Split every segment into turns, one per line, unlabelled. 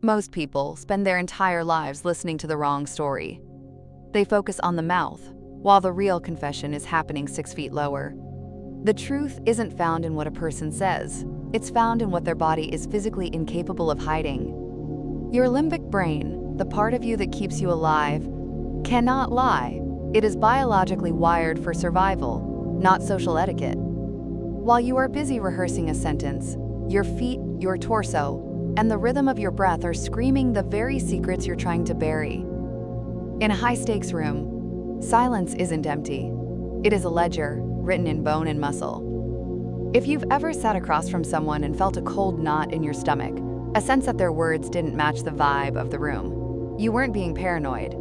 Most people spend their entire lives listening to the wrong story. They focus on the mouth, while the real confession is happening 6 feet lower. The truth isn't found in what a person says. It's found in what their body is physically incapable of hiding. Your limbic brain, the part of you that keeps you alive, cannot lie. It is biologically wired for survival, not social etiquette. While you are busy rehearsing a sentence, your feet, your torso, and the rhythm of your breath are screaming the very secrets you're trying to bury. In a high-stakes room, silence isn't empty. It is a ledger, written in bone and muscle. If you've ever sat across from someone and felt a cold knot in your stomach, a sense that their words didn't match the vibe of the room, you weren't being paranoid.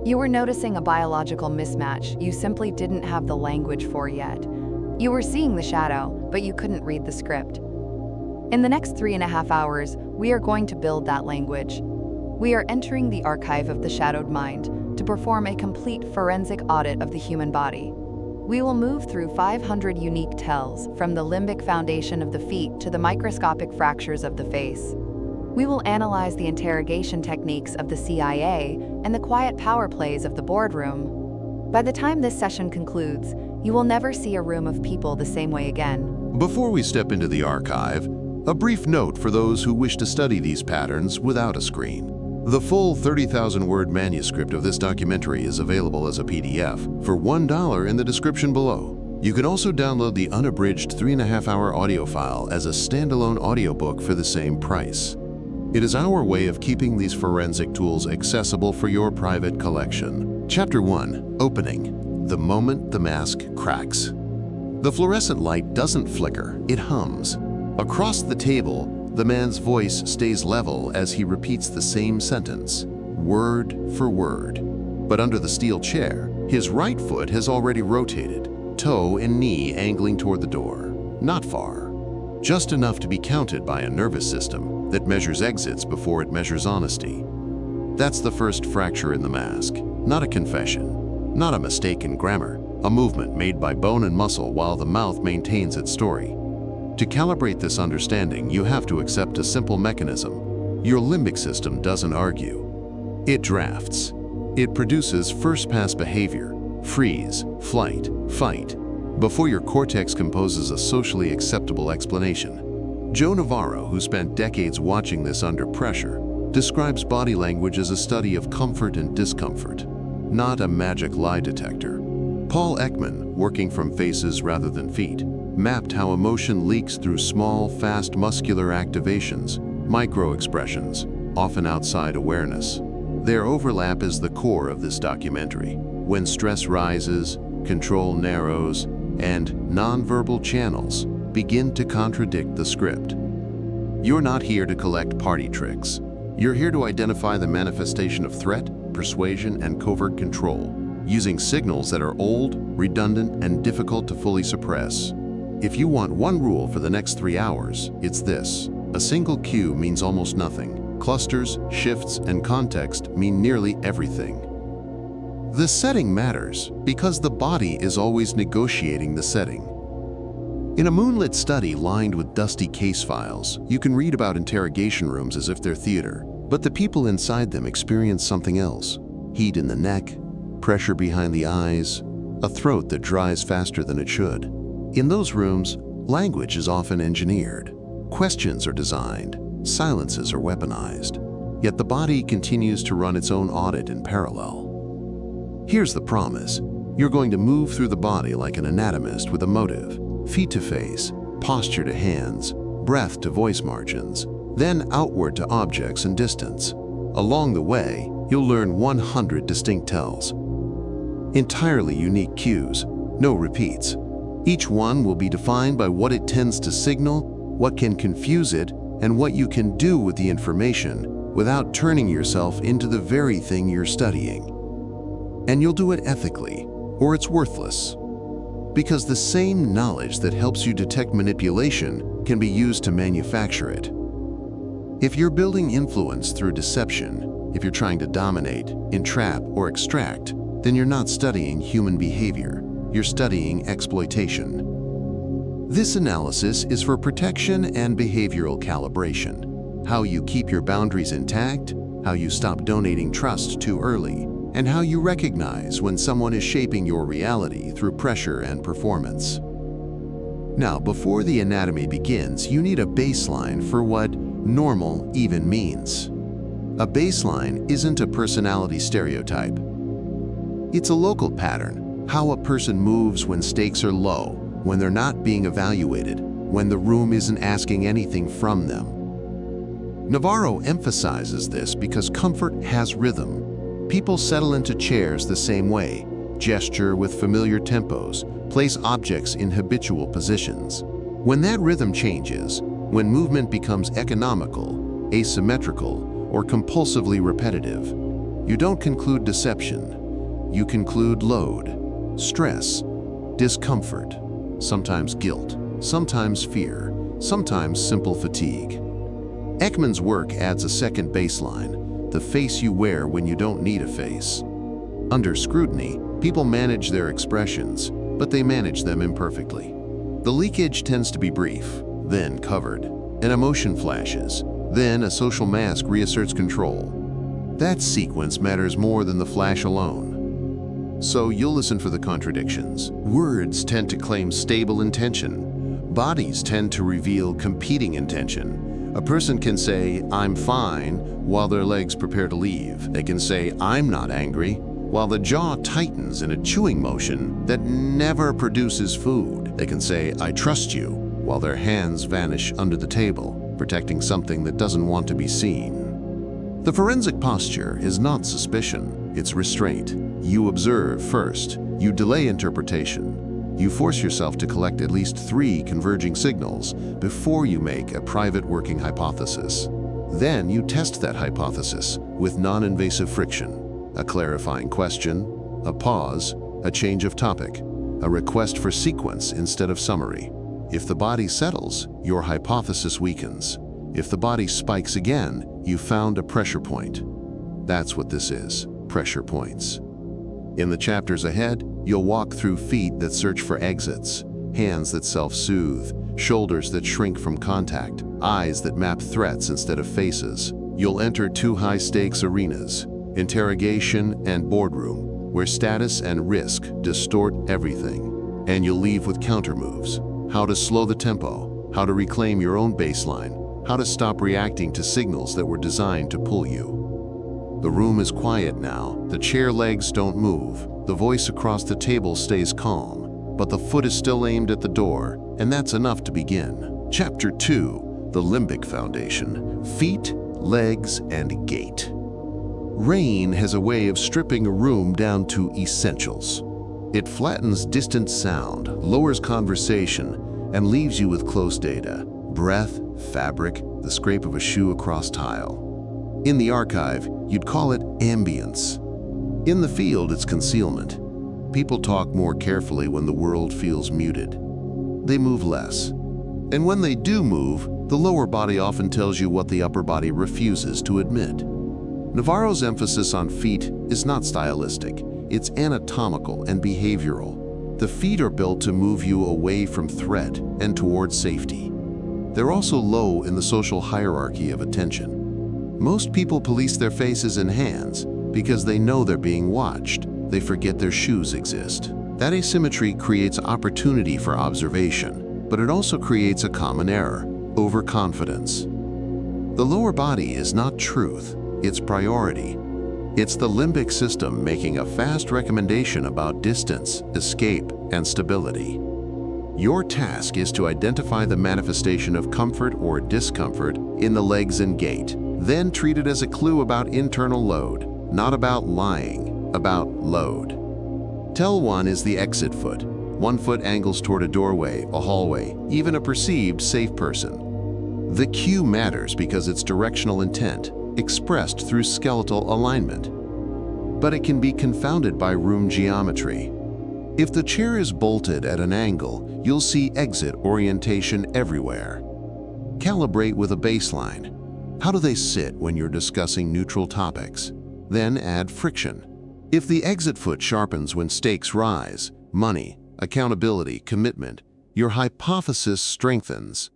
You were noticing a biological mismatch you simply didn't have the language for yet. You were seeing the shadow, but you couldn't read the script. In the next 3.5 hours, we are going to build that language. We are entering the archive of the shadowed mind to perform a complete forensic audit of the human body. We will move through 500 unique tells, from the Limbic Foundation of the feet to the microscopic fractures of the face. We will analyze the interrogation techniques of the CIA and the quiet power plays of the boardroom. By the time this session concludes, you will never see a room of people the same way again.
Before we step into the archive, a brief note for those who wish to study these patterns without a screen. The full 30,000-word manuscript of this documentary is available as a PDF for $1 in the description below. You can also download the unabridged 3.5-hour audio file as a standalone audiobook for the same price. It is our way of keeping these forensic tools accessible for your private collection. Chapter 1. Opening. The moment the mask cracks. The fluorescent light doesn't flicker, it hums. Across the table, the man's voice stays level as he repeats the same sentence, word for word. But under the steel chair, his right foot has already rotated, toe and knee angling toward the door. Not far. Just enough to be counted by a nervous system that measures exits before it measures honesty. That's the first fracture in the mask. Not a confession, not a mistake in grammar, a movement made by bone and muscle while the mouth maintains its story. To calibrate this understanding, you have to accept a simple mechanism. Your limbic system doesn't argue. It drafts. It produces first-pass behavior, freeze, flight, fight, before your cortex composes a socially acceptable explanation. Joe Navarro, who spent decades watching this under pressure, describes body language as a study of comfort and discomfort, not a magic lie detector. Paul Ekman, working from faces rather than feet, mapped how emotion leaks through small, fast muscular activations, micro-expressions, often outside awareness. Their overlap is the core of this documentary. When stress rises, control narrows, and nonverbal channels begin to contradict the script. You're not here to collect party tricks. You're here to identify the manifestation of threat, persuasion, and covert control, using signals that are old, redundant, and difficult to fully suppress. If you want one rule for the next 3 hours, it's this. A single cue means almost nothing. Clusters, shifts, and context mean nearly everything. The setting matters because the body is always negotiating the setting. In a moonlit study lined with dusty case files, you can read about interrogation rooms as if they're theater, but the people inside them experience something else. Heat in the neck, pressure behind the eyes, a throat that dries faster than it should. In those rooms, language is often engineered. Questions are designed, silences are weaponized. Yet the body continues to run its own audit in parallel. Here's the promise. You're going to move through the body like an anatomist with a motive. Feet to face, posture to hands, breath to voice margins, then outward to objects and distance. Along the way, you'll learn 100 distinct tells. Entirely unique cues, no repeats. Each one will be defined by what it tends to signal, what can confuse it, and what you can do with the information without turning yourself into the very thing you're studying. And you'll do it ethically, or it's worthless. Because the same knowledge that helps you detect manipulation can be used to manufacture it. If you're building influence through deception, if you're trying to dominate, entrap, or extract, then you're not studying human behavior, you're studying exploitation. This analysis is for protection and behavioral calibration. how you keep your boundaries intact, how you stop donating trust too early, and how you recognize when someone is shaping your reality through pressure and performance. Now, before the anatomy begins, you need a baseline for what normal even means. A baseline isn't a personality stereotype. It's a local pattern, how a person moves when stakes are low, when they're not being evaluated, when the room isn't asking anything from them. Navarro emphasizes this because comfort has rhythm. People settle into chairs the same way, gesture with familiar tempos, place objects in habitual positions. When that rhythm changes, when movement becomes economical, asymmetrical, or compulsively repetitive, you don't conclude deception. You conclude load, stress, discomfort, sometimes guilt, sometimes fear, sometimes simple fatigue. Ekman's work adds a second baseline, the face you wear when you don't need a face. Under scrutiny, people manage their expressions, but they manage them imperfectly. The leakage tends to be brief, then covered. An emotion flashes, then a social mask reasserts control. That sequence matters more than the flash alone. So you'll listen for the contradictions. Words tend to claim stable intention. Bodies tend to reveal competing intention. A person can say, "I'm fine," while their legs prepare to leave. They can say, "I'm not angry," while the jaw tightens in a chewing motion that never produces food. They can say, "I trust you," while their hands vanish under the table, protecting something that doesn't want to be seen. The forensic posture is not suspicion, it's restraint. You observe first, you delay interpretation. You force yourself to collect at least 3 converging signals before you make a private working hypothesis. Then you test that hypothesis with non-invasive friction, a clarifying question, a pause, a change of topic, a request for sequence instead of summary. If the body settles, your hypothesis weakens. If the body spikes again, you found a pressure point. That's what this is, pressure points. In the chapters ahead, you'll walk through feet that search for exits, hands that self-soothe, shoulders that shrink from contact, eyes that map threats instead of faces. You'll enter 2 high-stakes arenas, interrogation and boardroom, where status and risk distort everything. And you'll leave with counter-moves, how to slow the tempo, how to reclaim your own baseline, how to stop reacting to signals that were designed to pull you. The room is quiet now, the chair legs don't move, the voice across the table stays calm, but the foot is still aimed at the door, and that's enough to begin. Chapter 2, the Limbic Foundation, Feet, Legs, and Gait. Rain has a way of stripping a room down to essentials. It flattens distant sound, lowers conversation, and leaves you with close data, breath, fabric, the scrape of a shoe across tile. In the archive, you'd call it ambience. In the field, it's concealment. People talk more carefully when the world feels muted. They move less. And when they do move, the lower body often tells you what the upper body refuses to admit. Navarro's emphasis on feet is not stylistic. It's anatomical and behavioral. The feet are built to move you away from threat and toward safety. They're also low in the social hierarchy of attention. Most people police their faces and hands because they know they're being watched. They forget their shoes exist. That asymmetry creates opportunity for observation, but it also creates a common error, overconfidence. The lower body is not truth, it's priority. It's the limbic system making a fast recommendation about distance, escape, and stability. Your task is to identify the manifestation of comfort or discomfort in the legs and gait, then treat it as a clue about internal load, not about lying, about load. Tell 1 is the exit foot. 1 foot angles toward a doorway, a hallway, even a perceived safe person. The cue matters because it's directional intent, expressed through skeletal alignment. But it can be confounded by room geometry. If the chair is bolted at an angle, you'll see exit orientation everywhere. Calibrate with a baseline. How do they sit when you're discussing neutral topics? Then add friction. If the exit foot sharpens when stakes rise, money, accountability, commitment, your hypothesis strengthens.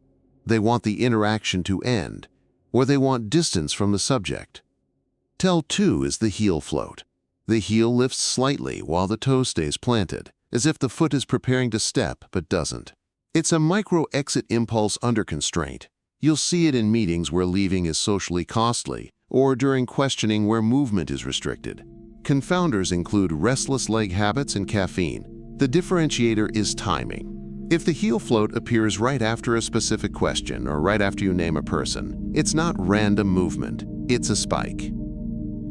They want the interaction to end, or they want distance from the subject. Tell 2 is the heel float. The heel lifts slightly while the toe stays planted, as if the foot is preparing to step but doesn't. It's a micro-exit impulse under constraint. You'll see it in meetings where leaving is socially costly, or during questioning where movement is restricted. Confounders include restless leg habits and caffeine. The differentiator is timing. If the heel float appears right after a specific question or right after you name a person, it's not random movement, it's a spike.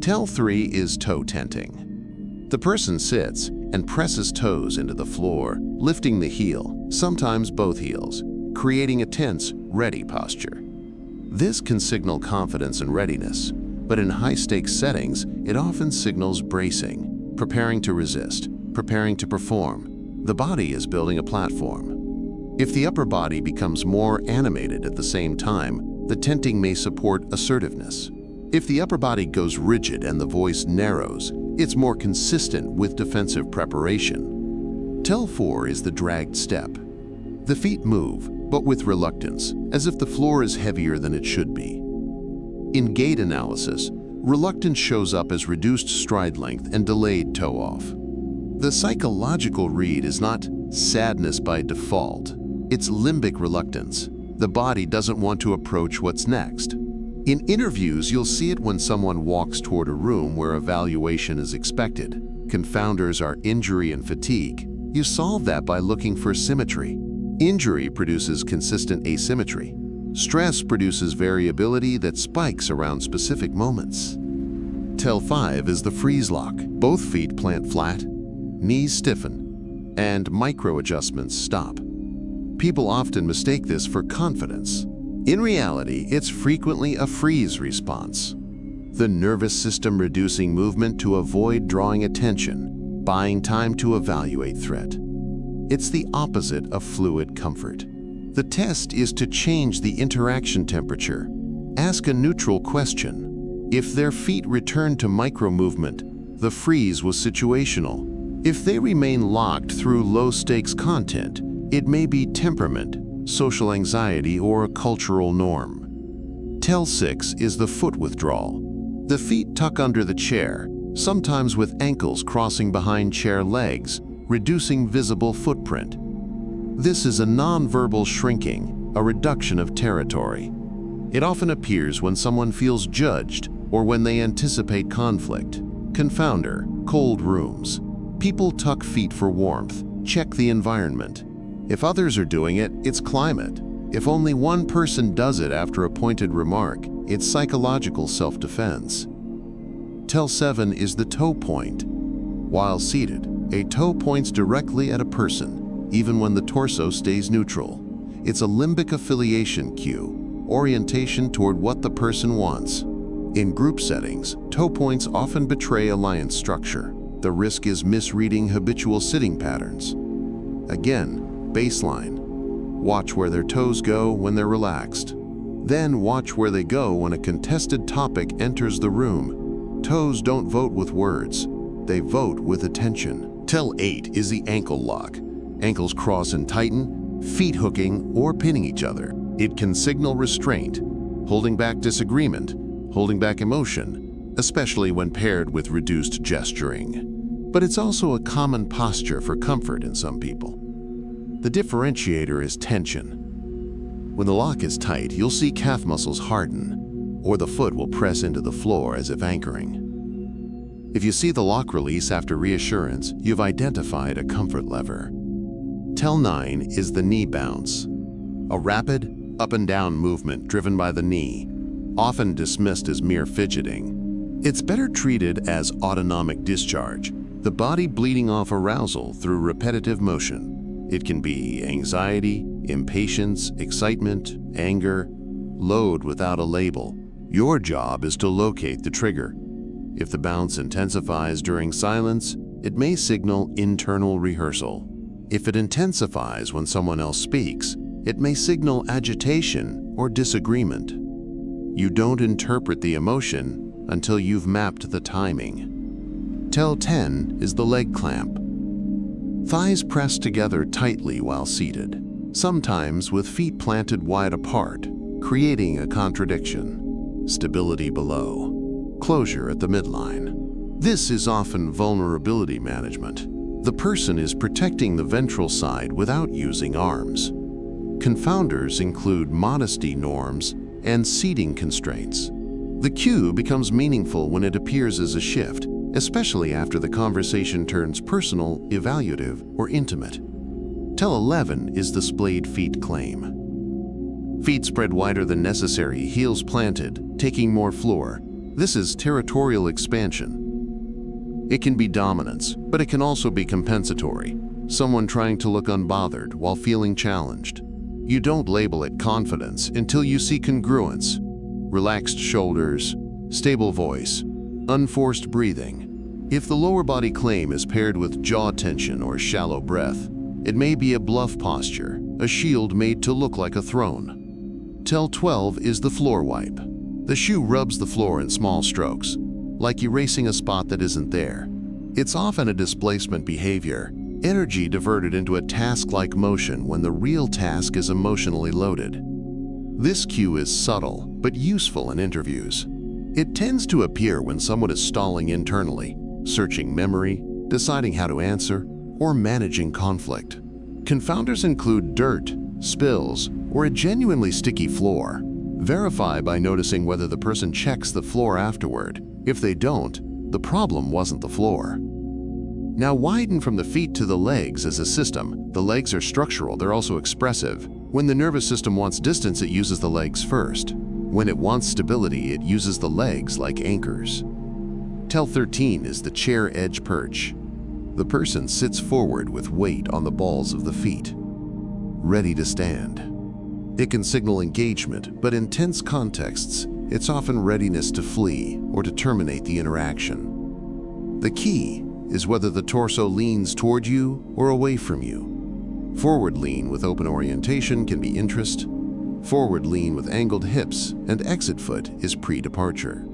Tell 3 is toe tenting. The person sits and presses toes into the floor, lifting the heel, sometimes both heels, creating a tense, ready posture. This can signal confidence and readiness, but in high-stakes settings, it often signals bracing, preparing to resist, preparing to perform. The body is building a platform. If the upper body becomes more animated at the same time, the tenting may support assertiveness. If the upper body goes rigid and the voice narrows, it's more consistent with defensive preparation. Tell 4 is the dragged step. The feet move, but with reluctance, as if the floor is heavier than it should be. In Gait analysis, reluctance shows up as reduced stride length and delayed toe off. The psychological read is not sadness by default, it's limbic reluctance. The body doesn't want to approach what's next. In interviews, you'll see it when someone walks toward a room where evaluation is expected. Confounders are injury and fatigue. You solve that by looking for symmetry. Injury produces consistent asymmetry. Stress produces variability that spikes around specific moments. Tell 5 is the freeze lock. Both feet plant flat, knees stiffen, and micro-adjustments stop. People often mistake this for confidence. In reality, it's frequently a freeze response. The nervous system reducing movement to avoid drawing attention, buying time to evaluate threat. It's the opposite of fluid comfort. The test is to change the interaction temperature. Ask a neutral question. If their feet return to micro-movement, the freeze was situational. If they remain locked through low-stakes content, it may be temperament, social anxiety, or a cultural norm. Tell 6 is the foot withdrawal. The feet tuck under the chair, sometimes with ankles crossing behind chair legs, reducing visible footprint. This is a non-verbal shrinking, a reduction of territory. It often appears when someone feels judged or when they anticipate conflict. Confounder, cold rooms. People tuck feet for warmth, check the environment. If others are doing it, it's climate. If only one person does it after a pointed remark, it's psychological self-defense. Tell 7 is the toe point. While seated, a toe points directly at a person, even when the torso stays neutral. It's a limbic affiliation cue, orientation toward what the person wants. In group settings, toe points often betray alliance structure. The risk is misreading habitual sitting patterns. Again, baseline. Watch where their toes go when they're relaxed. Then watch where they go when a contested topic enters the room. Toes don't vote with words. They vote with attention. Tell 8 is the ankle lock. Ankles cross and tighten, feet hooking or pinning each other. It can signal restraint, holding back disagreement, holding back emotion, especially when paired with reduced gesturing. But it's also a common posture for comfort in some people. The differentiator is tension. When the lock is tight, you'll see calf muscles harden, or the foot will press into the floor as if anchoring. If you see the lock release after reassurance, you've identified a comfort lever. Tell 9 is the knee bounce. A rapid, up and down movement driven by the knee, often dismissed as mere fidgeting. It's better treated as autonomic discharge, the body bleeding off arousal through repetitive motion. It can be anxiety, impatience, excitement, anger, load without a label. Your job is to locate the trigger. If the bounce intensifies during silence, it may signal internal rehearsal. If it intensifies when someone else speaks, it may signal agitation or disagreement. You don't interpret the emotion until you've mapped the timing. Tell 10 is the leg clamp. Thighs pressed together tightly while seated, sometimes with feet planted wide apart, creating a contradiction. stability below, closure at the midline. This is often vulnerability management. The person is protecting the ventral side without using arms. Confounders include modesty norms and seating constraints. The cue becomes meaningful when it appears as a shift, especially after the conversation turns personal, evaluative, or intimate. Tell 11 is the splayed feet claim. Feet spread wider than necessary, heels planted, taking more floor. This is territorial expansion. It can be dominance, but it can also be compensatory. Someone trying to look unbothered while feeling challenged. You don't label it confidence until you see congruence. Relaxed shoulders, stable voice, unforced breathing. If the lower body claim is paired with jaw tension or shallow breath, it may be a bluff posture, a shield made to look like a throne. Tell 12 is the floor wipe. The shoe rubs the floor in small strokes, like erasing a spot that isn't there. It's often a displacement behavior, energy diverted into a task-like motion when the real task is emotionally loaded. This cue is subtle, but useful in interviews. It tends to appear when someone is stalling internally, searching memory, deciding how to answer, or managing conflict. Confounders include dirt, spills, or a genuinely sticky floor. Verify by noticing whether the person checks the floor afterward. If they don't, the problem wasn't the floor. Now widen from the feet to the legs as a system. The legs are structural, they're also expressive. When the nervous system wants distance, it uses the legs first. When it wants stability, it uses the legs like anchors. Tell 13 is the chair edge perch. The person sits forward with weight on the balls of the feet, ready to stand. It can signal engagement, but in tense contexts, it's often readiness to flee or to terminate the interaction. The key is whether the torso leans toward you or away from you. Forward lean with open orientation can be interest. Forward lean with angled hips and exit foot is pre-departure.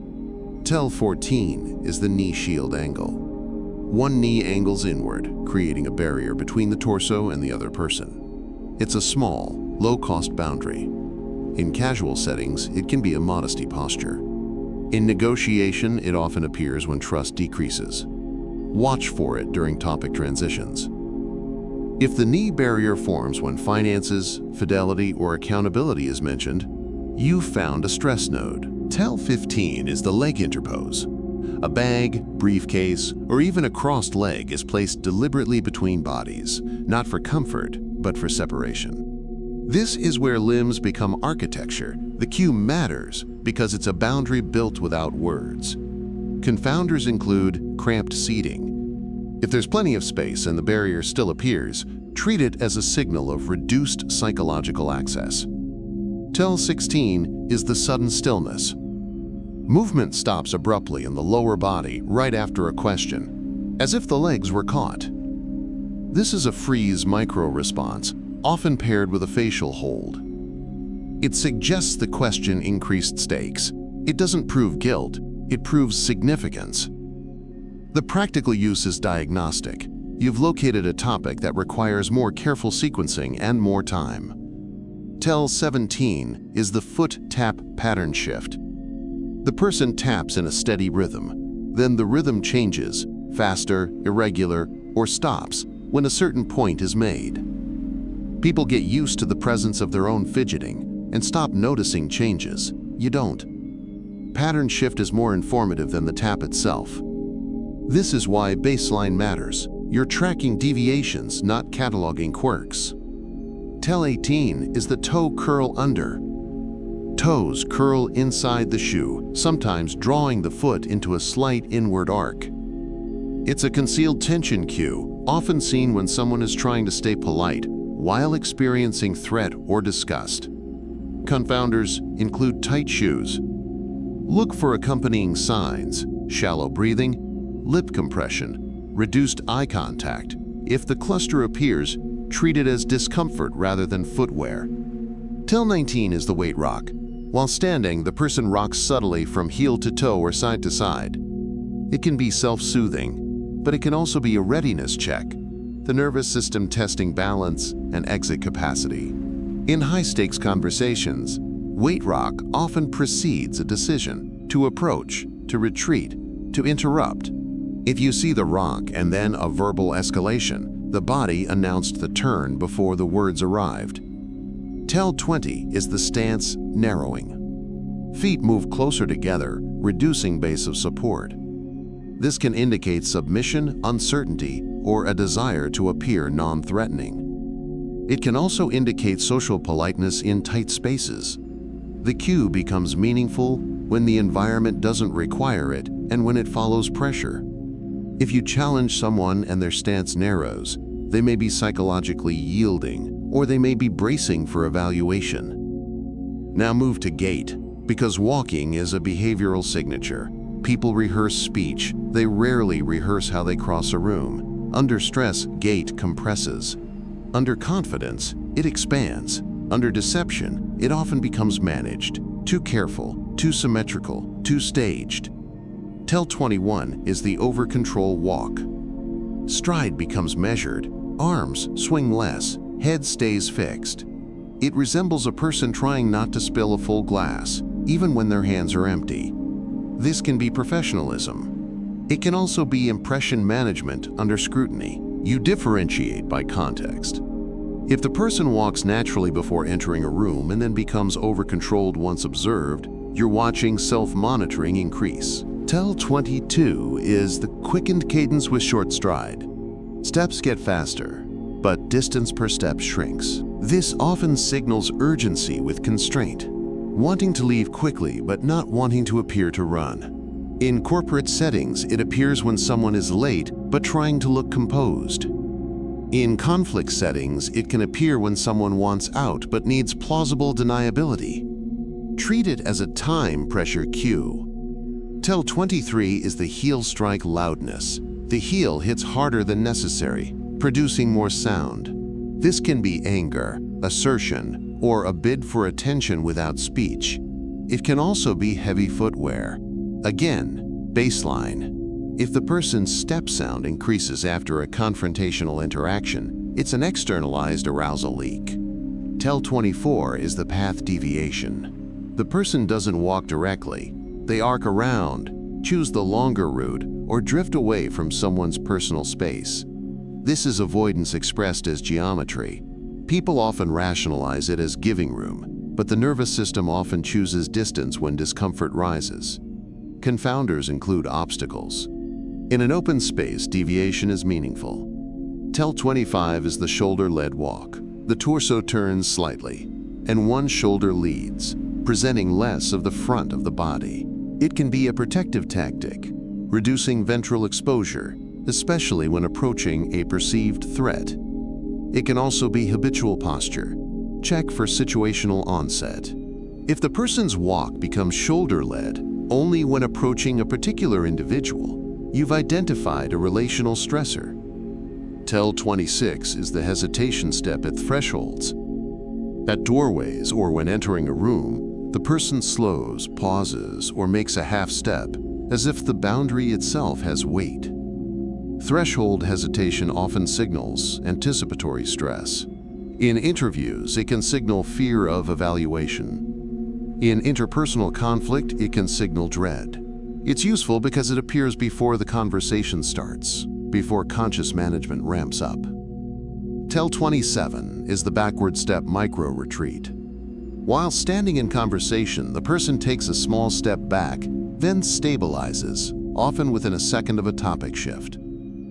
Tell 14 is the knee shield angle. One knee angles inward, creating a barrier between the torso and the other person. It's a small, low-cost boundary. In casual settings, it can be a modesty posture. In negotiation, it often appears when trust decreases. Watch for it during topic transitions. If the knee barrier forms when finances, fidelity, or accountability is mentioned, you've found a stress node. Tell 15 is the leg interpose. A bag, briefcase, or even a crossed leg is placed deliberately between bodies, not for comfort, but for separation. This is where limbs become architecture. The cue matters because it's a boundary built without words. Confounders include cramped seating. If there's plenty of space and the barrier still appears, treat it as a signal of reduced psychological access. Tell 16 is the sudden stillness. Movement stops abruptly in the lower body right after a question, as if the legs were caught. This is a freeze micro-response, often paired with a facial hold. It suggests the question increased stakes. It doesn't prove guilt, it proves significance. The practical use is diagnostic. You've located a topic that requires more careful sequencing and more time. Tell 17 is the foot tap pattern shift. The person taps in a steady rhythm. Then the rhythm changes, faster, irregular, or stops when a certain point is made. People get used to the presence of their own fidgeting and stop noticing changes. You don't. Pattern shift is more informative than the tap itself. This is why baseline matters. You're tracking deviations, not cataloging quirks. Tell 18 is the toe curl under. Toes curl inside the shoe, sometimes drawing the foot into a slight inward arc. It's a concealed tension cue, often seen when someone is trying to stay polite while experiencing threat or disgust. Confounders include tight shoes. Look for accompanying signs: shallow breathing, lip compression, reduced eye contact. If the cluster appears, treat it as discomfort rather than footwear. Tell 19 is the weight rock. While standing, the person rocks subtly from heel to toe or side to side. It can be self-soothing, but it can also be a readiness check, the nervous system testing balance and exit capacity. In high-stakes conversations, Weight rock often precedes a decision to approach, to retreat, to interrupt. If you see the rock and then a verbal escalation, the body announced the turn before the words arrived. Tell 20 is the stance narrowing. Feet move closer together, reducing base of support. This can indicate submission, uncertainty, or a desire to appear non-threatening. It can also indicate social politeness in tight spaces. The cue becomes meaningful when the environment doesn't require it and when it follows pressure. If you challenge someone and their stance narrows, they may be psychologically yielding, or they may be bracing for evaluation. Now move to gait, because walking is a behavioral signature. People rehearse speech, they rarely rehearse how they cross a room. Under stress, gait compresses. Under confidence, it expands. Under deception, it often becomes managed, too careful, too symmetrical, too staged. Tell 21 is the over-control walk. Stride becomes measured, arms swing less, head stays fixed. It resembles a person trying not to spill a full glass, even when their hands are empty. This can be professionalism. It can also be impression management under scrutiny. You differentiate by context. If the person walks naturally before entering a room and then becomes over-controlled once observed, you're watching self-monitoring increase. Tell 22 is the quickened cadence with short stride. Steps get faster, but distance per step shrinks. This often signals urgency with constraint, wanting to leave quickly but not wanting to appear to run. In corporate settings, it appears when someone is late but trying to look composed. In conflict settings, it can appear when someone wants out but needs plausible deniability. Treat it as a time pressure cue. Tell 23 is the heel strike loudness. The heel hits harder than necessary, producing more sound. This can be anger, assertion, or a bid for attention without speech. It can also be heavy footwear. Again, baseline. If the person's step sound increases after a confrontational interaction, it's an externalized arousal leak. Tell 24 is the path deviation. The person doesn't walk directly. They arc around, choose the longer route, or drift away from someone's personal space. This is avoidance expressed as geometry. People often rationalize it as giving room, but the nervous system often chooses distance when discomfort rises. Confounders include obstacles. In an open space, deviation is meaningful. Tell 25 is the shoulder-led walk. The torso turns slightly, and one shoulder leads, presenting less of the front of the body. It can be a protective tactic, reducing ventral exposure, especially when approaching a perceived threat. It can also be habitual posture. Check for situational onset. If the person's walk becomes shoulder-led only when approaching a particular individual, you've identified a relational stressor. Tell 26 is the hesitation step at thresholds. At doorways or when entering a room, the person slows, pauses, or makes a half step, as if the boundary itself has weight. Threshold hesitation often signals anticipatory stress. In interviews, it can signal fear of evaluation. In interpersonal conflict, it can signal dread. It's useful because it appears before the conversation starts, before conscious management ramps up. Tell 27 is the backward step micro-retreat. While standing in conversation, the person takes a small step back, then stabilizes, often within a second of a topic shift.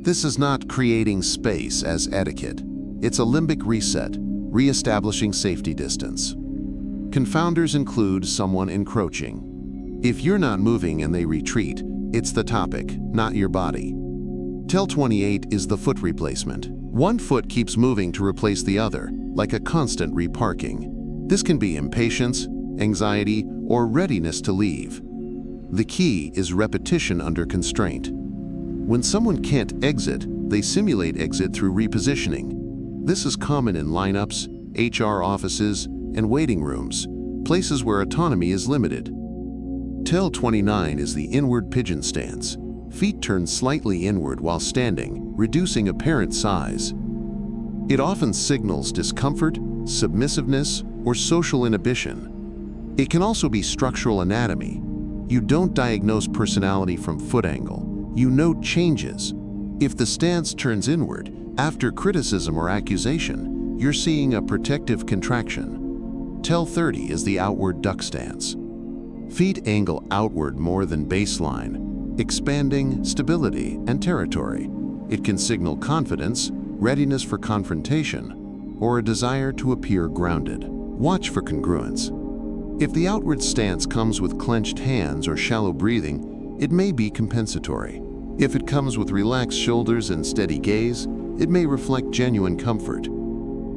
This is not creating space as etiquette. It's a limbic reset, re-establishing safety distance. Confounders include someone encroaching. If you're not moving and they retreat, it's the topic, not your body. Tell 28 is the foot replacement. One foot keeps moving to replace the other, like a constant reparking. This can be impatience, anxiety, or readiness to leave. The key is repetition under constraint. When someone can't exit, they simulate exit through repositioning. This is common in lineups, HR offices, and waiting rooms, places where autonomy is limited. Tell 29 is the inward pigeon stance. Feet turn slightly inward while standing, reducing apparent size. It often signals discomfort, submissiveness, or social inhibition. It can also be structural anatomy. You don't diagnose personality from foot angle. You note changes. If the stance turns inward, after criticism or accusation, you're seeing a protective contraction. TEL 30 is the outward duck stance. Feet angle outward more than baseline, expanding stability and territory. It can signal confidence, readiness for confrontation, or a desire to appear grounded. Watch for congruence. If the outward stance comes with clenched hands or shallow breathing, it may be compensatory. If it comes with relaxed shoulders and steady gaze, it may reflect genuine comfort.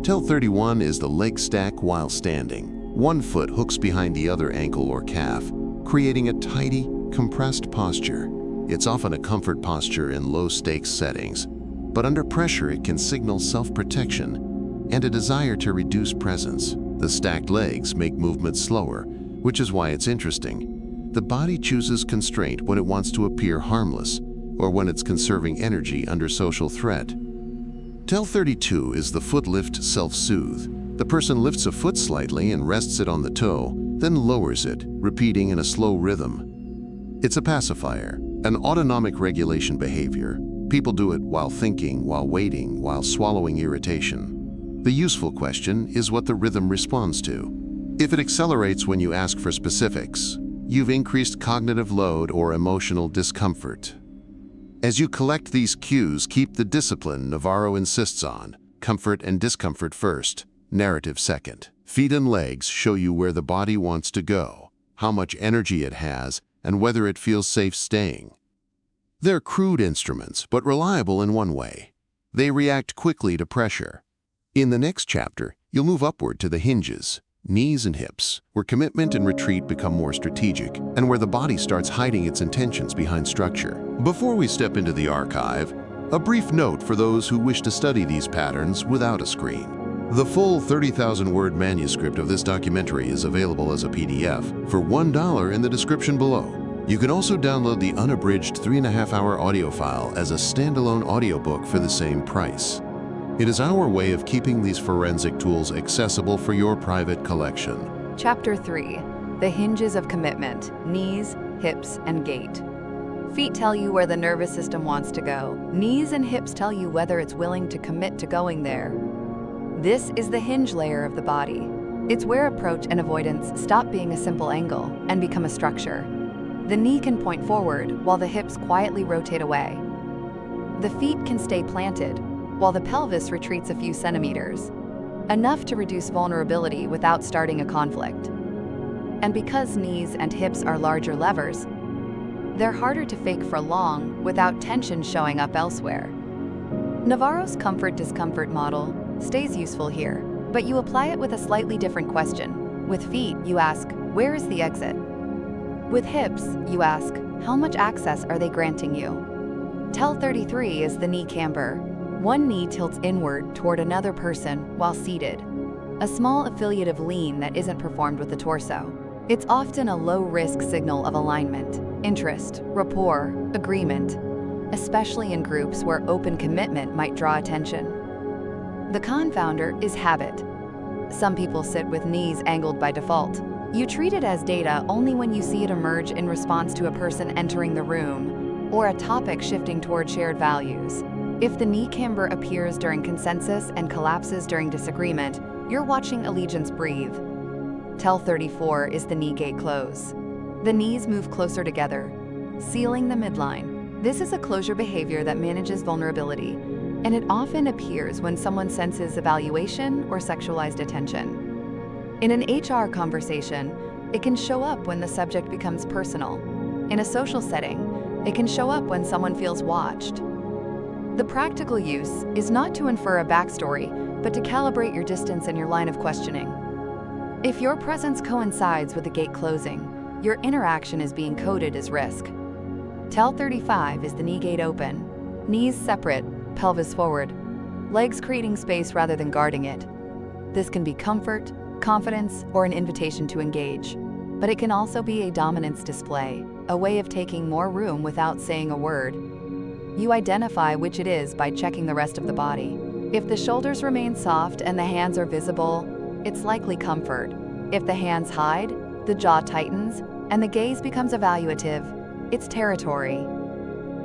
TEL 31 is the leg stack while standing. One foot hooks behind the other ankle or calf, creating a tidy, compressed posture. It's often a comfort posture in low-stakes settings, but under pressure it can signal self-protection and a desire to reduce presence. The stacked legs make movement slower, which is why it's interesting. The body chooses constraint when it wants to appear harmless or when it's conserving energy under social threat. TEL 32 is the foot lift self-soothe. The person lifts a foot slightly and rests it on the toe, then lowers it, repeating in a slow rhythm. It's a pacifier, an autonomic regulation behavior. People do it while thinking, while waiting, while swallowing irritation. The useful question is what the rhythm responds to. If it accelerates when you ask for specifics, you've increased cognitive load or emotional discomfort. As you collect these cues, keep the discipline Navarro insists on: comfort and discomfort first, narrative second. Feet and legs show you where the body wants to go, how much energy it has, and whether it feels safe staying. They're crude instruments, but reliable in one way. They react quickly to pressure. In the next chapter, you'll move upward to the hinges, knees and hips, where commitment and retreat become more strategic, and where the body starts hiding its intentions behind structure. Before we step into the archive, a brief note for those who wish to study these patterns without a screen. The full 30,000-word manuscript of this documentary is available as a PDF for $1 in the description below. You can also download the unabridged 3.5-hour audio file as a standalone audiobook for the same price. It is our way of keeping these forensic tools accessible for your private collection.
Chapter 3. The hinges of commitment: knees, hips, and gait. Feet tell you where the nervous system wants to go. Knees and hips tell you whether it's willing to commit to going there. This is the hinge layer of the body. It's where approach and avoidance stop being a simple angle and become a structure. The knee can point forward while the hips quietly rotate away. The feet can stay planted while the pelvis retreats a few centimeters, enough to reduce vulnerability without starting a conflict. And because knees and hips are larger levers, they're harder to fake for long without tension showing up elsewhere. Navarro's comfort-discomfort model stays useful here, but you apply it with a slightly different question. With feet, you ask, where is the exit? With hips, you ask, how much access are they granting you? TEL 33 is the knee camber. One knee tilts inward toward another person while seated, a small affiliative lean that isn't performed with the torso. It's often a low-risk signal of alignment, interest, rapport, agreement, especially in groups where open commitment might draw attention. The confounder is habit. Some people sit with knees angled by default. You treat it as data only when you see it emerge in response to a person entering the room or a topic shifting toward shared values. If the knee camber appears during consensus and collapses during disagreement, you're watching allegiance breathe. TEL 34 is the knee gait close. The knees move closer together, sealing the midline. This is a closure behavior that manages vulnerability, and it often appears when someone senses evaluation or sexualized attention. In an HR conversation, it can show up when the subject becomes personal. In a social setting, it can show up when someone feels watched. The practical use is not to infer a backstory, but to calibrate your distance and your line of questioning. If your presence coincides with the gate closing, your interaction is being coded as risk. TEL 35 is the knee gate open, knees separate, pelvis forward, legs creating space rather than guarding it. This can be comfort, confidence, or an invitation to engage, but it can also be a dominance display, a way of taking more room without saying a word. You identify which it is by checking the rest of the body. If the shoulders remain soft and the hands are visible, it's likely comfort. If the hands hide, The jaw tightens, and the gaze becomes evaluative. It's territory.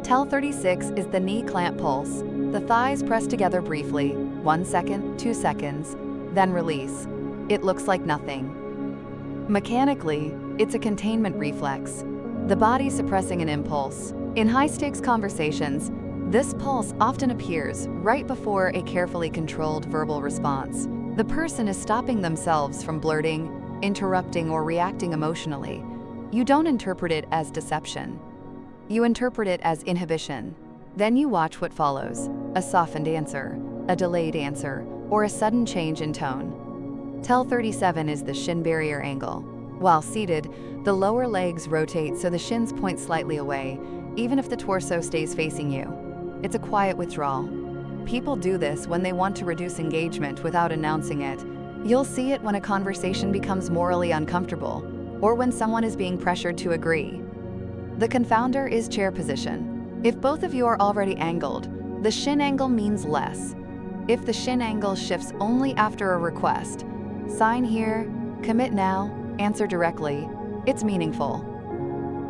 Tel 36 is the knee clamp pulse. The thighs press together briefly, 1 second, 2 seconds, then release. It looks like nothing. Mechanically, it's a containment reflex, the body suppressing an impulse. In high-stakes conversations, this pulse often appears right before a carefully controlled verbal response. The person is stopping themselves from blurting, interrupting, or reacting emotionally. You don't interpret it as deception. You interpret it as inhibition. Then you watch what follows: a softened answer, a delayed answer, or a sudden change in tone. Tel 37 is the shin barrier angle. While seated, the lower legs rotate so the shins point slightly away, even if the torso stays facing you. It's a quiet withdrawal. People do this when they want to reduce engagement without announcing it. You'll see it when a conversation becomes morally uncomfortable, or when someone is being pressured to agree. The confounder is chair position. If both of you are already angled, the shin angle means less. If the shin angle shifts only after a request, sign here, commit now, answer directly, it's meaningful.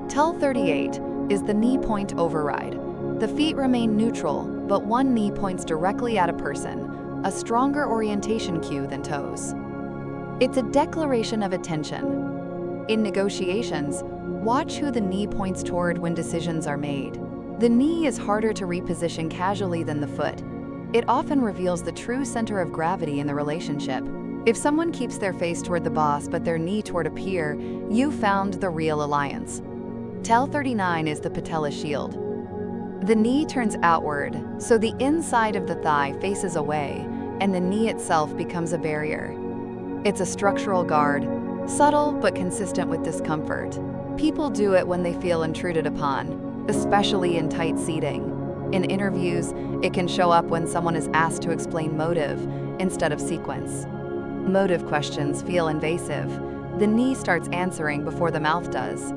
Tel 38 is the knee point override. The feet remain neutral, but one knee points directly at a person, a stronger orientation cue than toes. It's a declaration of attention. In negotiations, watch who the knee points toward when decisions are made. The knee is harder to reposition casually than the foot. It often reveals the true center of gravity in the relationship. If someone keeps their face toward the boss but their knee toward a peer, you found the real alliance. Tel 39 is the patella shield. The knee turns outward, so the inside of the thigh faces away, and the knee itself becomes a barrier. It's a structural guard, subtle but consistent with discomfort. People do it when they feel intruded upon, especially in tight seating. In interviews, it can show up when someone is asked to explain motive instead of sequence. Motive questions feel invasive. The knee starts answering before the mouth does.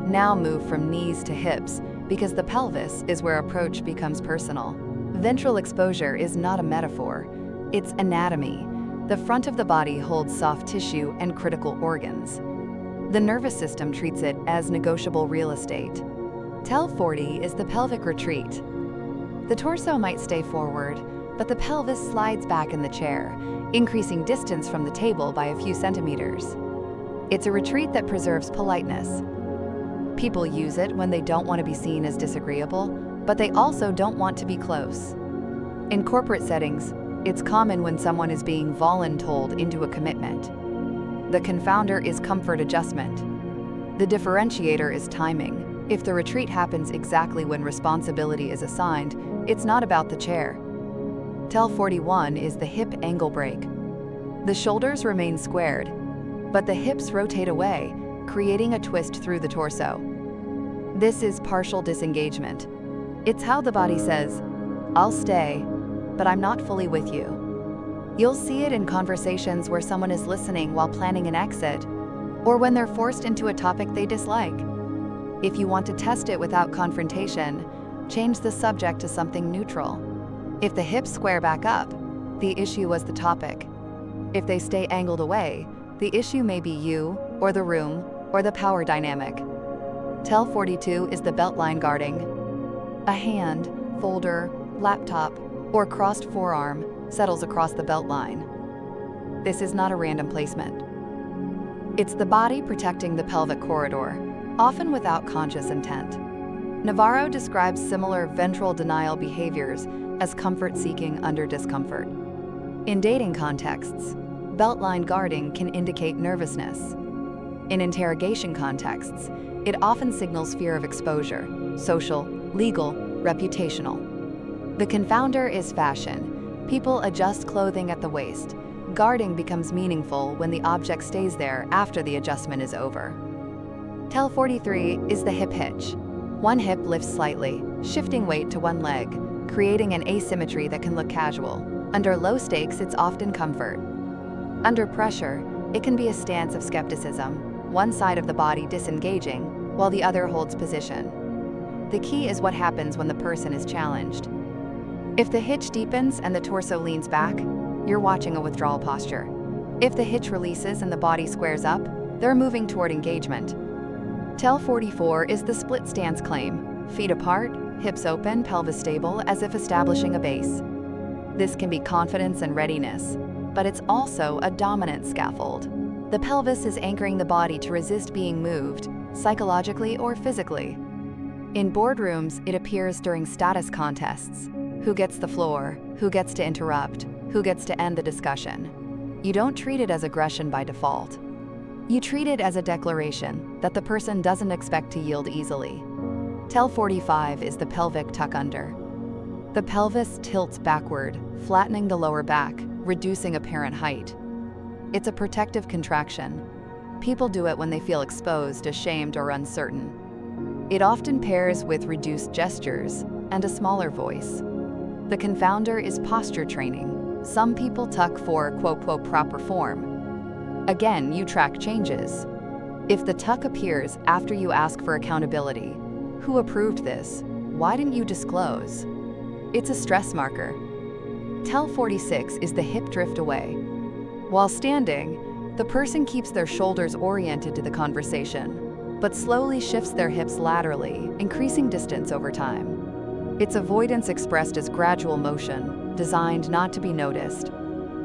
Now move from knees to hips, because the pelvis is where approach becomes personal. Ventral exposure is not a metaphor. It's anatomy. The front of the body holds soft tissue and critical organs. The nervous system treats it as negotiable real estate. Tel 40 is the pelvic retreat. The torso might stay forward, but the pelvis slides back in the chair, increasing distance from the table by a few centimeters. It's a retreat that preserves politeness. People use it when they don't want to be seen as disagreeable, but they also don't want to be close. In corporate settings, it's common when someone is being voluntold into a commitment. The confounder is comfort adjustment. The differentiator is timing. If the retreat happens exactly when responsibility is assigned, it's not about the chair. Tel 41 is the hip angle break. The shoulders remain squared, but the hips rotate away, creating a twist through the torso. This is partial disengagement. It's how the body says, "I'll stay, but I'm not fully with you." You'll see it in conversations where someone is listening while planning an exit, or when they're forced into a topic they dislike. If you want to test it without confrontation, change the subject to something neutral. If the hips square back up, the issue was the topic. If they stay angled away, the issue may be you, or the room, or the power dynamic. Tel 42 is the beltline guarding. A hand, folder, laptop, or crossed forearm settles across the beltline. This is not a random placement. It's the body protecting the pelvic corridor, often without conscious intent. Navarro describes similar ventral denial behaviors as comfort seeking under discomfort. In dating contexts, beltline guarding can indicate nervousness. In interrogation contexts, it often signals fear of exposure, social, legal, reputational. The confounder is fashion. People adjust clothing at the waist. Guarding becomes meaningful when the object stays there after the adjustment is over. Tel 43 is the hip hitch. One hip lifts slightly, shifting weight to one leg, creating an asymmetry that can look casual. Under low stakes, it's often comfort. Under pressure, it can be a stance of skepticism, one side of the body disengaging, while the other holds position. The key is what happens when the person is challenged. If the hitch deepens and the torso leans back, you're watching a withdrawal posture. If the hitch releases and the body squares up, they're moving toward engagement. TEL 44 is the split stance claim. Feet apart, hips open, pelvis stable, as if establishing a base. This can be confidence and readiness, but it's also a dominant scaffold. The pelvis is anchoring the body to resist being moved, psychologically or physically. In boardrooms, it appears during status contests. Who gets the floor? Who gets to interrupt? Who gets to end the discussion? You don't treat it as aggression by default. You treat it as a declaration that the person doesn't expect to yield easily. TEL 45 is the pelvic tuck under. The pelvis tilts backward, flattening the lower back, reducing apparent height. It's a protective contraction. People do it when they feel exposed, ashamed, or uncertain. It often pairs with reduced gestures and a smaller voice. The confounder is posture training. Some people tuck for quote, proper form. Again, you track changes. If the tuck appears after you ask for accountability, who approved this? Why didn't you disclose? It's a stress marker. TEL 46 is the hip drift away. While standing, the person keeps their shoulders oriented to the conversation, but slowly shifts their hips laterally, increasing distance over time. It's avoidance expressed as gradual motion, designed not to be noticed.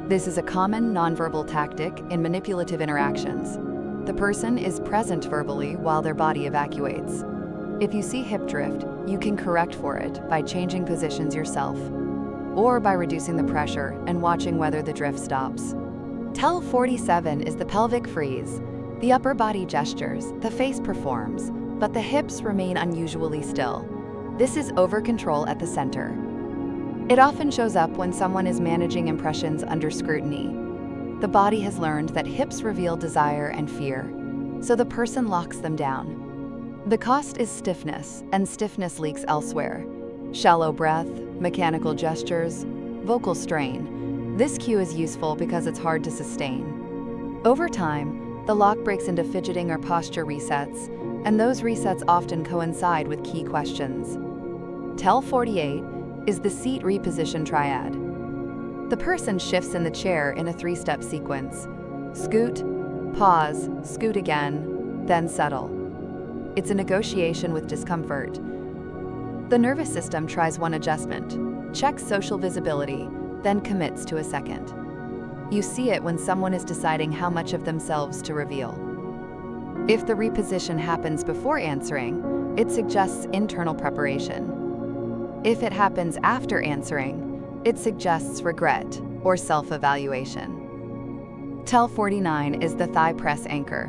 This is a common nonverbal tactic in manipulative interactions. The person is present verbally while their body evacuates. If you see hip drift, you can correct for it by changing positions yourself, or by reducing the pressure and watching whether the drift stops. TEL 47 is the pelvic freeze. The upper body gestures, the face performs, but the hips remain unusually still. This is over-control at the center. It often shows up when someone is managing impressions under scrutiny. The body has learned that hips reveal desire and fear, so the person locks them down. The cost is stiffness, and stiffness leaks elsewhere. Shallow breath, mechanical gestures, vocal strain. This cue is useful because it's hard to sustain. Over time, the lock breaks into fidgeting or posture resets, and those resets often coincide with key questions. TEL 48 is the seat reposition triad. The person shifts in the chair in a 3-step sequence. Scoot, pause, scoot again, then settle. It's a negotiation with discomfort. The nervous system tries one adjustment, checks social visibility, then commits to a second. You see it when someone is deciding how much of themselves to reveal. If the reposition happens before answering, it suggests internal preparation. If it happens after answering, it suggests regret or self-evaluation. TEL 49 is the thigh press anchor.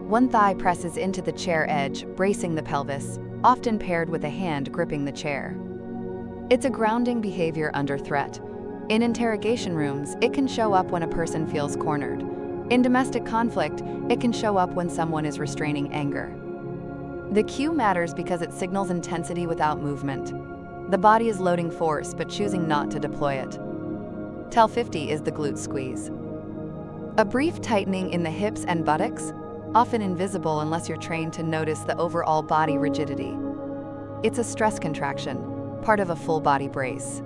One thigh presses into the chair edge, bracing the pelvis, often paired with a hand gripping the chair. It's a grounding behavior under threat. In interrogation rooms, it can show up when a person feels cornered. In domestic conflict, it can show up when someone is restraining anger. The cue matters because it signals intensity without movement. The body is loading force but choosing not to deploy it. TEL 50 is the glute squeeze. A brief tightening in the hips and buttocks, often invisible unless you're trained to notice the overall body rigidity. It's a stress contraction, part of a full body brace.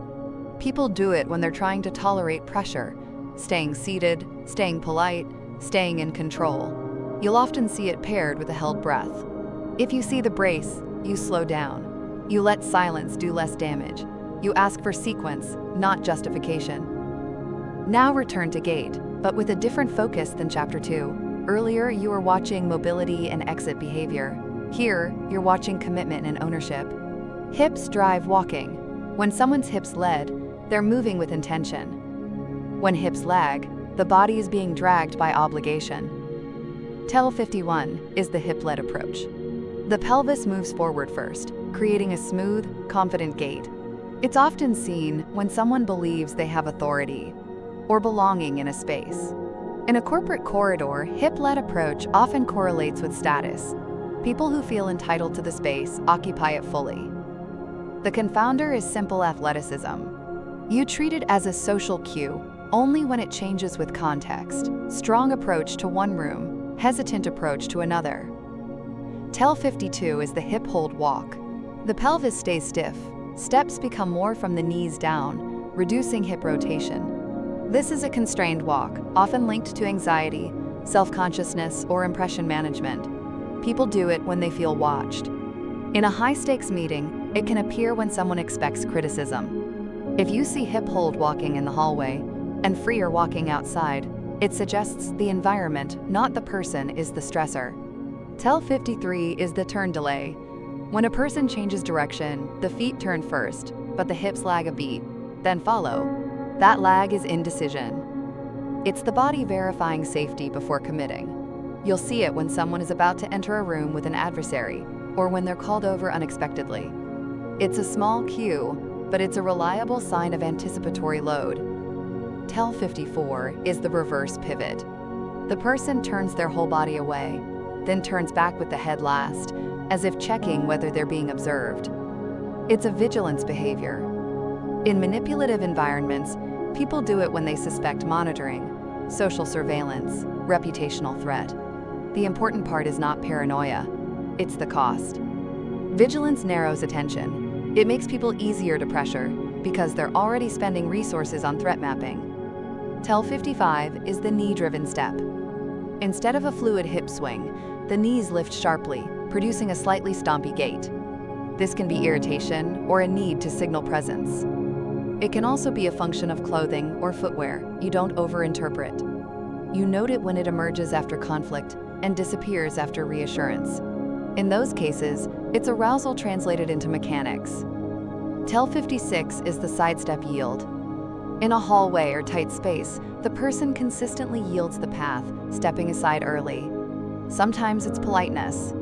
People do it when they're trying to tolerate pressure, staying seated, staying polite, staying in control. You'll often see it paired with a held breath. If you see the brace, you slow down. You let silence do less damage. You ask for sequence, not justification. Now return to Gait, but with a different focus than Chapter 2. Earlier, you were watching mobility and exit behavior. Here, you're watching commitment and ownership. Hips drive walking. When someone's hips led, they're moving with intention. When hips lag, the body is being dragged by obligation. TEL 51 is the hip-led approach. The pelvis moves forward first, creating a smooth, confident gait. It's often seen when someone believes they have authority or belonging in a space. In a corporate corridor, hip-led approach often correlates with status. People who feel entitled to the space occupy it fully. The confounder is simple athleticism. You treat it as a social cue only when it changes with context. Strong approach to one room, hesitant approach to another. TEL 52 is the hip hold walk. The pelvis stays stiff. Steps become more from the knees down, reducing hip rotation. This is a constrained walk, often linked to anxiety, self-consciousness, or impression management. People do it when they feel watched. In a high-stakes meeting, it can appear when someone expects criticism. If you see hip hold walking in the hallway and freer walking outside, it suggests the environment, not the person, is the stressor. Tell 53 is the turn delay. When a person changes direction, the feet turn first, but the hips lag a beat, then follow. That lag is indecision. It's the body verifying safety before committing. You'll see it when someone is about to enter a room with an adversary, or when they're called over unexpectedly. It's a small cue, but it's a reliable sign of anticipatory load. Tell 54 is the reverse pivot. The person turns their whole body away, then turns back with the head last, as if checking whether they're being observed. It's a vigilance behavior. In manipulative environments, people do it when they suspect monitoring, social surveillance, reputational threat. The important part is not paranoia, it's the cost. Vigilance narrows attention. It makes people easier to pressure because they're already spending resources on threat mapping. Tell 55 is the knee-driven step. Instead of a fluid hip swing, the knees lift sharply, producing a slightly stompy gait. This can be irritation or a need to signal presence. It can also be a function of clothing or footwear you don't overinterpret. You note it when it emerges after conflict and disappears after reassurance. In those cases, it's arousal translated into mechanics. Tell 56 is the sidestep yield. In a hallway or tight space, the person consistently yields the path, stepping aside early. Sometimes it's politeness.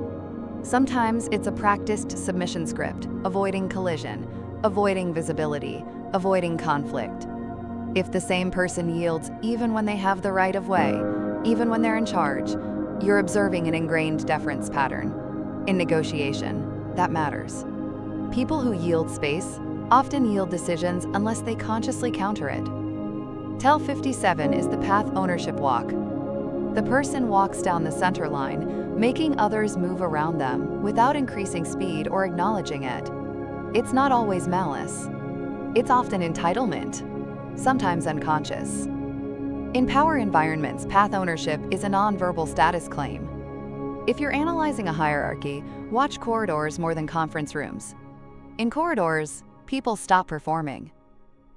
Sometimes it's a practiced submission script, avoiding collision, avoiding visibility, avoiding conflict. If the same person yields even when they have the right of way, even when they're in charge, you're observing an ingrained deference pattern. In negotiation, that matters. People who yield space often yield decisions unless they consciously counter it. Tell 57 is the path ownership walk. The person walks down the center line, making others move around them without increasing speed or acknowledging it. It's not always malice. It's often entitlement, sometimes unconscious. In power environments, path ownership is a nonverbal status claim. If you're analyzing a hierarchy, watch corridors more than conference rooms. In corridors, people stop performing.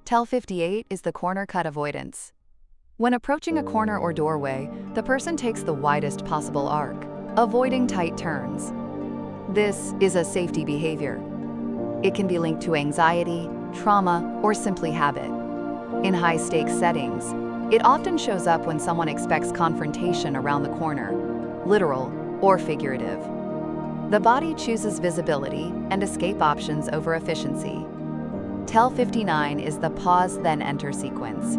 Tell 58 is the corner cut avoidance. When approaching a corner or doorway, the person takes the widest possible arc, avoiding tight turns. This is a safety behavior. It can be linked to anxiety, trauma, or simply habit. In high-stakes settings, it often shows up when someone expects confrontation around the corner, literal or figurative. The body chooses visibility and escape options over efficiency. Tell 59 is the pause then enter sequence.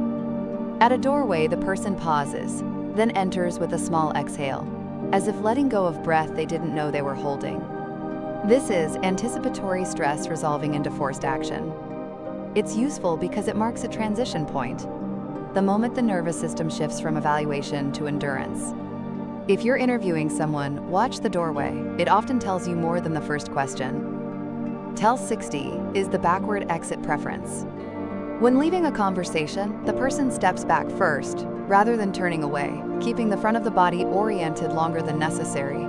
At a doorway, the person pauses, then enters with a small exhale, as if letting go of breath they didn't know they were holding. This is anticipatory stress resolving into forced action. It's useful because it marks a transition point, the moment the nervous system shifts from evaluation to endurance. If you're interviewing someone, watch the doorway. It often tells you more than the first question. Tell 60 is the backward exit preference. When leaving a conversation, the person steps back first, rather than turning away, keeping the front of the body oriented longer than necessary.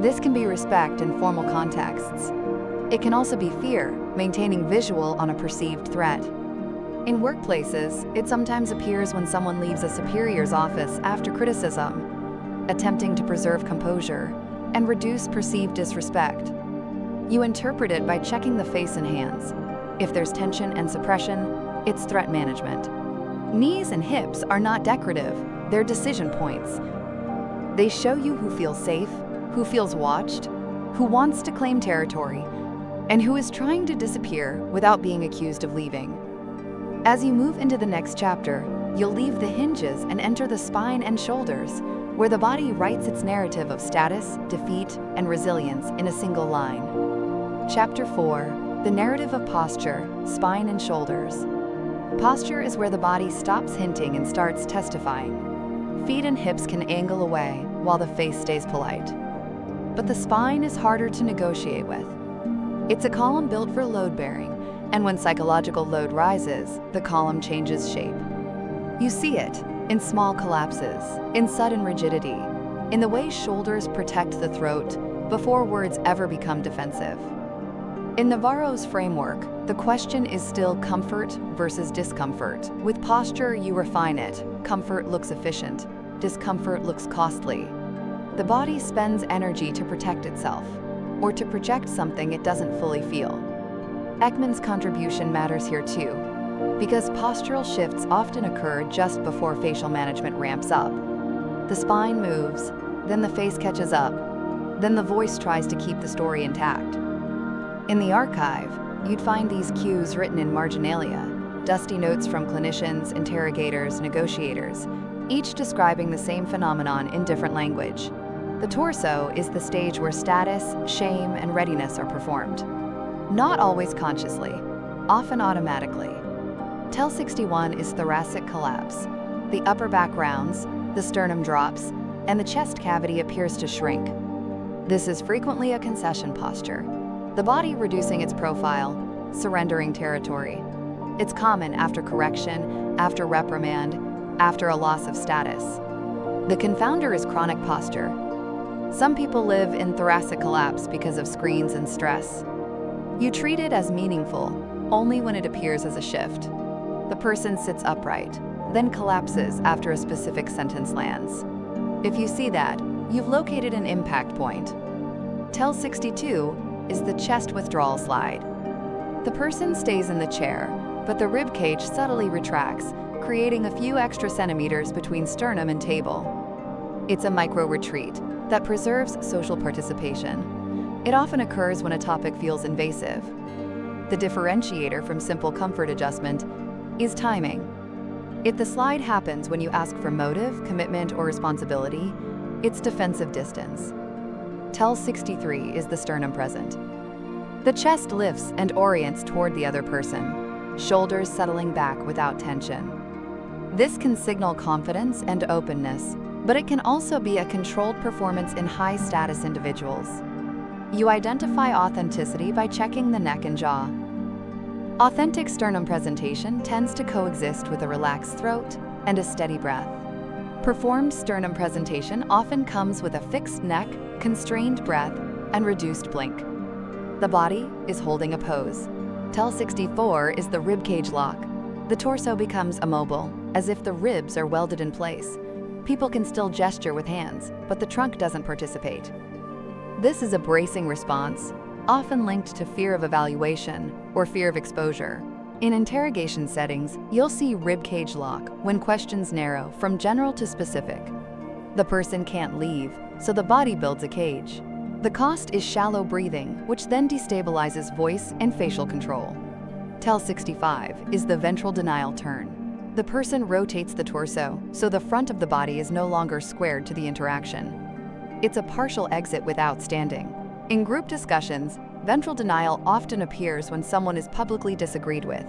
This can be respect in formal contexts. It can also be fear, maintaining visual on a perceived threat. In workplaces, it sometimes appears when someone leaves a superior's office after criticism, attempting to preserve composure and reduce perceived disrespect. You interpret it by checking the face and hands. If there's tension and suppression, it's threat management. Knees and hips are not decorative, they're decision points. They show you who feels safe, who feels watched, who wants to claim territory, and who is trying to disappear without being accused of leaving. As you move into the next chapter, you'll leave the hinges and enter the spine and shoulders, where the body writes its narrative of status, defeat, and resilience in a single line. Chapter 4, the narrative of posture, spine, and shoulders. Posture is where the body stops hinting and starts testifying. Feet and hips can angle away while the face stays polite. But the spine is harder to negotiate with. It's a column built for load bearing, and when psychological load rises, the column changes shape. You see it. in small collapses, in sudden rigidity, in the way shoulders protect the throat before words ever become defensive. In Navarro's framework, the question is still comfort versus discomfort. With posture, you refine it. Comfort looks efficient. Discomfort looks costly. The body spends energy to protect itself, or to project something it doesn't fully feel. Ekman's contribution matters here too, because postural shifts often occur just before facial management ramps up. The spine moves, then the face catches up, then the voice tries to keep the story intact. In the archive, you'd find these cues written in marginalia, dusty notes from clinicians, interrogators, negotiators, each describing the same phenomenon in different language. The torso is the stage where status, shame, and readiness are performed. Not always consciously, often automatically. TEL 61 is thoracic collapse. The upper back rounds, the sternum drops, and the chest cavity appears to shrink. This is frequently a concession posture, the body reducing its profile, surrendering territory. It's common after correction, after reprimand, after a loss of status. The confounder is chronic posture. Some people live in thoracic collapse because of screens and stress. You treat it as meaningful only when it appears as a shift. The person sits upright, then collapses after a specific sentence lands. If you see that, you've located an impact point. TEL 62 is the chest withdrawal slide. The person stays in the chair, but the rib cage subtly retracts, creating a few extra centimeters between sternum and table. It's a micro-retreat that preserves social participation. It often occurs when a topic feels invasive. The differentiator from simple comfort adjustment is timing. If the slide happens when you ask for motive, commitment, or responsibility, it's defensive distance. TEL 63 is the sternum present. The chest lifts and orients toward the other person, shoulders settling back without tension. This can signal confidence and openness, but it can also be a controlled performance in high-status individuals. You identify authenticity by checking the neck and jaw. Authentic sternum presentation tends to coexist with a relaxed throat and a steady breath. Performed sternum presentation often comes with a fixed neck, constrained breath, and reduced blink. The body is holding a pose. TEL 64 is the ribcage lock. The torso becomes immobile, as if the ribs are welded in place. People can still gesture with hands, but the trunk doesn't participate. This is a bracing response, often linked to fear of evaluation or fear of exposure. In interrogation settings, you'll see ribcage lock when questions narrow from general to specific. The person can't leave, so the body builds a cage. The cost is shallow breathing, which then destabilizes voice and facial control. TEL 65 is the ventral denial turn. The person rotates the torso, so the front of the body is no longer squared to the interaction. It's a partial exit without standing. In group discussions, ventral denial often appears when someone is publicly disagreed with.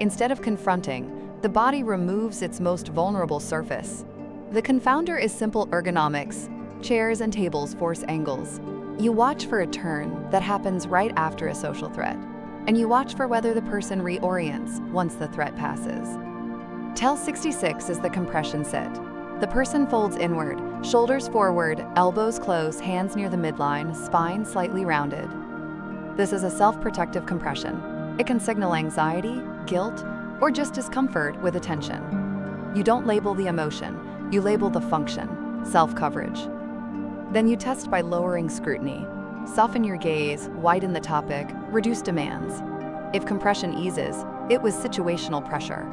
Instead of confronting, the body removes its most vulnerable surface. The confounder is simple ergonomics. Chairs and tables force angles. You watch for a turn that happens right after a social threat, and you watch for whether the person reorients once the threat passes. TEL 66 is the compression sit. The person folds inward, shoulders forward, elbows close, hands near the midline, spine slightly rounded. This is a self-protective compression. It can signal anxiety, guilt, or just discomfort with attention. You don't label the emotion, you label the function, self-coverage. Then you test by lowering scrutiny. Soften your gaze, widen the topic, reduce demands. If compression eases, it was situational pressure.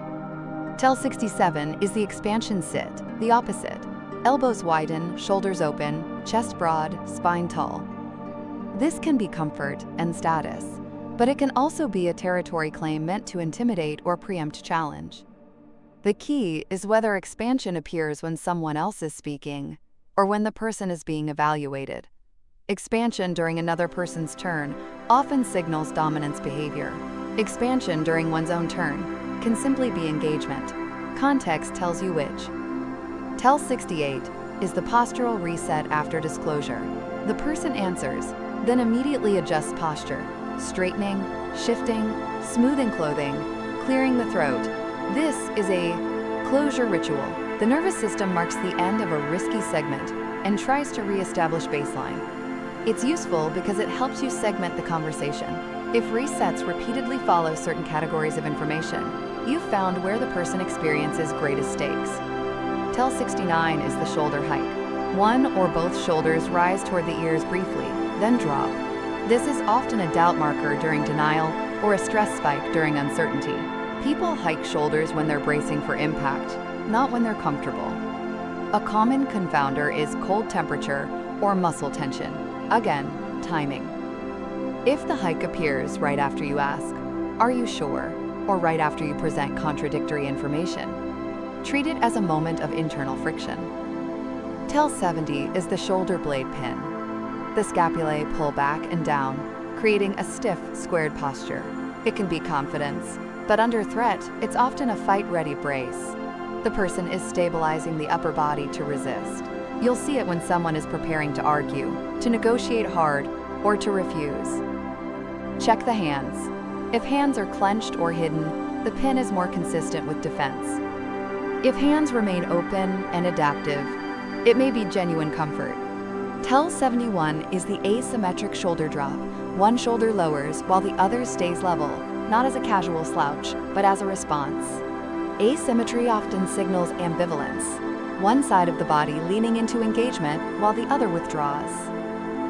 TEL 67 is the expansion sit, the opposite. Elbows widen, shoulders open, chest broad, spine tall. This can be comfort and status, but it can also be a territory claim meant to intimidate or preempt challenge. The key is whether expansion appears when someone else is speaking or when the person is being evaluated. Expansion during another person's turn often signals dominance behavior. Expansion during one's own turn can simply be engagement. Context tells you which. TEL 68 is the postural reset after disclosure. The person answers, then immediately adjusts posture, straightening, shifting, smoothing clothing, clearing the throat. This is a closure ritual. The nervous system marks the end of a risky segment and tries to re-establish baseline. It's useful because it helps you segment the conversation. If resets repeatedly follow certain categories of information, you've found where the person experiences greatest stakes. Tel 69 is the shoulder hike. One or both shoulders rise toward the ears briefly, then drop. This is often a doubt marker during denial or a stress spike during uncertainty. People hike shoulders when they're bracing for impact, not when they're comfortable. A common confounder is cold temperature or muscle tension. Again, timing. If the hike appears right after you ask, "Are you sure?" or right after you present contradictory information, treat it as a moment of internal friction. Tel 70 is the shoulder blade pin. The scapulae pull back and down, creating a stiff, squared posture. It can be confidence, but under threat, it's often a fight-ready brace. The person is stabilizing the upper body to resist. You'll see it when someone is preparing to argue, to negotiate hard, or to refuse. Check the hands. If hands are clenched or hidden, the pin is more consistent with defense. If hands remain open and adaptive, it may be genuine comfort. Tel 71 is the asymmetric shoulder drop. One shoulder lowers while the other stays level, not as a casual slouch, but as a response. Asymmetry often signals ambivalence, one side of the body leaning into engagement while the other withdraws.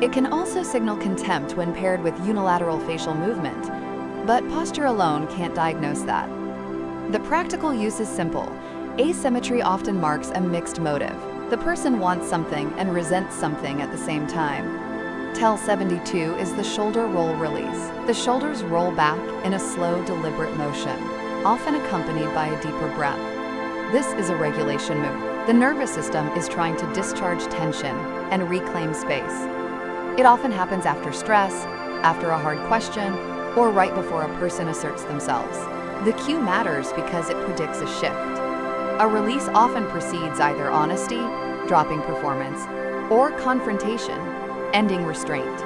It can also signal contempt when paired with unilateral facial movement, but posture alone can't diagnose that. The practical use is simple. Asymmetry often marks a mixed motive. The person wants something and resents something at the same time. Tel 72 is the shoulder roll release. The shoulders roll back in a slow, deliberate motion, often accompanied by a deeper breath. This is a regulation move. The nervous system is trying to discharge tension and reclaim space. It often happens after stress, after a hard question, or right before a person asserts themselves. The cue matters because it predicts a shift. A release often precedes either honesty, dropping performance, or confrontation, ending restraint.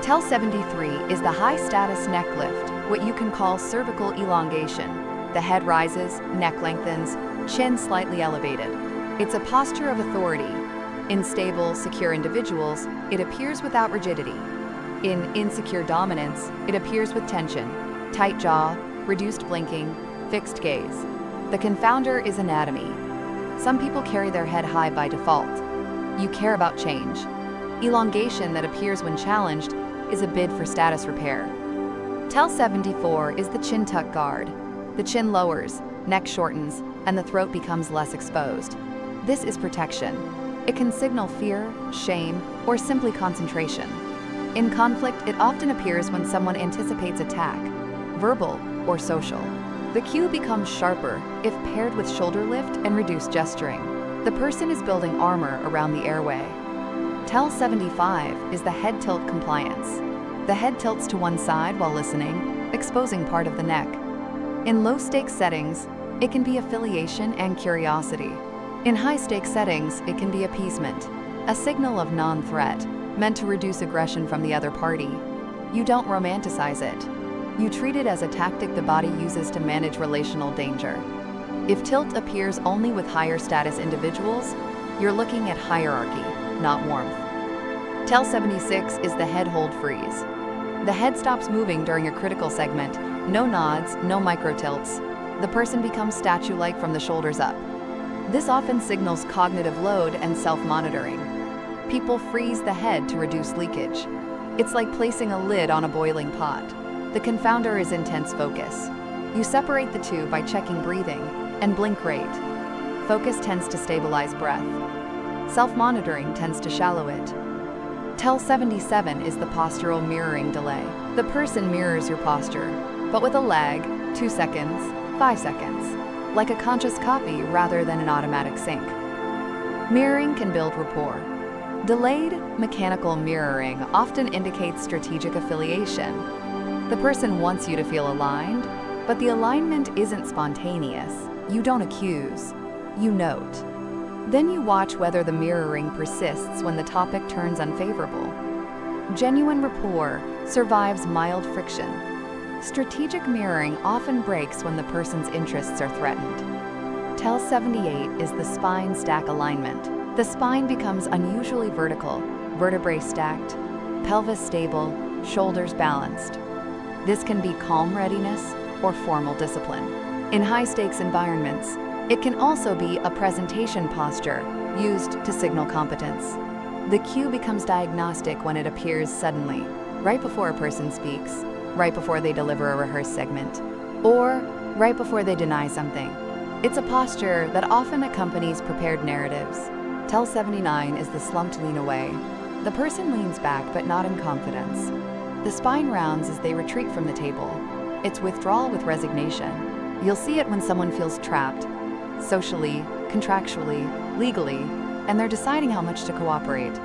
Tel 73 is the high-status neck lift, what you can call cervical elongation. The head rises, neck lengthens, chin slightly elevated. It's a posture of authority. In stable, secure individuals, it appears without rigidity. In insecure dominance, it appears with tension, tight jaw, reduced blinking, fixed gaze. The confounder is anatomy. Some people carry their head high by default. You care about change. Elongation that appears when challenged is a bid for status repair. Tel 74 is the chin tuck guard. The chin lowers, neck shortens, and the throat becomes less exposed. This is protection. It can signal fear, shame, or simply concentration. In conflict, it often appears when someone anticipates attack, verbal or social. The cue becomes sharper if paired with shoulder lift and reduced gesturing. The person is building armor around the airway. Tel 75 is the head tilt compliance. The head tilts to one side while listening, exposing part of the neck. In low-stakes settings, it can be affiliation and curiosity. In high-stakes settings, it can be appeasement, a signal of non-threat, meant to reduce aggression from the other party. You don't romanticize it. You treat it as a tactic the body uses to manage relational danger. If tilt appears only with higher status individuals, you're looking at hierarchy, not warmth. Tel 76 is the head hold freeze. The head stops moving during a critical segment, no nods, no micro tilts. The person becomes statue-like from the shoulders up. This often signals cognitive load and self-monitoring. People freeze the head to reduce leakage. It's like placing a lid on a boiling pot. The confounder is intense focus. You separate the two by checking breathing and blink rate. Focus tends to stabilize breath. Self-monitoring tends to shallow it. Tel 77 is the postural mirroring delay. The person mirrors your posture, but with a lag, 2 seconds, 5 seconds, like a conscious copy rather than an automatic sync. Mirroring can build rapport. Delayed, mechanical mirroring often indicates strategic affiliation. The person wants you to feel aligned, but the alignment isn't spontaneous. You don't accuse, you note. Then you watch whether the mirroring persists when the topic turns unfavorable. Genuine rapport survives mild friction. Strategic mirroring often breaks when the person's interests are threatened. Tell 78 is the spine stack alignment. The spine becomes unusually vertical, vertebrae stacked, pelvis stable, shoulders balanced. This can be calm readiness or formal discipline. In high-stakes environments, it can also be a presentation posture used to signal competence. The cue becomes diagnostic when it appears suddenly, right before a person speaks, right before they deliver a rehearsed segment, or right before they deny something. It's a posture that often accompanies prepared narratives. Tell 79 is the slumped lean away. The person leans back but not in confidence. The spine rounds as they retreat from the table. It's withdrawal with resignation. You'll see it when someone feels trapped, socially, contractually, legally, and they're deciding how much to cooperate.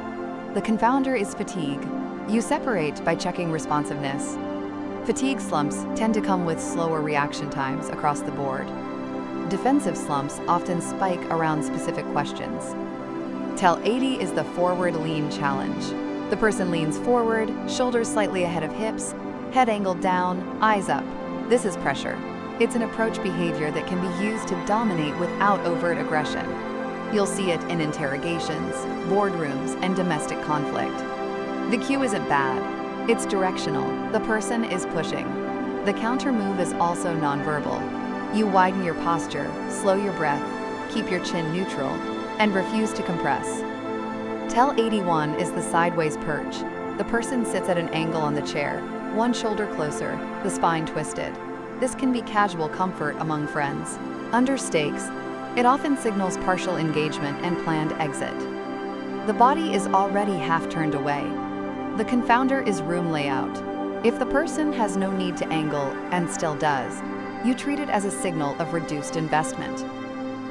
The confounder is fatigue. You separate by checking responsiveness. Fatigue slumps tend to come with slower reaction times across the board. Defensive slumps often spike around specific questions. Tell 80 is the forward lean challenge. The person leans forward, shoulders slightly ahead of hips, head angled down, eyes up. This is pressure. It's an approach behavior that can be used to dominate without overt aggression. You'll see it in interrogations, boardrooms, and domestic conflict. The cue isn't bad. It's directional. The person is pushing. The counter move is also nonverbal. You widen your posture, slow your breath, keep your chin neutral, and refuse to compress. Tell 81 is the sideways perch. The person sits at an angle on the chair, one shoulder closer, the spine twisted. This can be casual comfort among friends. Under stakes, it often signals partial engagement and planned exit. The body is already half turned away. The confounder is room layout. If the person has no need to angle and still does, you treat it as a signal of reduced investment.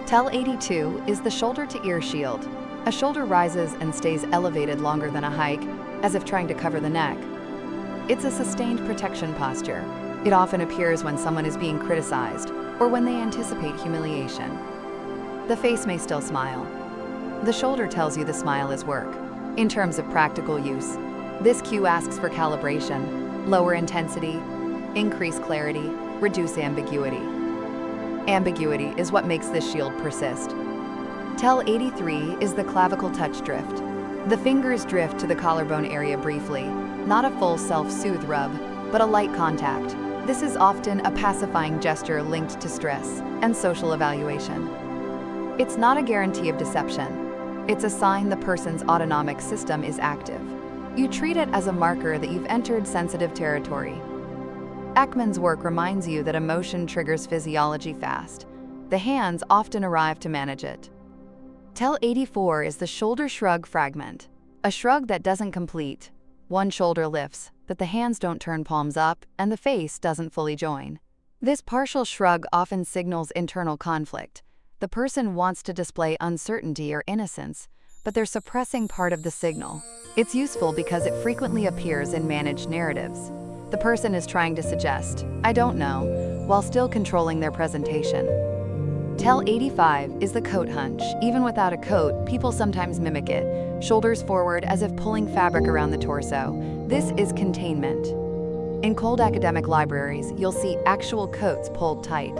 Tell 82 is the shoulder to ear shield. A shoulder rises and stays elevated longer than a hike, as if trying to cover the neck. It's a sustained protection posture. It often appears when someone is being criticized or when they anticipate humiliation. The face may still smile. The shoulder tells you the smile is work. In terms of practical use, this cue asks for calibration, lower intensity, increase clarity, reduce ambiguity. Ambiguity is what makes this shield persist. Tell 83 is the clavicle touch drift. The fingers drift to the collarbone area briefly, not a full self-soothe rub, but a light contact. This is often a pacifying gesture linked to stress and social evaluation. It's not a guarantee of deception. It's a sign the person's autonomic system is active. You treat it as a marker that you've entered sensitive territory. Ekman's work reminds you that emotion triggers physiology fast. The hands often arrive to manage it. Tell 84 is the shoulder shrug fragment, a shrug that doesn't complete. One shoulder lifts, but the hands don't turn palms up, and the face doesn't fully join. This partial shrug often signals internal conflict. The person wants to display uncertainty or innocence, but they're suppressing part of the signal. It's useful because it frequently appears in managed narratives. The person is trying to suggest, "I don't know," while still controlling their presentation. Tell 85 is the coat hunch. Even without a coat, people sometimes mimic it, shoulders forward as if pulling fabric around the torso. This is containment. In cold academic libraries, you'll see actual coats pulled tight.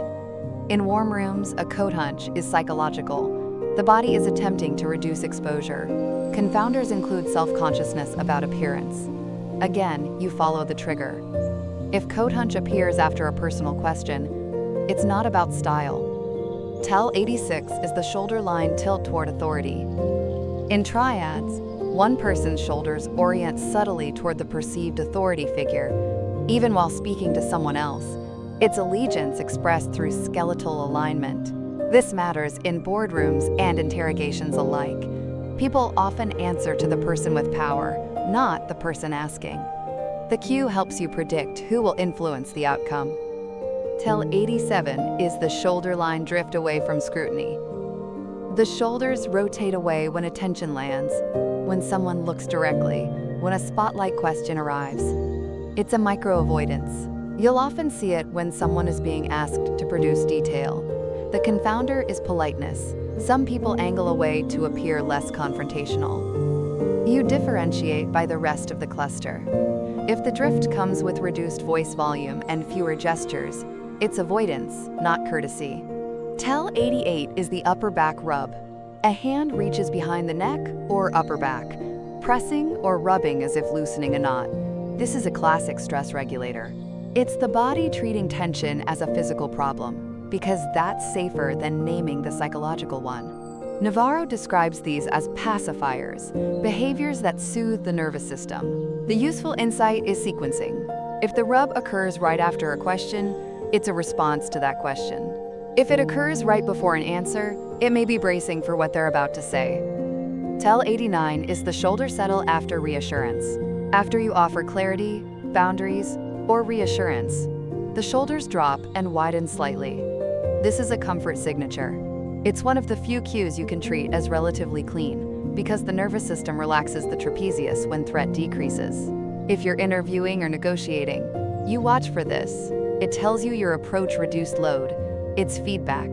In warm rooms, a coat hunch is psychological. The body is attempting to reduce exposure. Confounders include self-consciousness about appearance. Again, you follow the trigger. If coat hunch appears after a personal question, it's not about style. Tell 86 is the shoulder line tilt toward authority. In triads, one person's shoulders orient subtly toward the perceived authority figure, even while speaking to someone else. It's allegiance expressed through skeletal alignment. This matters in boardrooms and interrogations alike. People often answer to the person with power, not the person asking. The cue helps you predict who will influence the outcome. Tell 87 is the shoulder line drift away from scrutiny. The shoulders rotate away when attention lands, when someone looks directly, when a spotlight question arrives. It's a micro-avoidance. You'll often see it when someone is being asked to produce detail. The confounder is politeness. Some people angle away to appear less confrontational. You differentiate by the rest of the cluster. If the drift comes with reduced voice volume and fewer gestures, it's avoidance, not courtesy. Tell 88 is the upper back rub. A hand reaches behind the neck or upper back, pressing or rubbing as if loosening a knot. This is a classic stress regulator. It's the body treating tension as a physical problem, because that's safer than naming the psychological one. Navarro describes these as pacifiers, behaviors that soothe the nervous system. The useful insight is sequencing. If the rub occurs right after a question, it's a response to that question. If it occurs right before an answer, it may be bracing for what they're about to say. Tell 89 is the shoulder settle after reassurance. After you offer clarity, boundaries, or reassurance, the shoulders drop and widen slightly. This is a comfort signature. It's one of the few cues you can treat as relatively clean, because the nervous system relaxes the trapezius when threat decreases. If you're interviewing or negotiating, you watch for this. It tells you your approach reduced load. It's feedback.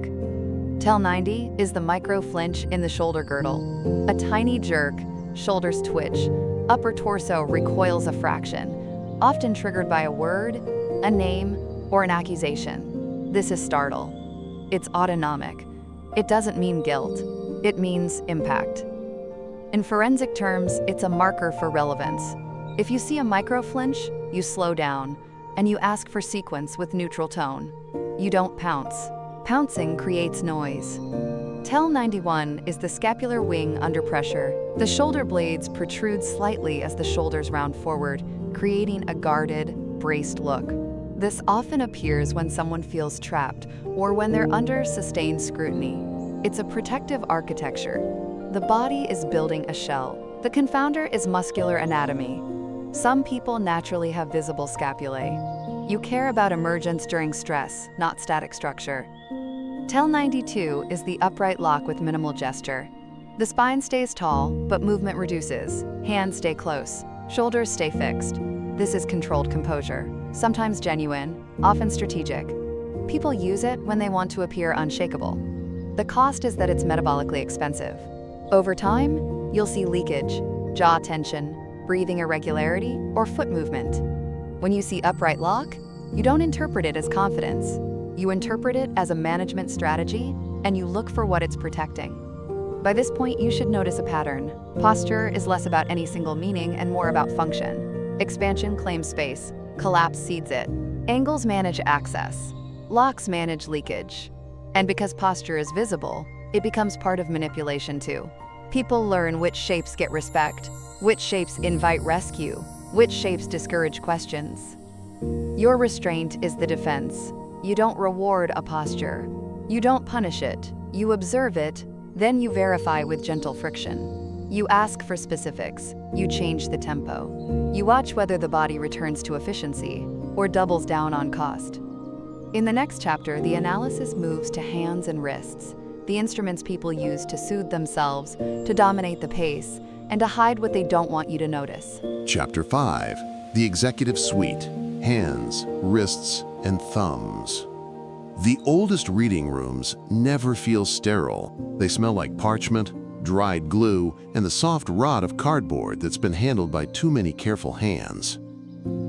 Tell 90 is the micro flinch in the shoulder girdle. A tiny jerk, shoulders twitch, upper torso recoils a fraction, often triggered by a word, a name, or an accusation. This is startle. It's autonomic. It doesn't mean guilt. It means impact. In forensic terms, it's a marker for relevance. If you see a micro flinch, you slow down, and you ask for sequence with neutral tone. You don't pounce. Pouncing creates noise. Tell 91 is the scapular wing under pressure. The shoulder blades protrude slightly as the shoulders round forward, creating a guarded, braced look. This often appears when someone feels trapped or when they're under sustained scrutiny. It's a protective architecture. The body is building a shell. The confounder is muscular anatomy. Some people naturally have visible scapulae. You care about emergence during stress, not static structure. Tell 92 is the upright lock with minimal gesture. The spine stays tall, but movement reduces. Hands stay close. Shoulders stay fixed. This is controlled composure, sometimes genuine, often strategic. People use it when they want to appear unshakable. The cost is that it's metabolically expensive. Over time, you'll see leakage, jaw tension, breathing irregularity, or foot movement. When you see upright lock, you don't interpret it as confidence. You interpret it as a management strategy, and you look for what it's protecting. By this point, you should notice a pattern. Posture is less about any single meaning and more about function. Expansion claims space. Collapse cedes it. Angles manage access. Locks manage leakage. And because posture is visible, it becomes part of manipulation too. People learn which shapes get respect, which shapes invite rescue, which shapes discourage questions. Your restraint is the defense. You don't reward a posture. You don't punish it. You observe it, then you verify with gentle friction. You ask for specifics. You change the tempo. You watch whether the body returns to efficiency or doubles down on cost. In the next chapter, the analysis moves to hands and wrists, the instruments people use to soothe themselves, to dominate the pace, and to hide what they don't want you to notice.
Chapter 5. The Executive Suite. Hands, Wrists, and Thumbs. The oldest reading rooms never feel sterile. They smell like parchment, dried glue, and the soft rot of cardboard that's been handled by too many careful hands.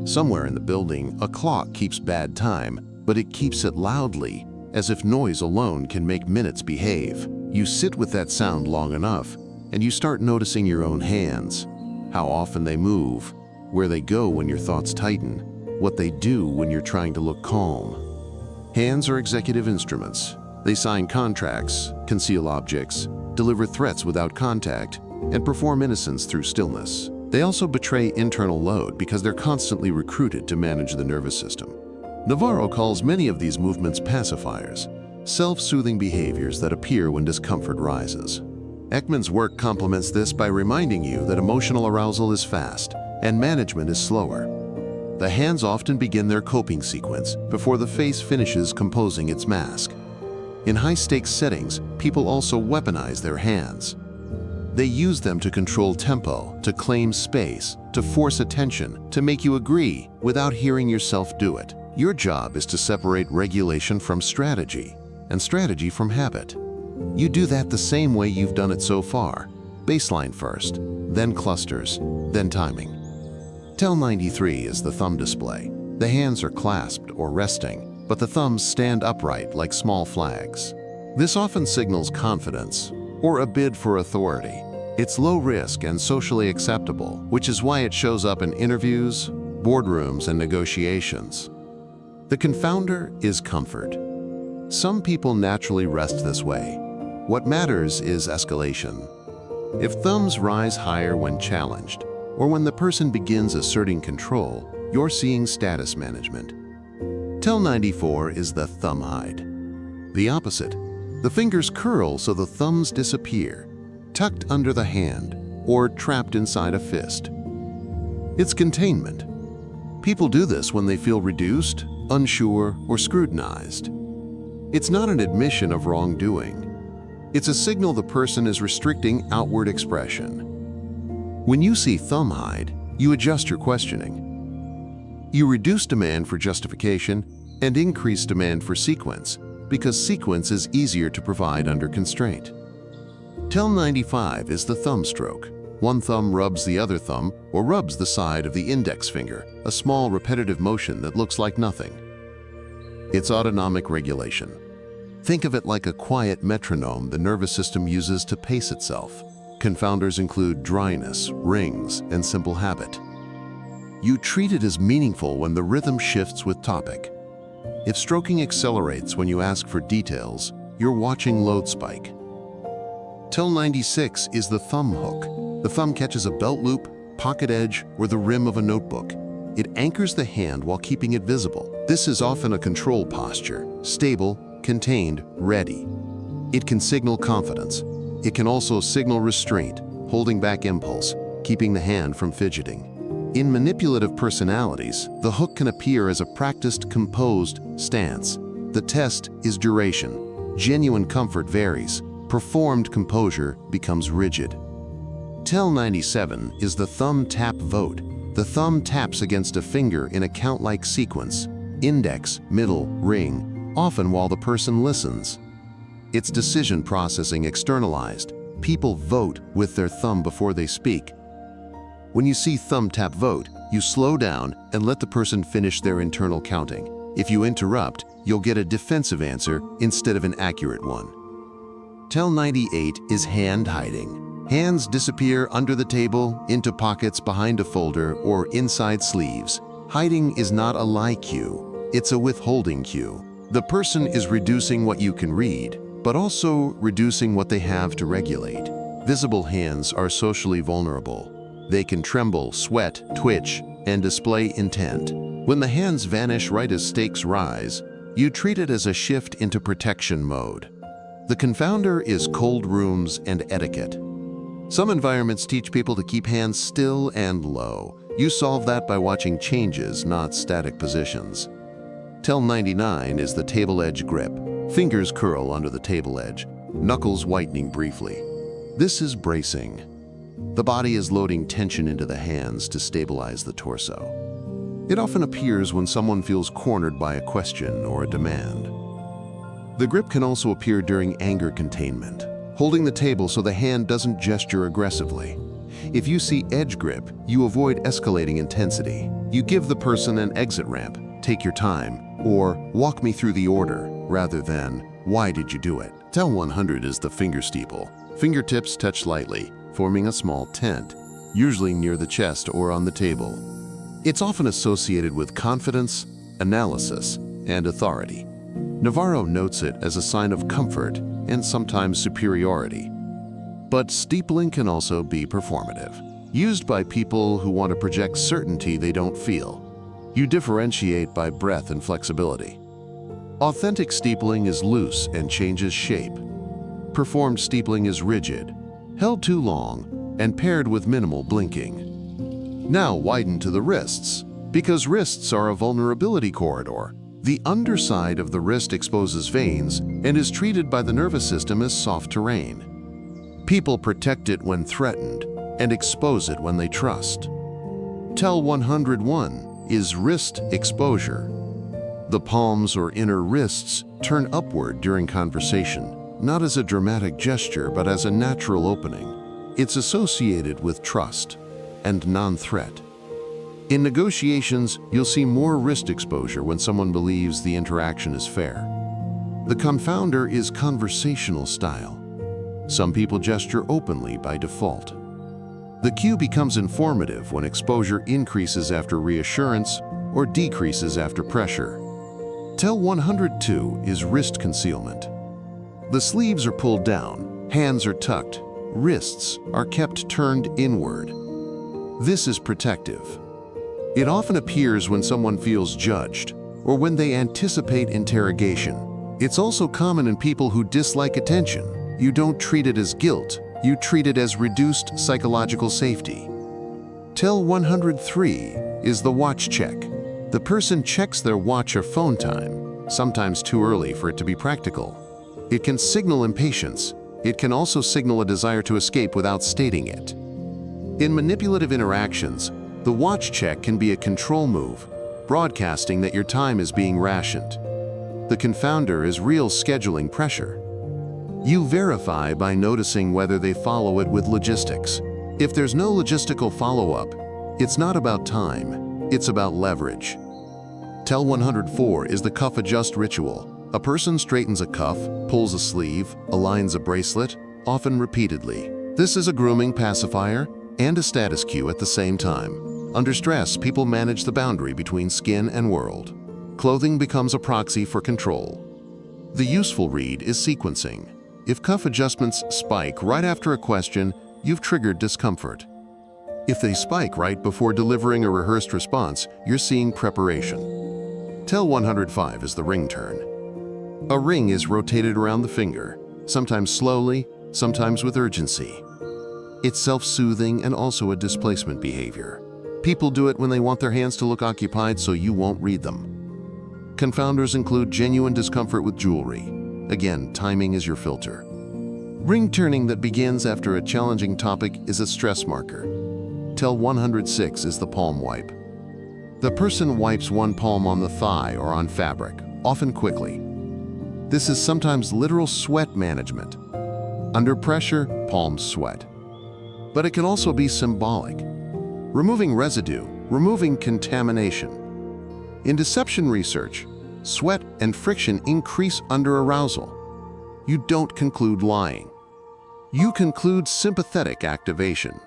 Somewhere in the building, a clock keeps bad time, but it keeps it loudly, as if noise alone can make minutes behave. You sit with that sound long enough, and you start noticing your own hands, how often they move, where they go when your thoughts tighten, what they do when you're trying to look calm. Hands are executive instruments. They sign contracts, conceal objects, deliver threats without contact, and perform innocence through stillness. They also betray internal load because they're constantly recruited to manage the nervous system. Navarro calls many of these movements pacifiers, self-soothing behaviors that appear when discomfort rises. Ekman's work complements this by reminding you that emotional arousal is fast and management is slower. The hands often begin their coping sequence before the face finishes composing its mask. In high-stakes settings, people also weaponize their hands. They use them to control tempo, to claim space, to force attention, to make you agree without hearing yourself do it. Your job is to separate regulation from strategy, and strategy from habit. You do that the same way you've done it so far. Baseline first, then clusters, then timing. Tell 93 is the thumb display. The hands are clasped or resting, but the thumbs stand upright like small flags. This often signals confidence or a bid for authority. It's low risk and socially acceptable, which is why it shows up in interviews, boardrooms, and negotiations. The confounder is comfort. Some people naturally rest this way. What matters is escalation. If thumbs rise higher when challenged, or when the person begins asserting control, you're seeing status management. Tel 94 is the thumb hide. The opposite. The fingers curl so the thumbs disappear, tucked under the hand, or trapped inside a fist. It's containment. People do this when they feel reduced, unsure, or scrutinized. It's not an admission of wrongdoing. It's a signal the person is restricting outward expression. When you see thumb hide, you adjust your questioning. You reduce demand for justification and increase demand for sequence, because sequence is easier to provide under constraint. Tel 95 is the thumb stroke. One thumb rubs the other thumb or rubs the side of the index finger, a small repetitive motion that looks like nothing. It's autonomic regulation. Think of it like a quiet metronome the nervous system uses to pace itself. Confounders include dryness, rings, and simple habit. You treat it as meaningful when the rhythm shifts with topic. If stroking accelerates when you ask for details, you're watching load spike. Tel 96 is the thumb hook. The thumb catches a belt loop, pocket edge, or the rim of a notebook. It anchors the hand while keeping it visible. This is often a control posture, stable, contained, ready. It can signal confidence. It can also signal restraint, holding back impulse, keeping the hand from fidgeting. In manipulative personalities, the hook can appear as a practiced, composed stance. The test is duration. Genuine comfort varies. Performed composure becomes rigid. Tel 97 is the thumb tap vote. The thumb taps against a finger in a count-like sequence, index, middle, ring, often while the person listens. It's decision processing externalized. People vote with their thumb before they speak. When you see thumb tap vote, you slow down and let the person finish their internal counting. If you interrupt, you'll get a defensive answer instead of an accurate one. Tel 98 is hand hiding. Hands disappear under the table, into pockets behind a folder, or inside sleeves. Hiding is not a lie cue, it's a withholding cue. The person is reducing what you can read, but also reducing what they have to regulate. Visible hands are socially vulnerable. They can tremble, sweat, twitch, and display intent. When the hands vanish right as stakes rise, you treat it as a shift into protection mode. The confounder is cold rooms and etiquette. Some environments teach people to keep hands still and low. You solve that by watching changes, not static positions. Tel 99 is the table edge grip. Fingers curl under the table edge, knuckles whitening briefly. This is bracing. The body is loading tension into the hands to stabilize the torso. It often appears when someone feels cornered by a question or a demand. The grip can also appear during anger containment, holding the table so the hand doesn't gesture aggressively. If you see edge grip, you avoid escalating intensity. You give the person an exit ramp, take your time, or walk me through the order, rather than, why did you do it? Tel 100 is the finger steeple. Fingertips touch lightly, forming a small tent, usually near the chest or on the table. It's often associated with confidence, analysis, and authority. Navarro notes it as a sign of comfort and sometimes superiority. But steepling can also be performative, used by people who want to project certainty they don't feel. You differentiate by breadth and flexibility. Authentic steepling is loose and changes shape. Performed steepling is rigid, held too long, and paired with minimal blinking. Now widen to the wrists, because wrists are a vulnerability corridor. The underside of the wrist exposes veins and is treated by the nervous system as soft terrain. People protect it when threatened and expose it when they trust. Tel 101 is wrist exposure. The palms or inner wrists turn upward during conversation, not as a dramatic gesture but as a natural opening. It's associated with trust and non-threat. In negotiations, you'll see more wrist exposure when someone believes the interaction is fair. The confounder is conversational style. Some people gesture openly by default. The cue becomes informative when exposure increases after reassurance or decreases after pressure. Tell 102 is wrist concealment. The sleeves are pulled down, hands are tucked, wrists are kept turned inward. This is protective. It often appears when someone feels judged or when they anticipate interrogation. It's also common in people who dislike attention. You don't treat it as guilt, you treat it as reduced psychological safety. Tell 103 is the watch check. The person checks their watch or phone time, sometimes too early for it to be practical. It can signal impatience. It can also signal a desire to escape without stating it. In manipulative interactions, the watch check can be a control move, broadcasting that your time is being rationed. The confounder is real scheduling pressure. You verify by noticing whether they follow it with logistics. If there's no logistical follow-up, it's not about time, it's about leverage. Tell 104 is the cuff adjust ritual. A person straightens a cuff, pulls a sleeve, aligns a bracelet, often repeatedly. This is a grooming pacifier and a status cue at the same time. Under stress, people manage the boundary between skin and world. Clothing becomes a proxy for control. The useful read is sequencing. If cuff adjustments spike right after a question, you've triggered discomfort. If they spike right before delivering a rehearsed response, you're seeing preparation. Tell 105 is the ring turn. A ring is rotated around the finger, sometimes slowly, sometimes with urgency. It's self-soothing and also a displacement behavior. People do it when they want their hands to look occupied so you won't read them. Confounders include genuine discomfort with jewelry. Again, timing is your filter. Ring turning that begins after a challenging topic is a stress marker. Tell 106 is the palm wipe. The person wipes one palm on the thigh or on fabric, often quickly. This is sometimes literal sweat management. Under pressure, palms sweat. But it can also be symbolic. Removing residue, removing contamination. In deception research, sweat and friction increase under arousal. You don't conclude lying. You conclude sympathetic activation.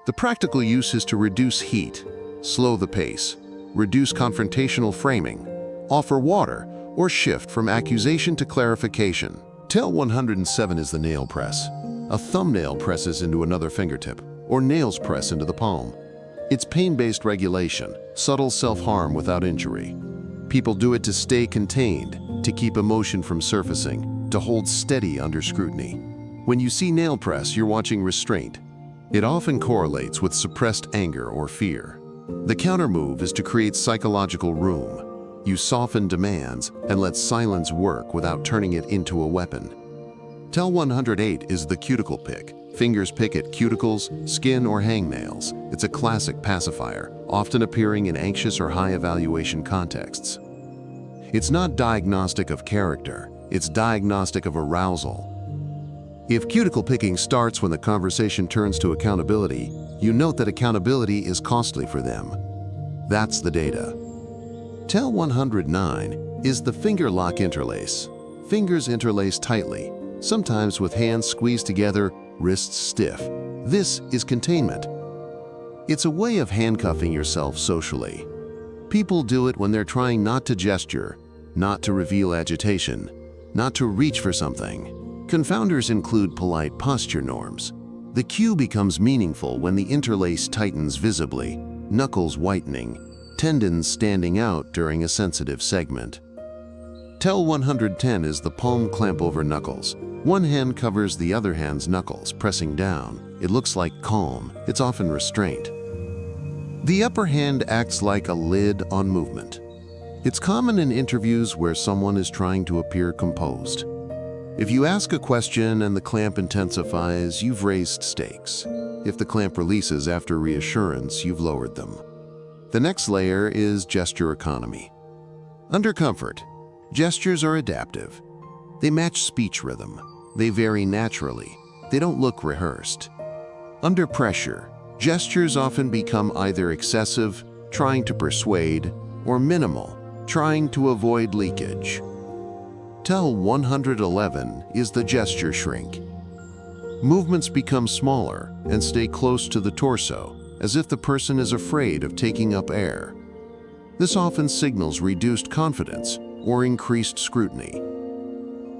The practical use is to reduce heat, slow the pace, reduce confrontational framing, offer water, or shift from accusation to clarification. Tell 107 is the nail press. A thumbnail presses into another fingertip, or nails press into the palm. It's pain-based regulation, subtle self-harm without injury. People do it to stay contained, to keep emotion from surfacing, to hold steady under scrutiny. When you see nail press, you're watching restraint. It often correlates with suppressed anger or fear. The counter-move is to create psychological room. You soften demands and let silence work without turning it into a weapon. Tell 108 is the cuticle pick. Fingers pick at cuticles, skin, or hangnails. It's a classic pacifier, often appearing in anxious or high evaluation contexts. It's not diagnostic of character, it's diagnostic of arousal. If cuticle picking starts when the conversation turns to accountability, you note that accountability is costly for them. That's the data. Tell 109 is the finger lock interlace. Fingers interlace tightly, sometimes with hands squeezed together, wrists stiff. This is containment. It's a way of handcuffing yourself socially. People do it when they're trying not to gesture, not to reveal agitation, not to reach for something. Confounders include polite posture norms. The cue becomes meaningful when the interlace tightens visibly, knuckles whitening, tendons standing out during a sensitive segment. Tell 110 is the palm clamp over knuckles. One hand covers the other hand's knuckles, pressing down. It looks like calm. It's often restraint. The upper hand acts like a lid on movement. It's common in interviews where someone is trying to appear composed. If you ask a question and the clamp intensifies, you've raised stakes. If the clamp releases after reassurance, you've lowered them. The next layer is gesture economy. Under comfort, gestures are adaptive. They match speech rhythm. They vary naturally. They don't look rehearsed. Under pressure, gestures often become either excessive, trying to persuade, or minimal, trying to avoid leakage. Tel 111 is the gesture shrink. Movements become smaller and stay close to the torso, as if the person is afraid of taking up air. This often signals reduced confidence or increased scrutiny.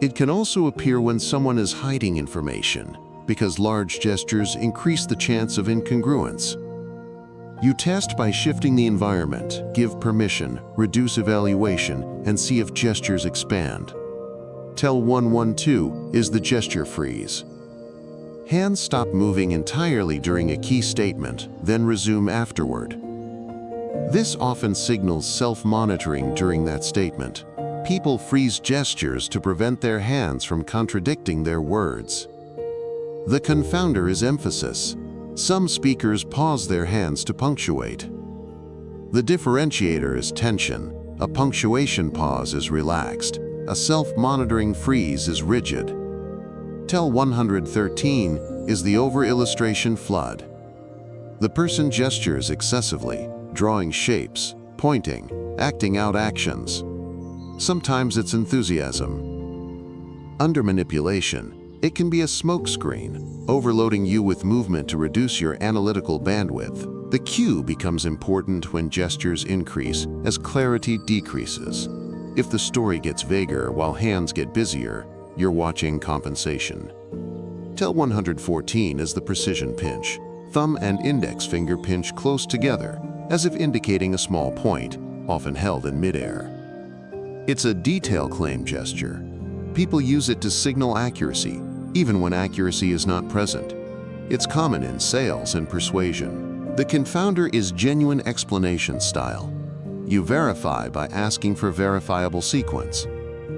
It can also appear when someone is hiding information, because large gestures increase the chance of incongruence. You test by shifting the environment, give permission, reduce evaluation, and see if gestures expand. Tel 112 is the gesture freeze. Hands stop moving entirely during a key statement, then resume afterward. This often signals self-monitoring during that statement. People freeze gestures to prevent their hands from contradicting their words. The confounder is emphasis. Some speakers pause their hands to punctuate. The differentiator is tension. A punctuation pause is relaxed. A self-monitoring freeze is rigid. Tel 113 is the over-illustration flood. The person gestures excessively, drawing shapes, pointing, acting out actions. Sometimes it's enthusiasm. Under manipulation, it can be a smokescreen, overloading you with movement to reduce your analytical bandwidth. The cue becomes important when gestures increase as clarity decreases. If the story gets vaguer while hands get busier, you're watching compensation. Tel 114 is the precision pinch. Thumb and index finger pinch close together, as if indicating a small point, often held in midair. It's a detail claim gesture. People use it to signal accuracy, even when accuracy is not present. It's common in sales and persuasion. The confounder is genuine explanation style. You verify by asking for verifiable sequence.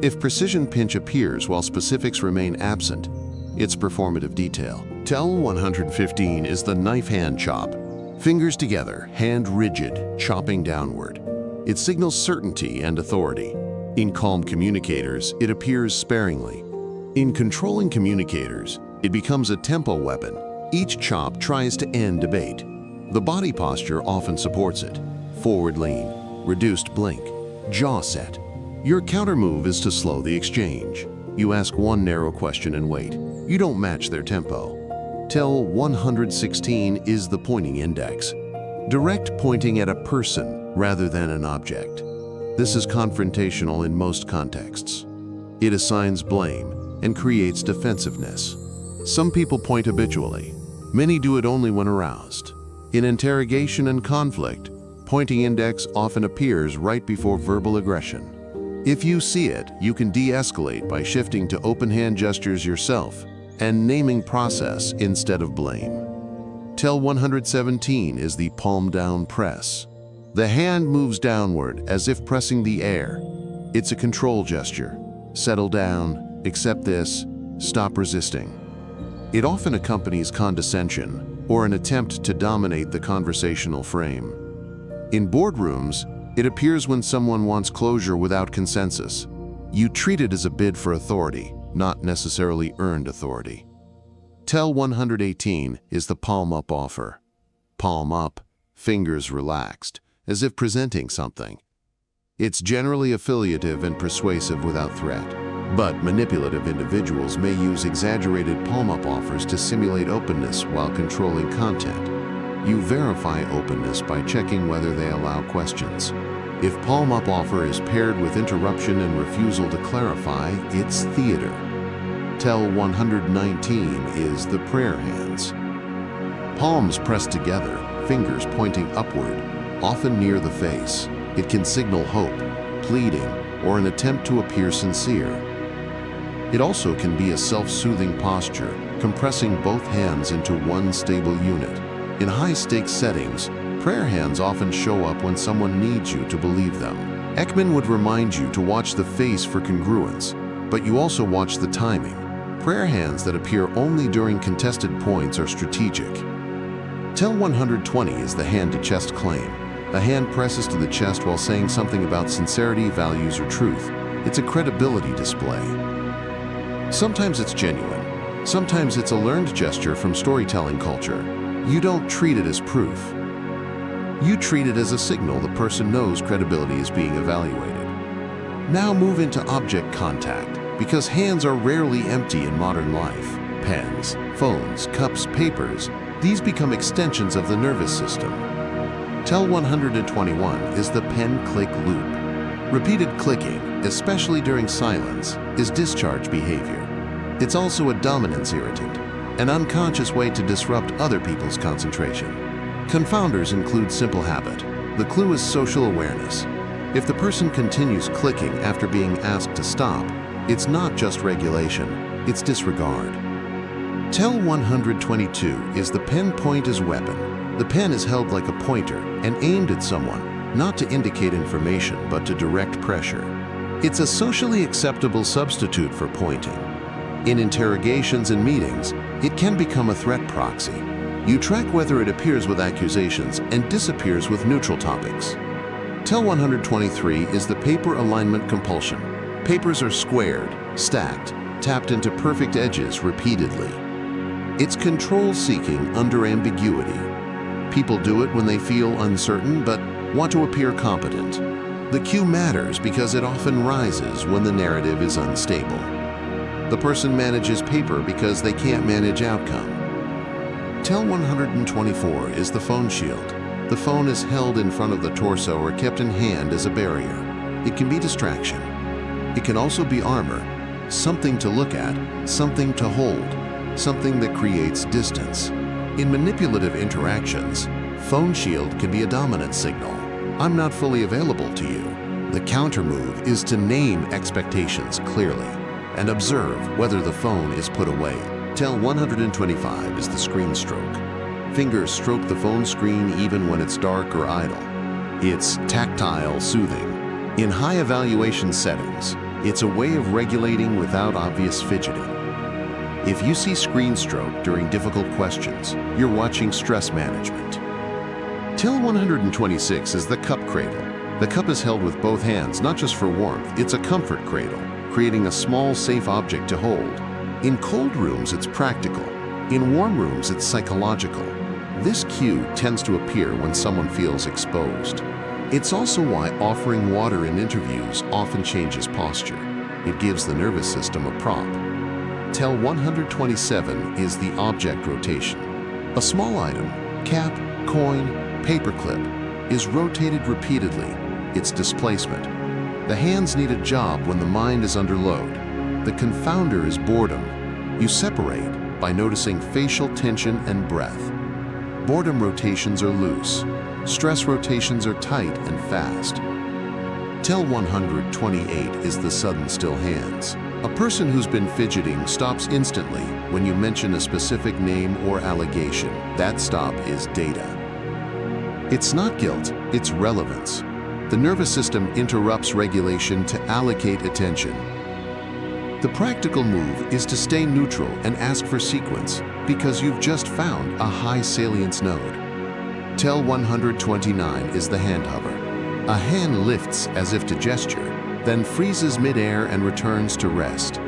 If precision pinch appears while specifics remain absent, it's performative detail. Tel 115 is the knife hand chop. Fingers together, hand rigid, chopping downward. It signals certainty and authority. In calm communicators, it appears sparingly. In controlling communicators, it becomes a tempo weapon. Each chop tries to end debate. The body posture often supports it. Forward lean, reduced blink, jaw set. Your counter move is to slow the exchange. You ask one narrow question and wait. You don't match their tempo. Tel 116 is the pointing index. Direct pointing at a person rather than an object. This is confrontational in most contexts. It assigns blame and creates defensiveness. Some people point habitually. Many do it only when aroused. In interrogation and conflict, pointing index often appears right before verbal aggression. If you see it, you can de-escalate by shifting to open hand gestures yourself and naming process instead of blame. Tel 117 is the palm down press. The hand moves downward as if pressing the air. It's a control gesture. Settle down, accept this, stop resisting. It often accompanies condescension or an attempt to dominate the conversational frame. In boardrooms, it appears when someone wants closure without consensus. You treat it as a bid for authority, not necessarily earned authority. Tel 118 is the palm up offer. Palm up, fingers relaxed, as if presenting something. It's generally affiliative and persuasive without threat. But manipulative individuals may use exaggerated palm-up offers to simulate openness while controlling content. You verify openness by checking whether they allow questions. If palm-up offer is paired with interruption and refusal to clarify, it's theater. Tel 119 is the prayer hands. Palms pressed together, fingers pointing upward, often near the face. It can signal hope, pleading, or an attempt to appear sincere. It also can be a self-soothing posture, compressing both hands into one stable unit. In high-stakes settings, prayer hands often show up when someone needs you to believe them. Ekman would remind you to watch the face for congruence, but you also watch the timing. Prayer hands that appear only during contested points are strategic. Tel 120 is the hand-to-chest claim. A hand presses to the chest while saying something about sincerity, values, or truth. It's a credibility display. Sometimes it's genuine. Sometimes it's a learned gesture from storytelling culture. You don't treat it as proof. You treat it as a signal the person knows credibility is being evaluated. Now move into object contact, because hands are rarely empty in modern life. Pens, phones, cups, papers, these become extensions of the nervous system. TEL 121 is the pen-click loop. Repeated clicking, especially during silence, is discharge behavior. It's also a dominance irritant, an unconscious way to disrupt other people's concentration. Confounders include simple habit. The clue is social awareness. If the person continues clicking after being asked to stop, it's not just regulation, it's disregard. TEL 122 is the pen point as weapon. The pen is held like a pointer and aimed at someone, not to indicate information, but to direct pressure. It's a socially acceptable substitute for pointing. In interrogations and meetings, it can become a threat proxy. You track whether it appears with accusations and disappears with neutral topics. TEL 123 is the paper alignment compulsion. Papers are squared, stacked, tapped into perfect edges repeatedly. It's control-seeking under ambiguity. People do it when they feel uncertain but want to appear competent. The cue matters because it often rises when the narrative is unstable. The person manages paper because they can't manage outcome. TEL 124 is the phone shield. The phone is held in front of the torso or kept in hand as a barrier. It can be distraction. It can also be armor, something to look at, something to hold, something that creates distance. In manipulative interactions, phone shield can be a dominant signal. I'm not fully available to you. The counter move is to name expectations clearly and observe whether the phone is put away. TEL 125 is the screen stroke. Fingers stroke the phone screen even when it's dark or idle. It's tactile soothing. In high evaluation settings, it's a way of regulating without obvious fidgeting. If you see screen stroke during difficult questions, you're watching stress management. TEL 126 is the cup cradle. The cup is held with both hands, not just for warmth. It's a comfort cradle, creating a small, safe object to hold. In cold rooms, it's practical. In warm rooms, it's psychological. This cue tends to appear when someone feels exposed. It's also why offering water in interviews often changes posture. It gives the nervous system a prop. TEL 127 is the object rotation. A small item, cap, coin, paperclip, is rotated repeatedly. It's displacement. The hands need a job when the mind is under load. The confounder is boredom. You separate by noticing facial tension and breath. Boredom rotations are loose. Stress rotations are tight and fast. TEL 128 is the sudden still hands. A person who's been fidgeting stops instantly when you mention a specific name or allegation. That stop is data. It's not guilt, it's relevance. The nervous system interrupts regulation to allocate attention. The practical move is to stay neutral and ask for sequence because you've just found a high salience node. TEL 129 is the hand hover. A hand lifts as if to gesture, then freezes midair and returns to rest.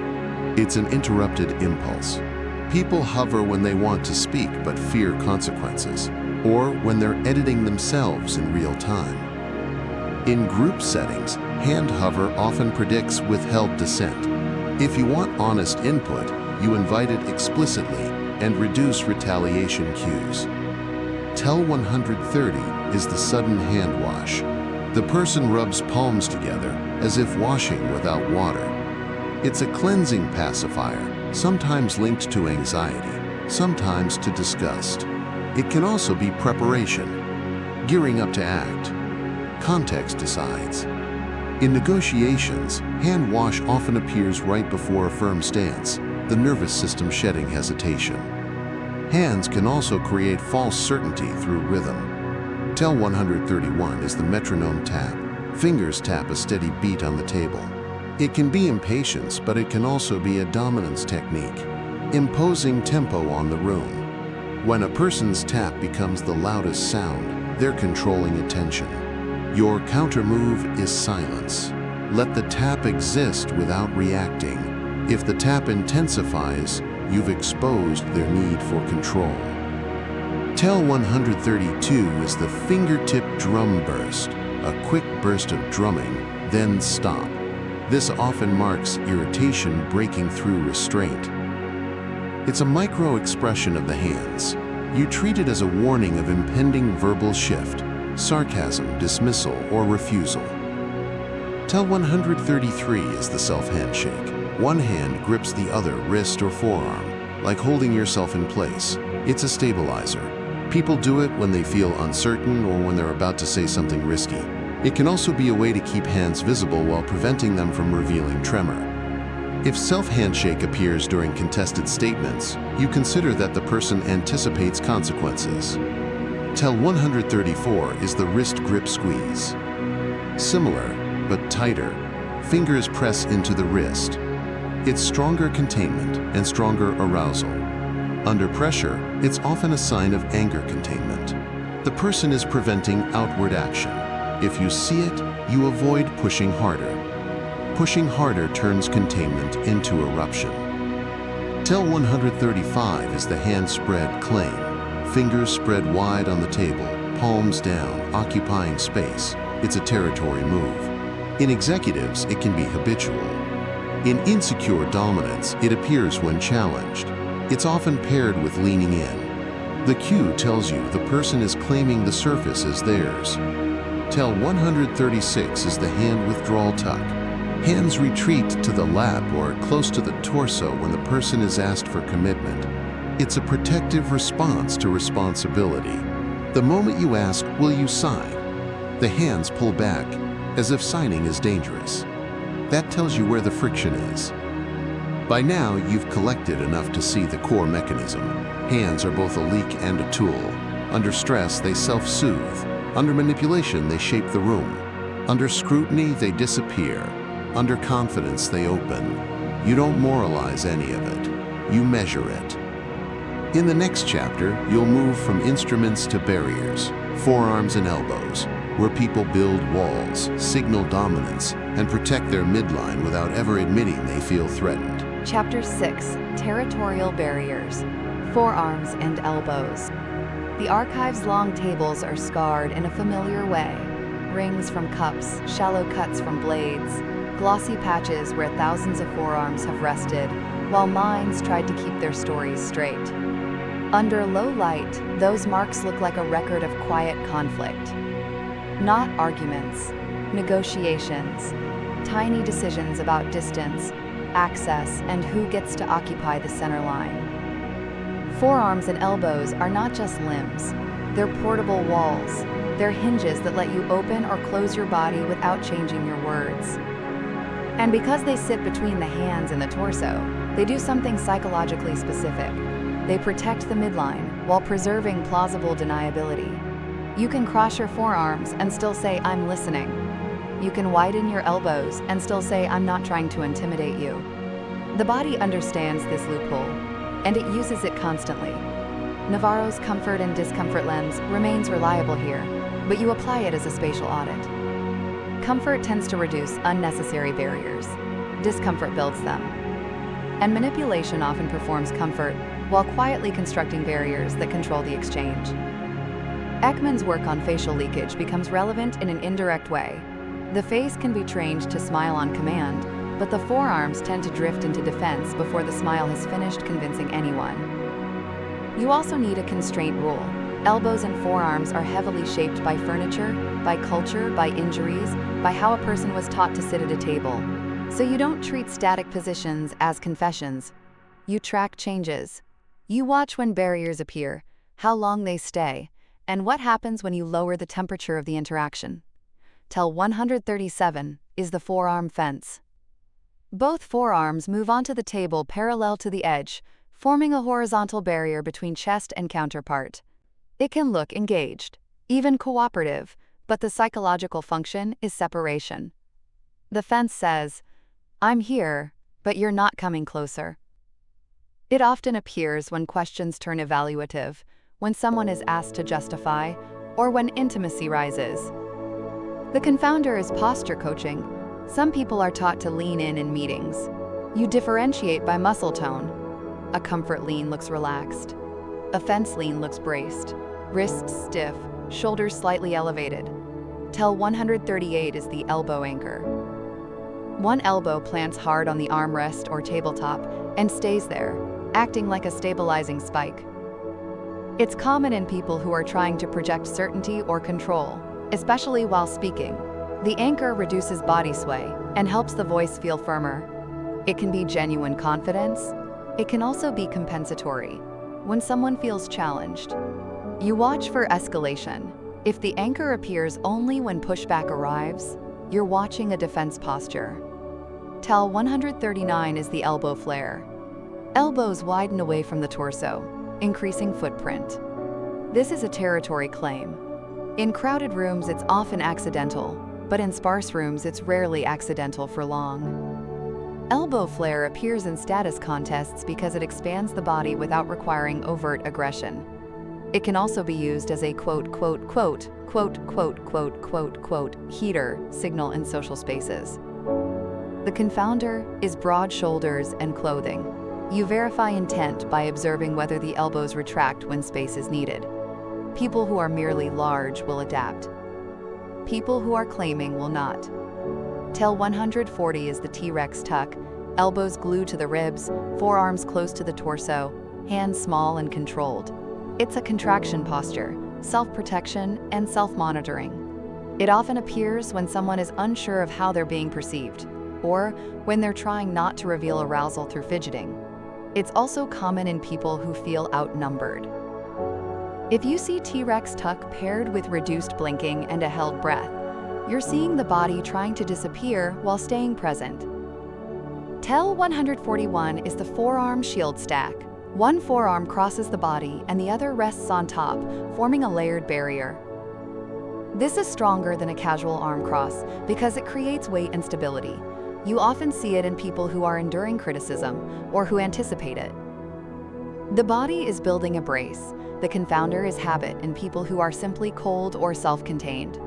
It's an interrupted impulse. People hover when they want to speak but fear consequences, or when they're editing themselves in real time. In group settings, hand hover often predicts withheld dissent. If you want honest input, you invite it explicitly and reduce retaliation cues. TEL 130 is the sudden hand wash. The person rubs palms together as if washing without water. It's a cleansing pacifier, sometimes linked to anxiety, sometimes to disgust. It can also be preparation, gearing up to act. Context decides. In negotiations, hand wash often appears right before a firm stance, the nervous system shedding hesitation. Hands can also create false certainty through rhythm. TEL 131 is the metronome tap. Fingers tap a steady beat on the table. It can be impatience, but it can also be a dominance technique, imposing tempo on the room. When a person's tap becomes the loudest sound, they're controlling attention. Your counter move is silence. Let the tap exist without reacting. If the tap intensifies, you've exposed their need for control. TEL 132 is the fingertip drum burst, a quick burst of drumming, then stop. This often marks irritation breaking through restraint. It's a micro-expression of the hands. You treat it as a warning of impending verbal shift, sarcasm, dismissal, or refusal. Tell 133 is the self-handshake. One hand grips the other wrist or forearm, like holding yourself in place. It's a stabilizer. People do it when they feel uncertain or when they're about to say something risky. It can also be a way to keep hands visible while preventing them from revealing tremor. If self-handshake appears during contested statements, you consider that the person anticipates consequences. Tell 134 is the wrist grip squeeze. Similar, but tighter, fingers press into the wrist. It's stronger containment and stronger arousal. Under pressure, it's often a sign of anger containment. The person is preventing outward action. If you see it, you avoid pushing harder. Pushing harder turns containment into eruption. Tell 135 is the hand spread claim. Fingers spread wide on the table, palms down, occupying space. It's a territory move. In executives, it can be habitual. In insecure dominance, it appears when challenged. It's often paired with leaning in. The cue tells you the person is claiming the surface as theirs. Tell 136 is the hand withdrawal tuck. Hands retreat to the lap or close to the torso when the person is asked for commitment. It's a protective response to responsibility. The moment you ask, "Will you sign?" the hands pull back, as if signing is dangerous. That tells you where the friction is. By now, you've collected enough to see the core mechanism. Hands are both a leak and a tool. Under stress, they self-soothe. Under manipulation, they shape the room. Under scrutiny, they disappear. Under confidence, they open. You don't moralize any of it. You measure it. In the next chapter, you'll move from instruments to barriers, forearms and elbows, where people build walls, signal dominance, and protect their midline without ever admitting they feel threatened.
Chapter 6, Territorial Barriers, Forearms and Elbows. The archive's long tables are scarred in a familiar way. Rings from cups, shallow cuts from blades, glossy patches where thousands of forearms have rested, while minds tried to keep their stories straight. Under low light, those marks look like a record of quiet conflict. Not arguments, negotiations, tiny decisions about distance, access, and who gets to occupy the center line. Forearms and elbows are not just limbs. They're portable walls. They're hinges that let you open or close your body without changing your words. And because they sit between the hands and the torso, they do something psychologically specific. They protect the midline while preserving plausible deniability. You can cross your forearms and still say, "I'm listening." You can widen your elbows and still say, "I'm not trying to intimidate you." The body understands this loophole, and it uses it constantly. Navarro's comfort and discomfort lens remains reliable here, but you apply it as a spatial audit. Comfort tends to reduce unnecessary barriers. Discomfort builds them. And manipulation often performs comfort while quietly constructing barriers that control the exchange. Ekman's work on facial leakage becomes relevant in an indirect way. The face can be trained to smile on command, but the forearms tend to drift into defense before the smile has finished convincing anyone. You also need a constraint rule. Elbows and forearms are heavily shaped by furniture, by culture, by injuries, by how a person was taught to sit at a table. So you don't treat static positions as confessions. You track changes. You watch when barriers appear, how long they stay, and what happens when you lower the temperature of the interaction. Tell 137 is the forearm fence. Both forearms move onto the table parallel to the edge, forming a horizontal barrier between chest and counterpart. It can look engaged, even cooperative, but the psychological function is separation. The fence says, "I'm here, but you're not coming closer." It often appears when questions turn evaluative, when someone is asked to justify, or when intimacy rises. The confounder is posture coaching. Some people are taught to lean in meetings. You differentiate by muscle tone. A comfort lean looks relaxed. A fence lean looks braced. Wrists stiff, shoulders slightly elevated. Tell 138 is the elbow anchor. One elbow plants hard on the armrest or tabletop and stays there, acting like a stabilizing spike. It's common in people who are trying to project certainty or control, especially while speaking. The anchor reduces body sway and helps the voice feel firmer. It can be genuine confidence. It can also be compensatory, when someone feels challenged. You watch for escalation. If the anchor appears only when pushback arrives, you're watching a defense posture. Tell 139 is the elbow flare. Elbows widen away from the torso, increasing footprint. This is a territory claim. In crowded rooms, it's often accidental, but in sparse rooms, it's rarely accidental for long. Elbow flare appears in status contests because it expands the body without requiring overt aggression. It can also be used as a heater signal in social spaces. The confounder is broad shoulders and clothing. You verify intent by observing whether the elbows retract when space is needed. People who are merely large will adapt. People who are claiming will not. Tell 140 is the T-Rex tuck, elbows glued to the ribs, forearms close to the torso, hands small and controlled. It's a contraction posture, self-protection, and self-monitoring. It often appears when someone is unsure of how they're being perceived, or when they're trying not to reveal arousal through fidgeting. It's also common in people who feel outnumbered. If you see T-Rex tuck paired with reduced blinking and a held breath, you're seeing the body trying to disappear while staying present. Tell 141 is the forearm shield stack. One forearm crosses the body and the other rests on top, forming a layered barrier. This is stronger than a casual arm cross because it creates weight and stability. You often see it in people who are enduring criticism or who anticipate it. The body is building a brace. The confounder is habit in people who are simply cold or self-contained.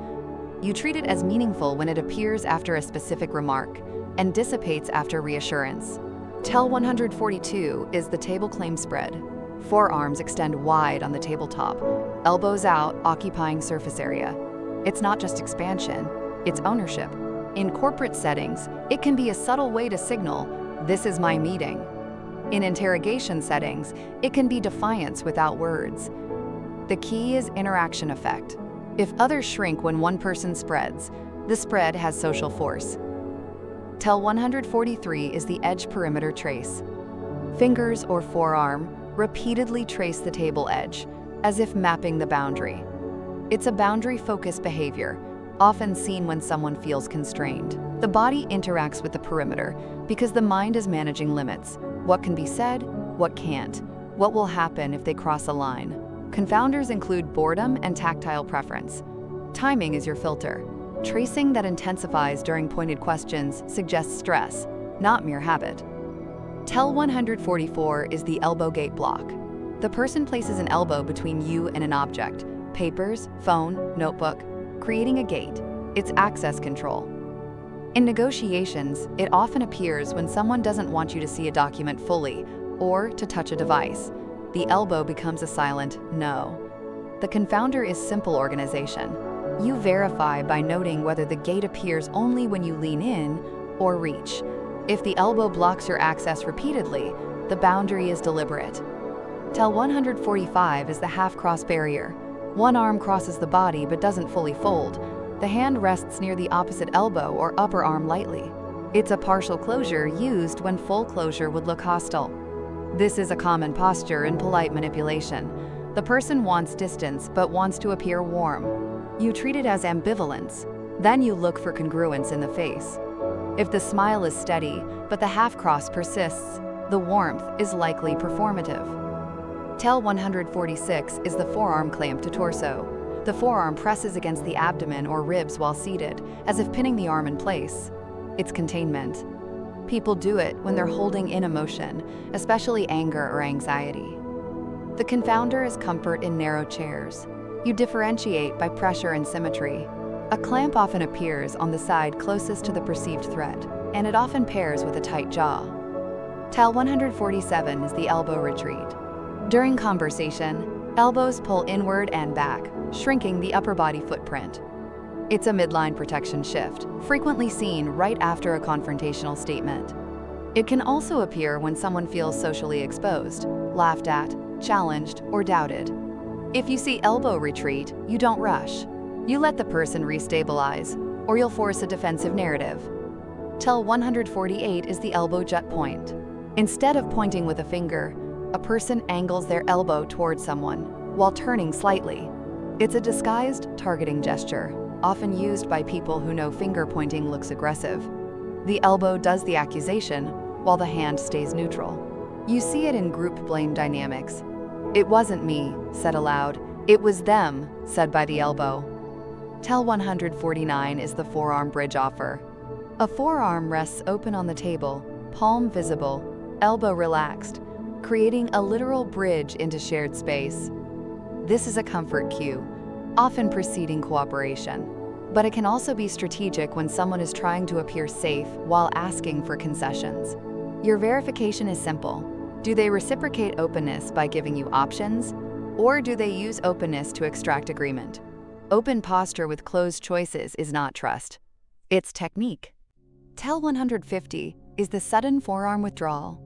You treat it as meaningful when it appears after a specific remark and dissipates after reassurance. Tell 142 is the table claim spread. Forearms extend wide on the tabletop, elbows out, occupying surface area. It's not just expansion, it's ownership. In corporate settings, it can be a subtle way to signal, "This is my meeting." In interrogation settings, it can be defiance without words. The key is interaction effect. If others shrink when one person spreads, the spread has social force. Tell 143 is the edge perimeter trace. Fingers or forearm repeatedly trace the table edge, as if mapping the boundary. It's a boundary-focused behavior, often seen when someone feels constrained. The body interacts with the perimeter because the mind is managing limits. What can be said, what can't, what will happen if they cross a line. Confounders include boredom and tactile preference. Timing is your filter. Tracing that intensifies during pointed questions suggests stress, not mere habit. Tell 144 is the elbow gate block. The person places an elbow between you and an object, papers, phone, notebook, creating a gate. It's access control. In negotiations, it often appears when someone doesn't want you to see a document fully or to touch a device. The elbow becomes a silent no. The confounder is simple organization. You verify by noting whether the gate appears only when you lean in or reach. If the elbow blocks your access repeatedly, the boundary is deliberate. Tell 145 is the half-cross barrier. One arm crosses the body but doesn't fully fold. The hand rests near the opposite elbow or upper arm lightly. It's a partial closure used when full closure would look hostile. This is a common posture in polite manipulation. The person wants distance but wants to appear warm. You treat it as ambivalence. Then you look for congruence in the face. If the smile is steady but the half-cross persists, the warmth is likely performative. Tell 146 is the forearm clamp to torso. The forearm presses against the abdomen or ribs while seated, as if pinning the arm in place. It's containment. People do it when they're holding in emotion, especially anger or anxiety. The confounder is comfort in narrow chairs. You differentiate by pressure and symmetry. A clamp often appears on the side closest to the perceived threat, and it often pairs with a tight jaw. Tell 147 is the elbow retreat. During conversation, elbows pull inward and back, shrinking the upper body footprint. It's a midline protection shift, frequently seen right after a confrontational statement. It can also appear when someone feels socially exposed, laughed at, challenged, or doubted. If you see elbow retreat, you don't rush. You let the person restabilize, or you'll force a defensive narrative. Tell 148 is the elbow jut point. Instead of pointing with a finger, a person angles their elbow towards someone while turning slightly. It's a disguised targeting gesture, often used by people who know finger pointing looks aggressive. The elbow does the accusation, while the hand stays neutral. You see it in group blame dynamics. "It wasn't me," said aloud. "It was them," said by the elbow. Tell 149 is the forearm bridge offer. A forearm rests open on the table, palm visible, elbow relaxed, creating a literal bridge into shared space. This is a comfort cue, often preceding cooperation. But it can also be strategic when someone is trying to appear safe while asking for concessions. Your verification is simple. Do they reciprocate openness by giving you options, or do they use openness to extract agreement? Open posture with closed choices is not trust. It's technique. Tell 150 is the sudden forearm withdrawal.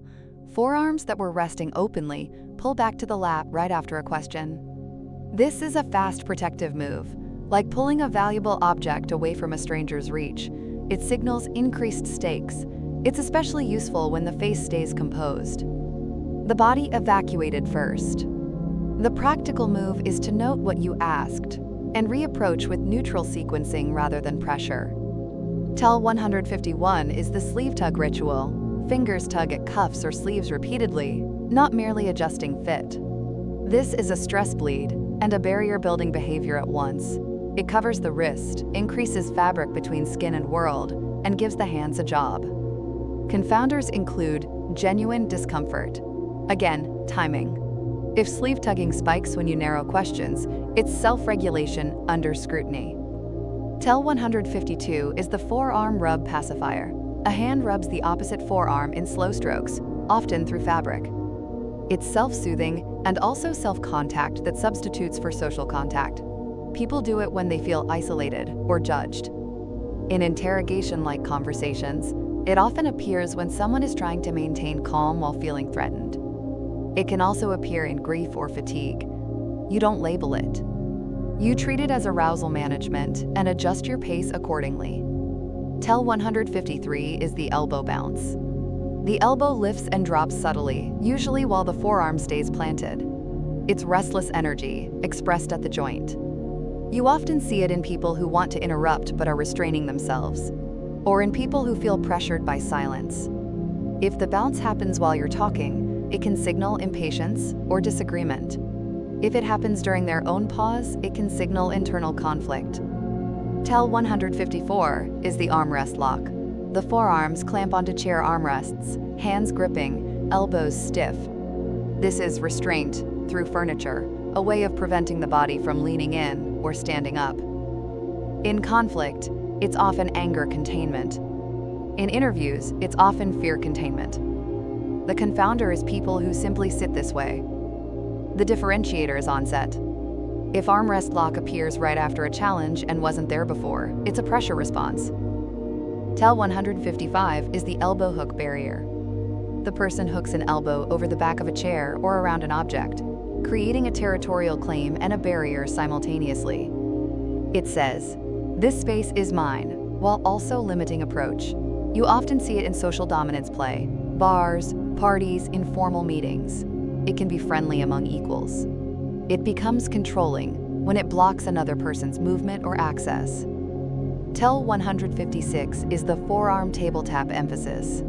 Forearms that were resting openly pull back to the lap right after a question. This is a fast protective move, like pulling a valuable object away from a stranger's reach. It signals increased stakes. It's especially useful when the face stays composed. The body evacuated first. The practical move is to note what you asked and reapproach with neutral sequencing rather than pressure. Tell 151 is the sleeve tug ritual. Fingers tug at cuffs or sleeves repeatedly, not merely adjusting fit. This is a stress bleed and a barrier-building behavior at once. It covers the wrist, increases fabric between skin and world, and gives the hands a job. Confounders include genuine discomfort. Again, timing. If sleeve tugging spikes when you narrow questions, it's self-regulation under scrutiny. Tell 152 is the forearm rub pacifier. A hand rubs the opposite forearm in slow strokes, often through fabric. It's self-soothing and also self-contact that substitutes for social contact. People do it when they feel isolated or judged. In interrogation-like conversations, it often appears when someone is trying to maintain calm while feeling threatened. It can also appear in grief or fatigue. You don't label it. You treat it as arousal management and adjust your pace accordingly. Tell 153 is the elbow bounce. The elbow lifts and drops subtly, usually while the forearm stays planted. It's restless energy, expressed at the joint. You often see it in people who want to interrupt but are restraining themselves, or in people who feel pressured by silence. If the bounce happens while you're talking, it can signal impatience or disagreement. If it happens during their own pause, it can signal internal conflict. Tell 154 is the armrest lock. The forearms clamp onto chair armrests, hands gripping, elbows stiff. This is restraint through furniture, a way of preventing the body from leaning in or standing up. In conflict, it's often anger containment. In interviews, it's often fear containment. The confounder is people who simply sit this way. The differentiator is onset. If armrest lock appears right after a challenge and wasn't there before, it's a pressure response. Tell 155 is the elbow hook barrier. The person hooks an elbow over the back of a chair or around an object, creating a territorial claim and a barrier simultaneously. It says, "This space is mine," while also limiting approach. You often see it in social dominance play, bars, parties, informal meetings. It can be friendly among equals. It becomes controlling when it blocks another person's movement or access. Tell 156 is the forearm table tap emphasis.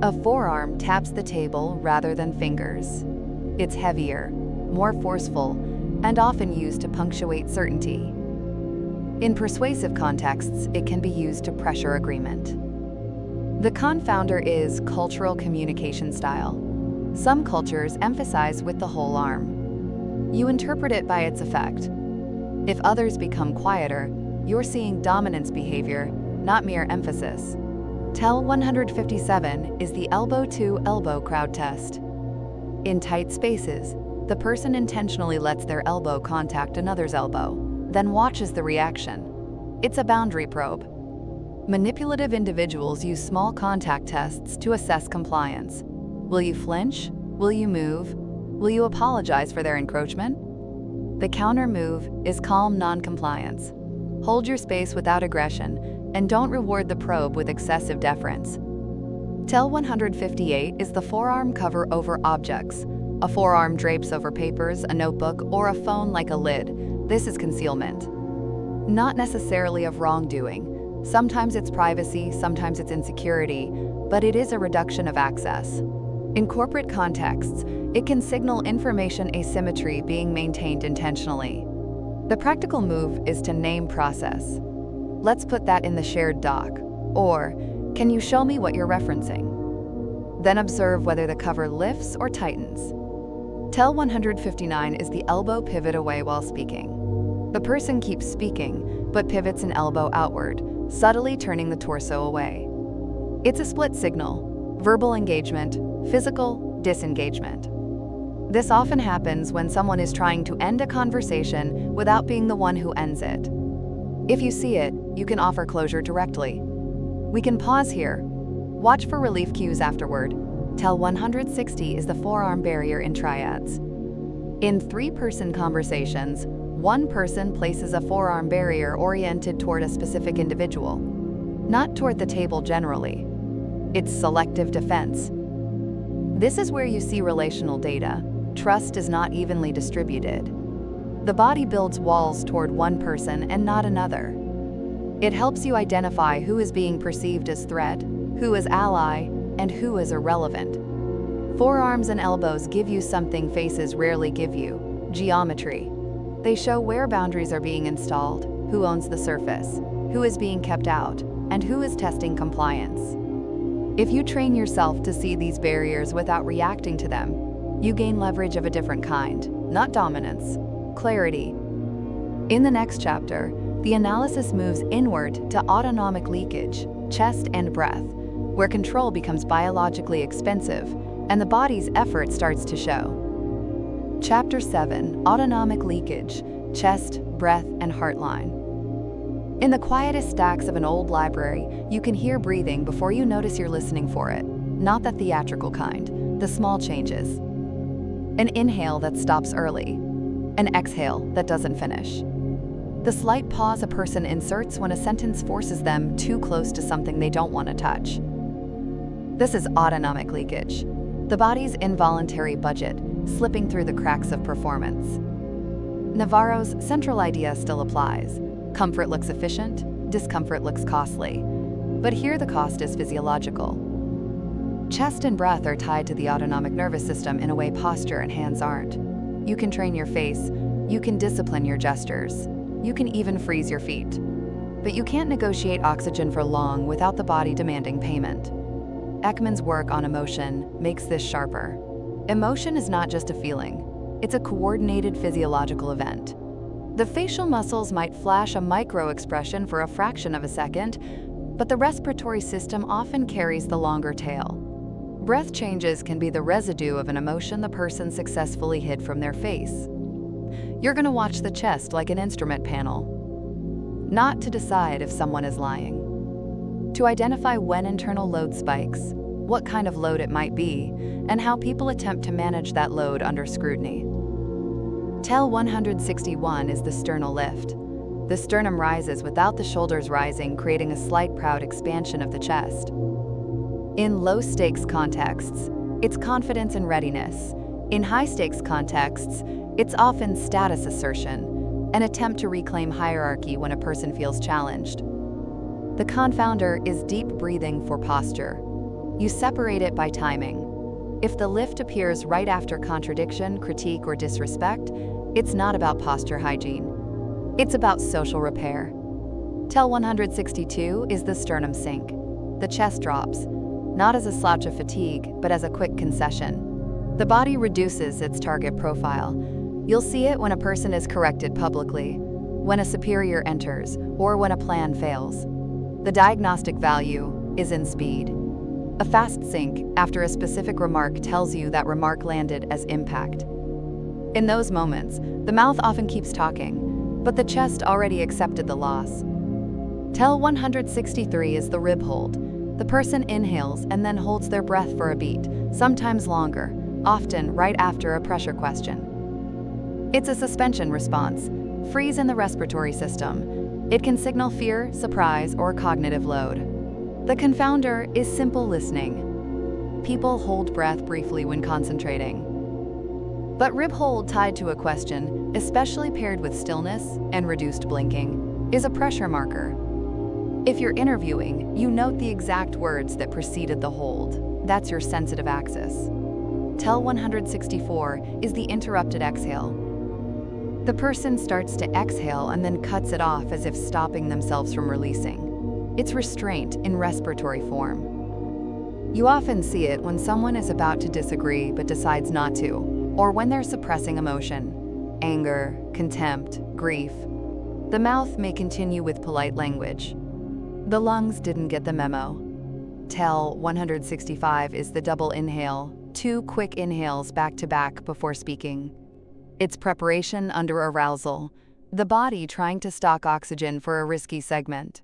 A forearm taps the table rather than fingers. It's heavier, more forceful, and often used to punctuate certainty. In persuasive contexts, it can be used to pressure agreement. The confounder is cultural communication style. Some cultures emphasize with the whole arm. You interpret it by its effect. If others become quieter, you're seeing dominance behavior, not mere emphasis. Tell 157 is the elbow-to-elbow crowd test. In tight spaces, the person intentionally lets their elbow contact another's elbow, then watches the reaction. It's a boundary probe. Manipulative individuals use small contact tests to assess compliance. Will you flinch? Will you move? Will you apologize for their encroachment? The counter move is calm non-compliance. Hold your space without aggression, and don't reward the probe with excessive deference. TEL 158 is the forearm cover over objects. A forearm drapes over papers, a notebook, or a phone like a lid. This is concealment. Not necessarily of wrongdoing. Sometimes it's privacy, sometimes it's insecurity, but it is a reduction of access. In corporate contexts, it can signal information asymmetry being maintained intentionally. The practical move is to name process. Let's put that in the shared doc. Or, can you show me what you're referencing? Then observe whether the cover lifts or tightens. TEL 159 is the elbow pivot away while speaking. The person keeps speaking, but pivots an elbow outward, subtly turning the torso away. It's a split signal: verbal engagement, physical disengagement. This often happens when someone is trying to end a conversation without being the one who ends it. If you see it, you can offer closure directly. We can pause here. Watch for relief cues afterward. TEL 160 is the forearm barrier in triads. In three-person conversations, one person places a forearm barrier oriented toward a specific individual, not toward the table generally. It's selective defense. This is where you see relational data. Trust is not evenly distributed. The body builds walls toward one person and not another. It helps you identify who is being perceived as threat, who is ally, and who is irrelevant. Forearms and elbows give you something faces rarely give you: geometry. They show where boundaries are being installed, who owns the surface, who is being kept out, and who is testing compliance. If you train yourself to see these barriers without reacting to them, you gain leverage of a different kind, not dominance, clarity. In the next chapter, the analysis moves inward to autonomic leakage, chest and breath, where control becomes biologically expensive and the body's effort starts to show. Chapter 7, Autonomic Leakage, Chest, Breath, and Heartline. In the quietest stacks of an old library, you can hear breathing before you notice you're listening for it. Not the theatrical kind, the small changes. An inhale that stops early, an exhale that doesn't finish. The slight pause a person inserts when a sentence forces them too close to something they don't want to touch. This is autonomic leakage, the body's involuntary budget, slipping through the cracks of performance. Navarro's central idea still applies. Comfort looks efficient, discomfort looks costly. But here the cost is physiological. Chest and breath are tied to the autonomic nervous system in a way posture and hands aren't. You can train your face, you can discipline your gestures, you can even freeze your feet. But you can't negotiate oxygen for long without the body demanding payment. Ekman's work on emotion makes this sharper. Emotion is not just a feeling, it's a coordinated physiological event. The facial muscles might flash a micro-expression for a fraction of a second, but the respiratory system often carries the longer tail. Breath changes can be the residue of an emotion the person successfully hid from their face. You're going to watch the chest like an instrument panel, not to decide if someone is lying. To identify when internal load spikes, what kind of load it might be, and how people attempt to manage that load under scrutiny. TEL 161 is the sternal lift. The sternum rises without the shoulders rising, creating a slight proud expansion of the chest. In low-stakes contexts, it's confidence and readiness. In high-stakes contexts, it's often status assertion, an attempt to reclaim hierarchy when a person feels challenged. The confounder is deep breathing for posture. You separate it by timing. If the lift appears right after contradiction, critique, or disrespect, it's not about posture hygiene. It's about social repair. TEL 162 is the sternum sink. The chest drops, not as a slouch of fatigue, but as a quick concession. The body reduces its target profile. You'll see it when a person is corrected publicly, when a superior enters, or when a plan fails. The diagnostic value is in speed. A fast sink after a specific remark tells you that remark landed as impact. In those moments, the mouth often keeps talking, but the chest already accepted the loss. Tell 163 is the rib hold. The person inhales and then holds their breath for a beat, sometimes longer, often right after a pressure question. It's a suspension response, freeze in the respiratory system. It can signal fear, surprise, or cognitive load. The confounder is simple listening. People hold breath briefly when concentrating. But rib hold tied to a question, especially paired with stillness and reduced blinking, is a pressure marker. If you're interviewing, you note the exact words that preceded the hold. That's your sensitive axis. Tell 164 is the interrupted exhale. The person starts to exhale and then cuts it off as if stopping themselves from releasing. It's restraint in respiratory form. You often see it when someone is about to disagree but decides not to, or when they're suppressing emotion, anger, contempt, grief. The mouth may continue with polite language. The lungs didn't get the memo. Tell 165 is the double inhale, 2 quick inhales back to back before speaking. It's preparation under arousal, the body trying to stock oxygen for a risky segment.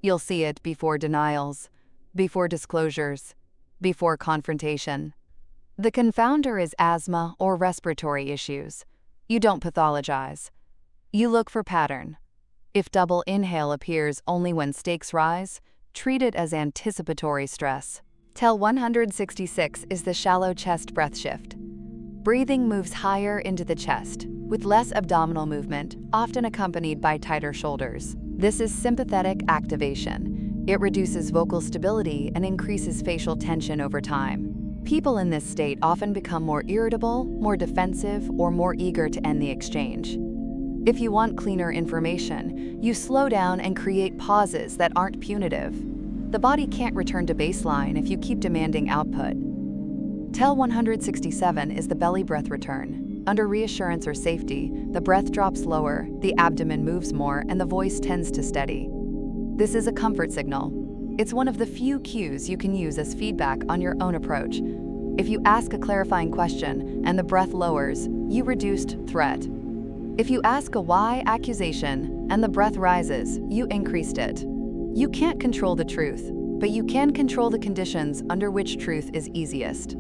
You'll see it before denials, before disclosures, before confrontation. The confounder is asthma or respiratory issues. You don't pathologize. You look for pattern. If double inhale appears only when stakes rise, treat it as anticipatory stress. Tell 166 is the shallow chest breath shift. Breathing moves higher into the chest, with less abdominal movement, often accompanied by tighter shoulders. This is sympathetic activation. It reduces vocal stability and increases facial tension over time. People in this state often become more irritable, more defensive, or more eager to end the exchange. If you want cleaner information, you slow down and create pauses that aren't punitive. The body can't return to baseline if you keep demanding output. Tell 167 is the belly breath return. Under reassurance or safety, the breath drops lower, the abdomen moves more, and the voice tends to steady. This is a comfort signal. It's one of the few cues you can use as feedback on your own approach. If you ask a clarifying question and the breath lowers, you reduced threat. If you ask a why accusation and the breath rises, you increased it. You can't control the truth, but you can control the conditions under which truth is easiest.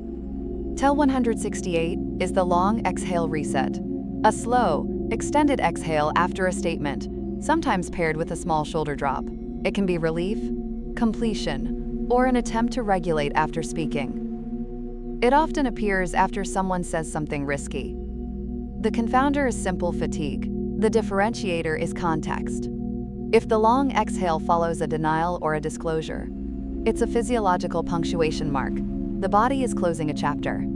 Tell 168 is the long exhale reset. A slow, extended exhale after a statement, sometimes paired with a small shoulder drop. It can be relief, completion, or an attempt to regulate after speaking. It often appears after someone says something risky. The confounder is simple fatigue. The differentiator is context. If the long exhale follows a denial or a disclosure, it's a physiological punctuation mark. The body is closing a chapter.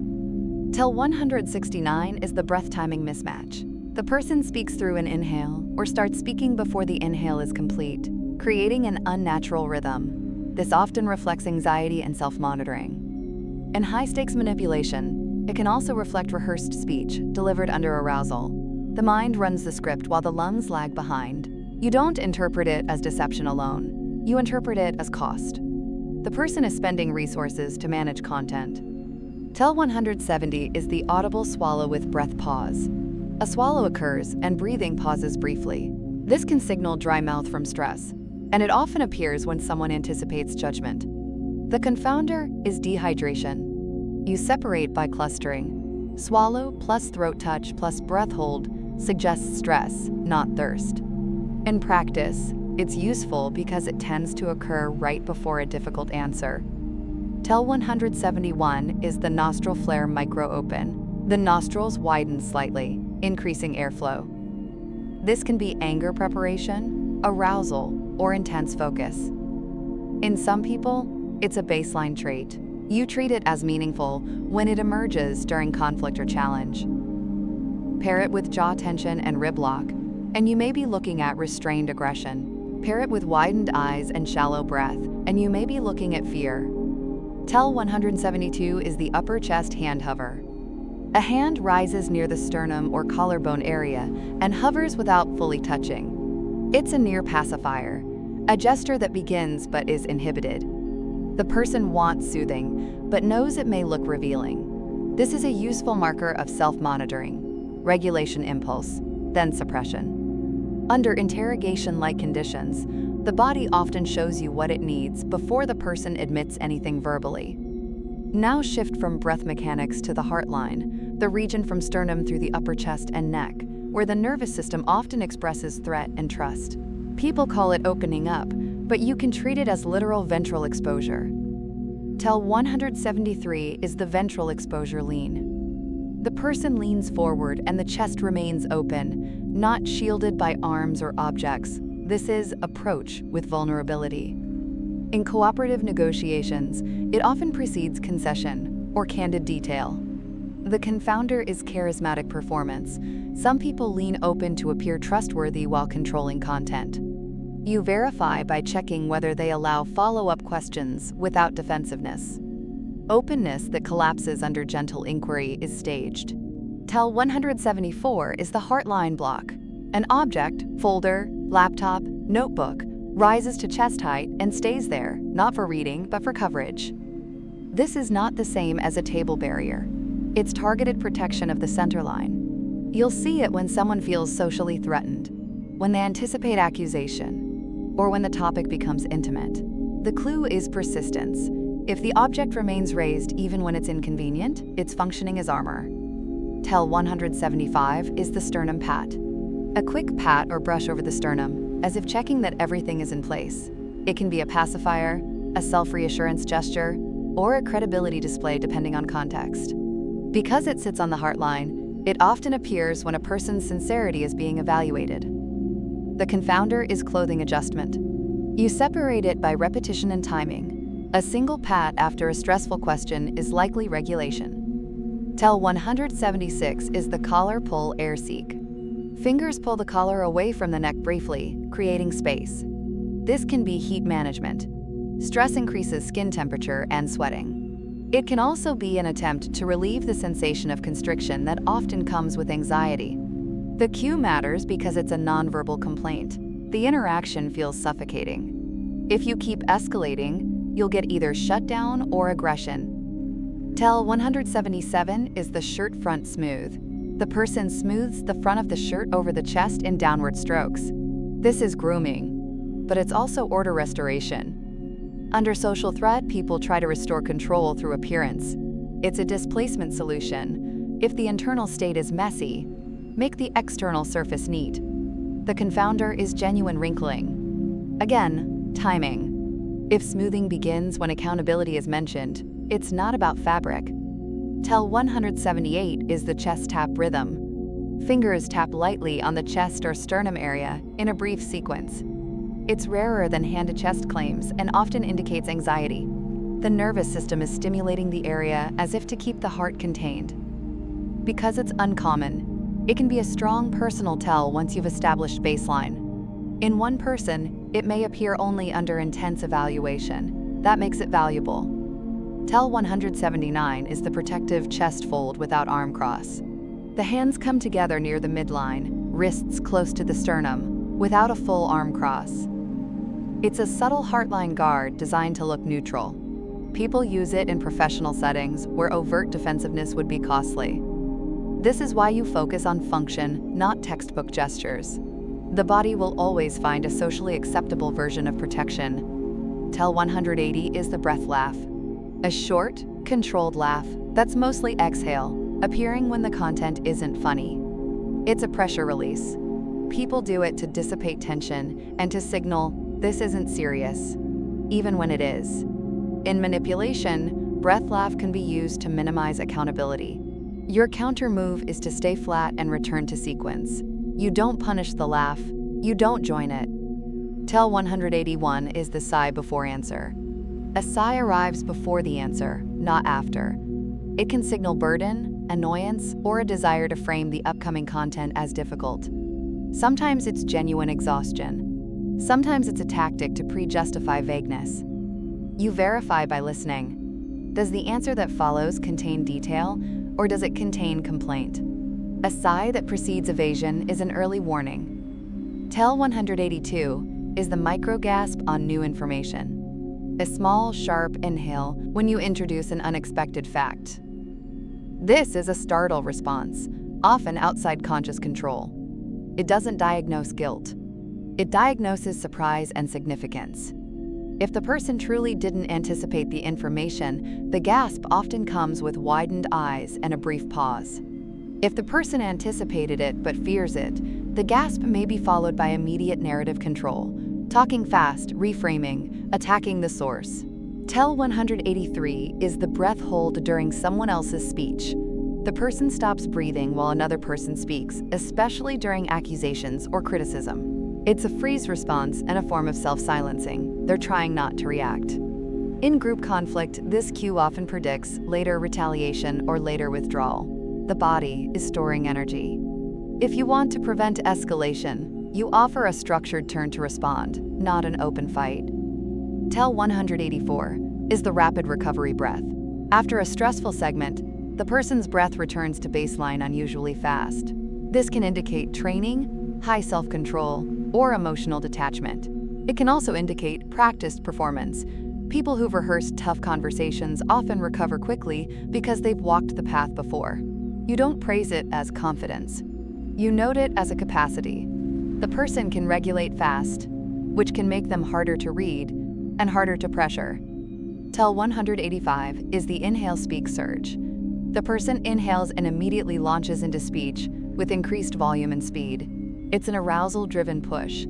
Tell 169 is the breath timing mismatch. The person speaks through an inhale or starts speaking before the inhale is complete, creating an unnatural rhythm. This often reflects anxiety and self-monitoring. In high-stakes manipulation, it can also reflect rehearsed speech delivered under arousal. The mind runs the script while the lungs lag behind. You don't interpret it as deception alone. You interpret it as cost. The person is spending resources to manage content. Tell 170 is the audible swallow with breath pause. A swallow occurs and breathing pauses briefly. This can signal dry mouth from stress, and it often appears when someone anticipates judgment. The confounder is dehydration. You separate by clustering. Swallow plus throat touch plus breath hold suggests stress, not thirst. In practice, it's useful because it tends to occur right before a difficult answer. Tell 171 is the nostril flare micro-open. The nostrils widen slightly, increasing airflow. This can be anger preparation, arousal, or intense focus. In some people, it's a baseline trait. You treat it as meaningful when it emerges during conflict or challenge. Pair it with jaw tension and rib lock, and you may be looking at restrained aggression. Pair it with widened eyes and shallow breath, and you may be looking at fear. Tell 172 is the upper chest hand hover. A hand rises near the sternum or collarbone area and hovers without fully touching. It's a near pacifier, a gesture that begins but is inhibited. The person wants soothing, but knows it may look revealing. This is a useful marker of self-monitoring, regulation impulse, then suppression. Under interrogation-like conditions, the body often shows you what it needs before the person admits anything verbally. Now shift from breath mechanics to the heart line, the region from sternum through the upper chest and neck, where the nervous system often expresses threat and trust. People call it opening up, but you can treat it as literal ventral exposure. TEL 173 is the ventral exposure lean. The person leans forward and the chest remains open, not shielded by arms or objects. This is approach with vulnerability. In cooperative negotiations, it often precedes concession or candid detail. The confounder is charismatic performance. Some people lean open to appear trustworthy while controlling content. You verify by checking whether they allow follow-up questions without defensiveness. Openness that collapses under gentle inquiry is staged. TEL 174 is the heartline block. An object, folder, laptop, notebook, rises to chest height and stays there, not for reading, but for coverage. This is not the same as a table barrier. It's targeted protection of the center line. You'll see it when someone feels socially threatened, when they anticipate accusation, or when the topic becomes intimate. The clue is persistence. If the object remains raised even when it's inconvenient, it's functioning as armor. TEL 175 is the sternum pat. A quick pat or brush over the sternum, as if checking that everything is in place. It can be a pacifier, a self-reassurance gesture, or a credibility display depending on context. Because it sits on the heart line, it often appears when a person's sincerity is being evaluated. The confounder is clothing adjustment. You separate it by repetition and timing. A single pat after a stressful question is likely regulation. TEL 176 is the collar pull air seek. Fingers pull the collar away from the neck briefly, creating space. This can be heat management. Stress increases skin temperature and sweating. It can also be an attempt to relieve the sensation of constriction that often comes with anxiety. The cue matters because it's a nonverbal complaint. The interaction feels suffocating. If you keep escalating, you'll get either shutdown or aggression. TEL 177 is the shirt front smooth. The person smooths the front of the shirt over the chest in downward strokes. This is grooming, but it's also order restoration. Under social threat, people try to restore control through appearance. It's a displacement solution. If the internal state is messy, make the external surface neat. The confounder is genuine wrinkling. Again, timing. If smoothing begins when accountability is mentioned, it's not about fabric. TEL 178 is the chest tap rhythm. Fingers tap lightly on the chest or sternum area in a brief sequence. It's rarer than hand-to-chest claims and often indicates anxiety. The nervous system is stimulating the area as if to keep the heart contained. Because it's uncommon, it can be a strong personal tell once you've established baseline. In one person, it may appear only under intense evaluation. That makes it valuable. TEL 179 is the protective chest fold without arm cross. The hands come together near the midline, wrists close to the sternum, without a full arm cross. It's a subtle heartline guard designed to look neutral. People use it in professional settings where overt defensiveness would be costly. This is why you focus on function, not textbook gestures. The body will always find a socially acceptable version of protection. TEL 180 is the breath laugh. A short, controlled laugh that's mostly exhale, appearing when the content isn't funny. It's a pressure release. People do it to dissipate tension and to signal, this isn't serious, even when it is. In manipulation, breath laugh can be used to minimize accountability. Your counter move is to stay flat and return to sequence. You don't punish the laugh, you don't join it. TEL 181 is the sigh before answer. A sigh arrives before the answer, not after. It can signal burden, annoyance, or a desire to frame the upcoming content as difficult. Sometimes it's genuine exhaustion. Sometimes it's a tactic to pre-justify vagueness. You verify by listening. Does the answer that follows contain detail, or does it contain complaint? A sigh that precedes evasion is an early warning. TEL 182 is the microgasp on new information. A small, sharp inhale when you introduce an unexpected fact. This is a startle response, often outside conscious control. It doesn't diagnose guilt. It diagnoses surprise and significance. If the person truly didn't anticipate the information, the gasp often comes with widened eyes and a brief pause. If the person anticipated it but fears it, the gasp may be followed by immediate narrative control, talking fast, reframing, attacking the source. Tell 183 is the breath hold during someone else's speech. The person stops breathing while another person speaks, especially during accusations or criticism. It's a freeze response and a form of self-silencing. They're trying not to react. In group conflict, this cue often predicts later retaliation or later withdrawal. The body is storing energy. If you want to prevent escalation, you offer a structured turn to respond, not an open fight. Tell 184 is the rapid recovery breath. After a stressful segment, the person's breath returns to baseline unusually fast. This can indicate training, high self-control, or emotional detachment. It can also indicate practiced performance. People who've rehearsed tough conversations often recover quickly because they've walked the path before. You don't praise it as confidence. You note it as a capacity. The person can regulate fast, which can make them harder to read and harder to pressure. Tell 185 is the inhale-speak surge. The person inhales and immediately launches into speech with increased volume and speed. It's an arousal-driven push.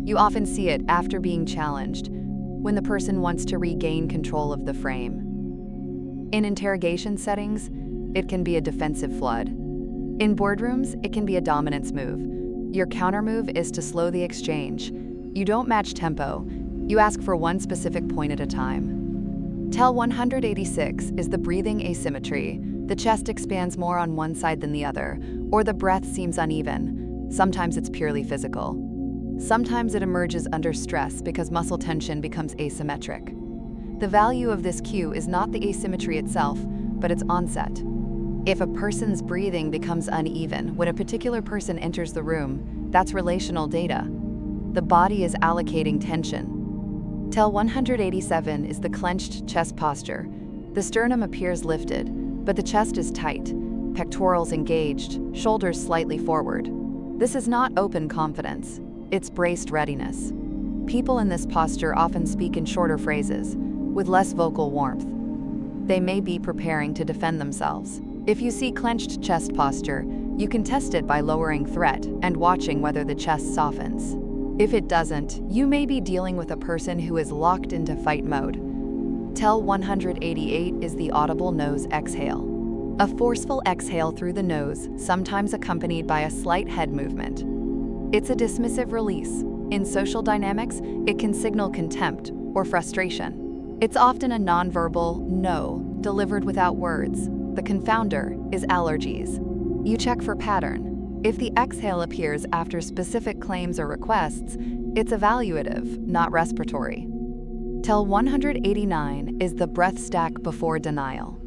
You often see it after being challenged, when the person wants to regain control of the frame. In interrogation settings, it can be a defensive flood. In boardrooms, it can be a dominance move. Your countermove is to slow the exchange. You don't match tempo. You ask for one specific point at a time. Tell 186 is the breathing asymmetry. The chest expands more on one side than the other, or the breath seems uneven. Sometimes it's purely physical. Sometimes it emerges under stress because muscle tension becomes asymmetric. The value of this cue is not the asymmetry itself, but its onset. If a person's breathing becomes uneven when a particular person enters the room, that's relational data. The body is allocating tension. Tell 187 is the clenched chest posture. The sternum appears lifted, but the chest is tight, pectorals engaged, shoulders slightly forward. This is not open confidence, it's braced readiness. People in this posture often speak in shorter phrases, with less vocal warmth. They may be preparing to defend themselves. If you see clenched chest posture, you can test it by lowering threat and watching whether the chest softens. If it doesn't, you may be dealing with a person who is locked into fight mode. Tell 188 is the audible nose exhale. A forceful exhale through the nose, sometimes accompanied by a slight head movement. It's a dismissive release. In social dynamics, it can signal contempt or frustration. It's often a nonverbal no, delivered without words. The confounder is allergies. You check for pattern. If the exhale appears after specific claims or requests, it's evaluative, not respiratory. Tell 189 is the breath stack before denial.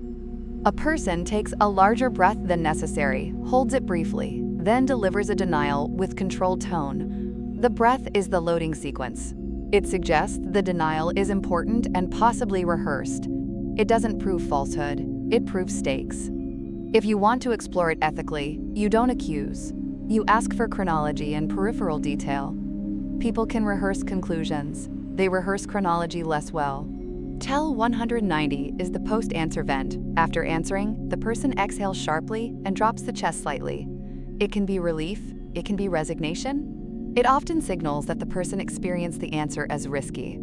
A person takes a larger breath than necessary, holds it briefly, then delivers a denial with controlled tone. The breath is the loading sequence. It suggests the denial is important and possibly rehearsed. It doesn't prove falsehood, it proves stakes. If you want to explore it ethically, you don't accuse. You ask for chronology and peripheral detail. People can rehearse conclusions. They rehearse chronology less well. Tell 190 is the post-answer vent. After answering, the person exhales sharply and drops the chest slightly. It can be relief, it can be resignation. It often signals that the person experienced the answer as risky.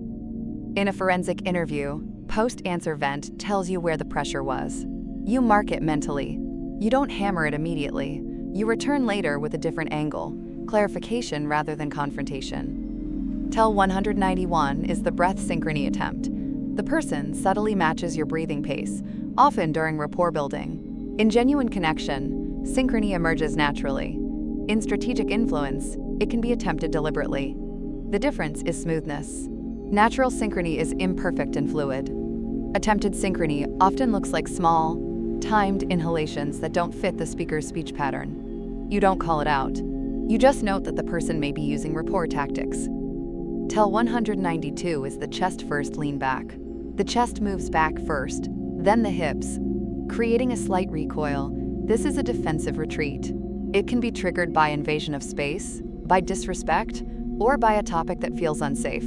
In a forensic interview, post-answer vent tells you where the pressure was. You mark it mentally. You don't hammer it immediately. You return later with a different angle, clarification rather than confrontation. Tell 191 is the breath synchrony attempt. The person subtly matches your breathing pace, often during rapport building. In genuine connection, synchrony emerges naturally. In strategic influence, it can be attempted deliberately. The difference is smoothness. Natural synchrony is imperfect and fluid. Attempted synchrony often looks like small, timed inhalations that don't fit the speaker's speech pattern. You don't call it out. You just note that the person may be using rapport tactics. Tell 192 is the chest first lean back. The chest moves back first, then the hips, creating a slight recoil. This is a defensive retreat. It can be triggered by invasion of space, by disrespect, or by a topic that feels unsafe.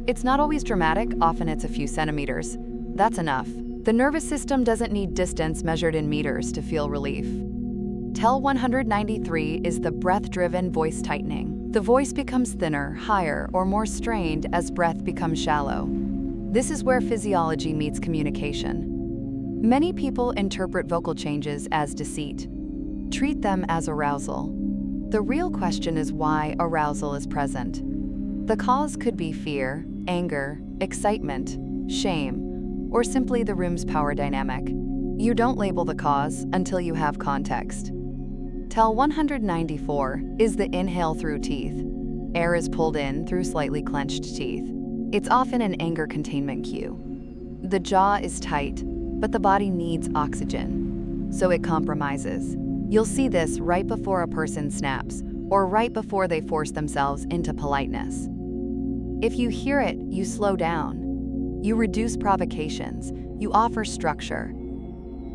It's not always dramatic, often it's a few centimeters. That's enough. The nervous system doesn't need distance measured in meters to feel relief. Tel 193 is the breath-driven voice tightening. The voice becomes thinner, higher, or more strained as breath becomes shallow. This is where physiology meets communication. Many people interpret vocal changes as deceit. Treat them as arousal. The real question is why arousal is present. The cause could be fear, anger, excitement, shame, or simply the room's power dynamic. You don't label the cause until you have context. Tel 194 is the inhale through teeth. Air is pulled in through slightly clenched teeth. It's often an anger containment cue. The jaw is tight, but the body needs oxygen, so it compromises. You'll see this right before a person snaps, or right before they force themselves into politeness. If you hear it, you slow down. You reduce provocations. You offer structure.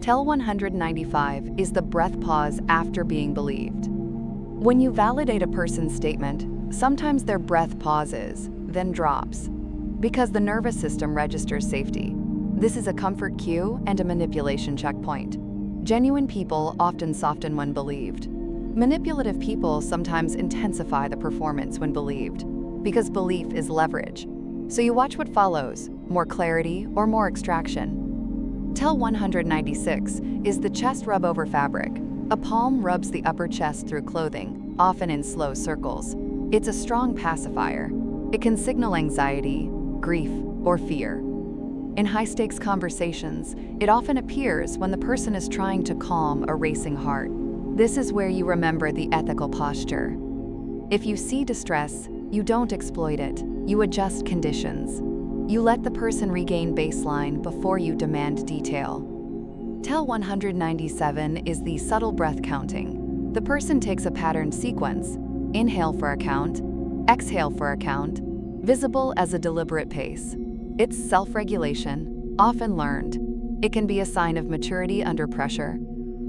Tel 195 is the breath pause after being believed. When you validate a person's statement, sometimes their breath pauses, then drops, because the nervous system registers safety. This is a comfort cue and a manipulation checkpoint. Genuine people often soften when believed. Manipulative people sometimes intensify the performance when believed, because belief is leverage. So you watch what follows, more clarity or more extraction. Tel 196 is the chest rub over fabric. A palm rubs the upper chest through clothing, often in slow circles. It's a strong pacifier. It can signal anxiety, grief, or fear. In high-stakes conversations, it often appears when the person is trying to calm a racing heart. This is where you remember the ethical posture. If you see distress, you don't exploit it. You adjust conditions. You let the person regain baseline before you demand detail. Tel 197 is the subtle breath counting. The person takes a patterned sequence, inhale for a count, exhale for a count, visible as a deliberate pace. It's self-regulation, often learned. It can be a sign of maturity under pressure.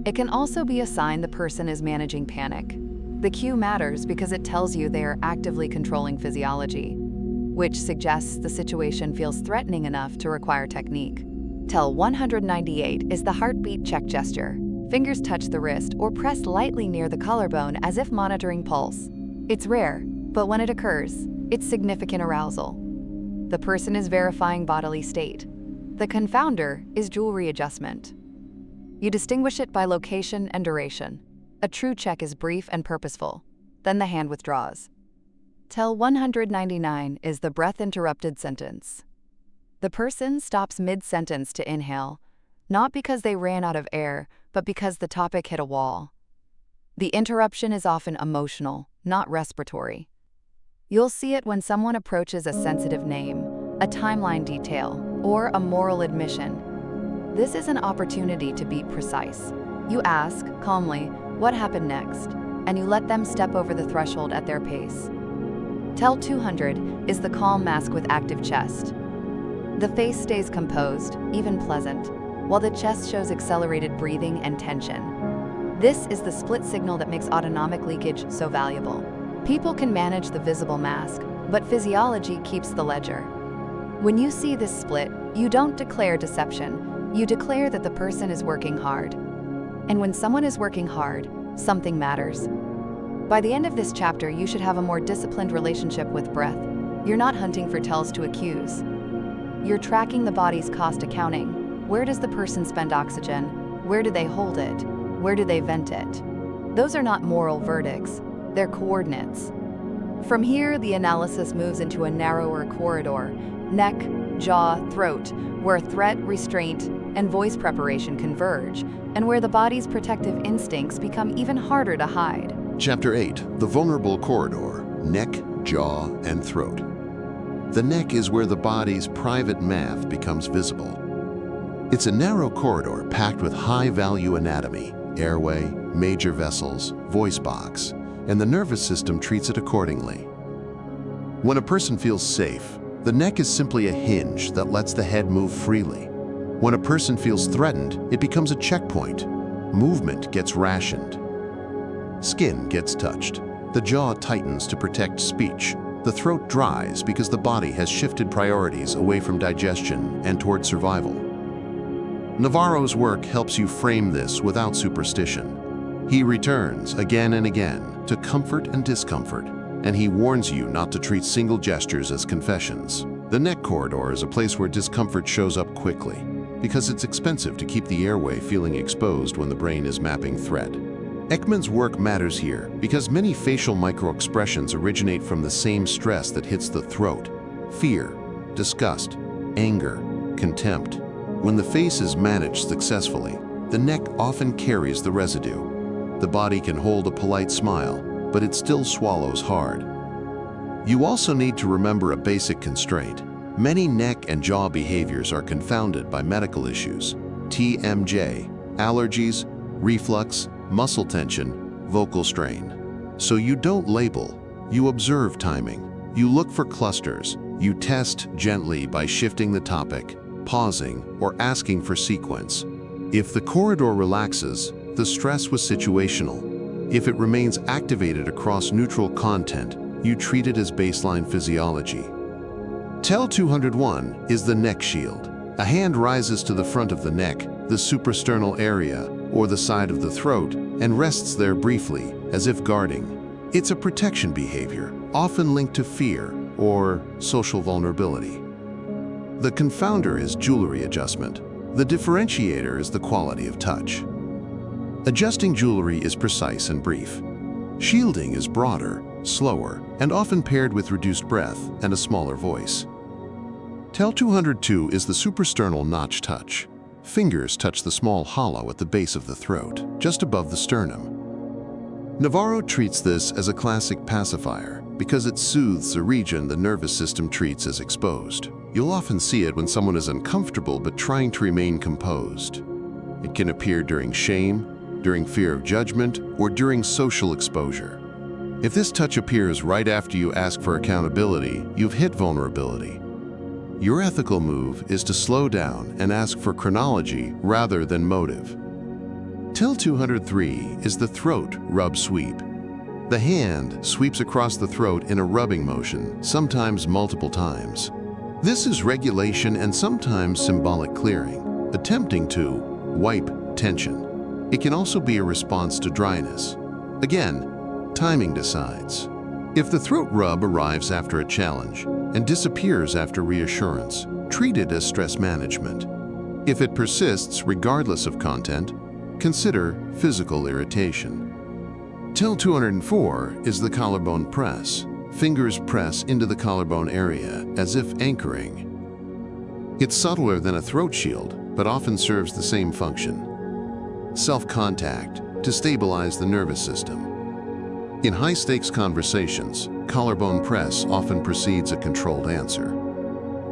It can also be a sign the person is managing panic. The cue matters because it tells you they are actively controlling physiology, which suggests the situation feels threatening enough to require technique. Tel 198 is the heartbeat check gesture. Fingers touch the wrist or press lightly near the collarbone as if monitoring pulse. It's rare, but when it occurs, it's significant arousal. The person is verifying bodily state. The confounder is jewelry adjustment. You distinguish it by location and duration. A true check is brief and purposeful. Then the hand withdraws. Tel 199 is the breath-interrupted sentence. The person stops mid-sentence to inhale, not because they ran out of air, but because the topic hit a wall. The interruption is often emotional, not respiratory. You'll see it when someone approaches a sensitive name, a timeline detail, or a moral admission. This is an opportunity to be precise. You ask, calmly, what happened next, and you let them step over the threshold at their pace. Tel 200 is the calm mask with active chest. The face stays composed, even pleasant, while the chest shows accelerated breathing and tension. This is the split signal that makes autonomic leakage so valuable. People can manage the visible mask, but physiology keeps the ledger. When you see this split, you don't declare deception, you declare that the person is working hard. And when someone is working hard, something matters. By the end of this chapter, you should have a more disciplined relationship with breath. You're not hunting for tells to accuse. You're tracking the body's cost accounting. Where does the person spend oxygen? Where do they hold it? Where do they vent it? Those are not moral verdicts, they're coordinates. From here, the analysis moves into a narrower corridor, neck, jaw, throat, where threat, restraint, and voice preparation converge, and where the body's protective instincts become even harder to hide.
Chapter 8, the vulnerable corridor, neck, jaw, and throat. The neck is where the body's private math becomes visible. It's a narrow corridor packed with high-value anatomy, airway, major vessels, voice box, and the nervous system treats it accordingly. When a person feels safe, the neck is simply a hinge that lets the head move freely. When a person feels threatened, it becomes a checkpoint. Movement gets rationed. Skin gets touched. The jaw tightens to protect speech. The throat dries because the body has shifted priorities away from digestion and toward survival. Navarro's work helps you frame this without superstition. He returns again and again to comfort and discomfort, and he warns you not to treat single gestures as confessions. The neck corridor is a place where discomfort shows up quickly, because it's expensive to keep the airway feeling exposed when the brain is mapping threat. Ekman's work matters here because many facial microexpressions originate from the same stress that hits the throat: fear, disgust, anger, contempt. When the face is managed successfully, the neck often carries the residue. The body can hold a polite smile, but it still swallows hard. You also need to remember a basic constraint. Many neck and jaw behaviors are confounded by medical issues: TMJ, allergies, reflux, muscle tension, vocal strain. So you don't label, you observe timing. You look for clusters. You test gently by shifting the topic, pausing, or asking for sequence. If the corridor relaxes, the stress was situational. If it remains activated across neutral content, you treat it as baseline physiology. TEL 201 is the neck shield. A hand rises to the front of the neck, the suprasternal area, or the side of the throat, and rests there briefly, as if guarding. It's a protection behavior, often linked to fear or social vulnerability. The confounder is jewelry adjustment. The differentiator is the quality of touch. Adjusting jewelry is precise and brief. Shielding is broader, slower, and often paired with reduced breath and a smaller voice. TEL 202 is the suprasternal notch touch. Fingers touch the small hollow at the base of the throat, just above the sternum. Navarro treats this as a classic pacifier because it soothes a region the nervous system treats as exposed. You'll often see it when someone is uncomfortable but trying to remain composed. It can appear during shame, during fear of judgment, or during social exposure. If this touch appears right after you ask for accountability, you've hit vulnerability. Your ethical move is to slow down and ask for chronology rather than motive. TEL 203 is the throat rub sweep. The hand sweeps across the throat in a rubbing motion, sometimes multiple times. This is regulation and sometimes symbolic clearing, attempting to wipe tension. It can also be a response to dryness. Again, timing decides. If the throat rub arrives after a challenge and disappears after reassurance, treat it as stress management. If it persists regardless of content, consider physical irritation. TEL 204 is the collarbone press. Fingers press into the collarbone area as if anchoring. It's subtler than a throat shield, but often serves the same function. Self-contact to stabilize the nervous system. In high-stakes conversations, collarbone press often precedes a controlled answer.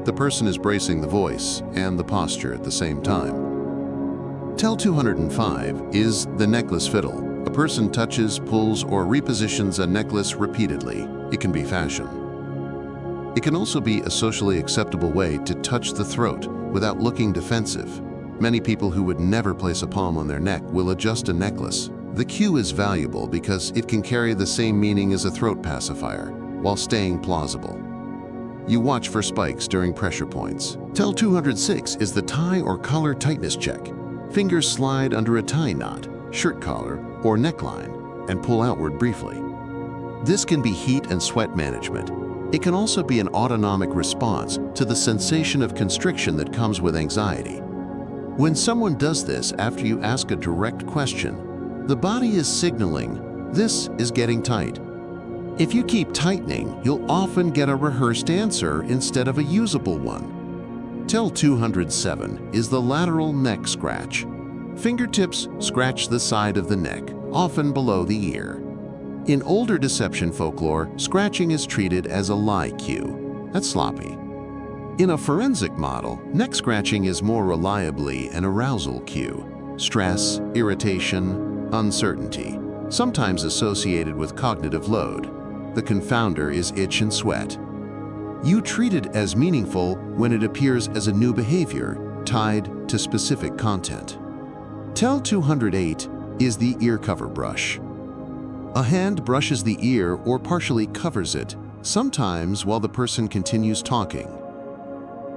The person is bracing the voice and the posture at the same time. TEL 205 is the necklace fiddle. A person touches, pulls, or repositions a necklace repeatedly. It can be fashion. It can also be a socially acceptable way to touch the throat without looking defensive. Many people who would never place a palm on their neck will adjust a necklace. The cue is valuable because it can carry the same meaning as a throat pacifier while staying plausible. You watch for spikes during pressure points. TEL 206 is the tie or collar tightness check. Fingers slide under a tie knot, shirt collar, or neckline and pull outward briefly. This can be heat and sweat management. It can also be an autonomic response to the sensation of constriction that comes with anxiety. When someone does this after you ask a direct question, the body is signaling, this is getting tight. If you keep tightening, you'll often get a rehearsed answer instead of a usable one. TEL 207 is the lateral neck scratch. Fingertips scratch the side of the neck, often below the ear. In older deception folklore, scratching is treated as a lie cue. That's sloppy. In a forensic model, neck scratching is more reliably an arousal cue. Stress, irritation, uncertainty, sometimes associated with cognitive load. The confounder is itch and sweat. You treat it as meaningful when it appears as a new behavior tied to specific content. TEL 208 is the ear cover brush. A hand brushes the ear or partially covers it, sometimes while the person continues talking.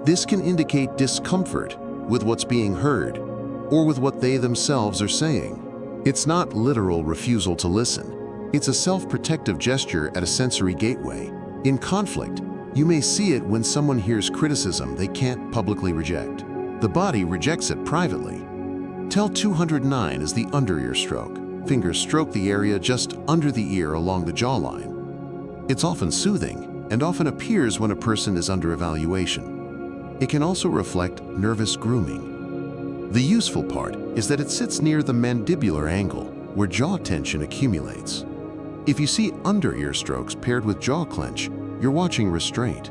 This can indicate discomfort with what's being heard or with what they themselves are saying. It's not literal refusal to listen. It's a self-protective gesture at a sensory gateway. In conflict, you may see it when someone hears criticism they can't publicly reject. The body rejects it privately. Tell 209 is the under-ear stroke. Fingers stroke the area just under the ear along the jawline. It's often soothing and often appears when a person is under evaluation. It can also reflect nervous grooming. The useful part is that it sits near the mandibular angle, where jaw tension accumulates. If you see under-ear strokes paired with jaw clench, you're watching restraint.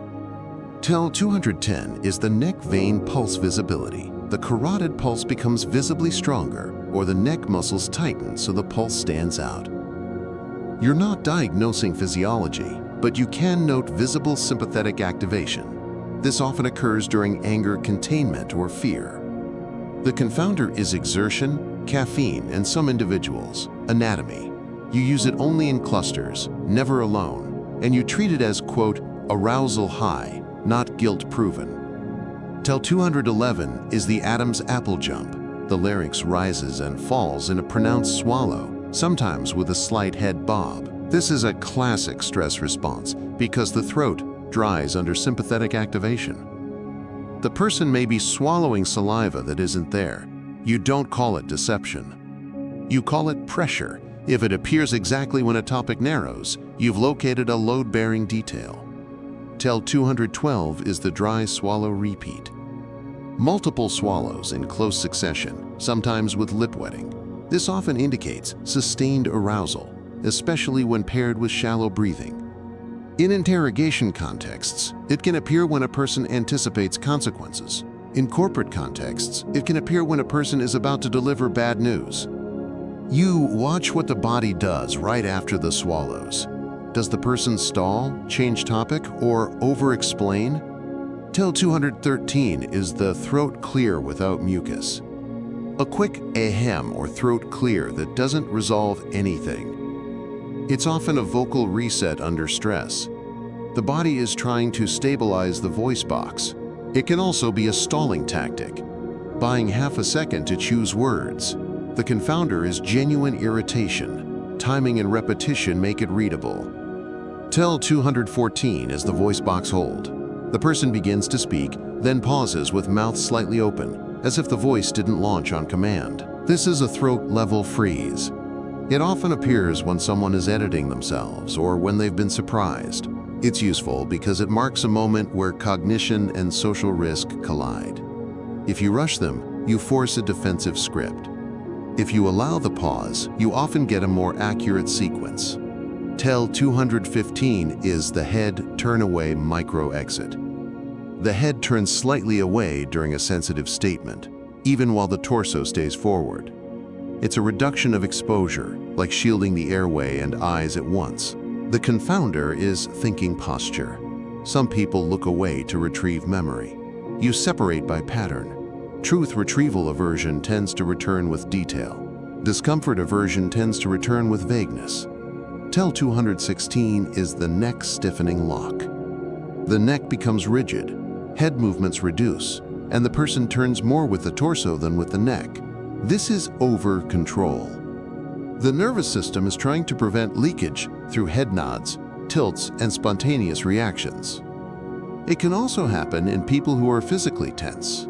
Tell 210 is the neck vein pulse visibility. The carotid pulse becomes visibly stronger, or the neck muscles tighten so the pulse stands out. You're not diagnosing physiology, but you can note visible sympathetic activation. This often occurs during anger containment or fear. The confounder is exertion, caffeine, and some individuals. Anatomy. You use it only in clusters, never alone, and you treat it as, quote, arousal high, not guilt proven. Tell 211 is the Adam's apple jump. The larynx rises and falls in a pronounced swallow, sometimes with a slight head bob. This is a classic stress response because the throat dries under sympathetic activation. The person may be swallowing saliva that isn't there. You don't call it deception. You call it pressure. If it appears exactly when a topic narrows, you've located a load-bearing detail. Tell 212 is the dry swallow repeat. Multiple swallows in close succession, sometimes with lip wetting. This often indicates sustained arousal, especially when paired with shallow breathing. In interrogation contexts, it can appear when a person anticipates consequences. In corporate contexts, it can appear when a person is about to deliver bad news. You watch what the body does right after the swallows. Does the person stall, change topic, or over-explain? Tell 213 is the throat clear without mucus. A quick ahem or throat clear that doesn't resolve anything. It's often a vocal reset under stress. The body is trying to stabilize the voice box. It can also be a stalling tactic, buying half a second to choose words. The confounder is genuine irritation. Timing and repetition make it readable. Tell 214 is the voice box hold. The person begins to speak, then pauses with mouth slightly open, as if the voice didn't launch on command. This is a throat-level freeze. It often appears when someone is editing themselves or when they've been surprised. It's useful because it marks a moment where cognition and social risk collide. If you rush them, you force a defensive script. If you allow the pause, you often get a more accurate sequence. Tell 215 is the head turn-away micro-exit. The head turns slightly away during a sensitive statement, even while the torso stays forward. It's a reduction of exposure, like shielding the airway and eyes at once. The confounder is thinking posture. Some people look away to retrieve memory. You separate by pattern. Truth retrieval aversion tends to return with detail. Discomfort aversion tends to return with vagueness. Tell 216 is the neck stiffening lock. The neck becomes rigid, head movements reduce, and the person turns more with the torso than with the neck. This is over-control. The nervous system is trying to prevent leakage through head nods, tilts, and spontaneous reactions. It can also happen in people who are physically tense.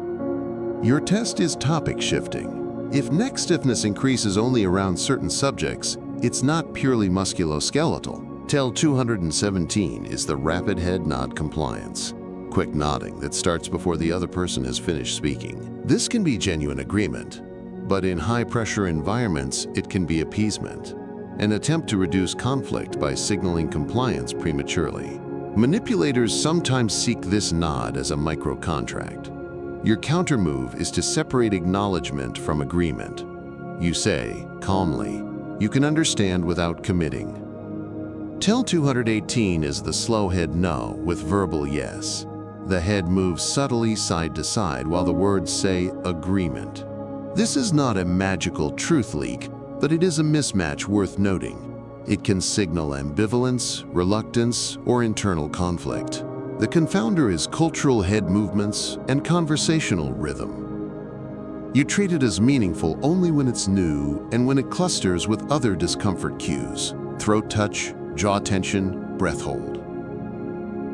Your test is topic shifting. If neck stiffness increases only around certain subjects, it's not purely musculoskeletal. Tell 217 is the rapid head nod compliance. Quick nodding that starts before the other person has finished speaking. This can be genuine agreement, but in high-pressure environments, it can be appeasement, an attempt to reduce conflict by signaling compliance prematurely. Manipulators sometimes seek this nod as a micro-contract. Your counter-move is to separate acknowledgement from agreement. You say, calmly, you can understand without committing. Tell 218 is the slow head no with verbal yes. The head moves subtly side to side while the words say agreement. This is not a magical truth leak, but it is a mismatch worth noting. It can signal ambivalence, reluctance, or internal conflict. The confounder is cultural head movements and conversational rhythm. You treat it as meaningful only when it's new and when it clusters with other discomfort cues: throat touch, jaw tension, breath hold.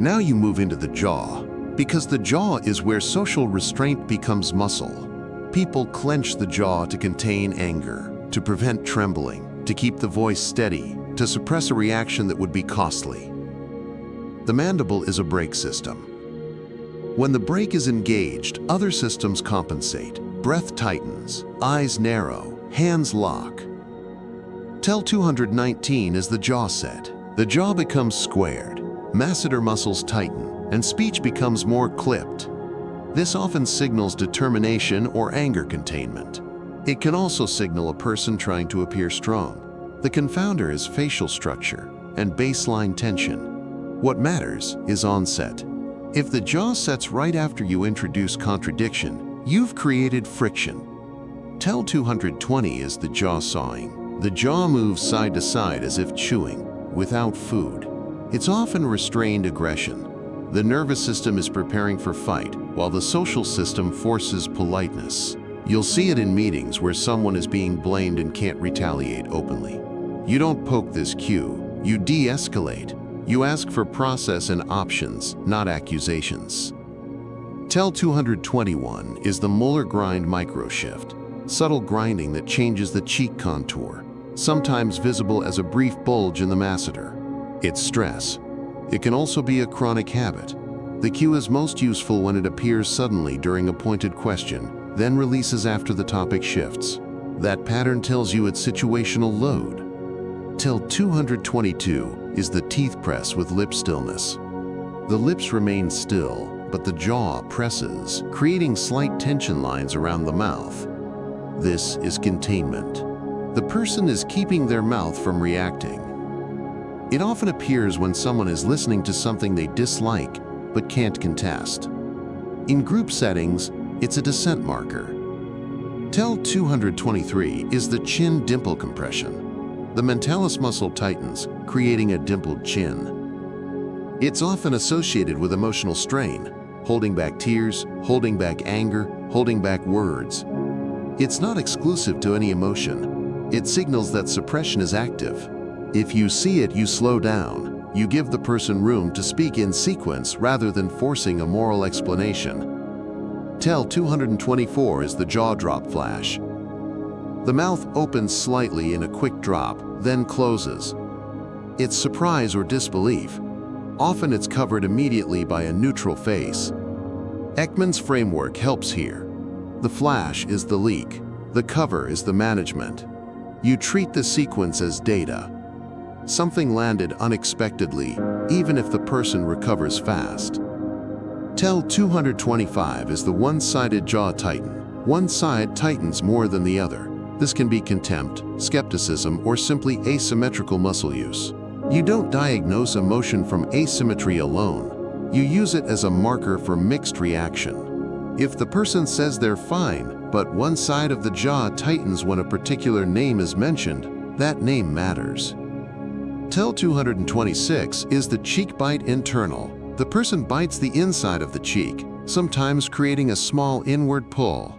Now you move into the jaw, because the jaw is where social restraint becomes muscle. People clench the jaw to contain anger, to prevent trembling, to keep the voice steady, to suppress a reaction that would be costly. The mandible is a brake system. When the brake is engaged, other systems compensate. Breath tightens, eyes narrow, hands lock. Tel 219 is the jaw set. The jaw becomes squared, masseter muscles tighten, and speech becomes more clipped. This often signals determination or anger containment. It can also signal a person trying to appear strong. The confounder is facial structure and baseline tension. What matters is onset. If the jaw sets right after you introduce contradiction, you've created friction. Tel 220 is the jaw sawing. The jaw moves side to side as if chewing, without food. It's often restrained aggression. The nervous system is preparing for fight, while the social system forces politeness. You'll see it in meetings where someone is being blamed and can't retaliate openly. You don't poke this cue, you de-escalate. You ask for process and options, not accusations. Tel 221 is the molar grind microshift, subtle grinding that changes the cheek contour, sometimes visible as a brief bulge in the masseter. It's stress. It can also be a chronic habit. The cue is most useful when it appears suddenly during a pointed question, then releases after the topic shifts. That pattern tells you it's situational load. Tel 222 is the teeth press with lip stillness. The lips remain still, but the jaw presses, creating slight tension lines around the mouth. This is containment. The person is keeping their mouth from reacting. It often appears when someone is listening to something they dislike but can't contest. In group settings, it's a dissent marker. Tel 223 is the chin dimple compression. The mentalis muscle tightens, creating a dimpled chin. It's often associated with emotional strain, holding back tears, holding back anger, holding back words. It's not exclusive to any emotion. It signals that suppression is active. If you see it, you slow down. You give the person room to speak in sequence rather than forcing a moral explanation. Tel 224 is the jaw drop flash. The mouth opens slightly in a quick drop, then closes. It's surprise or disbelief. Often it's covered immediately by a neutral face. Ekman's framework helps here. The flash is the leak. The cover is the management. You treat the sequence as data. Something landed unexpectedly, even if the person recovers fast. Tel 225 is the one-sided jaw tighten. One side tightens more than the other. This can be contempt, skepticism, or simply asymmetrical muscle use. You don't diagnose emotion from asymmetry alone. You use it as a marker for mixed reaction. If the person says they're fine, but one side of the jaw tightens when a particular name is mentioned, that name matters. Tel 226 is the cheek bite internal. The person bites the inside of the cheek, sometimes creating a small inward pull.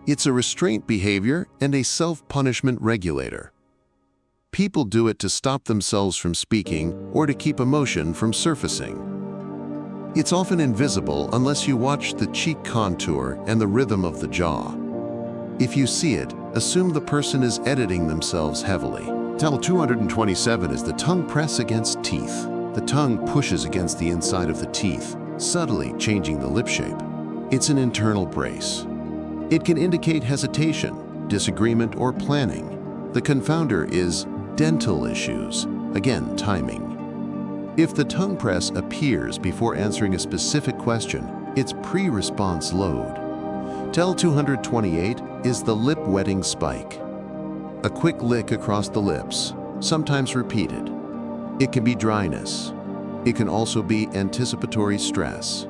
It's a restraint behavior and a self-punishment regulator. People do it to stop themselves from speaking or to keep emotion from surfacing. It's often invisible unless you watch the cheek contour and the rhythm of the jaw. If you see it, assume the person is editing themselves heavily. Tel 227 is the tongue press against teeth. The tongue pushes against the inside of the teeth, subtly changing the lip shape. It's an internal brace. It can indicate hesitation, disagreement, or planning. The confounder is dental issues, again, timing. If the tongue press appears before answering a specific question, it's pre-response load. Tel 228 is the lip wetting spike. A quick lick across the lips, sometimes repeated. It can be dryness. It can also be anticipatory stress.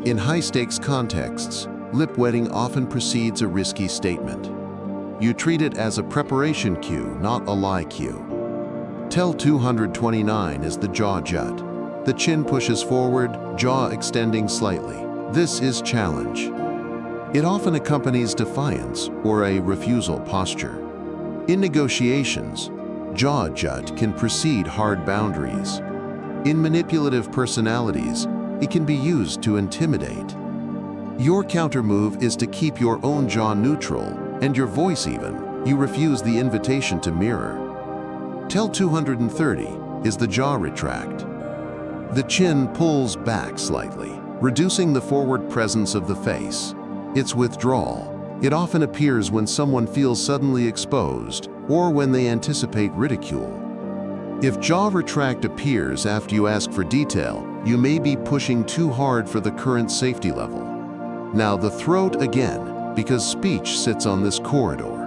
In high-stakes contexts, lip wetting often precedes a risky statement. You treat it as a preparation cue, not a lie cue. TEL 229 is the jaw jut. The chin pushes forward, jaw extending slightly. This is challenge. It often accompanies defiance or a refusal posture. In negotiations, jaw jut can precede hard boundaries. In manipulative personalities, it can be used to intimidate. Your countermove is to keep your own jaw neutral and your voice even. You refuse the invitation to mirror. TEL 230 is the jaw retract. The chin pulls back slightly, reducing the forward presence of the face. It's withdrawal. It often appears when someone feels suddenly exposed or when they anticipate ridicule. If jaw retract appears after you ask for detail, you may be pushing too hard for the current safety level. Now the throat again, because speech sits on this corridor.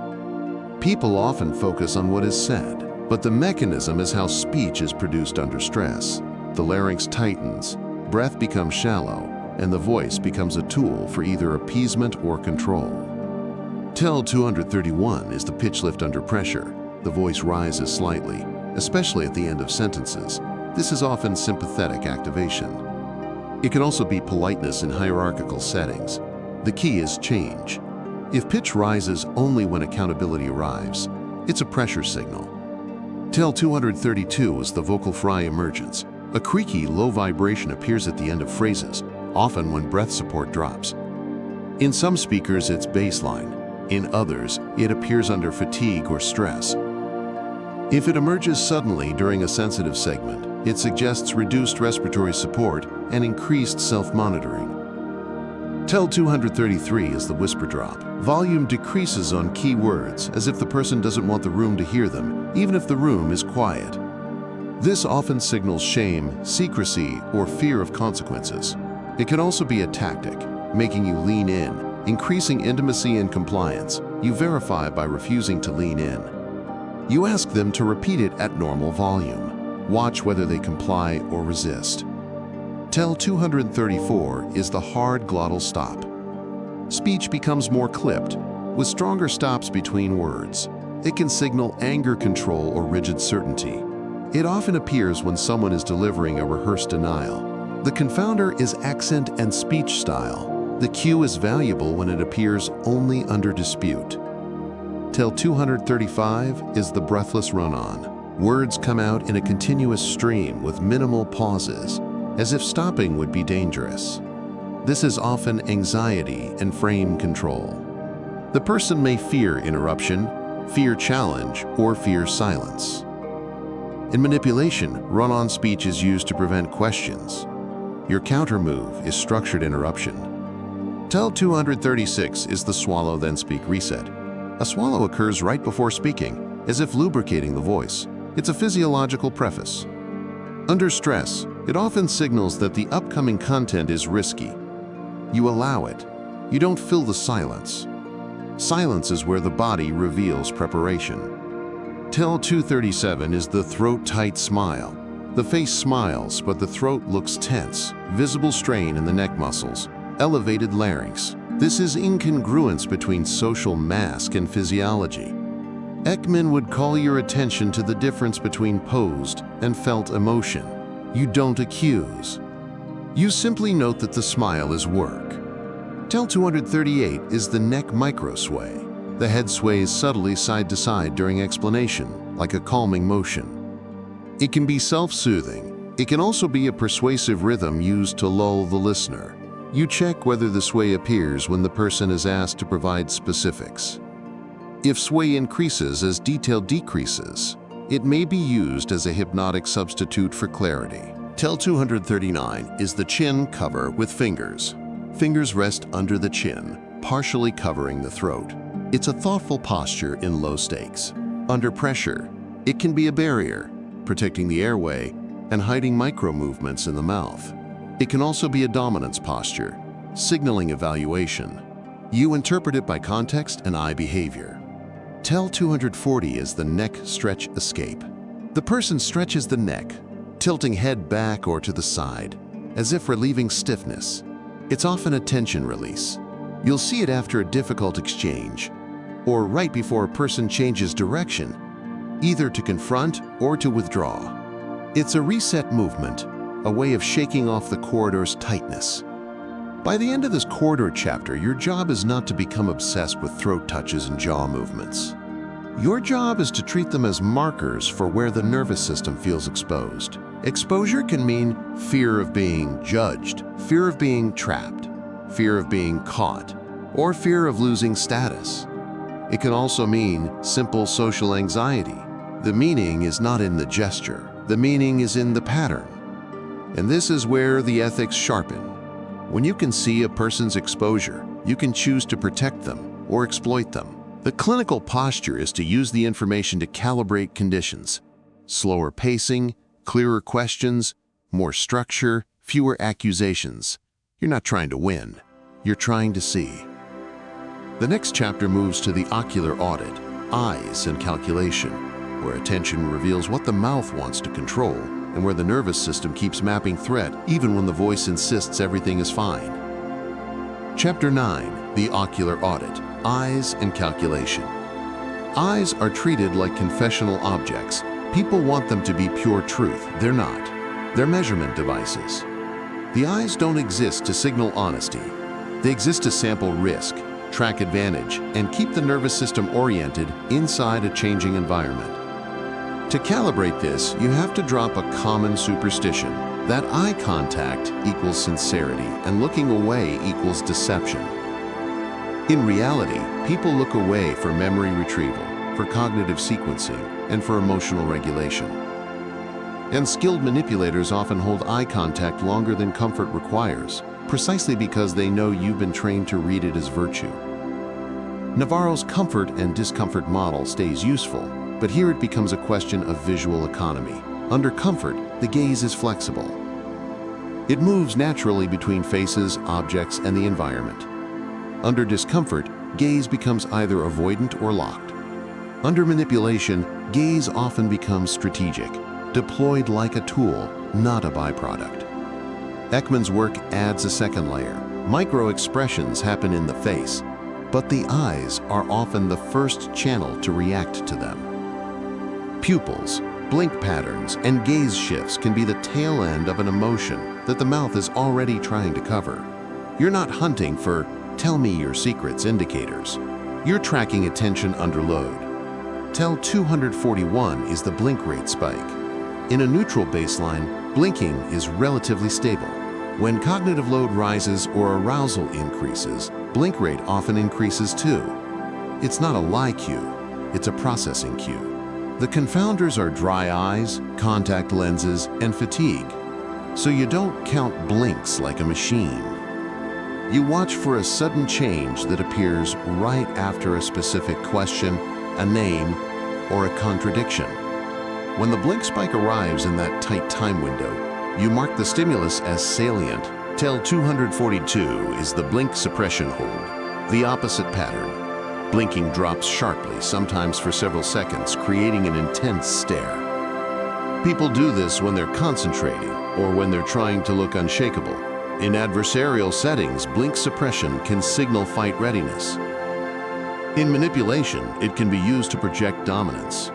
People often focus on what is said, but the mechanism is how speech is produced under stress. The larynx tightens, breath becomes shallow, and the voice becomes a tool for either appeasement or control. TEL 231 is the pitch lift under pressure. The voice rises slightly, especially at the end of sentences. This is often sympathetic activation. It can also be politeness in hierarchical settings. The key is change. If pitch rises only when accountability arrives, it's a pressure signal. TEL 232 is the vocal fry emergence. A creaky, low vibration appears at the end of phrases, often when breath support drops. In some speakers, it's baseline. In others, it appears under fatigue or stress. If it emerges suddenly during a sensitive segment, it suggests reduced respiratory support and increased self-monitoring. TEL 233 is the whisper drop. Volume decreases on key words, as if the person doesn't want the room to hear them, even if the room is quiet. This often signals shame, secrecy, or fear of consequences. It can also be a tactic, making you lean in, increasing intimacy and compliance. You verify by refusing to lean in. You ask them to repeat it at normal volume. Watch whether they comply or resist. TEL 234 is the hard glottal stop. Speech becomes more clipped, with stronger stops between words. It can signal anger control or rigid certainty. It often appears when someone is delivering a rehearsed denial. The confounder is accent and speech style. The cue is valuable when it appears only under dispute. TEL 235 is the breathless run-on. Words come out in a continuous stream with minimal pauses, as if stopping would be dangerous. This is often anxiety and frame control. The person may fear interruption, fear challenge, or fear silence. In manipulation, run-on speech is used to prevent questions. Your counter-move is structured interruption. TEL 236 is the swallow then speak reset. A swallow occurs right before speaking, as if lubricating the voice. It's a physiological preface. Under stress, it often signals that the upcoming content is risky. You allow it. You don't fill the silence. Silence is where the body reveals preparation. TEL 237 is the throat-tight smile. The face smiles, but the throat looks tense, visible strain in the neck muscles, elevated larynx. This is incongruence between social mask and physiology. Ekman would call your attention to the difference between posed and felt emotion. You don't accuse. You simply note that the smile is work. TEL 238 is the neck micro-sway. The head sways subtly side to side during explanation, like a calming motion. It can be self-soothing. It can also be a persuasive rhythm used to lull the listener. You check whether the sway appears when the person is asked to provide specifics. If sway increases as detail decreases, it may be used as a hypnotic substitute for clarity. TEL 239 is the chin cover with fingers. Fingers rest under the chin, partially covering the throat. It's a thoughtful posture in low stakes. Under pressure, it can be a barrier, protecting the airway and hiding micro-movements in the mouth. It can also be a dominance posture, signaling evaluation. You interpret it by context and eye behavior. TEL 240 is the neck stretch escape. The person stretches the neck, tilting head back or to the side, as if relieving stiffness. It's often a tension release. You'll see it after a difficult exchange, or right before a person changes direction. either to confront or to withdraw. It's a reset movement, a way of shaking off the corridor's tightness. By the end of this corridor chapter, your job is not to become obsessed with throat touches and jaw movements. Your job is to treat them as markers for where the nervous system feels exposed. Exposure can mean fear of being judged, fear of being trapped, fear of being caught, or fear of losing status. It can also mean simple social anxiety. The meaning is not in the gesture. The meaning is in the pattern. And this is where the ethics sharpen. When you can see a person's exposure, you can choose to protect them or exploit them. The clinical posture is to use the information to calibrate conditions. Slower pacing, clearer questions, more structure, fewer accusations. You're not trying to win. You're trying to see. The next chapter moves to the ocular audit, eyes and calculation, where attention reveals what the mouth wants to control and where the nervous system keeps mapping threat even when the voice insists everything is fine. Chapter 9, the ocular audit, eyes and calculation. Eyes are treated like confessional objects. People want them to be pure truth. They're not. They're measurement devices. The eyes don't exist to signal honesty. They exist to sample risk, track advantage, and keep the nervous system oriented inside a changing environment. To calibrate this, you have to drop a common superstition that eye contact equals sincerity and looking away equals deception. In reality, people look away for memory retrieval, for cognitive sequencing, and for emotional regulation. And skilled manipulators often hold eye contact longer than comfort requires, precisely because they know you've been trained to read it as virtue. Navarro's comfort and discomfort model stays useful, but here it becomes a question of visual economy. Under comfort, the gaze is flexible. It moves naturally between faces, objects, and the environment. Under discomfort, gaze becomes either avoidant or locked. Under manipulation, gaze often becomes strategic, deployed like a tool, not a byproduct. Ekman's work adds a second layer. Micro-expressions happen in the face, but the eyes are often the first channel to react to them. Pupils, blink patterns, and gaze shifts can be the tail end of an emotion that the mouth is already trying to cover. You're not hunting for "tell me your secrets" indicators. You're tracking attention under load. Tell 241 is the blink rate spike. In a neutral baseline, blinking is relatively stable. When cognitive load rises or arousal increases, blink rate often increases too. It's not a lie cue, it's a processing cue. The confounders are dry eyes, contact lenses, and fatigue. So you don't count blinks like a machine. You watch for a sudden change that appears right after a specific question, a name, or a contradiction. When the blink spike arrives in that tight time window, you mark the stimulus as salient. Tell 242 is the blink suppression hold, the opposite pattern. Blinking drops sharply, sometimes for several seconds, creating an intense stare. People do this when they're concentrating or when they're trying to look unshakable. In adversarial settings, blink suppression can signal fight readiness. In manipulation, it can be used to project dominance.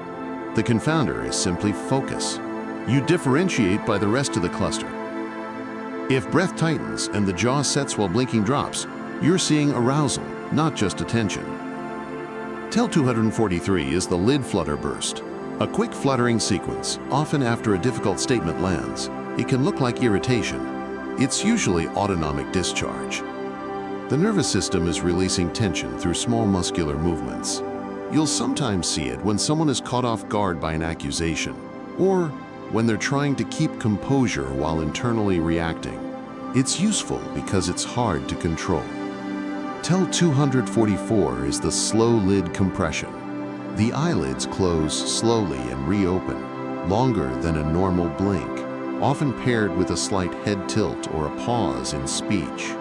The confounder is simply focus. You differentiate by the rest of the cluster. If breath tightens and the jaw sets while blinking drops, you're seeing arousal, not just attention. Tell 243 is the lid flutter burst, a quick fluttering sequence, often after a difficult statement lands. It can look like irritation. It's usually autonomic discharge. The nervous system is releasing tension through small muscular movements. You'll sometimes see it when someone is caught off guard by an accusation, or when they're trying to keep composure while internally reacting. It's useful because it's hard to control. Tell 244 is the slow lid compression. The eyelids close slowly and reopen, longer than a normal blink, often paired with a slight head tilt or a pause in speech.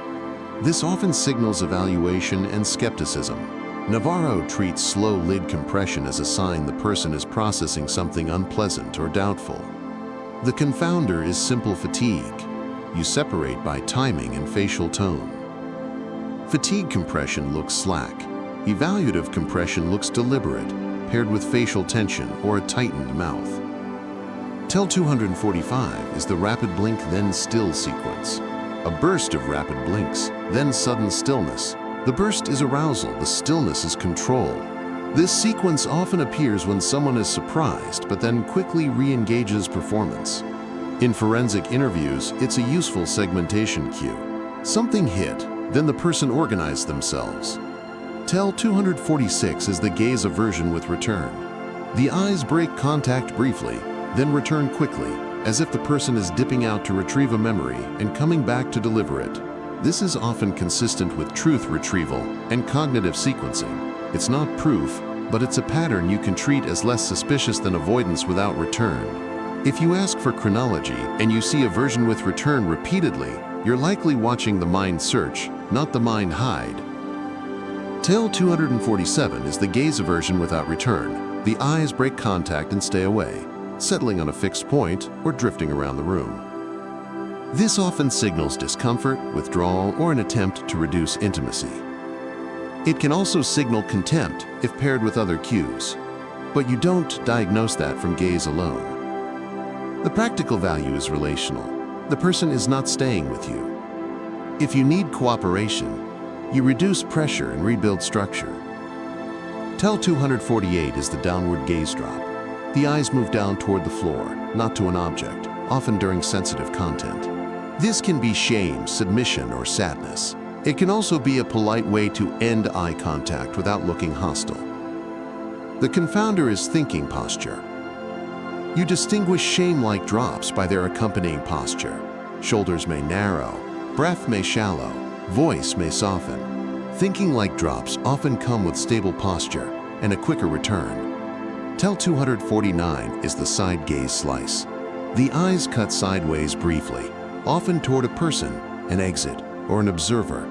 This often signals evaluation and skepticism. Navarro treats slow lid compression as a sign the person is processing something unpleasant or doubtful. The confounder is simple fatigue. You separate by timing and facial tone. Fatigue compression looks slack. Evaluative compression looks deliberate, paired with facial tension or a tightened mouth. TEL 245 is the rapid blink then still sequence. A burst of rapid blinks, then sudden stillness. The burst is arousal, the stillness is control. This sequence often appears when someone is surprised, but then quickly re-engages performance. In forensic interviews, it's a useful segmentation cue. Something hit, then the person organized themselves. TEL 246 is the gaze aversion with return. The eyes break contact briefly, then return quickly, as if the person is dipping out to retrieve a memory and coming back to deliver it. This is often consistent with truth retrieval and cognitive sequencing. It's not proof, but it's a pattern you can treat as less suspicious than avoidance without return. If you ask for chronology and you see aversion with return repeatedly, you're likely watching the mind search, not the mind hide. TEL 247 is the gaze aversion without return. The eyes break contact and stay away, settling on a fixed point or drifting around the room. This often signals discomfort, withdrawal, or an attempt to reduce intimacy. It can also signal contempt if paired with other cues, but you don't diagnose that from gaze alone. The practical value is relational. The person is not staying with you. If you need cooperation, you reduce pressure and rebuild structure. TEL 248 is the downward gaze drop. The eyes move down toward the floor, not to an object, often during sensitive content. This can be shame, submission, or sadness. It can also be a polite way to end eye contact without looking hostile. The confounder is thinking posture. You distinguish shame-like drops by their accompanying posture. Shoulders may narrow, breath may shallow, voice may soften. Thinking-like drops often come with stable posture and a quicker return. TEL 249 is the side gaze slice. The eyes cut sideways briefly, often toward a person, an exit, or an observer.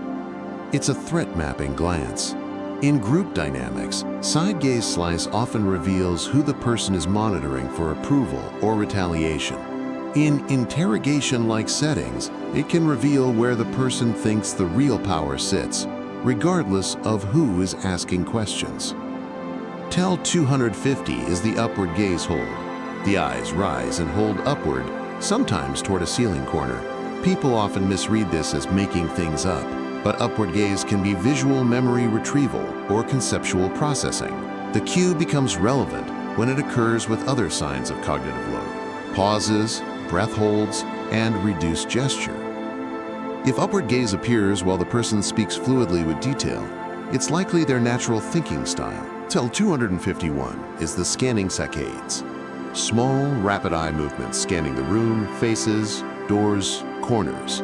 It's a threat-mapping glance. In group dynamics, side gaze slice often reveals who the person is monitoring for approval or retaliation. In interrogation-like settings, it can reveal where the person thinks the real power sits, regardless of who is asking questions. TEL 250 is the upward gaze hold. The eyes rise and hold upward, sometimes toward a ceiling corner. People often misread this as making things up, but upward gaze can be visual memory retrieval or conceptual processing. The cue becomes relevant when it occurs with other signs of cognitive load: pauses, breath holds, and reduced gesture. If upward gaze appears while the person speaks fluidly with detail, it's likely their natural thinking style. TEL 251 is the scanning saccades. Small, rapid eye movements scanning the room, faces, doors, corners.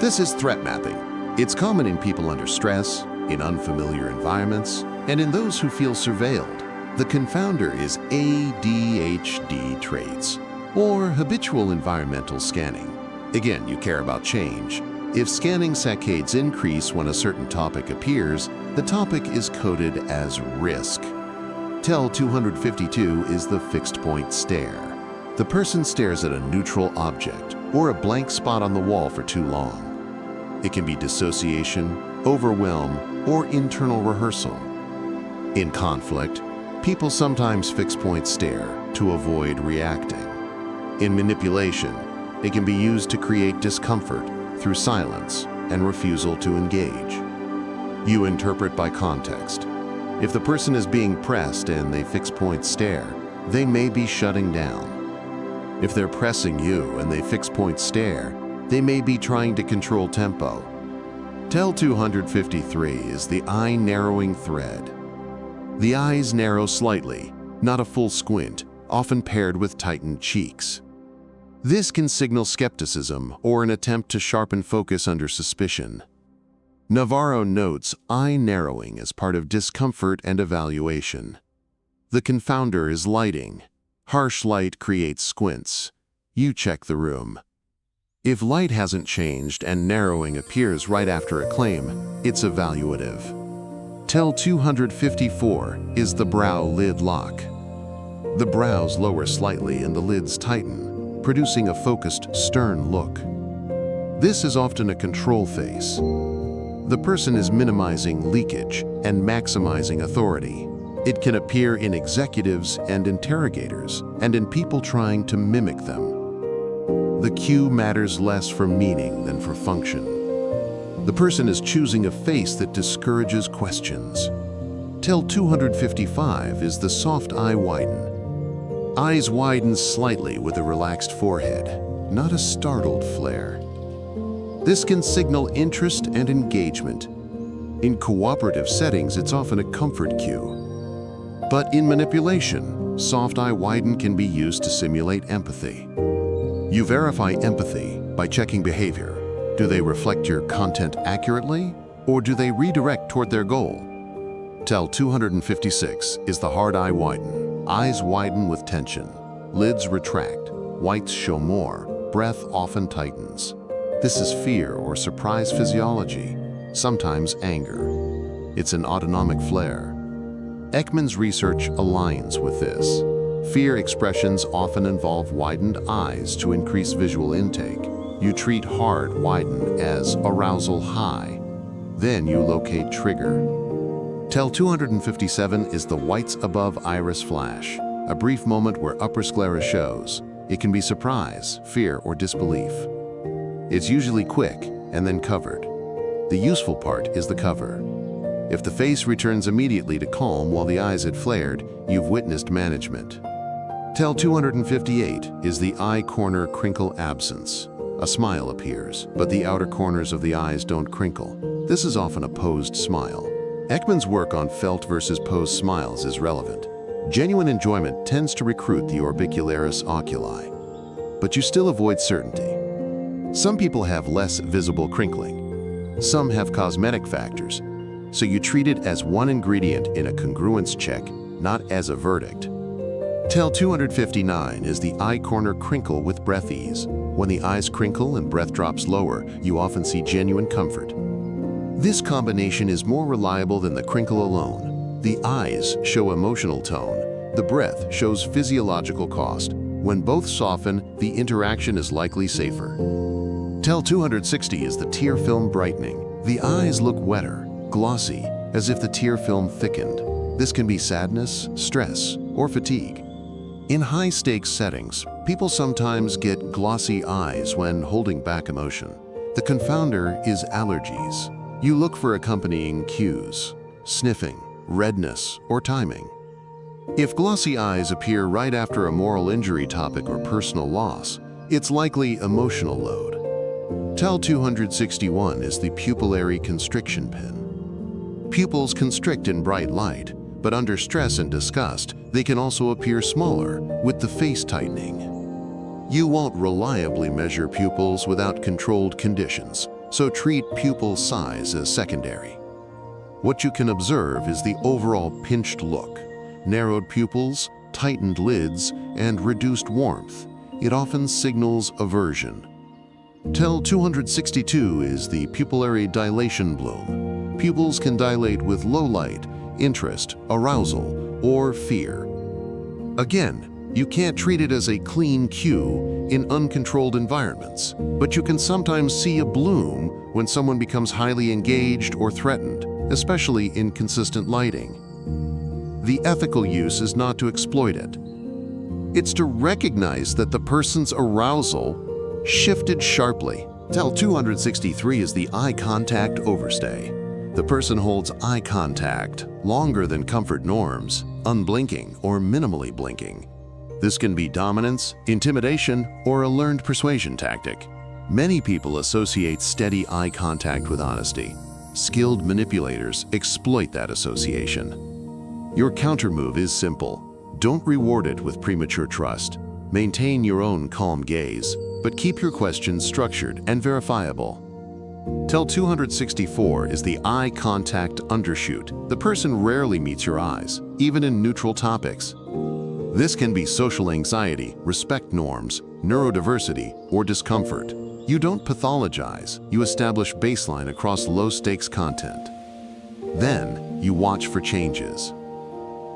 This is threat mapping. It's common in people under stress, in unfamiliar environments, and in those who feel surveilled. The confounder is ADHD traits, or habitual environmental scanning. Again, you care about change. If scanning saccades increase when a certain topic appears, the topic is coded as risk. TEL 252 is the fixed point stare. The person stares at a neutral object or a blank spot on the wall for too long. It can be dissociation, overwhelm, or internal rehearsal. In conflict, people sometimes fix point stare to avoid reacting. In manipulation, it can be used to create discomfort through silence and refusal to engage. You interpret by context. If the person is being pressed and they fix point stare, they may be shutting down. If they're pressing you and they fix point stare, they may be trying to control tempo. TEL 253 is the eye narrowing thread. The eyes narrow slightly, not a full squint, often paired with tightened cheeks. This can signal skepticism or an attempt to sharpen focus under suspicion. Navarro notes eye narrowing as part of discomfort and evaluation. The confounder is lighting. Harsh light creates squints. You check the room. If light hasn't changed and narrowing appears right after a claim, it's evaluative. TEL 254 is the brow lid lock. The brows lower slightly and the lids tighten, producing a focused, stern look. This is often a control face. The person is minimizing leakage and maximizing authority. It can appear in executives and interrogators, and in people trying to mimic them. The cue matters less for meaning than for function. The person is choosing a face that discourages questions. Tell 255 is the soft eye widen. Eyes widen slightly with a relaxed forehead, not a startled flare. This can signal interest and engagement. In cooperative settings, it's often a comfort cue. But in manipulation, soft eye widen can be used to simulate empathy. You verify empathy by checking behavior. Do they reflect your content accurately, or do they redirect toward their goal? Tell 256 is the hard eye widen. Eyes widen with tension. Lids retract. Whites show more. Breath often tightens. This is fear or surprise physiology, sometimes anger. It's an autonomic flare. Ekman's research aligns with this. Fear expressions often involve widened eyes to increase visual intake. You treat hard widen as arousal high. Then you locate trigger. Tell 257 is the whites above iris flash, a brief moment where upper sclera shows. It can be surprise, fear, or disbelief. It's usually quick and then covered. The useful part is the cover. If the face returns immediately to calm while the eyes had flared, you've witnessed management. Tell 258 is the eye corner crinkle absence. A smile appears, but the outer corners of the eyes don't crinkle. This is often a posed smile. Ekman's work on felt versus posed smiles is relevant. Genuine enjoyment tends to recruit the orbicularis oculi, but you still avoid certainty. Some people have less visible crinkling. Some have cosmetic factors, so you treat it as one ingredient in a congruence check, not as a verdict. Tell 259 is the eye corner crinkle with breath ease. When the eyes crinkle and breath drops lower, you often see genuine comfort. This combination is more reliable than the crinkle alone. The eyes show emotional tone. The breath shows physiological cost. When both soften, the interaction is likely safer. Tell 260 is the tear film brightening. The eyes look wetter, glossy, as if the tear film thickened. This can be sadness, stress, or fatigue. In high-stakes settings, people sometimes get glossy eyes when holding back emotion. The confounder is allergies. You look for accompanying cues, sniffing, redness, or timing. If glossy eyes appear right after a moral injury topic or personal loss, it's likely emotional load. Tell 261 is the pupillary constriction pin. Pupils constrict in bright light, but under stress and disgust, they can also appear smaller, with the face tightening. You won't reliably measure pupils without controlled conditions, so treat pupil size as secondary. What you can observe is the overall pinched look, narrowed pupils, tightened lids, and reduced warmth. It often signals aversion. Tell 262 is the pupillary dilation bloom. Pupils can dilate with low light, interest, arousal, or fear. Again, you can't treat it as a clean cue in uncontrolled environments, but you can sometimes see a bloom when someone becomes highly engaged or threatened, especially in consistent lighting. The ethical use is not to exploit it. It's to recognize that the person's arousal shifted sharply. Tell 263 is the eye contact overstay. The person holds eye contact longer than comfort norms, unblinking or minimally blinking. This can be dominance, intimidation, or a learned persuasion tactic. Many people associate steady eye contact with honesty. Skilled manipulators exploit that association. Your countermove is simple. Don't reward it with premature trust. Maintain your own calm gaze, but keep your questions structured and verifiable. Tell 264 is the eye contact undershoot. The person rarely meets your eyes, even in neutral topics. This can be social anxiety, respect norms, neurodiversity, or discomfort. You don't pathologize, you establish baseline across low-stakes content. Then, you watch for changes.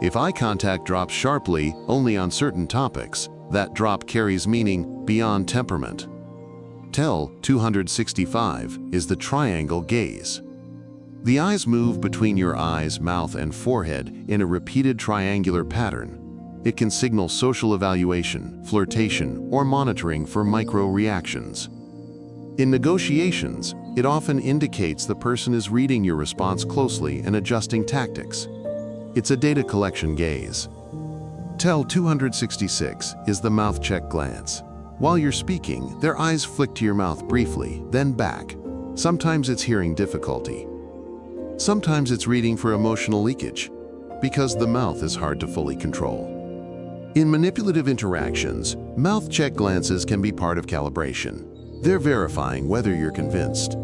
If eye contact drops sharply only on certain topics, that drop carries meaning beyond temperament. Tell 265 is the triangle gaze. The eyes move between your eyes, mouth, and forehead in a repeated triangular pattern. It can signal social evaluation, flirtation, or monitoring for micro-reactions. In negotiations, it often indicates the person is reading your response closely and adjusting tactics. It's a data collection gaze. TEL 266 is the mouth check glance. While you're speaking, their eyes flick to your mouth briefly, then back. Sometimes it's hearing difficulty. Sometimes it's reading for emotional leakage, because the mouth is hard to fully control. In manipulative interactions, mouth check glances can be part of calibration. They're verifying whether you're convinced.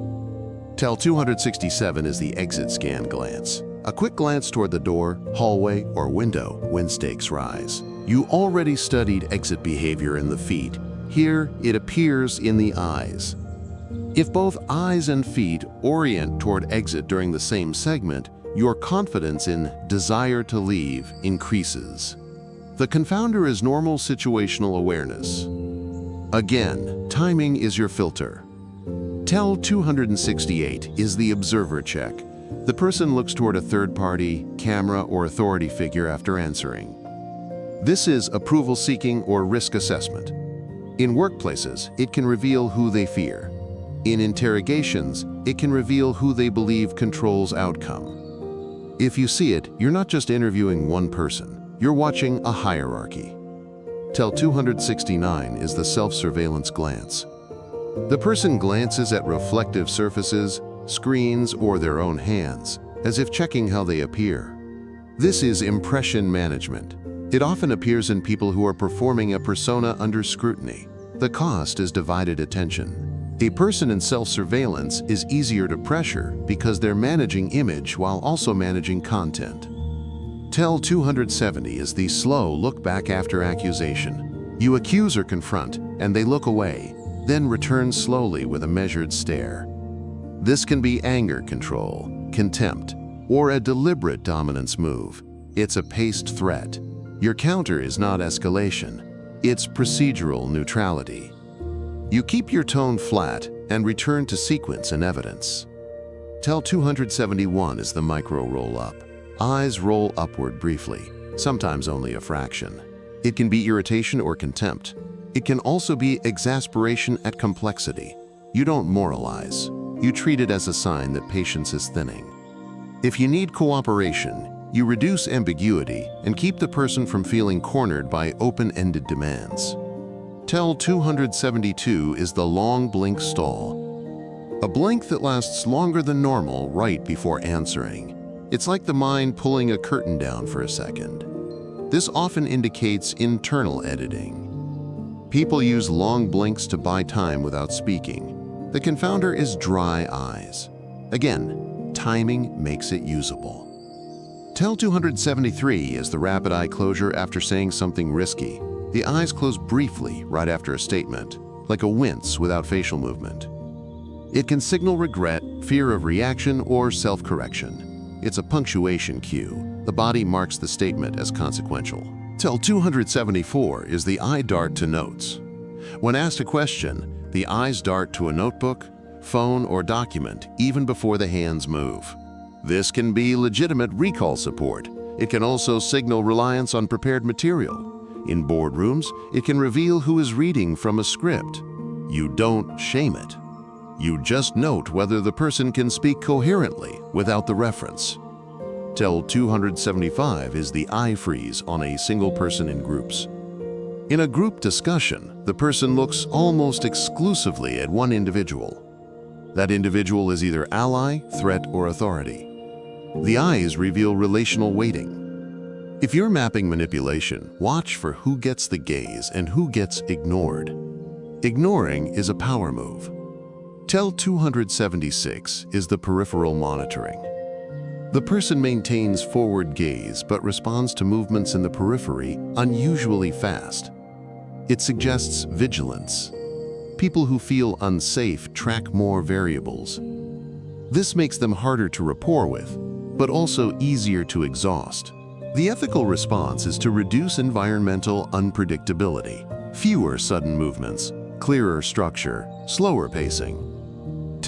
TEL 267 is the exit scan glance. A quick glance toward the door, hallway, or window when stakes rise. You already studied exit behavior in the feet. Here, it appears in the eyes. If both eyes and feet orient toward exit during the same segment, your confidence in desire to leave increases. The confounder is normal situational awareness. Again, timing is your filter. TEL 268 is the observer check. The person looks toward a third party, camera, or authority figure after answering. This is approval seeking or risk assessment. In workplaces, it can reveal who they fear. In interrogations, it can reveal who they believe controls outcome. If you see it, you're not just interviewing one person, you're watching a hierarchy. TEL 269 is the self-surveillance glance. The person glances at reflective surfaces, screens, or their own hands, as if checking how they appear. This is impression management. It often appears in people who are performing a persona under scrutiny. The cost is divided attention. A person in self-surveillance is easier to pressure because they're managing image while also managing content. TEL 270 is the slow look back after accusation. You accuse or confront, and they look away, then return slowly with a measured stare. This can be anger control, contempt, or a deliberate dominance move. It's a paced threat. Your counter is not escalation. It's procedural neutrality. You keep your tone flat and return to sequence and evidence. TEL 271 is the micro roll-up. Eyes roll upward briefly, sometimes only a fraction. It can be irritation or contempt. It can also be exasperation at complexity. You don't moralize. You treat it as a sign that patience is thinning. If you need cooperation, you reduce ambiguity and keep the person from feeling cornered by open-ended demands. TEL 272 is the long blink stall. A blink that lasts longer than normal right before answering. It's like the mind pulling a curtain down for a second. This often indicates internal editing. People use long blinks to buy time without speaking. The confounder is dry eyes. Again, timing makes it usable. TEL 273 is the rapid eye closure after saying something risky. The eyes close briefly right after a statement, like a wince without facial movement. It can signal regret, fear of reaction, or self-correction. It's a punctuation cue. The body marks the statement as consequential. TEL 274 is the eye dart to notes. When asked a question, the eyes dart to a notebook, phone, or document even before the hands move. This can be legitimate recall support. It can also signal reliance on prepared material. In boardrooms, it can reveal who is reading from a script. You don't shame it. You just note whether the person can speak coherently without the reference. TEL 275 is the eye freeze on a single person in groups. In a group discussion, the person looks almost exclusively at one individual. That individual is either ally, threat, or authority. The eyes reveal relational weighting. If you're mapping manipulation, watch for who gets the gaze and who gets ignored. Ignoring is a power move. TEL 276 is the peripheral monitoring. The person maintains forward gaze but responds to movements in the periphery unusually fast. It suggests vigilance. People who feel unsafe track more variables. This makes them harder to rapport with, but also easier to exhaust. The ethical response is to reduce environmental unpredictability, fewer sudden movements, clearer structure, slower pacing.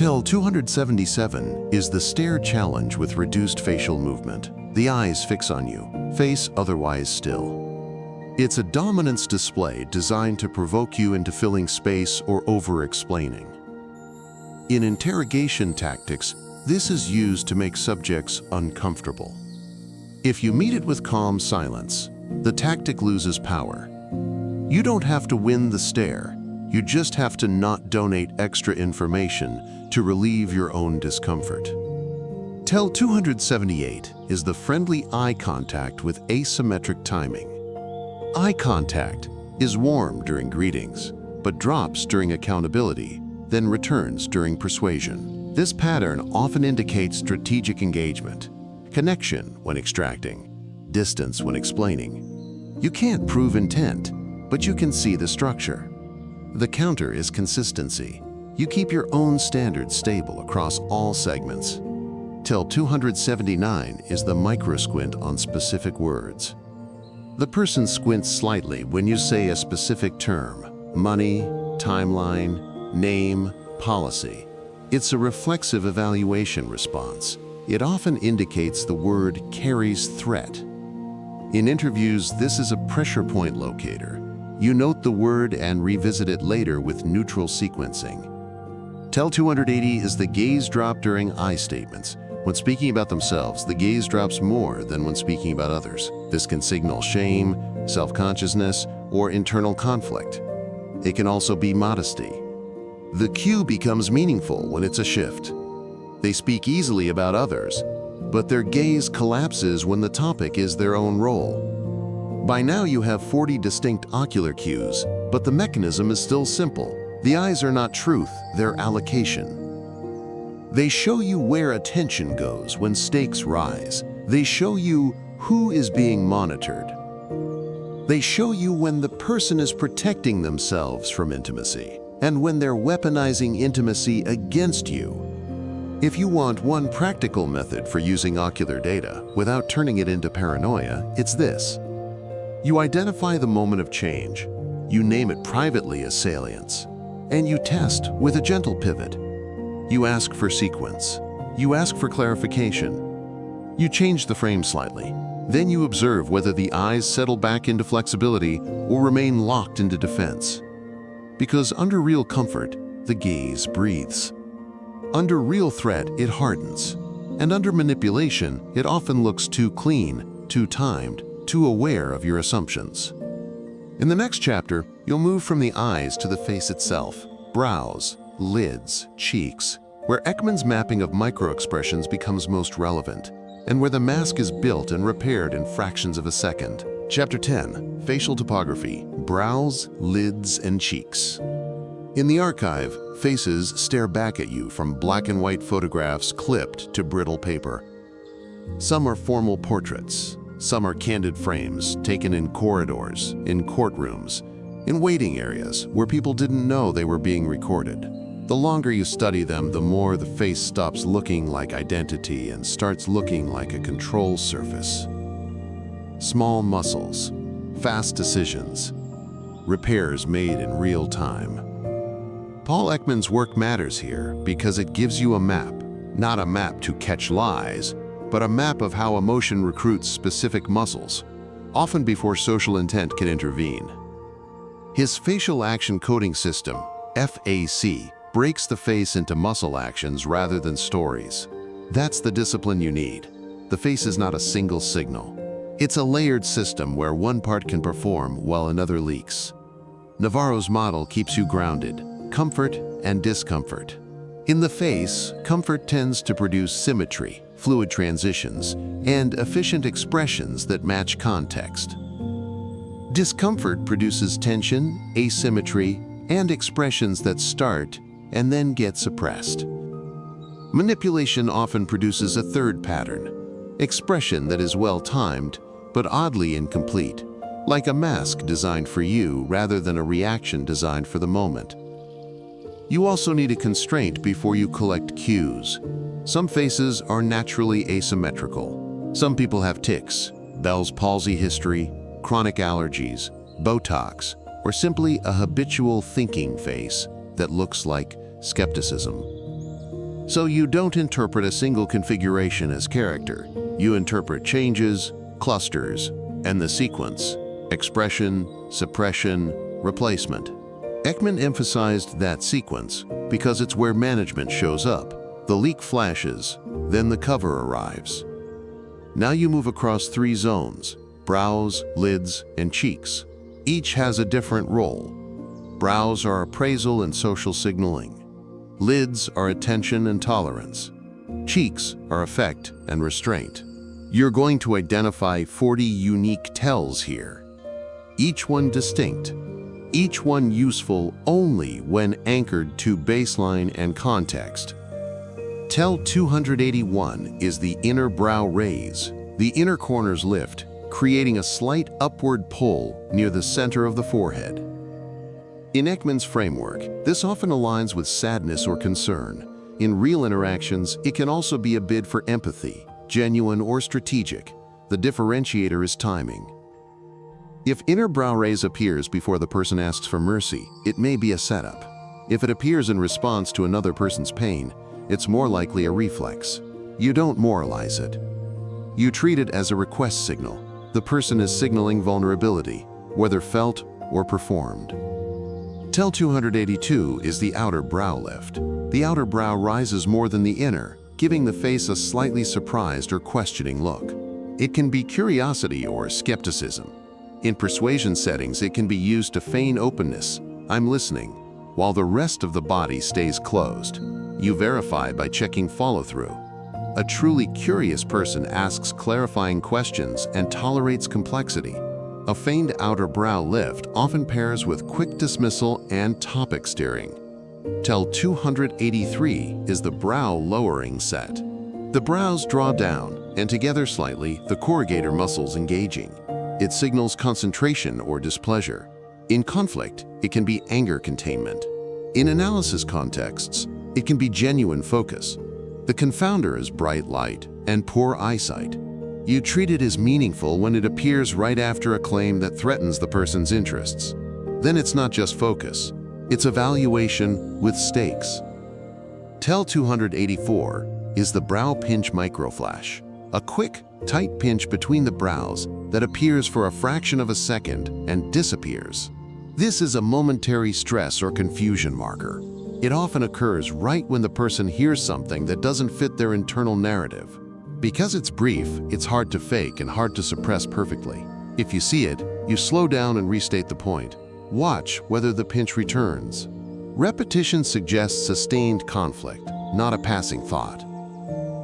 Till 277 is the stare challenge with reduced facial movement. The eyes fix on you, face otherwise still. It's a dominance display designed to provoke you into filling space or over-explaining. In interrogation tactics, this is used to make subjects uncomfortable. If you meet it with calm silence, the tactic loses power. You don't have to win the stare. You just have to not donate extra information to relieve your own discomfort. Tell 278 is the friendly eye contact with asymmetric timing. Eye contact is warm during greetings, but drops during accountability, then returns during persuasion. This pattern often indicates strategic engagement, connection when extracting, distance when explaining. You can't prove intent, but you can see the structure. The counter is consistency. You keep your own standards stable across all segments. Till 279 is the micro-squint on specific words. The person squints slightly when you say a specific term: money, timeline, name, policy. It's a reflexive evaluation response. It often indicates the word carries threat. In interviews, this is a pressure point locator. You note the word and revisit it later with neutral sequencing. Tell 280 is the gaze drop during I statements. When speaking about themselves, the gaze drops more than when speaking about others. This can signal shame, self-consciousness, or internal conflict. It can also be modesty. The cue becomes meaningful when it's a shift. They speak easily about others, but their gaze collapses when the topic is their own role. By now you have 40 distinct ocular cues, but the mechanism is still simple. The eyes are not truth, they're allocation. They show you where attention goes when stakes rise. They show you who is being monitored. They show you when the person is protecting themselves from intimacy and when they're weaponizing intimacy against you. If you want one practical method for using ocular data without turning it into paranoia, it's this. You identify the moment of change, you name it privately as salience, and you test with a gentle pivot. You ask for sequence, you ask for clarification, you change the frame slightly, then you observe whether the eyes settle back into flexibility or remain locked into defense. Because under real comfort, the gaze breathes. Under real threat, it hardens, and under manipulation, it often looks too clean, too timed, too aware of your assumptions. In the next chapter, you'll move from the eyes to the face itself, brows, lids, cheeks, where Ekman's mapping of microexpressions becomes most relevant, and where the mask is built and repaired in fractions of a second. Chapter 10, Facial Topography, Brows, Lids, and Cheeks. In the archive, faces stare back at you from black and white photographs clipped to brittle paper. Some are formal portraits. Some are candid frames taken in corridors, in courtrooms, in waiting areas where people didn't know they were being recorded. The longer you study them, the more the face stops looking like identity and starts looking like a control surface. Small muscles, fast decisions, repairs made in real time. Paul Ekman's work matters here because it gives you a map, not a map to catch lies, but a map of how emotion recruits specific muscles, often before social intent can intervene. His facial action coding system, FAC, breaks the face into muscle actions rather than stories. That's the discipline you need. The face is not a single signal. It's a layered system where one part can perform while another leaks. Navarro's model keeps you grounded, comfort and discomfort. In the face, comfort tends to produce symmetry, fluid transitions, and efficient expressions that match context. Discomfort produces tension, asymmetry, and expressions that start and then get suppressed. Manipulation often produces a third pattern, expression that is well-timed, but oddly incomplete, like a mask designed for you rather than a reaction designed for the moment. You also need a constraint before you collect cues. Some faces are naturally asymmetrical. Some people have tics, Bell's palsy history, chronic allergies, Botox, or simply a habitual thinking face that looks like skepticism. So you don't interpret a single configuration as character. You interpret changes, clusters, and the sequence: expression, suppression, replacement. Ekman emphasized that sequence because it's where management shows up. The leak flashes, then the cover arrives. Now you move across 3 zones: brows, lids, and cheeks. Each has a different role. Brows are appraisal and social signaling. Lids are attention and tolerance. Cheeks are affect and restraint. You're going to identify 40 unique tells here. Each one distinct. Each one useful only when anchored to baseline and context. Tell 281 is the inner brow raise. The inner corners lift, creating a slight upward pull near the center of the forehead. In Ekman's framework, this often aligns with sadness or concern. In real interactions, it can also be a bid for empathy, genuine or strategic. The differentiator is timing. If inner brow raise appears before the person asks for mercy, it may be a setup. If it appears in response to another person's pain, it's more likely a reflex. You don't moralize it. You treat it as a request signal. The person is signaling vulnerability, whether felt or performed. Tell 282 is the outer brow lift. The outer brow rises more than the inner, giving the face a slightly surprised or questioning look. It can be curiosity or skepticism. In persuasion settings, it can be used to feign openness, "I'm listening," while the rest of the body stays closed. You verify by checking follow-through. A truly curious person asks clarifying questions and tolerates complexity. A feigned outer brow lift often pairs with quick dismissal and topic steering. Tell 283 is the brow lowering set. The brows draw down, and together slightly, the corrugator muscles engaging. It signals concentration or displeasure. In conflict, it can be anger containment. In analysis contexts, it can be genuine focus. The confounder is bright light and poor eyesight. You treat it as meaningful when it appears right after a claim that threatens the person's interests. Then it's not just focus, it's evaluation with stakes. Tell 284 is the brow pinch microflash, a quick, tight pinch between the brows that appears for a fraction of a second and disappears. This is a momentary stress or confusion marker. It often occurs right when the person hears something that doesn't fit their internal narrative. Because it's brief, it's hard to fake and hard to suppress perfectly. If you see it, you slow down and restate the point. Watch whether the pinch returns. Repetition suggests sustained conflict, not a passing thought.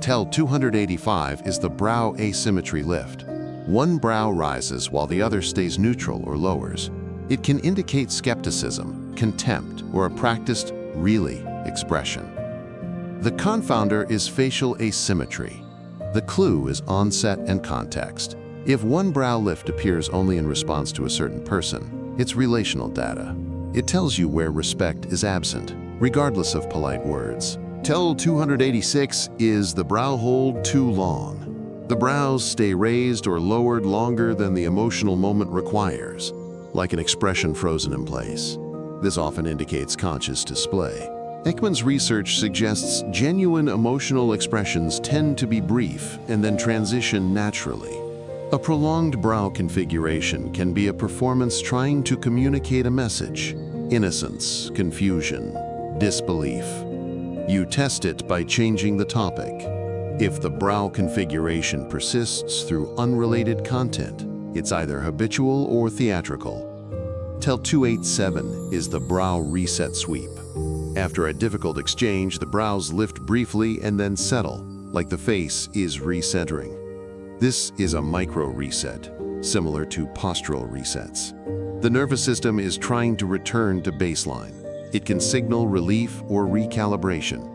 Tell 285 is the brow asymmetry lift. One brow rises while the other stays neutral or lowers. It can indicate skepticism, contempt, or a practiced really expression. The confounder is facial asymmetry. The clue is onset and context. If one brow lift appears only in response to a certain person, it's relational data. It tells you where respect is absent, regardless of polite words. Tell 286 is the brow hold too long. The brows stay raised or lowered longer than the emotional moment requires, like an expression frozen in place. This often indicates conscious display. Ekman's research suggests genuine emotional expressions tend to be brief and then transition naturally. A prolonged brow configuration can be a performance trying to communicate a message: innocence, confusion, disbelief. You test it by changing the topic. If the brow configuration persists through unrelated content, it's either habitual or theatrical. Tell 287 is the brow reset sweep. After a difficult exchange, the brows lift briefly and then settle, like the face is recentering. This is a micro reset, similar to postural resets. The nervous system is trying to return to baseline. It can signal relief or recalibration.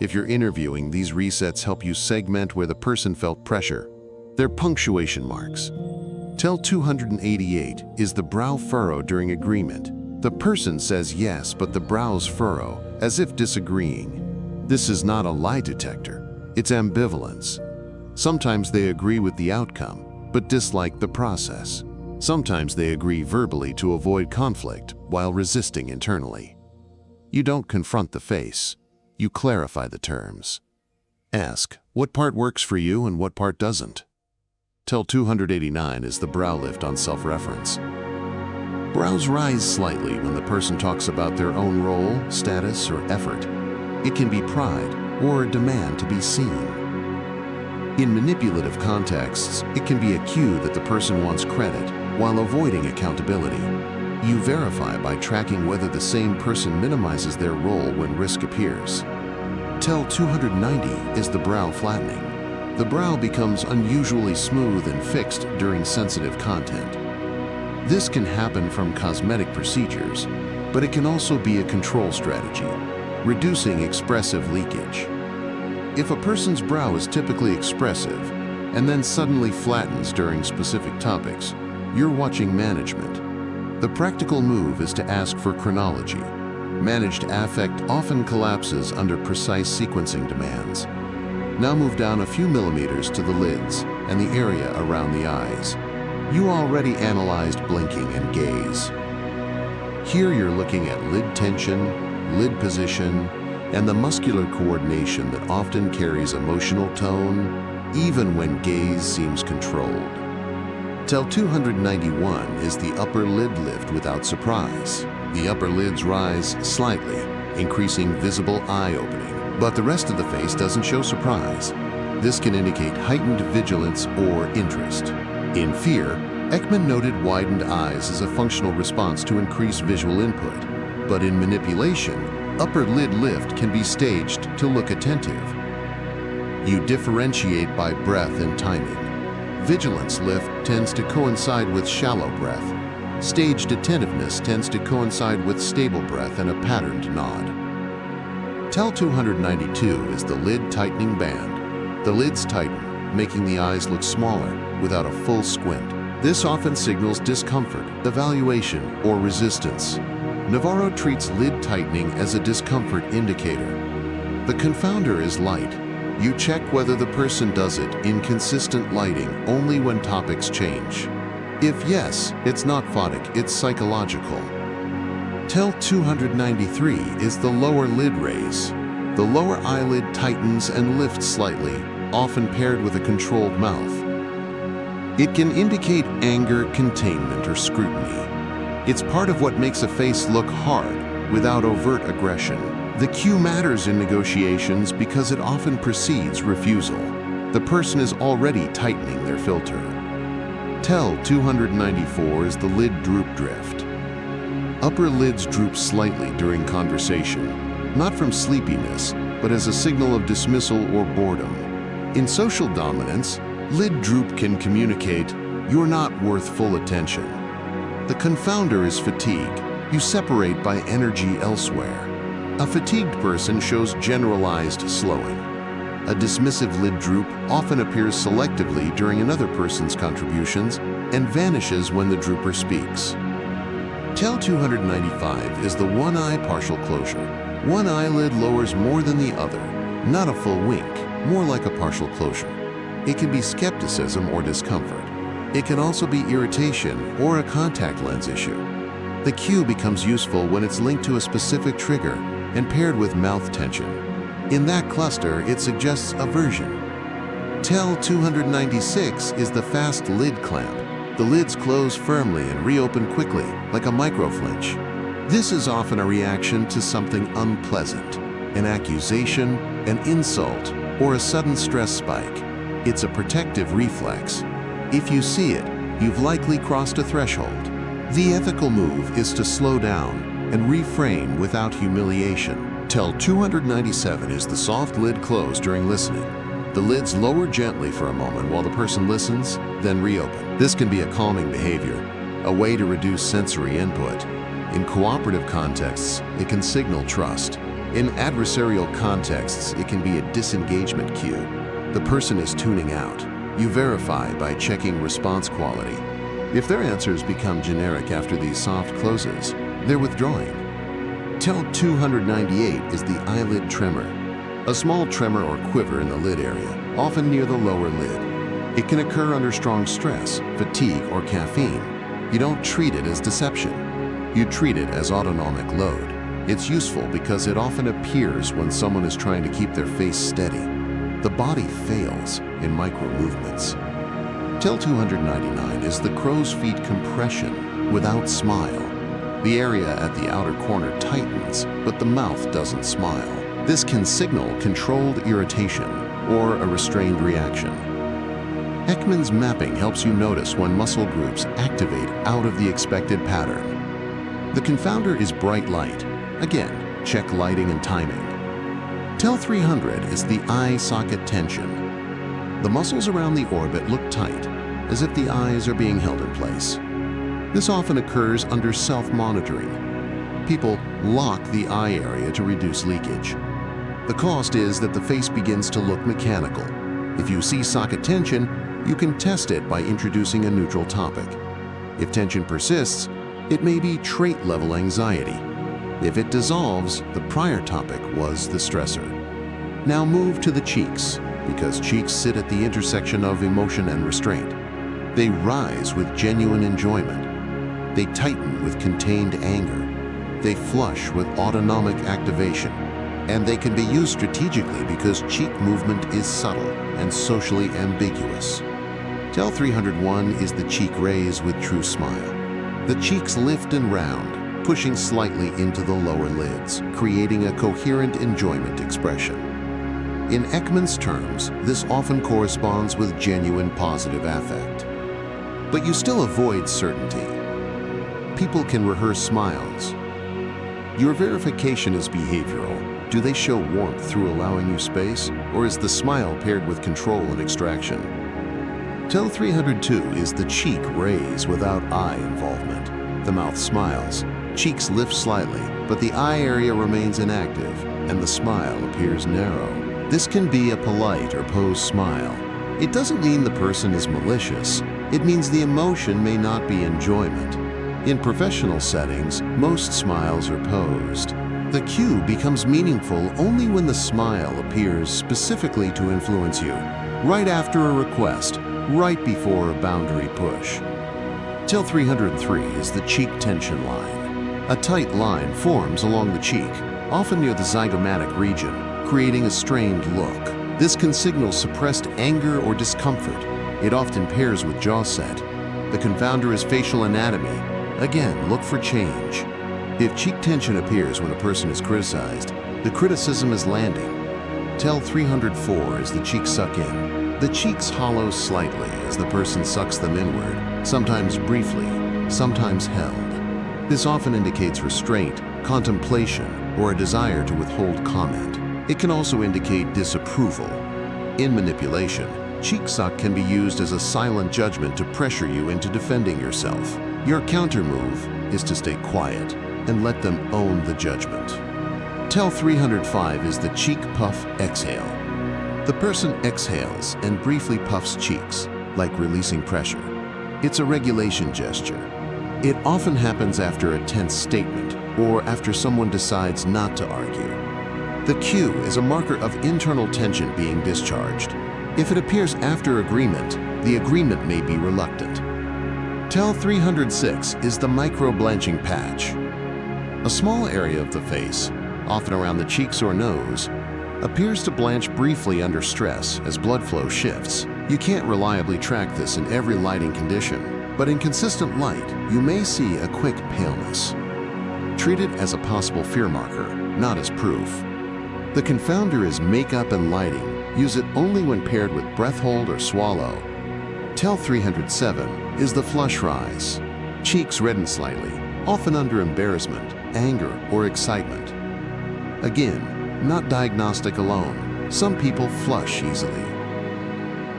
If you're interviewing, these resets help you segment where the person felt pressure. They're punctuation marks. Tell 288 is the brow furrow during agreement. The person says yes, but the brows furrow, as if disagreeing. This is not a lie detector, it's ambivalence. Sometimes they agree with the outcome, but dislike the process. Sometimes they agree verbally to avoid conflict while resisting internally. You don't confront the face, you clarify the terms. Ask, what part works for you and what part doesn't? Tell 289 is the brow lift on self-reference. Brows rise slightly when the person talks about their own role, status, or effort. It can be pride or a demand to be seen. In manipulative contexts, it can be a cue that the person wants credit while avoiding accountability. You verify by tracking whether the same person minimizes their role when risk appears. Tell 290 is the brow flattening. The brow becomes unusually smooth and fixed during sensitive content. This can happen from cosmetic procedures, but it can also be a control strategy, reducing expressive leakage. If a person's brow is typically expressive and then suddenly flattens during specific topics, you're watching management. The practical move is to ask for chronology. Managed affect often collapses under precise sequencing demands. Now move down a few millimeters to the lids and the area around the eyes. You already analyzed blinking and gaze. Here you're looking at lid tension, lid position, and the muscular coordination that often carries emotional tone, even when gaze seems controlled. Tell 291 is the upper lid lift without surprise. The upper lids rise slightly, increasing visible eye opening, but the rest of the face doesn't show surprise. This can indicate heightened vigilance or interest. In fear, Ekman noted widened eyes as a functional response to increased visual input, but in manipulation, upper lid lift can be staged to look attentive. You differentiate by breath and timing. Vigilance lift tends to coincide with shallow breath. Staged attentiveness tends to coincide with stable breath and a patterned nod. Tell 292 is the lid tightening band. The lids tighten, making the eyes look smaller without a full squint. This often signals discomfort, evaluation, or resistance. Navarro treats lid tightening as a discomfort indicator. The confounder is light. You check whether the person does it in consistent lighting only when topics change. If yes, it's not photic, it's psychological. Tell 293 is the lower lid raise. The lower eyelid tightens and lifts slightly, often paired with a controlled mouth. It can indicate anger, containment, or scrutiny. It's part of what makes a face look hard without overt aggression. The cue matters in negotiations because it often precedes refusal. The person is already tightening their filter. Tell 294 is the lid droop drift. Upper lids droop slightly during conversation, not from sleepiness, but as a signal of dismissal or boredom. In social dominance, lid droop can communicate, "You're not worth full attention." The confounder is fatigue. You separate by energy elsewhere. A fatigued person shows generalized slowing. A dismissive lid droop often appears selectively during another person's contributions and vanishes when the drooper speaks. Tell 295 is the one eye partial closure. One eyelid lowers more than the other, not a full wink, more like a partial closure. It can be skepticism or discomfort. It can also be irritation or a contact lens issue. The cue becomes useful when it's linked to a specific trigger and paired with mouth tension. In that cluster, it suggests aversion. Tell 296 is the fast lid clamp. The lids close firmly and reopen quickly, like a microflinch. This is often a reaction to something unpleasant, an accusation, an insult, or a sudden stress spike. It's a protective reflex. If you see it, you've likely crossed a threshold. The ethical move is to slow down and reframe without humiliation. Tell 297 is the soft lid close during listening. The lids lower gently for a moment while the person listens, then reopen. This can be a calming behavior, a way to reduce sensory input. In cooperative contexts, it can signal trust. In adversarial contexts, it can be a disengagement cue. The person is tuning out. You verify by checking response quality. If their answers become generic after these soft closes, they're withdrawing. Tell 298 is the eyelid tremor. A small tremor or quiver in the lid area, often near the lower lid. It can occur under strong stress, fatigue, or caffeine. You don't treat it as deception. You treat it as autonomic load. It's useful because it often appears when someone is trying to keep their face steady. The body fails in micro movements. TEL 299 is the crow's feet compression without smile. The area at the outer corner tightens, but the mouth doesn't smile. This can signal controlled irritation or a restrained reaction. Ekman's mapping helps you notice when muscle groups activate out of the expected pattern. The confounder is bright light. Again, check lighting and timing. TEL 300 is the eye socket tension. The muscles around the orbit look tight, as if the eyes are being held in place. This often occurs under self-monitoring. People lock the eye area to reduce leakage. The cost is that the face begins to look mechanical. If you see socket tension, you can test it by introducing a neutral topic. If tension persists, it may be trait-level anxiety. If it dissolves, the prior topic was the stressor. Now move to the cheeks, because cheeks sit at the intersection of emotion and restraint. They rise with genuine enjoyment. They tighten with contained anger. They flush with autonomic activation. And they can be used strategically because cheek movement is subtle and socially ambiguous. TEL 301 is the cheek raise with true smile. The cheeks lift and round, pushing slightly into the lower lids, creating a coherent enjoyment expression. In Ekman's terms, this often corresponds with genuine positive affect. But you still avoid certainty. People can rehearse smiles. Your verification is behavioral. Do they show warmth through allowing you space, or is the smile paired with control and extraction? TEL 302 is the cheek raise without eye involvement. The mouth smiles, cheeks lift slightly, but the eye area remains inactive, and the smile appears narrow. This can be a polite or posed smile. It doesn't mean the person is malicious. It means the emotion may not be enjoyment. In professional settings, most smiles are posed. The cue becomes meaningful only when the smile appears specifically to influence you, right after a request, right before a boundary push. TEL 303 is the cheek tension line. A tight line forms along the cheek, often near the zygomatic region, creating a strained look. This can signal suppressed anger or discomfort. It often pairs with jaw set. The confounder is facial anatomy. Again, look for change. If cheek tension appears when a person is criticized, the criticism is landing. TEL 304 is the cheek suck in. The cheeks hollow slightly as the person sucks them inward, sometimes briefly, sometimes held. This often indicates restraint, contemplation, or a desire to withhold comment. It can also indicate disapproval. In manipulation, cheek suck can be used as a silent judgment to pressure you into defending yourself. Your counter move is to stay quiet and let them own the judgment. TEL 305 is the cheek puff exhale. The person exhales and briefly puffs cheeks, like releasing pressure. It's a regulation gesture. It often happens after a tense statement or after someone decides not to argue. The cue is a marker of internal tension being discharged. If it appears after agreement, the agreement may be reluctant. TEL 306 is the micro-blanching patch. A small area of the face, often around the cheeks or nose, appears to blanch briefly under stress as blood flow shifts. You can't reliably track this in every lighting condition, but in consistent light, you may see a quick paleness. Treat it as a possible fear marker, not as proof. The confounder is makeup and lighting. Use it only when paired with breath hold or swallow. TEL 307 is the flush rise. Cheeks redden slightly, often under embarrassment, anger, or excitement. Again, not diagnostic alone. Some people flush easily.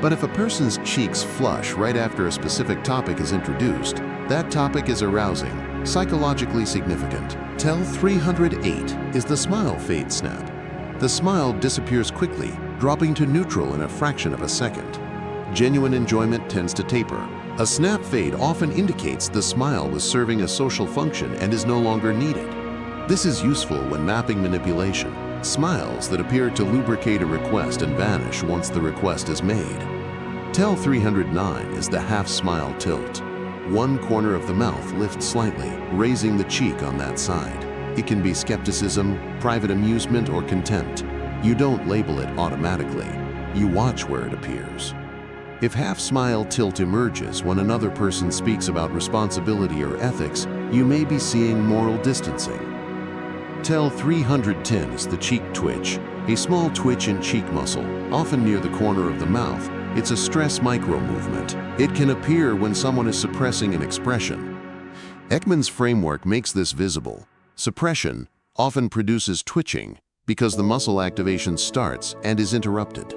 But if a person's cheeks flush right after a specific topic is introduced, that topic is arousing, psychologically significant. TEL 308 is the smile fade snap. The smile disappears quickly, dropping to neutral in a fraction of a second. Genuine enjoyment tends to taper. A snap fade often indicates the smile was serving a social function and is no longer needed. This is useful when mapping manipulation. Smiles that appear to lubricate a request and vanish once the request is made. TEL 309 is the half-smile tilt. One corner of the mouth lifts slightly, raising the cheek on that side. It can be skepticism, private amusement, or contempt. You don't label it automatically. You watch where it appears. If half-smile tilt emerges when another person speaks about responsibility or ethics, you may be seeing moral distancing. Tel 310 is the cheek twitch, a small twitch in cheek muscle, often near the corner of the mouth. It's a stress micro-movement. It can appear when someone is suppressing an expression. Ekman's framework makes this visible. Suppression often produces twitching because the muscle activation starts and is interrupted.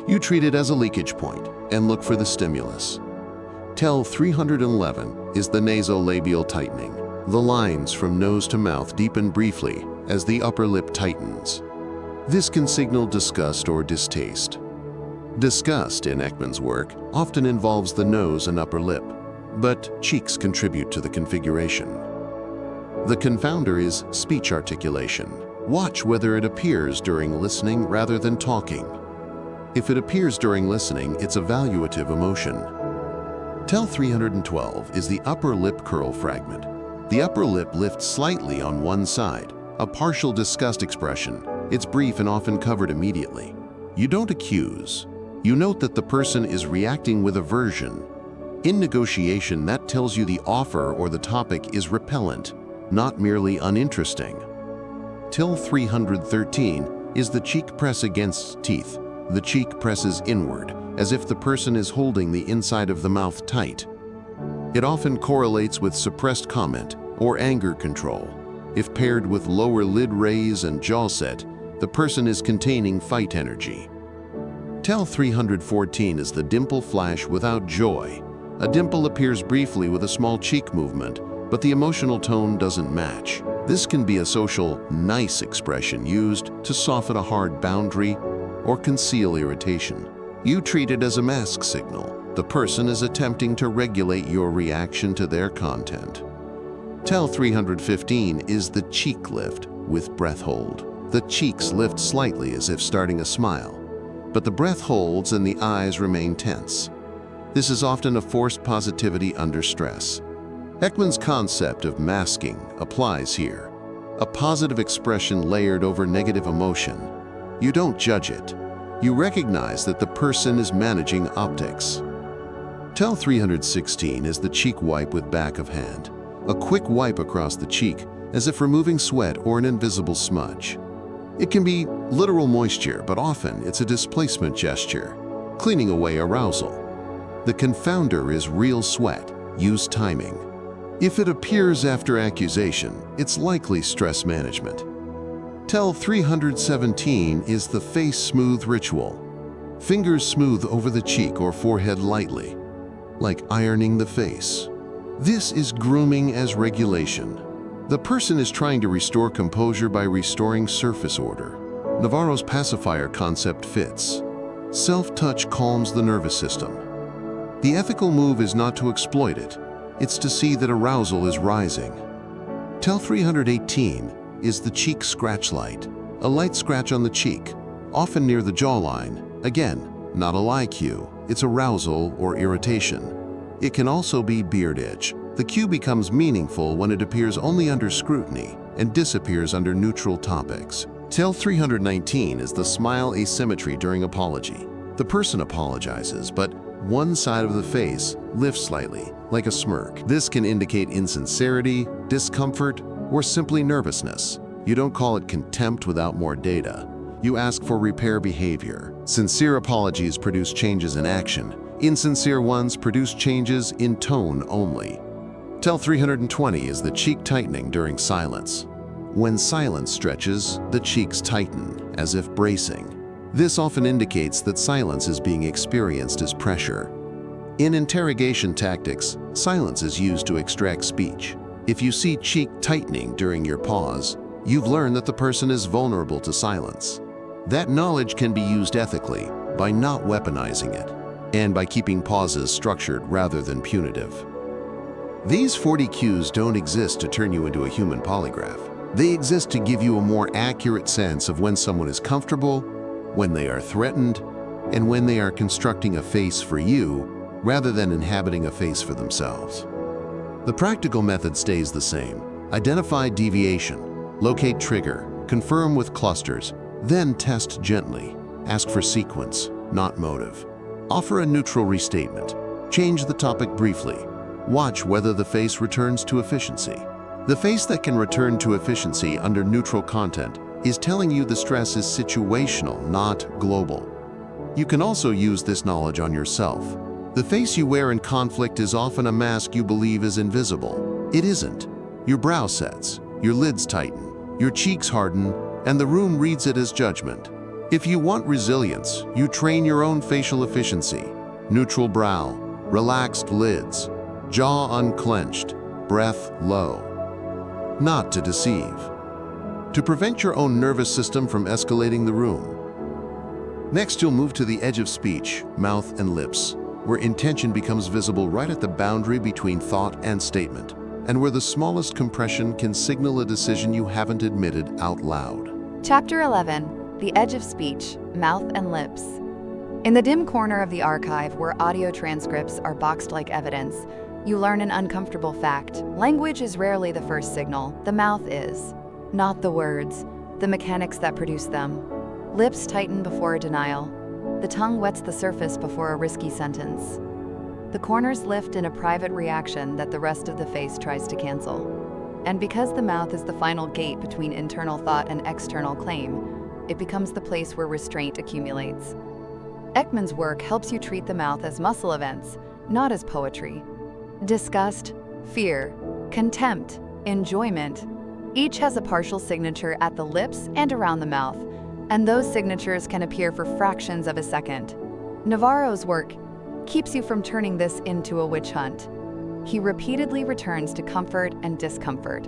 You treat it as a leakage point and look for the stimulus. Tel 311 is the nasolabial tightening. The lines from nose to mouth deepen briefly as the upper lip tightens. This can signal disgust or distaste. Disgust in Ekman's work often involves the nose and upper lip, but cheeks contribute to the configuration. The confounder is speech articulation. Watch whether it appears during listening rather than talking. If it appears during listening, it's evaluative emotion. Tel 312 is the upper lip curl fragment. The upper lip lifts slightly on one side, a partial disgust expression. It's brief and often covered immediately. You don't accuse. You note that the person is reacting with aversion. In negotiation, that tells you the offer or the topic is repellent, not merely uninteresting. Tel 313 is the cheek press against teeth. The cheek presses inward, as if the person is holding the inside of the mouth tight. It often correlates with suppressed comment or anger control. If paired with lower lid raise and jaw set, the person is containing fight energy. Tel 314 is the dimple flash without joy. A dimple appears briefly with a small cheek movement, but the emotional tone doesn't match. This can be a social, nice expression used to soften a hard boundary or conceal irritation. You treat it as a mask signal. The person is attempting to regulate your reaction to their content. Tel 315 is the cheek lift with breath hold. The cheeks lift slightly as if starting a smile, but the breath holds and the eyes remain tense. This is often a forced positivity under stress. Ekman's concept of masking applies here. A positive expression layered over negative emotion. You don't judge it. You recognize that the person is managing optics. Tel 316 is the cheek wipe with back of hand. A quick wipe across the cheek, as if removing sweat or an invisible smudge. It can be literal moisture, but often it's a displacement gesture, cleaning away arousal. The confounder is real sweat. Use timing. If it appears after accusation, it's likely stress management. Tel 317 is the face smooth ritual. Fingers smooth over the cheek or forehead lightly, like ironing the face. This is grooming as regulation. The person is trying to restore composure by restoring surface order. Navarro's pacifier concept fits. Self-touch calms the nervous system. The ethical move is not to exploit it. It's to see that arousal is rising. Tel 318 is the cheek scratch light. A light scratch on the cheek, often near the jawline. Again, not a lie cue. It's arousal or irritation. It can also be beard itch. The cue becomes meaningful when it appears only under scrutiny and disappears under neutral topics. Tel 319 is the smile asymmetry during apology. The person apologizes, but one side of the face lifts slightly, like a smirk. This can indicate insincerity, discomfort, or simply nervousness. You don't call it contempt without more data. You ask for repair behavior. Sincere apologies produce changes in action. Insincere ones produce changes in tone only. Tel 320 is the cheek tightening during silence. When silence stretches, the cheeks tighten, as if bracing. This often indicates that silence is being experienced as pressure. In interrogation tactics, silence is used to extract speech. If you see cheek tightening during your pause, you've learned that the person is vulnerable to silence. That knowledge can be used ethically by not weaponizing it, and by keeping pauses structured rather than punitive. These 40 cues don't exist to turn you into a human polygraph. They exist to give you a more accurate sense of when someone is comfortable, when they are threatened, and when they are constructing a face for you rather than inhabiting a face for themselves. The practical method stays the same. Identify deviation. Locate trigger, confirm with clusters, then test gently. Ask for sequence, not motive. Offer a neutral restatement. Change the topic briefly. Watch whether the face returns to efficiency. The face that can return to efficiency under neutral content is telling you the stress is situational, not global. You can also use this knowledge on yourself. The face you wear in conflict is often a mask you believe is invisible. It isn't. Your brow sets, your lids tighten, your cheeks harden, and the room reads it as judgment. If you want resilience, you train your own facial efficiency. Neutral brow, relaxed lids, jaw unclenched, breath low. Not to deceive. To prevent your own nervous system from escalating the room. Next, you'll move to the edge of speech, mouth and lips, where intention becomes visible right at the boundary between thought and statement, and where the smallest compression can signal a decision you haven't admitted out loud.
Chapter 11. The edge of speech, mouth and lips. In the dim corner of the archive where audio transcripts are boxed like evidence, you learn an uncomfortable fact. Language is rarely the first signal, the mouth is. Not the words, the mechanics that produce them. Lips tighten before a denial. The tongue wets the surface before a risky sentence. The corners lift in a private reaction that the rest of the face tries to cancel. And because the mouth is the final gate between internal thought and external claim, it becomes the place where restraint accumulates. Ekman's work helps you treat the mouth as muscle events, not as poetry. Disgust, fear, contempt, enjoyment, each has a partial signature at the lips and around the mouth, and those signatures can appear for fractions of a second. Navarro's work keeps you from turning this into a witch hunt. He repeatedly returns to comfort and discomfort,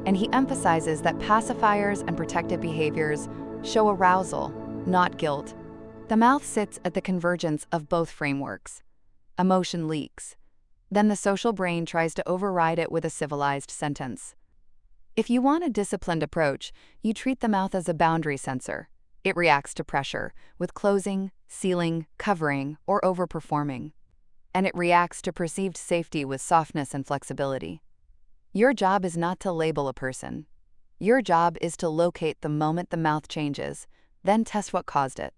and he emphasizes that pacifiers and protective behaviors show arousal, not guilt. The mouth sits at the convergence of both frameworks. Emotion leaks. Then the social brain tries to override it with a civilized sentence. If you want a disciplined approach, you treat the mouth as a boundary sensor. It reacts to pressure, with closing, sealing, covering, or overperforming. And it reacts to perceived safety with softness and flexibility. Your job is not to label a person. Your job is to locate the moment the mouth changes, then test what caused it.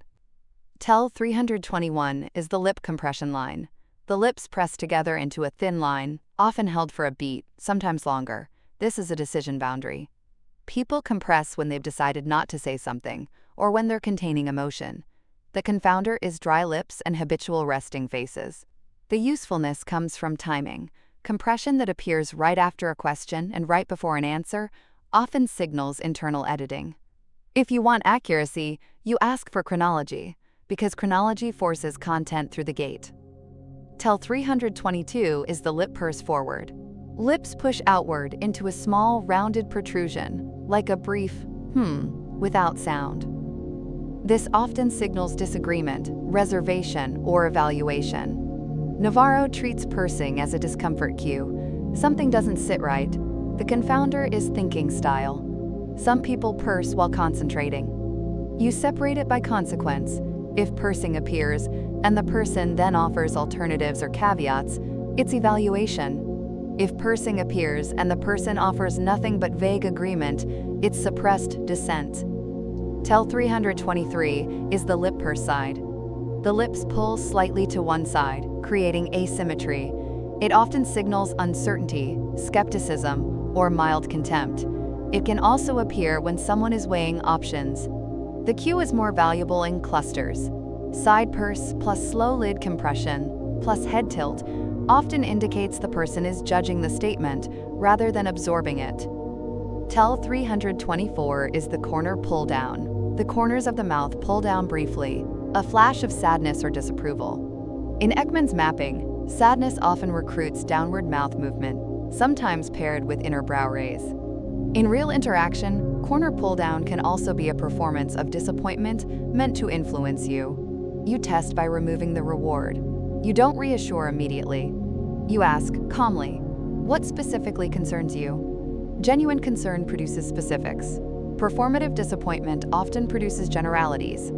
Tel 321 is the lip compression line. The lips press together into a thin line, often held for a beat, sometimes longer. This is a decision boundary. People compress when they've decided not to say something, or when they're containing emotion. The confounder is dry lips and habitual resting faces. The usefulness comes from timing. Compression that appears right after a question and right before an answer often signals internal editing. If you want accuracy, you ask for chronology, because chronology forces content through the gate. Tel 322 is the lip purse forward. Lips push outward into a small, rounded protrusion, like a brief without sound. This often signals disagreement, reservation, or evaluation. Navarro treats pursing as a discomfort cue. Something doesn't sit right. The confounder is thinking style. Some people purse while concentrating. You separate it by consequence. If pursing appears, and the person then offers alternatives or caveats, it's evaluation. If pursing appears and the person offers nothing but vague agreement, it's suppressed dissent. Tel 323 is the lip purse side. The lips pull slightly to one side, creating asymmetry. It often signals uncertainty, skepticism, or mild contempt. It can also appear when someone is weighing options. The cue is more valuable in clusters. Side purse plus slow lid compression plus head tilt often indicates the person is judging the statement rather than absorbing it. Tel 324 is the corner pull down. The corners of the mouth pull down briefly, a flash of sadness or disapproval. In Ekman's mapping, sadness often recruits downward mouth movement, sometimes paired with inner brow raise. In real interaction, corner pull down can also be a performance of disappointment meant to influence you. You test by removing the reward. You don't reassure immediately. You ask, calmly, what specifically concerns you? Genuine concern produces specifics. Performative disappointment often produces generalities.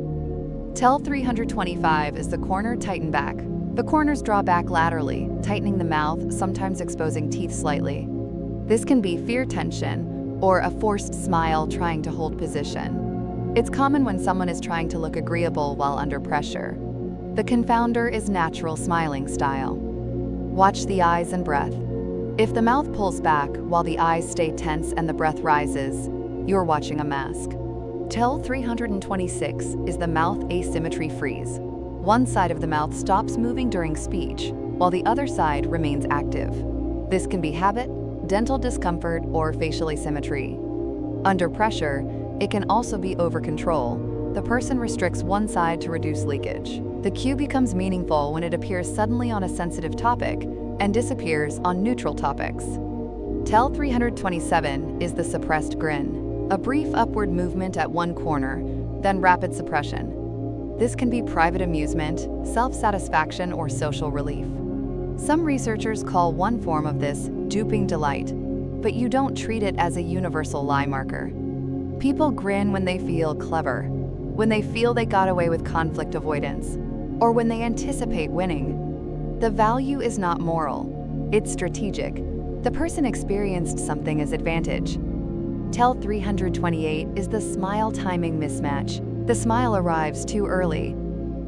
Tel 325 is the corner tighten back. The corners draw back laterally, tightening the mouth, sometimes exposing teeth slightly. This can be fear tension or a forced smile trying to hold position. It's common when someone is trying to look agreeable while under pressure. The confounder is natural smiling style. Watch the eyes and breath. If the mouth pulls back while the eyes stay tense and the breath rises, you're watching a mask. TEL 326 is the mouth asymmetry freeze. One side of the mouth stops moving during speech, while the other side remains active. This can be habit, dental discomfort, or facial asymmetry. Under pressure, it can also be over control. The person restricts one side to reduce leakage. The cue becomes meaningful when it appears suddenly on a sensitive topic and disappears on neutral topics. TEL 327 is the suppressed grin, a brief upward movement at one corner, then rapid suppression. This can be private amusement, self-satisfaction, or social relief. Some researchers call one form of this duping delight, but you don't treat it as a universal lie marker. People grin when they feel clever, when they feel they got away with conflict avoidance, or when they anticipate winning. The value is not moral, it's strategic. The person experienced something as advantage. TEL 328 is the smile timing mismatch. The smile arrives too early,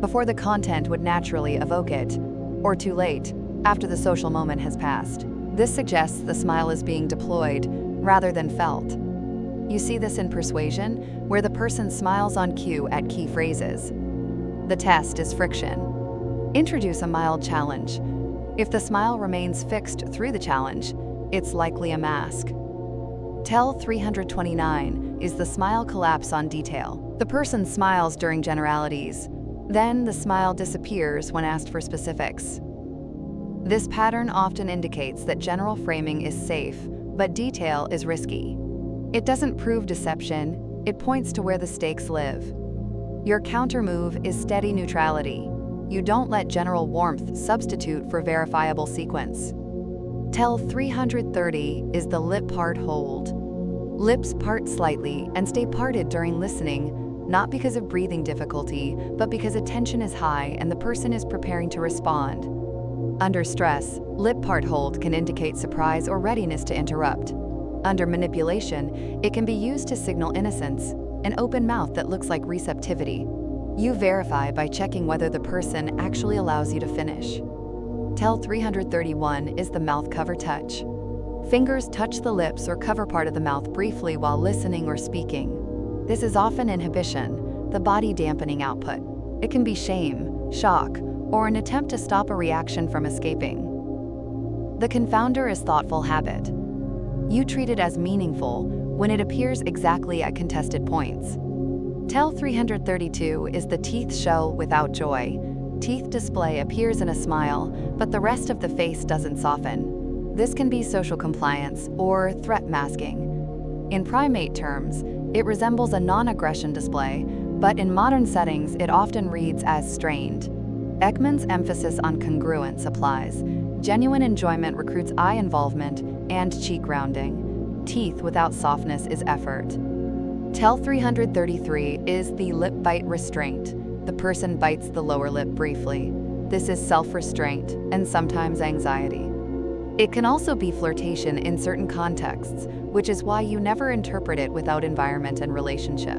before the content would naturally evoke it, or too late, after the social moment has passed. This suggests the smile is being deployed rather than felt. You see this in persuasion, where the person smiles on cue at key phrases. The test is friction. Introduce a mild challenge. If the smile remains fixed through the challenge, it's likely a mask. TEL 329 is the smile collapse on detail. The person smiles during generalities, then the smile disappears when asked for specifics. This pattern often indicates that general framing is safe, but detail is risky. It doesn't prove deception, it points to where the stakes live. Your counter move is steady neutrality. You don't let general warmth substitute for verifiable sequence. TEL 330 is the lip part hold. Lips part slightly and stay parted during listening, not because of breathing difficulty, but because attention is high and the person is preparing to respond. Under stress, lip part hold can indicate surprise or readiness to interrupt. Under manipulation, it can be used to signal innocence, an open mouth that looks like receptivity. You verify by checking whether the person actually allows you to finish. TEL 331 is the mouth cover touch. Fingers touch the lips or cover part of the mouth briefly while listening or speaking. This is often inhibition, the body dampening output. It can be shame, shock, or an attempt to stop a reaction from escaping. The confounder is thoughtful habit. You treat it as meaningful when it appears exactly at contested points. TEL 332 is the teeth show without joy. Teeth display appears in a smile, but the rest of the face doesn't soften. This can be social compliance or threat masking. In primate terms, it resembles a non-aggression display, but in modern settings, it often reads as strained. Ekman's emphasis on congruence applies. Genuine enjoyment recruits eye involvement and cheek rounding. Teeth without softness is effort. TEL 333 is the lip bite restraint. The person bites the lower lip briefly. This is self-restraint and sometimes anxiety. It can also be flirtation in certain contexts, which is why you never interpret it without environment and relationship.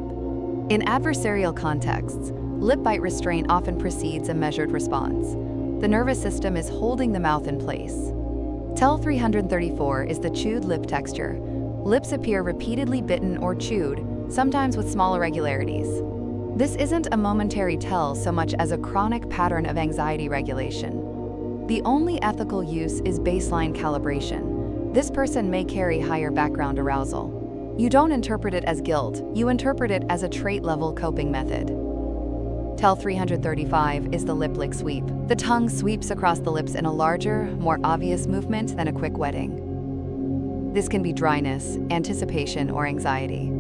In adversarial contexts, lip bite restraint often precedes a measured response. The nervous system is holding the mouth in place. TEL 334 is the chewed lip texture. Lips appear repeatedly bitten or chewed, sometimes with small irregularities. This isn't a momentary tell so much as a chronic pattern of anxiety regulation. The only ethical use is baseline calibration. This person may carry higher background arousal. You don't interpret it as guilt, you interpret it as a trait-level coping method. TEL 335 is the lip lick sweep. The tongue sweeps across the lips in a larger, more obvious movement than a quick wetting. This can be dryness, anticipation, or anxiety.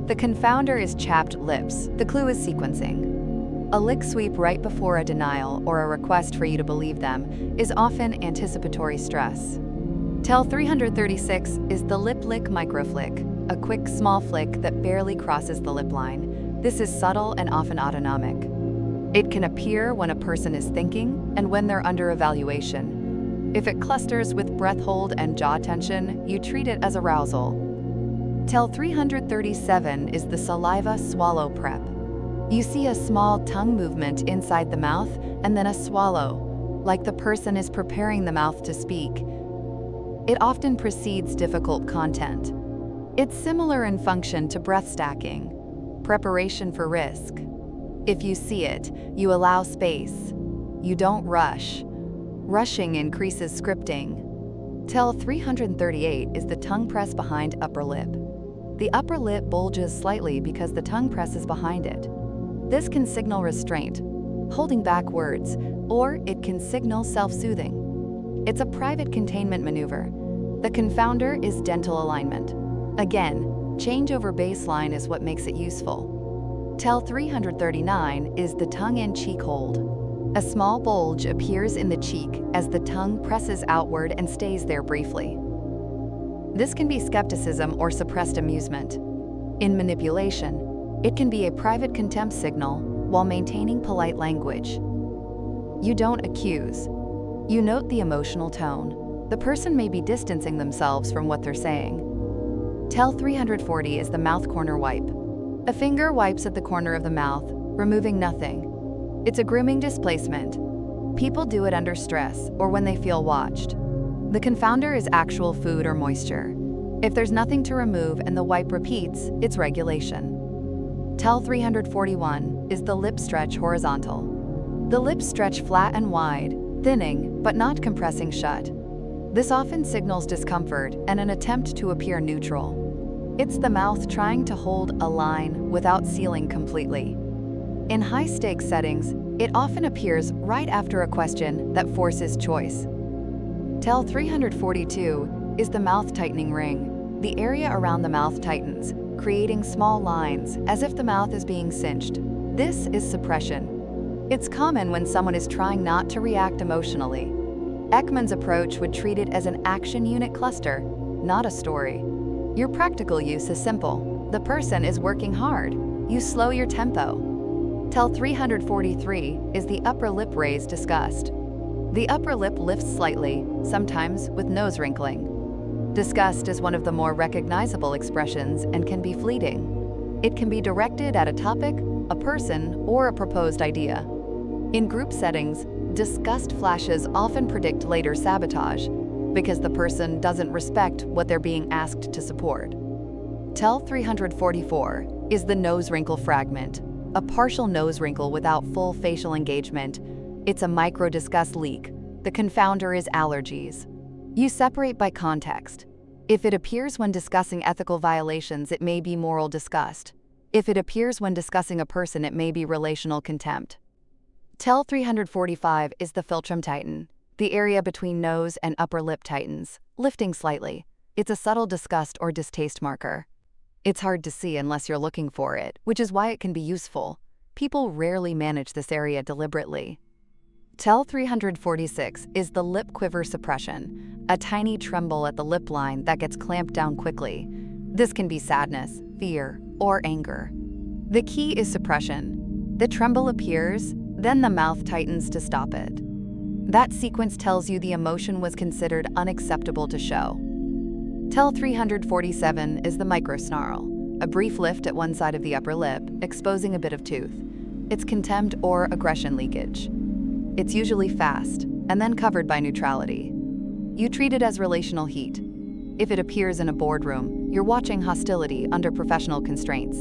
The confounder is chapped lips. The clue is sequencing. A lick sweep right before a denial or a request for you to believe them is often anticipatory stress. TEL 336 is the lip lick microflick, a quick small flick that barely crosses the lip line. This is subtle and often autonomic. It can appear when a person is thinking and when they're under evaluation. If it clusters with breath hold and jaw tension, you treat it as arousal. Tell 337 is the saliva swallow prep. You see a small tongue movement inside the mouth and then a swallow, like the person is preparing the mouth to speak. It often precedes difficult content. It's similar in function to breath stacking, preparation for risk. If you see it, you allow space. You don't rush. Rushing increases scripting. Tell 338 is the tongue press behind upper lip. The upper lip bulges slightly because the tongue presses behind it. This can signal restraint, holding back words, or it can signal self-soothing. It's a private containment maneuver. The confounder is dental alignment. Again, change over baseline is what makes it useful. Tell 339 is the tongue-in-cheek hold. A small bulge appears in the cheek as the tongue presses outward and stays there briefly. This can be skepticism or suppressed amusement. In manipulation, it can be a private contempt signal while maintaining polite language. You don't accuse. You note the emotional tone. The person may be distancing themselves from what they're saying. Tell 340 is the mouth corner wipe. A finger wipes at the corner of the mouth, removing nothing. It's a grooming displacement. People do it under stress or when they feel watched. The confounder is actual food or moisture. If there's nothing to remove and the wipe repeats, it's regulation. Tell 341 is the lip stretch horizontal. The lips stretch flat and wide, thinning but not compressing shut. This often signals discomfort and an attempt to appear neutral. It's the mouth trying to hold a line without sealing completely. In high-stakes settings, it often appears right after a question that forces choice. Tell 342 is the mouth tightening ring. The area around the mouth tightens, creating small lines as if the mouth is being cinched. This is suppression. It's common when someone is trying not to react emotionally. Ekman's approach would treat it as an action unit cluster, not a story. Your practical use is simple. The person is working hard. You slow your tempo. Tell 343 is the upper lip raise disgust. The upper lip lifts slightly, sometimes with nose wrinkling. Disgust is one of the more recognizable expressions and can be fleeting. It can be directed at a topic, a person, or a proposed idea. In group settings, disgust flashes often predict later sabotage because the person doesn't respect what they're being asked to support. Tell 344 is the nose wrinkle fragment, a partial nose wrinkle without full facial engagement. It's a micro-disgust leak. The confounder is allergies. You separate by context. If it appears when discussing ethical violations, it may be moral disgust. If it appears when discussing a person, it may be relational contempt. Tell 345 is the philtrum tighten. The area between nose and upper lip tightens, lifting slightly. It's a subtle disgust or distaste marker. It's hard to see unless you're looking for it, which is why it can be useful. People rarely manage this area deliberately. Tell 346 is the lip quiver suppression, a tiny tremble at the lip line that gets clamped down quickly. This can be sadness, fear, or anger. The key is suppression. The tremble appears, then the mouth tightens to stop it. That sequence tells you the emotion was considered unacceptable to show. Tell 347 is the microsnarl, a brief lift at one side of the upper lip, exposing a bit of tooth. It's contempt or aggression leakage. It's usually fast, and then covered by neutrality. You treat it as relational heat. If it appears in a boardroom, you're watching hostility under professional constraints.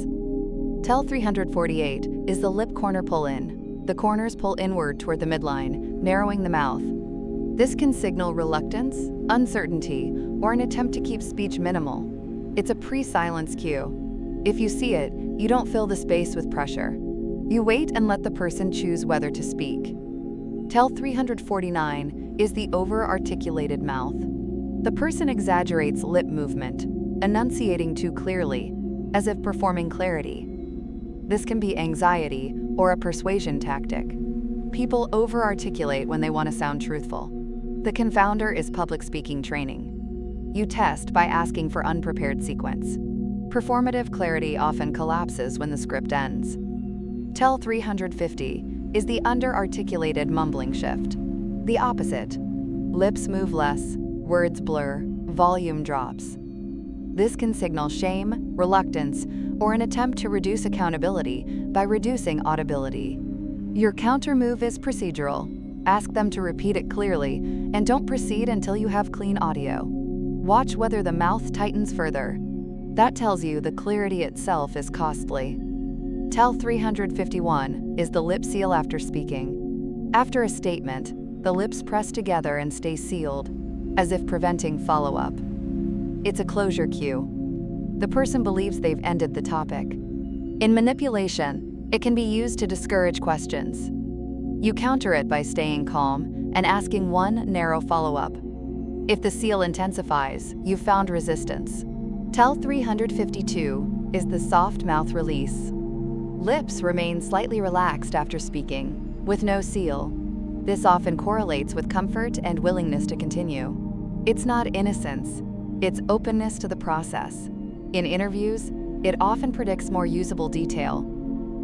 Tell 348 is the lip corner pull-in. The corners pull inward toward the midline, narrowing the mouth. This can signal reluctance, uncertainty, or an attempt to keep speech minimal. It's a pre-silence cue. If you see it, you don't fill the space with pressure. You wait and let the person choose whether to speak. Tell 349 is the over-articulated mouth. The person exaggerates lip movement, enunciating too clearly, as if performing clarity. This can be anxiety or a persuasion tactic. People over-articulate when they want to sound truthful. The confounder is public speaking training. You test by asking for unprepared sequence. Performative clarity often collapses when the script ends. Tell 350 is the under-articulated mumbling shift. The opposite. Lips move less, words blur, volume drops. This can signal shame, reluctance, or an attempt to reduce accountability by reducing audibility. Your counter move is procedural. Ask them to repeat it clearly, and don't proceed until you have clean audio. Watch whether the mouth tightens further. That tells you the clarity itself is costly. Tell 351 is the lip seal after speaking. After a statement, the lips press together and stay sealed, as if preventing follow-up. It's a closure cue. The person believes they've ended the topic. In manipulation, it can be used to discourage questions. You counter it by staying calm and asking one narrow follow-up. If the seal intensifies, you've found resistance. Tell 352 is the soft mouth release. Lips remain slightly relaxed after speaking, with no seal. This often correlates with comfort and willingness to continue. It's not innocence, it's openness to the process. In interviews, it often predicts more usable detail.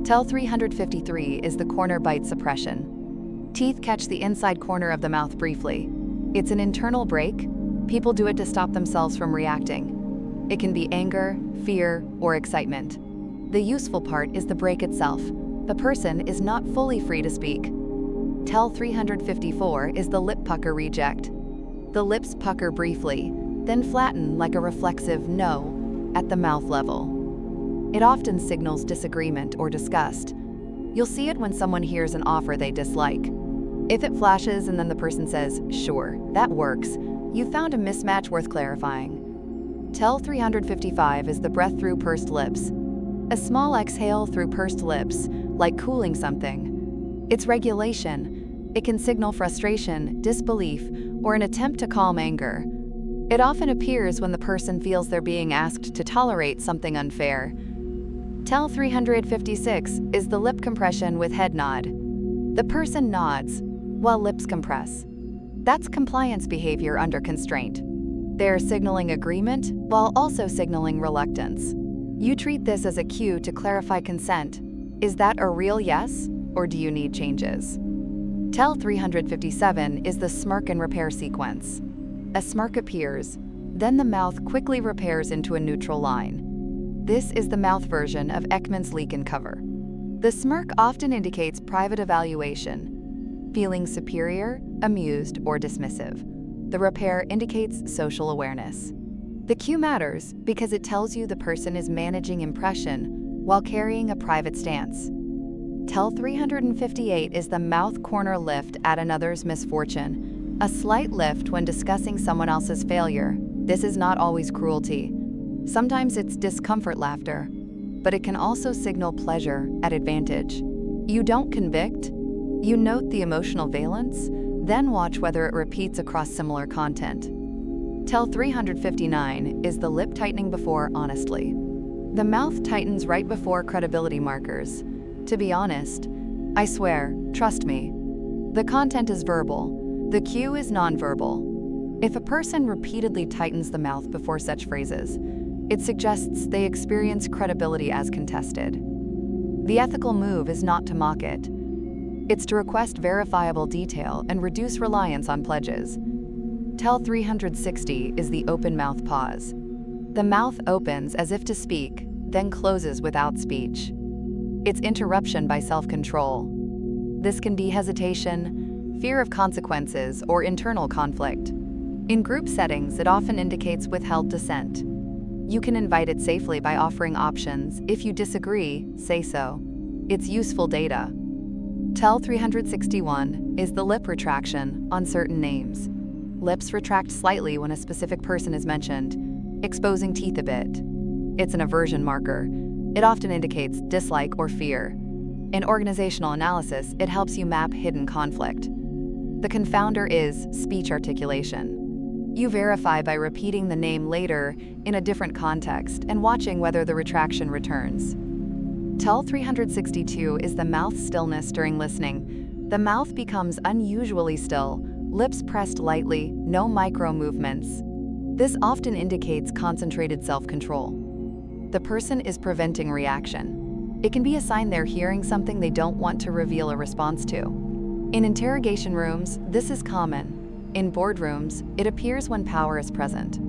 Tell 353 is the corner bite suppression. Teeth catch the inside corner of the mouth briefly. It's an internal break. People do it to stop themselves from reacting. It can be anger, fear, or excitement. The useful part is the break itself. The person is not fully free to speak. Tell 354 is the lip pucker reject. The lips pucker briefly, then flatten like a reflexive no at the mouth level. It often signals disagreement or disgust. You'll see it when someone hears an offer they dislike. If it flashes and then the person says, "Sure, that works," you found a mismatch worth clarifying. Tell 355 is the breath through pursed lips. A small exhale through pursed lips, like cooling something. It's regulation. It can signal frustration, disbelief, or an attempt to calm anger. It often appears when the person feels they're being asked to tolerate something unfair. Tell 356 is the lip compression with head nod. The person nods, while lips compress. That's compliance behavior under constraint. They're signaling agreement while also signaling reluctance. You treat this as a cue to clarify consent. Is that a real yes, or do you need changes? Tell 357 is the smirk and repair sequence. A smirk appears, then the mouth quickly repairs into a neutral line. This is the mouth version of Ekman's leak and cover. The smirk often indicates private evaluation, feeling superior, amused, or dismissive. The repair indicates social awareness. The cue matters because it tells you the person is managing impression while carrying a private stance. Tell 358 is the mouth corner lift at another's misfortune, a slight lift when discussing someone else's failure. This is not always cruelty. Sometimes it's discomfort laughter, but it can also signal pleasure at advantage. You don't convict, you note the emotional valence, then watch whether it repeats across similar content. Tell 359 is the lip tightening before honestly. The mouth tightens right before credibility markers. To be honest, I swear, trust me. The content is verbal. The cue is nonverbal. If a person repeatedly tightens the mouth before such phrases, it suggests they experience credibility as contested. The ethical move is not to mock it. It's to request verifiable detail and reduce reliance on pledges. Tell 360 is the open mouth pause. The mouth opens as if to speak, then closes without speech. It's interruption by self-control. This can be hesitation, fear of consequences, or internal conflict. In group settings, it often indicates withheld dissent. You can invite it safely by offering options. If you disagree, say so. It's useful data. Tell 361 is the lip retraction on certain names. Lips retract slightly when a specific person is mentioned, exposing teeth a bit. It's an aversion marker. It often indicates dislike or fear. In organizational analysis, it helps you map hidden conflict. The confounder is speech articulation. You verify by repeating the name later in a different context and watching whether the retraction returns. Tell 362 is the mouth stillness during listening. The mouth becomes unusually still, lips pressed lightly, no micro movements. This often indicates concentrated self-control. The person is preventing reaction. It can be a sign they're hearing something they don't want to reveal a response to. In interrogation rooms, this is common. In boardrooms, it appears when power is present.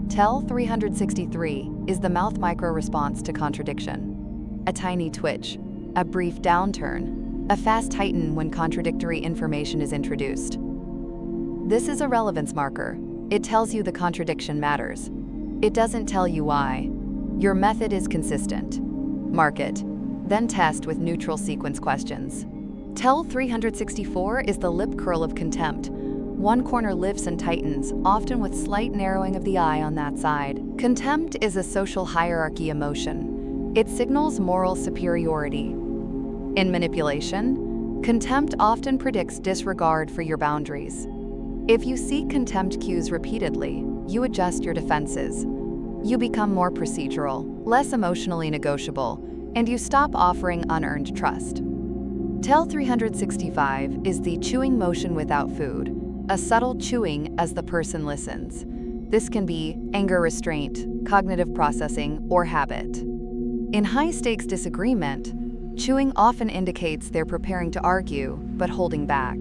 TEL 363 is the mouth micro-response to contradiction. A tiny twitch, a brief downturn, a fast tighten when contradictory information is introduced. This is a relevance marker. It tells you the contradiction matters. It doesn't tell you why. Your method is consistent. Mark it, then test with neutral sequence questions. TEL 364 is the lip curl of contempt. One corner lifts and tightens, often with slight narrowing of the eye on that side. Contempt is a social hierarchy emotion. It signals moral superiority. In manipulation, contempt often predicts disregard for your boundaries. If you seek contempt cues repeatedly, you adjust your defenses. You become more procedural, less emotionally negotiable, and you stop offering unearned trust. TEL 365 is the chewing motion without food, a subtle chewing as the person listens. This can be anger restraint, cognitive processing, or habit. In high-stakes disagreement, chewing often indicates they're preparing to argue, but holding back.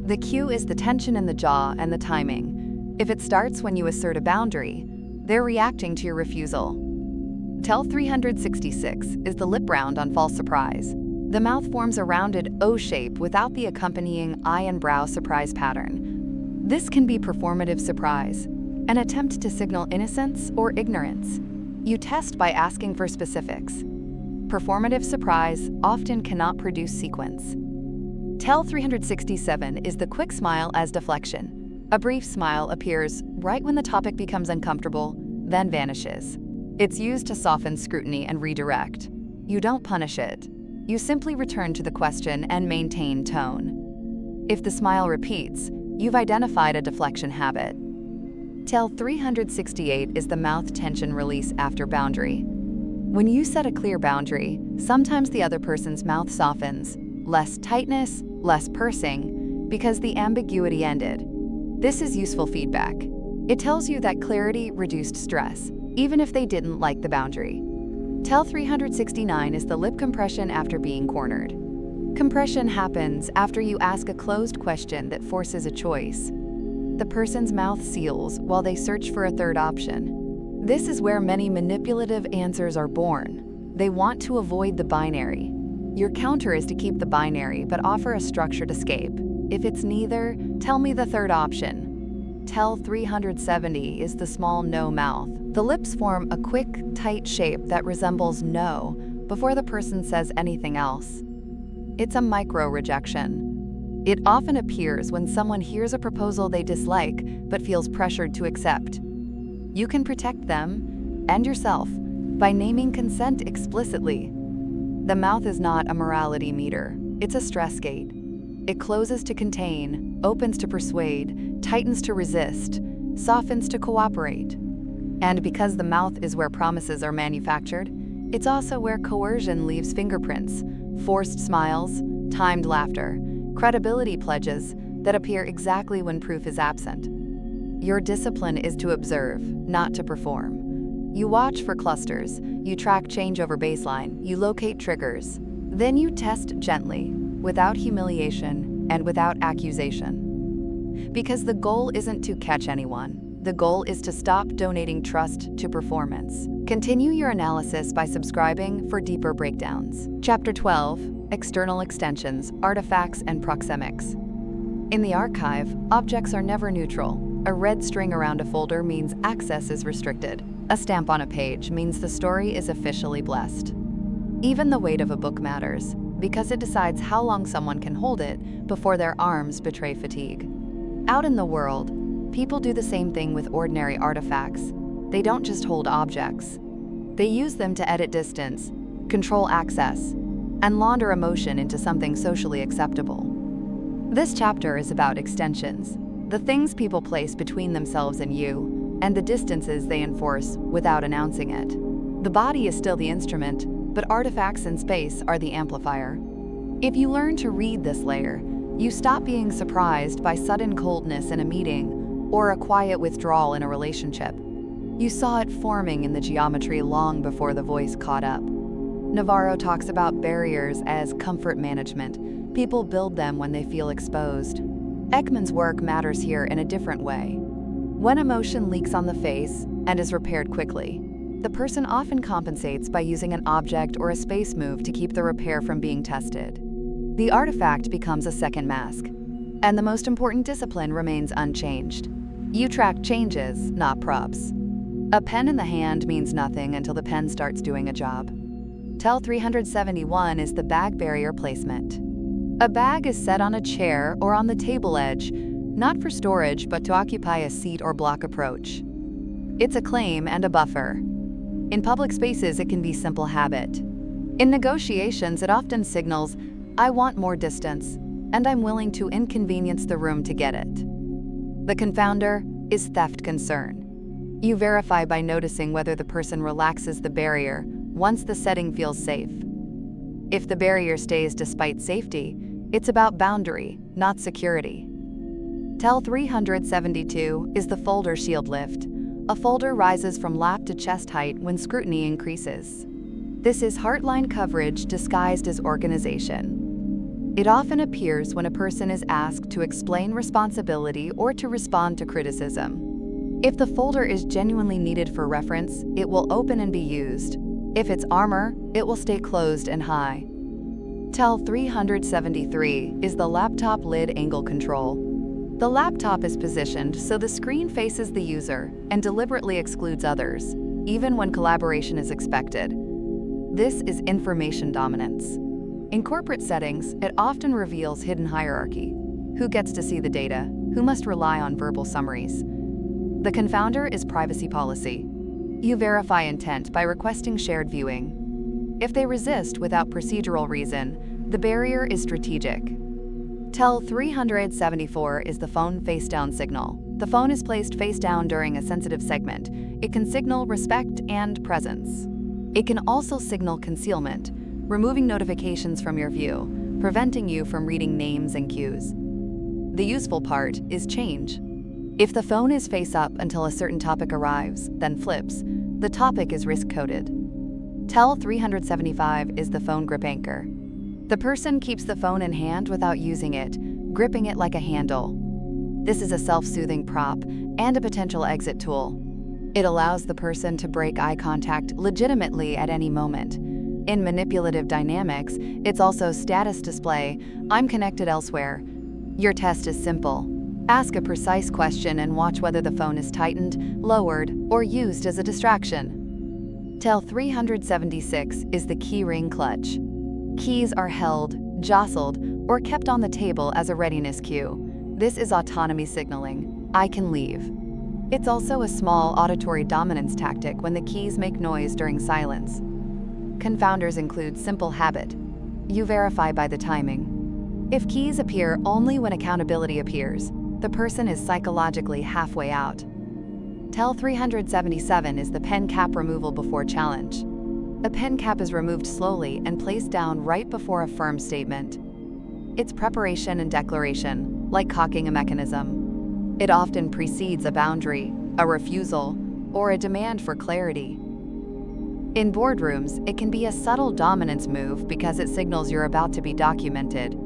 The cue is the tension in the jaw and the timing. If it starts when you assert a boundary, they're reacting to your refusal. TEL 366 is the lip round on false surprise. The mouth forms a rounded O shape without the accompanying eye and brow surprise pattern. This can be performative surprise, an attempt to signal innocence or ignorance. You test by asking for specifics. Performative surprise often cannot produce sequence. TEL 367 is the quick smile as deflection. A brief smile appears right when the topic becomes uncomfortable, then vanishes. It's used to soften scrutiny and redirect. You don't punish it. You simply return to the question and maintain tone. If the smile repeats, you've identified a deflection habit. TEL 368 is the mouth tension release after boundary. When you set a clear boundary, sometimes the other person's mouth softens, less tightness, less pursing, because the ambiguity ended. This is useful feedback. It tells you that clarity reduced stress, even if they didn't like the boundary. TEL 369 is the lip compression after being cornered. Compression happens after you ask a closed question that forces a choice. The person's mouth seals while they search for a third option. This is where many manipulative answers are born. They want to avoid the binary. Your counter is to keep the binary but offer a structured escape. If it's neither, tell me the third option. TEL 370 is the small no mouth. The lips form a quick, tight shape that resembles no before the person says anything else. It's a micro-rejection. It often appears when someone hears a proposal they dislike but feels pressured to accept. You can protect them and yourself by naming consent explicitly. The mouth is not a morality meter, it's a stress gate. It closes to contain, opens to persuade, tightens to resist, softens to cooperate. And because the mouth is where promises are manufactured, it's also where coercion leaves fingerprints, forced smiles, timed laughter, credibility pledges that appear exactly when proof is absent. Your discipline is to observe, not to perform. You watch for clusters, you track change over baseline, you locate triggers. Then you test gently, without humiliation and without accusation. Because the goal isn't to catch anyone. The goal is to stop donating trust to performance. Continue your analysis by subscribing for deeper breakdowns. Chapter 12, External Extensions, Artifacts and Proxemics. In the archive, objects are never neutral. A red string around a folder means access is restricted. A stamp on a page means the story is officially blessed. Even the weight of a book matters, because it decides how long someone can hold it before their arms betray fatigue. Out in the world, people do the same thing with ordinary artifacts. They don't just hold objects. They use them to edit distance, control access, and launder emotion into something socially acceptable. This chapter is about extensions, the things people place between themselves and you, and the distances they enforce without announcing it. The body is still the instrument, but artifacts in space are the amplifier. If you learn to read this layer, you stop being surprised by sudden coldness in a meeting or a quiet withdrawal in a relationship. You saw it forming in the geometry long before the voice caught up. Navarro talks about barriers as comfort management. People build them when they feel exposed. Ekman's work matters here in a different way. When emotion leaks on the face, and is repaired quickly. The person often compensates by using an object or a space move to keep the repair from being tested. The artifact becomes a second mask, and the most important discipline remains unchanged. You track changes, not props. A pen in the hand means nothing until the pen starts doing a job. TEL 371 is the bag barrier placement. A bag is set on a chair or on the table edge, not for storage but to occupy a seat or block approach. It's a claim and a buffer. In public spaces, it can be simple habit. In negotiations, it often signals, I want more distance, and I'm willing to inconvenience the room to get it. The confounder is theft concern. You verify by noticing whether the person relaxes the barrier once the setting feels safe. If the barrier stays despite safety, it's about boundary, not security. TEL 372 is the folder shield lift. A folder rises from lap to chest height when scrutiny increases. This is heartline coverage disguised as organization. It often appears when a person is asked to explain responsibility or to respond to criticism. If the folder is genuinely needed for reference, it will open and be used. If it's armor, it will stay closed and high. TEL 373 is the laptop lid angle control. The laptop is positioned so the screen faces the user and deliberately excludes others, even when collaboration is expected. This is information dominance. In corporate settings, it often reveals hidden hierarchy. Who gets to see the data? Who must rely on verbal summaries? The confounder is privacy policy. You verify intent by requesting shared viewing. If they resist without procedural reason, the barrier is strategic. TEL 374 is the phone face-down signal. The phone is placed face-down during a sensitive segment. It can signal respect and presence. It can also signal concealment, removing notifications from your view, preventing you from reading names and cues. The useful part is change. If the phone is face-up until a certain topic arrives, then flips, the topic is risk-coded. TEL 375 is the phone grip anchor. The person keeps the phone in hand without using it, gripping it like a handle. This is a self-soothing prop and a potential exit tool. It allows the person to break eye contact legitimately at any moment. In manipulative dynamics, it's also status display, I'm connected elsewhere. Your test is simple. Ask a precise question and watch whether the phone is tightened, lowered, or used as a distraction. TEL 376 is the key ring clutch. Keys are held, jostled, or kept on the table as a readiness cue. This is autonomy signaling. I can leave. It's also a small auditory dominance tactic when the keys make noise during silence. Confounders include simple habit. You verify by the timing. If keys appear only when accountability appears, the person is psychologically halfway out. TEL 377 is the pen cap removal before challenge. A pen cap is removed slowly and placed down right before a firm statement. It's preparation and declaration, like cocking a mechanism. It often precedes a boundary, a refusal, or a demand for clarity. In boardrooms, it can be a subtle dominance move because it signals you're about to be documented.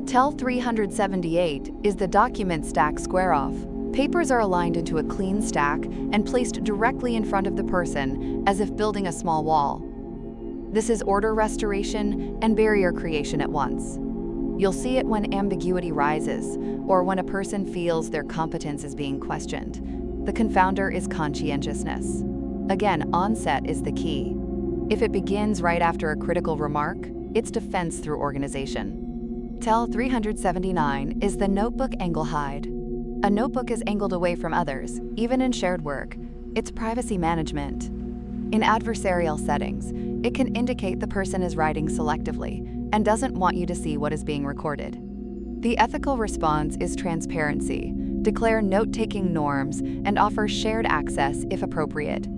TEL 378 is the document stack square-off. Papers are aligned into a clean stack and placed directly in front of the person, as if building a small wall. This is order restoration and barrier creation at once. You'll see it when ambiguity rises, or when a person feels their competence is being questioned. The confounder is conscientiousness. Again, onset is the key. If it begins right after a critical remark, it's defense through organization. TEL 379 is the notebook angle hide. A notebook is angled away from others, even in shared work. It's privacy management. In adversarial settings, it can indicate the person is writing selectively and doesn't want you to see what is being recorded. The ethical response is transparency. Declare note-taking norms and offer shared access if appropriate.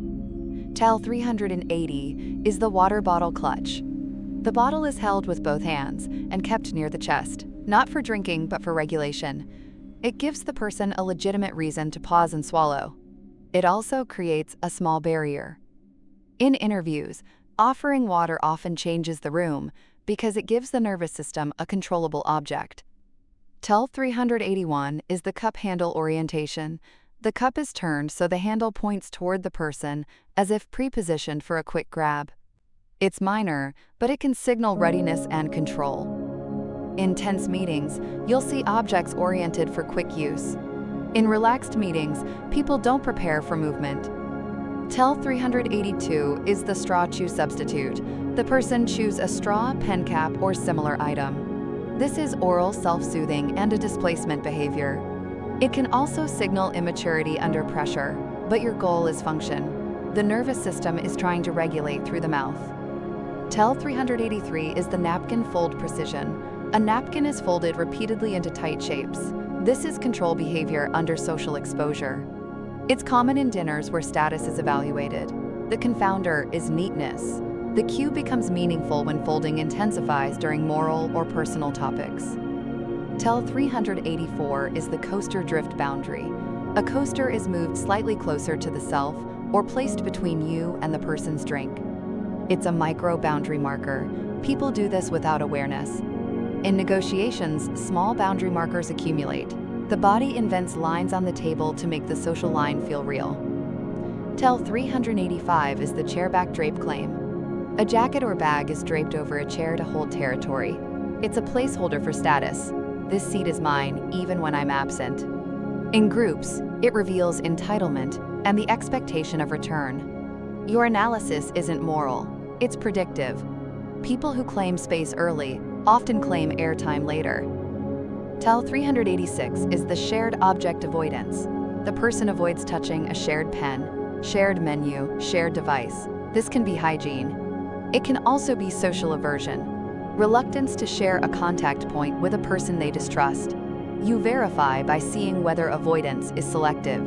TEL 380 is the water bottle clutch. The bottle is held with both hands and kept near the chest, not for drinking but for regulation. It gives the person a legitimate reason to pause and swallow. It also creates a small barrier. In interviews, offering water often changes the room because it gives the nervous system a controllable object. TEL 381 is the cup handle orientation. The cup is turned so the handle points toward the person, as if pre-positioned for a quick grab. It's minor, but it can signal readiness and control. In tense meetings, you'll see objects oriented for quick use. In relaxed meetings, people don't prepare for movement. TEL 382 is the straw chew substitute. The person chews a straw, pen cap, or similar item. This is oral self-soothing and a displacement behavior. It can also signal immaturity under pressure, but your goal is function. The nervous system is trying to regulate through the mouth. TEL 383 is the napkin fold precision. A napkin is folded repeatedly into tight shapes. This is control behavior under social exposure. It's common in dinners where status is evaluated. The confounder is neatness. The cue becomes meaningful when folding intensifies during moral or personal topics. TEL 384 is the coaster drift boundary. A coaster is moved slightly closer to the self or placed between you and the person's drink. It's a micro-boundary marker. People do this without awareness. In negotiations, small boundary markers accumulate. The body invents lines on the table to make the social line feel real. TEL 385 is the chairback drape claim. A jacket or bag is draped over a chair to hold territory. It's a placeholder for status. This seat is mine, even when I'm absent. In groups, it reveals entitlement and the expectation of return. Your analysis isn't moral, it's predictive. People who claim space early often claim airtime later. TEL 386 is the shared object avoidance. The person avoids touching a shared pen, shared menu, shared device. This can be hygiene. It can also be social aversion. Reluctance to share a contact point with a person they distrust. You verify by seeing whether avoidance is selective.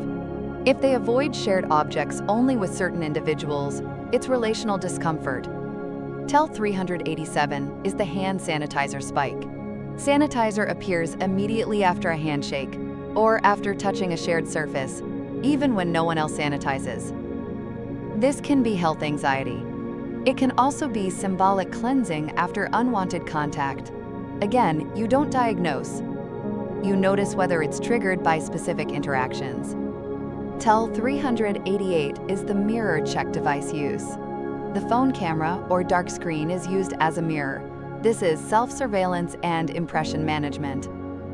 If they avoid shared objects only with certain individuals, it's relational discomfort. TEL 387 is the hand sanitizer spike. Sanitizer appears immediately after a handshake or after touching a shared surface, even when no one else sanitizes. This can be health anxiety. It can also be symbolic cleansing after unwanted contact. Again, you don't diagnose. You notice whether it's triggered by specific interactions. TEL 388 is the mirror check device use. The phone camera or dark screen is used as a mirror. This is self-surveillance and impression management.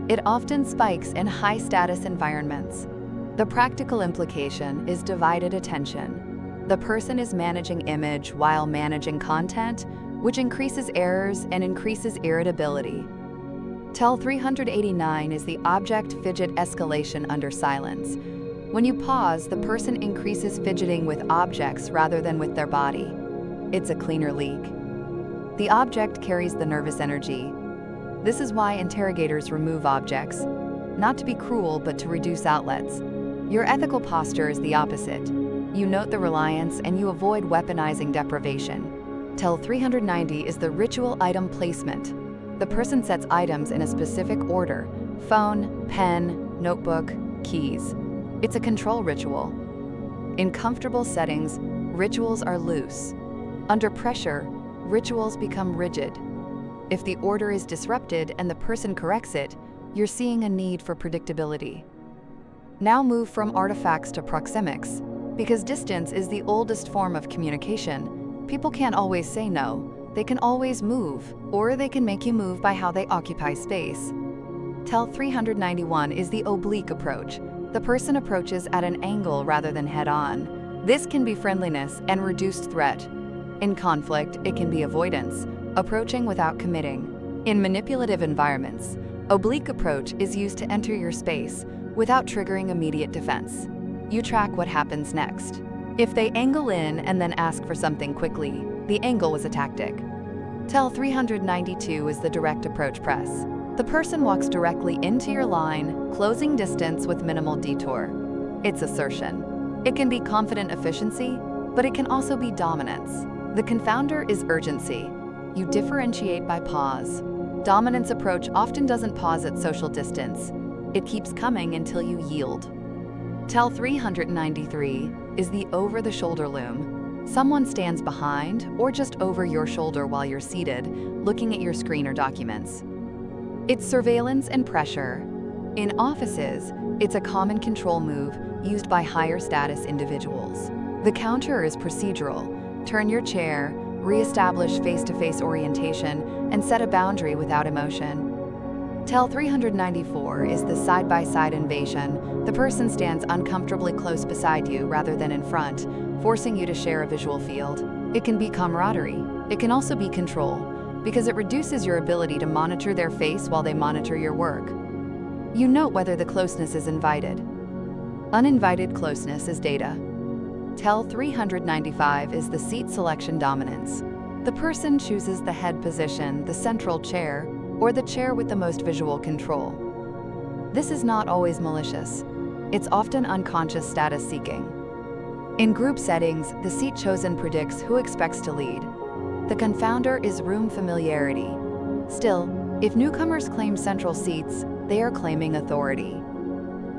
It often spikes in high-status environments. The practical implication is divided attention. The person is managing image while managing content, which increases errors and increases irritability. TEL 389 is the object fidget escalation under silence. When you pause, the person increases fidgeting with objects rather than with their body. It's a cleaner leak. The object carries the nervous energy. This is why interrogators remove objects, not to be cruel, but to reduce outlets. Your ethical posture is the opposite. You note the reliance and you avoid weaponizing deprivation. TEL 390 is the ritual item placement. The person sets items in a specific order: phone, pen, notebook, keys. It's a control ritual. In comfortable settings, rituals are loose. Under pressure, rituals become rigid. If the order is disrupted and the person corrects it, you're seeing a need for predictability. Now move from artifacts to proxemics. Because distance is the oldest form of communication, people can't always say no. They can always move, or they can make you move by how they occupy space. TEL 391 is the oblique approach. The person approaches at an angle rather than head-on. This can be friendliness and reduced threat. In conflict, it can be avoidance, approaching without committing. In manipulative environments, oblique approach is used to enter your space without triggering immediate defense. You track what happens next. If they angle in and then ask for something quickly, the angle was a tactic. TEL 392 is the direct approach press. The person walks directly into your line, closing distance with minimal detour. It's assertion. It can be confident efficiency, but it can also be dominance. The confounder is urgency. You differentiate by pause. Dominance approach often doesn't pause at social distance. It keeps coming until you yield. TEL 393 is the over-the-shoulder loom. Someone stands behind or just over your shoulder while you're seated, looking at your screen or documents. It's surveillance and pressure. In offices, it's a common control move used by higher status individuals. The counter is procedural. Turn your chair, re-establish face-to-face orientation, and set a boundary without emotion. Tell 394 is the side-by-side invasion. The person stands uncomfortably close beside you rather than in front, forcing you to share a visual field. It can be camaraderie. It can also be control, because it reduces your ability to monitor their face while they monitor your work. You note whether the closeness is invited. Uninvited closeness is data. Tell 395 is the seat selection dominance. The person chooses the head position, the central chair, or the chair with the most visual control. This is not always malicious. It's often unconscious status seeking. In group settings, the seat chosen predicts who expects to lead. The confounder is room familiarity. Still, if newcomers claim central seats, they are claiming authority.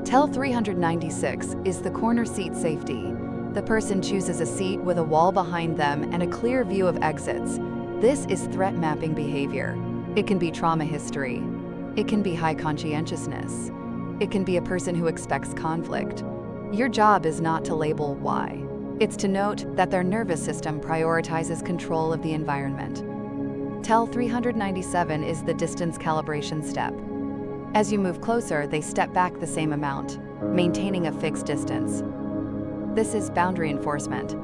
Tell 396 is the corner seat safety. The person chooses a seat with a wall behind them and a clear view of exits. This is threat mapping behavior. It can be trauma history. It can be high conscientiousness. It can be a person who expects conflict. Your job is not to label why. It's to note that their nervous system prioritizes control of the environment. Tell 397 is the distance calibration step. As you move closer, they step back the same amount, maintaining a fixed distance. This is boundary enforcement.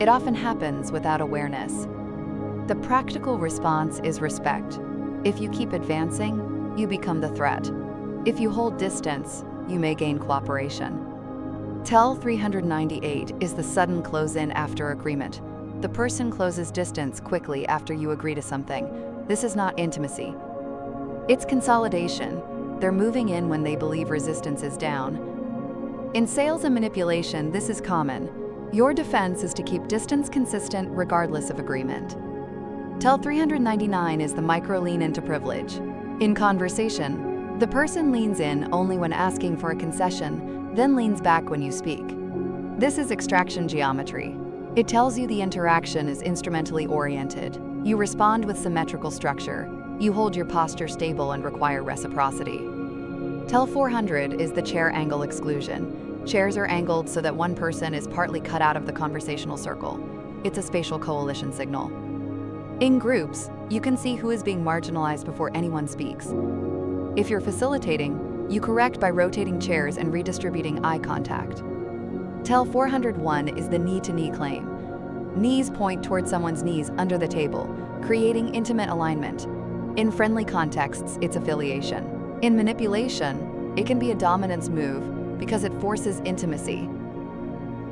It often happens without awareness. The practical response is respect. If you keep advancing, you become the threat. If you hold distance, you may gain cooperation. Tell 398 is the sudden close-in after agreement. The person closes distance quickly after you agree to something. This is not intimacy. It's consolidation. They're moving in when they believe resistance is down. In sales and manipulation, this is common. Your defense is to keep distance consistent regardless of agreement. Tell 399 is the micro lean into privilege. In conversation, the person leans in only when asking for a concession, then leans back when you speak. This is extraction geometry. It tells you the interaction is instrumentally oriented. You respond with symmetrical structure. You hold your posture stable and require reciprocity. Tell 400 is the chair angle exclusion. Chairs are angled so that one person is partly cut out of the conversational circle. It's a spatial coalition signal. In groups, you can see who is being marginalized before anyone speaks. If you're facilitating, you correct by rotating chairs and redistributing eye contact. Tell 401 is the knee-to-knee claim. Knees point toward someone's knees under the table, creating intimate alignment. In friendly contexts, it's affiliation. In manipulation, it can be a dominance move because it forces intimacy.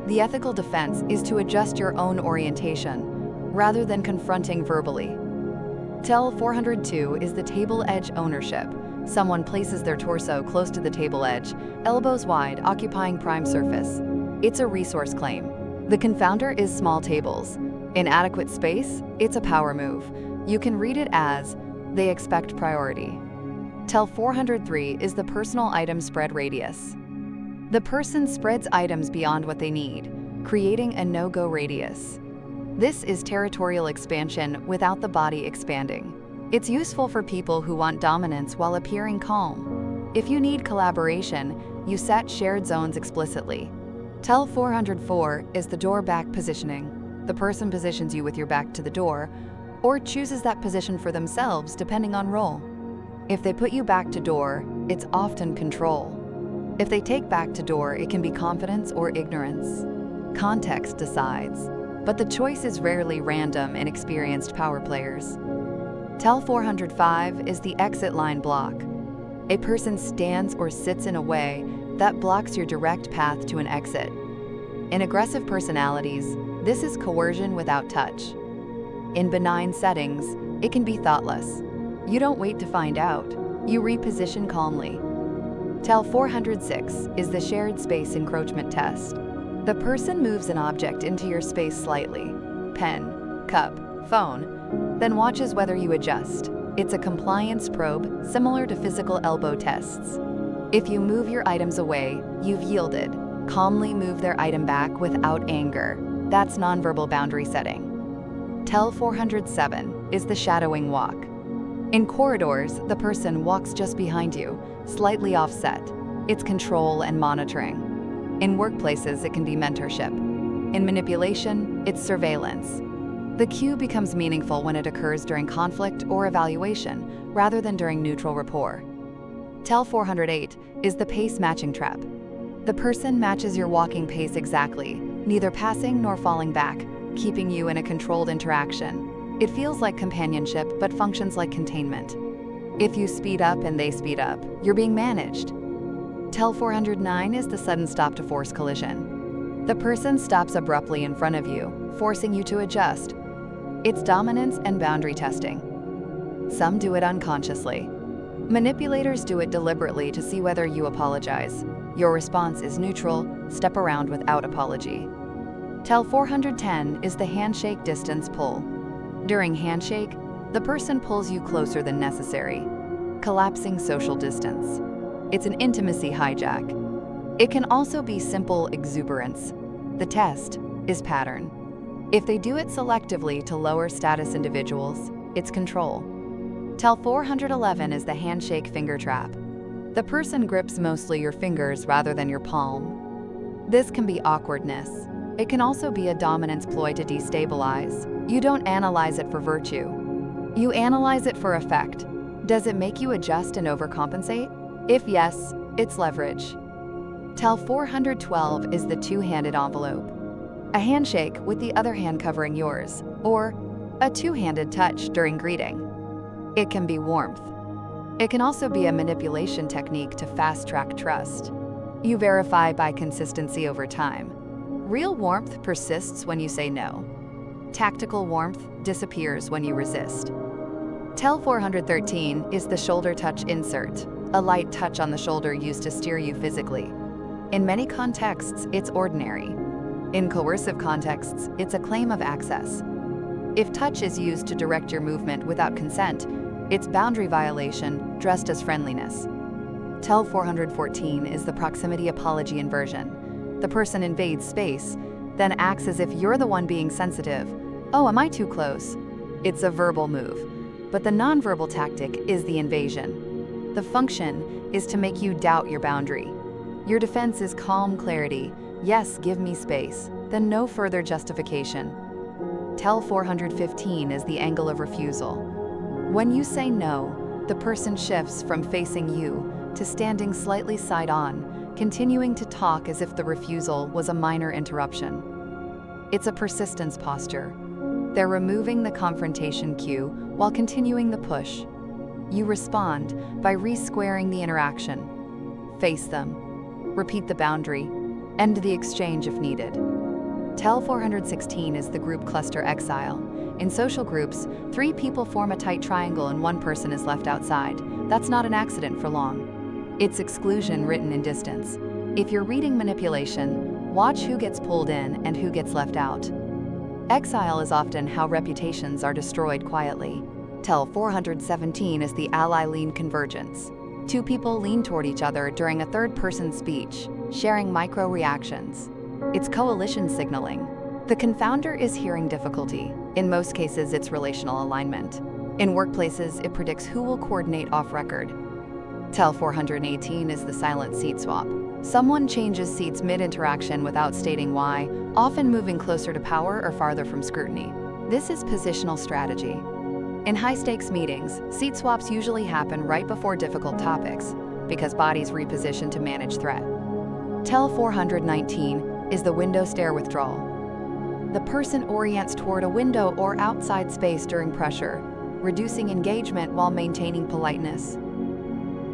The ethical defense is to adjust your own orientation, rather than confronting verbally. Tell 402 is the table edge ownership. Someone places their torso close to the table edge, elbows wide, occupying prime surface. It's a resource claim. The confounder is small tables. In adequate space, it's a power move. You can read it as, they expect priority. Tell 403 is the personal item spread radius. The person spreads items beyond what they need, creating a no-go radius. This is territorial expansion without the body expanding. It's useful for people who want dominance while appearing calm. If you need collaboration, you set shared zones explicitly. Tell 404 is the door back positioning. The person positions you with your back to the door, or chooses that position for themselves depending on role. If they put you back to door, it's often control. If they take back to door, it can be confidence or ignorance. Context decides. But the choice is rarely random in experienced power players. Tell 405 is the exit line block. A person stands or sits in a way that blocks your direct path to an exit. In aggressive personalities, this is coercion without touch. In benign settings, it can be thoughtless. You don't wait to find out. You reposition calmly. Tell 406 is the shared space encroachment test. The person moves an object into your space slightly, pen, cup, phone, then watches whether you adjust. It's a compliance probe similar to physical elbow tests. If you move your items away, you've yielded. Calmly move their item back without anger. That's nonverbal boundary setting. Tell 407 is the shadowing walk. In corridors, the person walks just behind you, slightly offset. It's control and monitoring. In workplaces, it can be mentorship. In manipulation, it's surveillance. The cue becomes meaningful when it occurs during conflict or evaluation, rather than during neutral rapport. Tell 408 is the pace matching trap. The person matches your walking pace exactly, neither passing nor falling back, keeping you in a controlled interaction. It feels like companionship, but functions like containment. If you speed up and they speed up, you're being managed. Tell 409 is the sudden stop to force collision. The person stops abruptly in front of you, forcing you to adjust. It's dominance and boundary testing. Some do it unconsciously. Manipulators do it deliberately to see whether you apologize. Your response is neutral, step around without apology. Tell 410 is the handshake distance pull. During handshake, the person pulls you closer than necessary, collapsing social distance. It's an intimacy hijack. It can also be simple exuberance. The test is pattern. If they do it selectively to lower status individuals, it's control. Tell 411 is the handshake finger trap. The person grips mostly your fingers rather than your palm. This can be awkwardness. It can also be a dominance ploy to destabilize. You don't analyze it for virtue. You analyze it for effect. Does it make you adjust and overcompensate? If yes, it's leverage. Tell 412 is the two-handed envelope. A handshake with the other hand covering yours, or a two-handed touch during greeting. It can be warmth. It can also be a manipulation technique to fast-track trust. You verify by consistency over time. Real warmth persists when you say no. Tactical warmth disappears when you resist. Tell 413 is the shoulder touch insert, a light touch on the shoulder used to steer you physically. In many contexts, it's ordinary. In coercive contexts, it's a claim of access. If touch is used to direct your movement without consent, it's boundary violation dressed as friendliness. Tell 414 is the proximity apology inversion. The person invades space, then acts as if you're the one being sensitive. Oh, am I too close? It's a verbal move, but the nonverbal tactic is the invasion. The function is to make you doubt your boundary. Your defense is calm clarity. Yes, give me space, then no further justification. Tell 415 is the angle of refusal. When you say no, the person shifts from facing you to standing slightly side on, continuing to talk as if the refusal was a minor interruption. It's a persistence posture. They're removing the confrontation cue while continuing the push. You respond by re-squaring the interaction. Face them. Repeat the boundary. End the exchange if needed. Tell 416 is the group cluster exile. In social groups, 3 people form a tight triangle and 1 person is left outside. That's not an accident for long. It's exclusion written in distance. If you're reading manipulation, watch who gets pulled in and who gets left out. Exile is often how reputations are destroyed quietly. Tell 417 is the ally-lean convergence. 2 people lean toward each other during a third-person speech, sharing micro-reactions. It's coalition signaling. The confounder is hearing difficulty. In most cases, it's relational alignment. In workplaces, it predicts who will coordinate off-record. Tell 418 is the silent seat swap. Someone changes seats mid-interaction without stating why, often moving closer to power or farther from scrutiny. This is positional strategy. In high-stakes meetings, seat swaps usually happen right before difficult topics, because bodies reposition to manage threat. Tell 419 is the window stare withdrawal. The person orients toward a window or outside space during pressure, reducing engagement while maintaining politeness.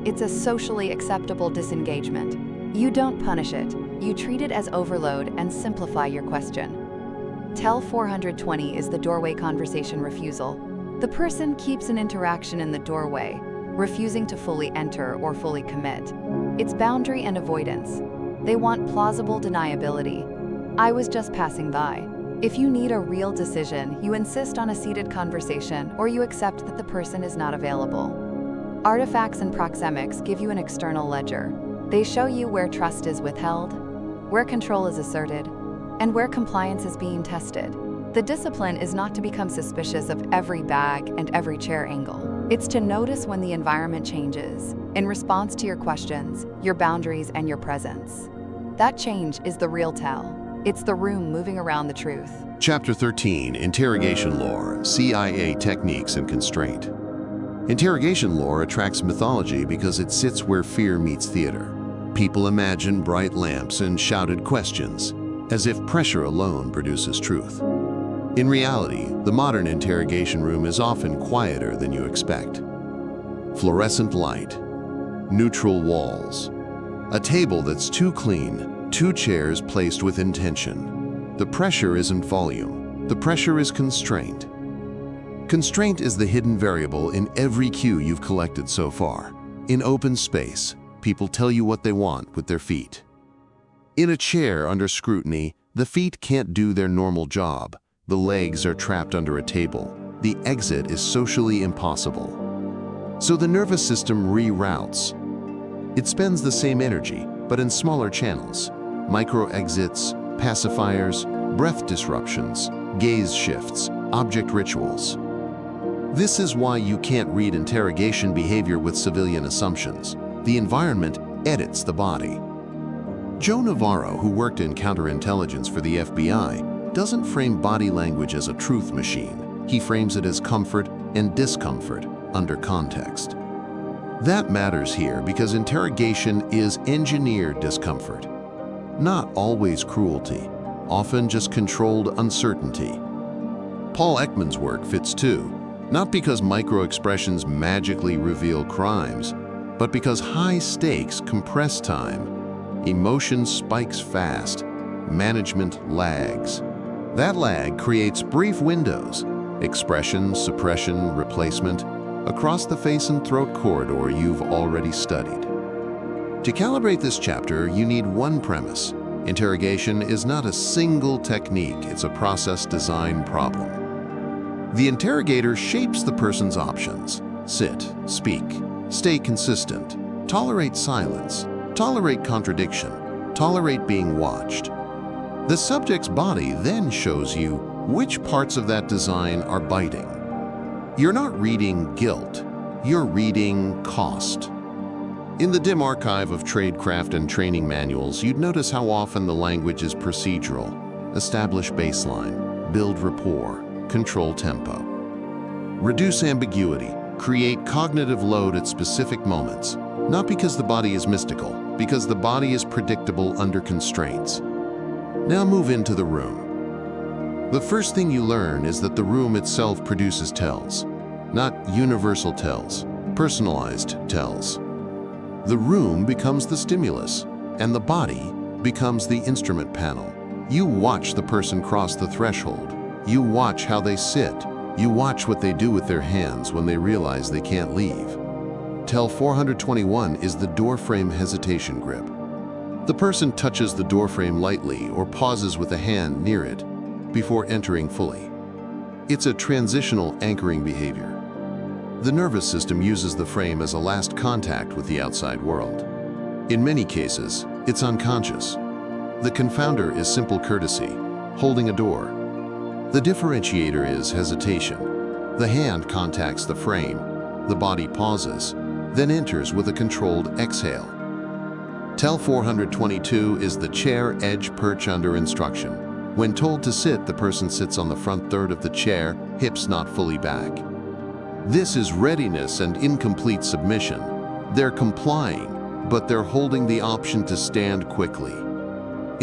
It's a socially acceptable disengagement. You don't punish it, you treat it as overload and simplify your question. Tell 420 is the doorway conversation refusal. The person keeps an interaction in the doorway, refusing to fully enter or fully commit. It's boundary and avoidance. They want plausible deniability. I was just passing by. If you need a real decision, you insist on a seated conversation or you accept that the person is not available. Artifacts and proxemics give you an external ledger. They show you where trust is withheld, where control is asserted, and where compliance is being tested. The discipline is not to become suspicious of every bag and every chair angle. It's to notice when the environment changes in response to your questions, your boundaries, and your presence. That change is the real tell. It's the room moving around the truth.
Chapter 13, Interrogation Lore, CIA Techniques and Constraint. Interrogation lore attracts mythology because it sits where fear meets theater. People imagine bright lamps and shouted questions, as if pressure alone produces truth. In reality, the modern interrogation room is often quieter than you expect. Fluorescent light, neutral walls, a table that's too clean, 2 chairs placed with intention. The pressure isn't volume, the pressure is constraint. Constraint is the hidden variable in every cue you've collected so far. In open space, people tell you what they want with their feet. In a chair under scrutiny, the feet can't do their normal job. The legs are trapped under a table. The exit is socially impossible. So the nervous system reroutes. It spends the same energy, but in smaller channels. Micro-exits, pacifiers, breath disruptions, gaze shifts, object rituals. This is why you can't read interrogation behavior with civilian assumptions. The environment edits the body. Joe Navarro, who worked in counterintelligence for the FBI, doesn't frame body language as a truth machine. He frames it as comfort and discomfort under context. That matters here because interrogation is engineered discomfort. Not always cruelty, often just controlled uncertainty. Paul Ekman's work fits too, not because micro-expressions magically reveal crimes, but because high stakes compress time. Emotion spikes fast, management lags. That lag creates brief windows, expression, suppression, replacement, across the face and throat corridor you've already studied. To calibrate this chapter, you need one premise. Interrogation is not a single technique, it's a process design problem. The interrogator shapes the person's options. Sit, speak, stay consistent, tolerate silence, tolerate contradiction, tolerate being watched. The subject's body then shows you which parts of that design are biting. You're not reading guilt, you're reading cost. In the dim archive of tradecraft and training manuals, you'd notice how often the language is procedural. Establish baseline, build rapport, control tempo. Reduce ambiguity, create cognitive load at specific moments, not because the body is mystical, because the body is predictable under constraints. Now move into the room. The first thing you learn is that the room itself produces tells, not universal tells, personalized tells. The room becomes the stimulus, and the body becomes the instrument panel. You watch the person cross the threshold. You watch how they sit. You watch what they do with their hands when they realize they can't leave. Tell 421 is the doorframe hesitation grip. The person touches the doorframe lightly or pauses with a hand near it before entering fully. It's a transitional anchoring behavior. The nervous system uses the frame as a last contact with the outside world. In many cases, it's unconscious. The confounder is simple courtesy, holding a door. The differentiator is hesitation. The hand contacts the frame, the body pauses, then enters with a controlled exhale. Tell 422 is the chair edge perch under instruction. When told to sit, the person sits on the front third of the chair, hips not fully back. This is readiness and incomplete submission. They're complying, but they're holding the option to stand quickly.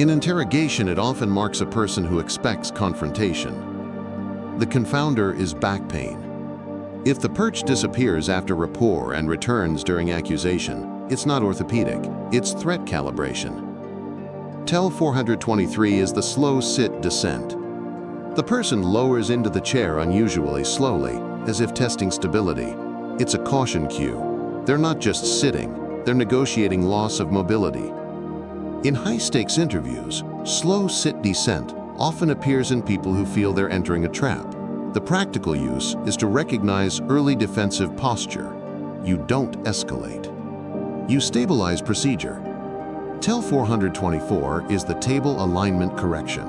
In interrogation, it often marks a person who expects confrontation. The confounder is back pain. If the perch disappears after rapport and returns during accusation, it's not orthopedic, it's threat calibration. Tell 423 is the slow sit descent. The person lowers into the chair unusually slowly, as if testing stability. It's a caution cue. They're not just sitting, they're negotiating loss of mobility. In high-stakes interviews, slow sit descent often appears in people who feel they're entering a trap. The practical use is to recognize early defensive posture. You don't escalate. You stabilize procedure. Tell 424 is the table alignment correction.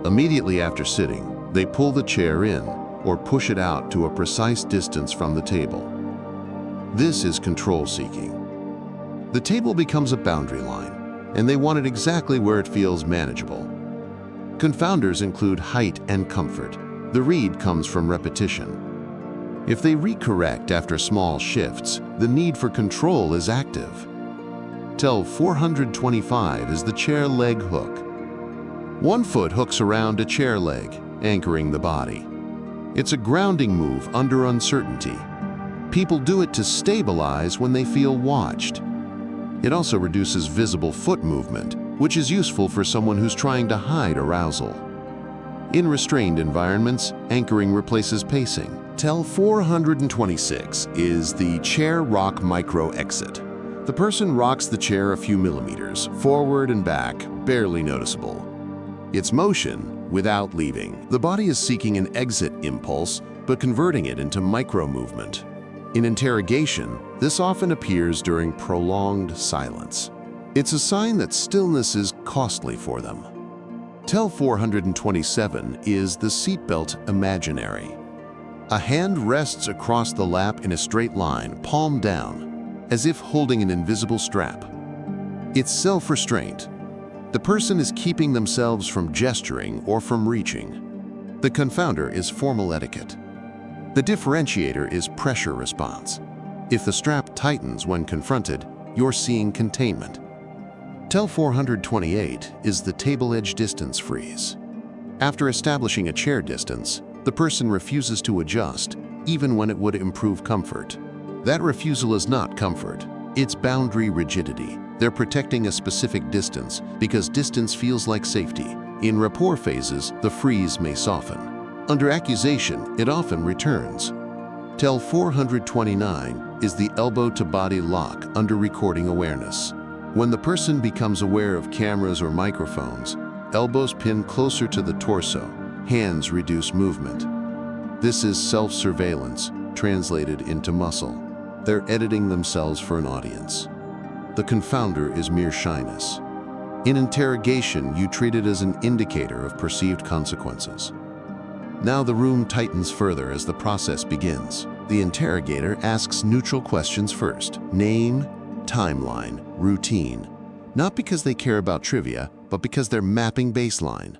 Immediately after sitting, they pull the chair in or push it out to a precise distance from the table. This is control seeking. The table becomes a boundary line. and they want it exactly where it feels manageable. Confounders include height and comfort. The read comes from repetition. If they recorrect after small shifts, the need for control is active. Tel 425 is the chair leg hook. One foot hooks around a chair leg, anchoring the body. It's a grounding move under uncertainty. People do it to stabilize when they feel watched. It also reduces visible foot movement, which is useful for someone who's trying to hide arousal. In restrained environments, anchoring replaces pacing. Tel 426 is the chair rock micro exit. The person rocks the chair a few millimeters, forward and back, barely noticeable. It's motion without leaving. The body is seeking an exit impulse, but converting it into micro movement. In interrogation, this often appears during prolonged silence. It's a sign that stillness is costly for them. Tel 427 is the seatbelt imaginary. A hand rests across the lap in a straight line, palm down, as if holding an invisible strap. It's self-restraint. The person is keeping themselves from gesturing or from reaching. The confounder is formal etiquette. The differentiator is pressure response. If the strap tightens when confronted, you're seeing containment. Tel 428 is the table edge distance freeze. After establishing a chair distance, the person refuses to adjust, even when it would improve comfort. That refusal is not comfort, it's boundary rigidity. They're protecting a specific distance because distance feels like safety. In rapport phases, the freeze may soften. Under accusation, it often returns. Tel 429 is the elbow-to-body lock under recording awareness. When the person becomes aware of cameras or microphones, elbows pin closer to the torso, hands reduce movement. This is self-surveillance, translated into muscle. They're editing themselves for an audience. The confounder is mere shyness. In interrogation, you treat it as an indicator of perceived consequences. Now the room tightens further as the process begins. The interrogator asks neutral questions first. Name, timeline, routine. Not because they care about trivia, but because they're mapping baseline.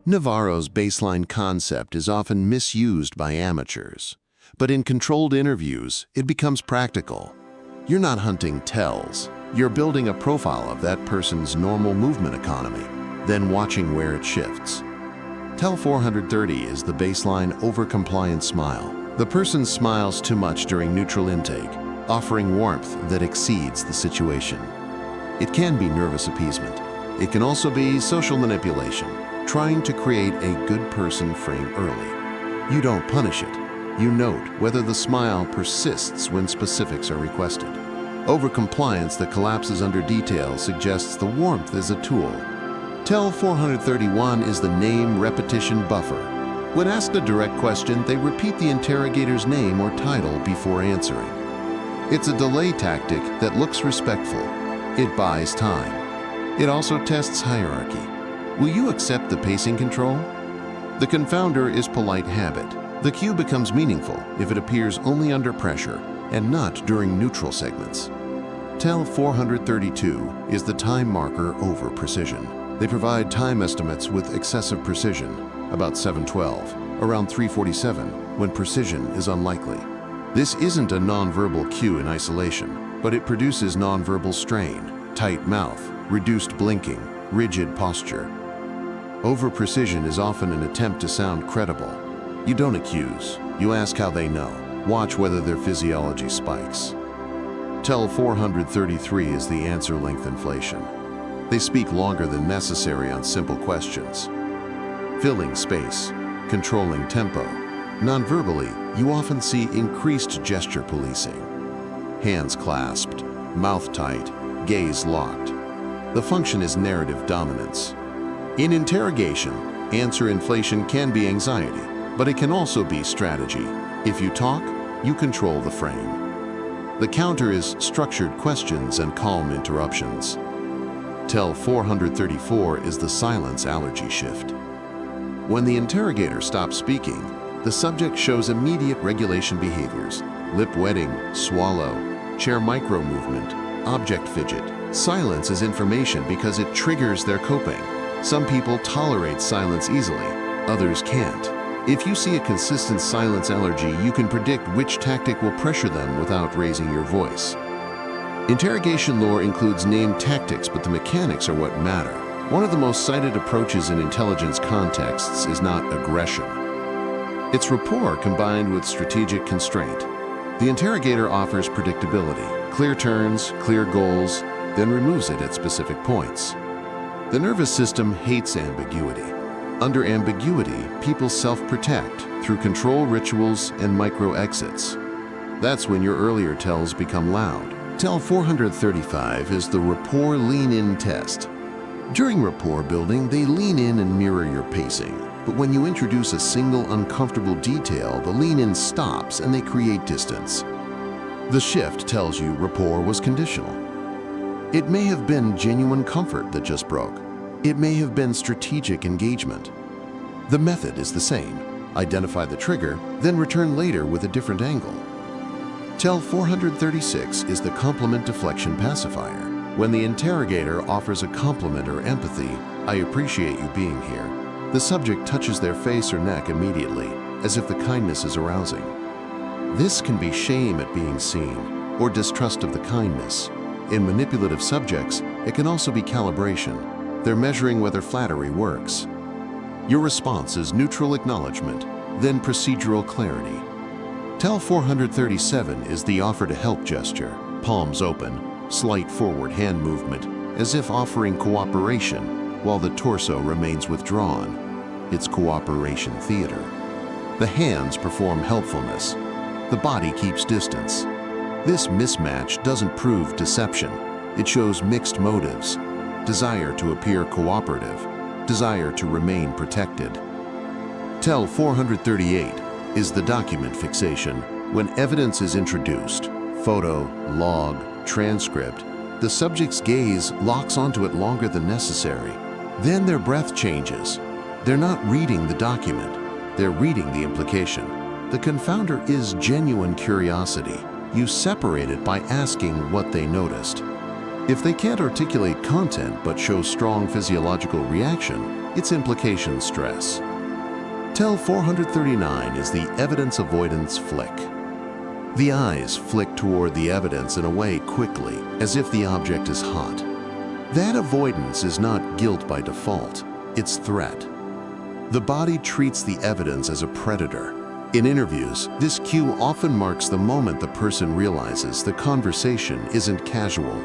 Navarro's baseline concept is often misused by amateurs. But in controlled interviews, it becomes practical. You're not hunting tells. You're building a profile of that person's normal movement economy, then watching where it shifts. Tel 430 is the baseline over-compliant smile. The person smiles too much during neutral intake, offering warmth that exceeds the situation. It can be nervous appeasement. It can also be social manipulation, trying to create a good person frame early. You don't punish it. You note whether the smile persists when specifics are requested. Overcompliance that collapses under detail suggests the warmth is a tool. Tel 431 is the name repetition buffer. When asked a direct question, they repeat the interrogator's name or title before answering. It's a delay tactic that looks respectful. It buys time. It also tests hierarchy. Will you accept the pacing control? The confounder is polite habit. The cue becomes meaningful if it appears only under pressure and not during neutral segments. Tel 432 is the time marker over precision. They provide time estimates with excessive precision, about 7:12, around 3:47, when precision is unlikely. This isn't a nonverbal cue in isolation, but it produces nonverbal strain, tight mouth, reduced blinking, rigid posture. Over-precision is often an attempt to sound credible. You don't accuse, you ask how they know. Watch whether their physiology spikes. Tel 433 is the answer length inflation. They speak longer than necessary on simple questions. Filling space, controlling tempo. Non-verbally, you often see increased gesture policing. Hands clasped, mouth tight, gaze locked. The function is narrative dominance. In interrogation, answer inflation can be anxiety, but it can also be strategy. If you talk, you control the frame. The counter is structured questions and calm interruptions. Tel 434 is the silence allergy shift. When the interrogator stops speaking, the subject shows immediate regulation behaviors: lip wetting, swallow, chair micro movement, object fidget. Silence is information because it triggers their coping. Some people tolerate silence easily, others can't. If you see a consistent silence allergy, you can predict which tactic will pressure them without raising your voice. Interrogation lore includes named tactics, but the mechanics are what matter. One of the most cited approaches in intelligence contexts is not aggression. It's rapport combined with strategic constraint. The interrogator offers predictability, clear turns, clear goals, then removes it at specific points. The nervous system hates ambiguity. Under ambiguity, people self-protect through control rituals and micro-exits. That's when your earlier tells become loud. Tell 435 is the rapport lean-in test. During rapport building, they lean in and mirror your pacing. But when you introduce a single uncomfortable detail, the lean-in stops and they create distance. The shift tells you rapport was conditional. It may have been genuine comfort that just broke. It may have been strategic engagement. The method is the same. Identify the trigger, then return later with a different angle. Tell 436 is the compliment deflection pacifier. When the interrogator offers a compliment or empathy, "I appreciate you being here," the subject touches their face or neck immediately, as if the kindness is arousing. This can be shame at being seen, or distrust of the kindness. In manipulative subjects, it can also be calibration. They're measuring whether flattery works. Your response is neutral acknowledgement, then procedural clarity. Tell 437 is the offer to help gesture, palms open, slight forward hand movement, as if offering cooperation, while the torso remains withdrawn. It's cooperation theater. The hands perform helpfulness. The body keeps distance. This mismatch doesn't prove deception. It shows mixed motives. Desire to appear cooperative, desire to remain protected. Tell 438 is the document fixation. When evidence is introduced, photo, log, transcript, the subject's gaze locks onto it longer than necessary. Then their breath changes. They're not reading the document, they're reading the implication. The confounder is genuine curiosity. You separate it by asking what they noticed. If they can't articulate content but show strong physiological reaction, it's implication stress. Tell 439 is the evidence avoidance flick. The eyes flick toward the evidence in a way quickly, as if the object is hot. That avoidance is not guilt by default, it's threat. The body treats the evidence as a predator. In interviews, this cue often marks the moment the person realizes the conversation isn't casual.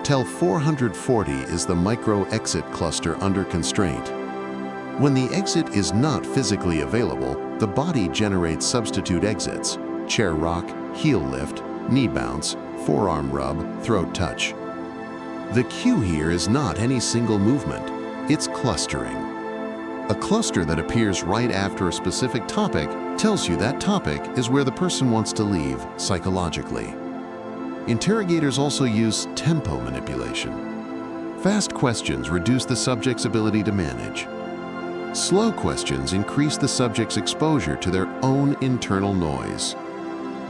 Tell 440 is the micro-exit cluster under constraint. When the exit is not physically available, the body generates substitute exits: chair rock, heel lift, knee bounce, forearm rub, throat touch. The cue here is not any single movement, it's clustering. A cluster that appears right after a specific topic tells you that topic is where the person wants to leave psychologically. Interrogators also use tempo manipulation. Fast questions reduce the subject's ability to manage. Slow questions increase the subject's exposure to their own internal noise.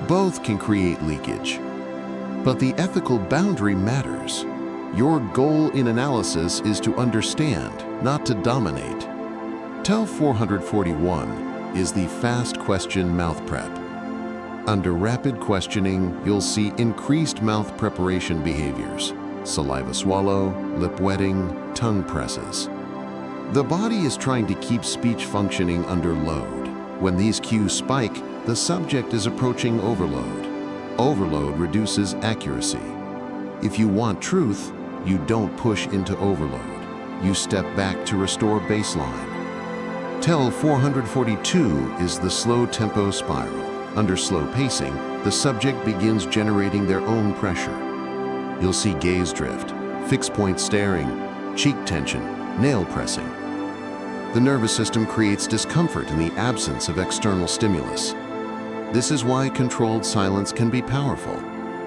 Both can create leakage. But the ethical boundary matters. Your goal in analysis is to understand, not to dominate. Tell 441 is the fast question mouth prep. Under rapid questioning, you'll see increased mouth preparation behaviors: saliva swallow, lip wetting, tongue presses. The body is trying to keep speech functioning under load. When these cues spike, the subject is approaching overload. Overload reduces accuracy. If you want truth, you don't push into overload. You step back to restore baseline. Tell 442 is the slow tempo spiral. Under slow pacing, the subject begins generating their own pressure. You'll see gaze drift, fixed point staring, cheek tension, nail pressing. The nervous system creates discomfort in the absence of external stimulus. This is why controlled silence can be powerful.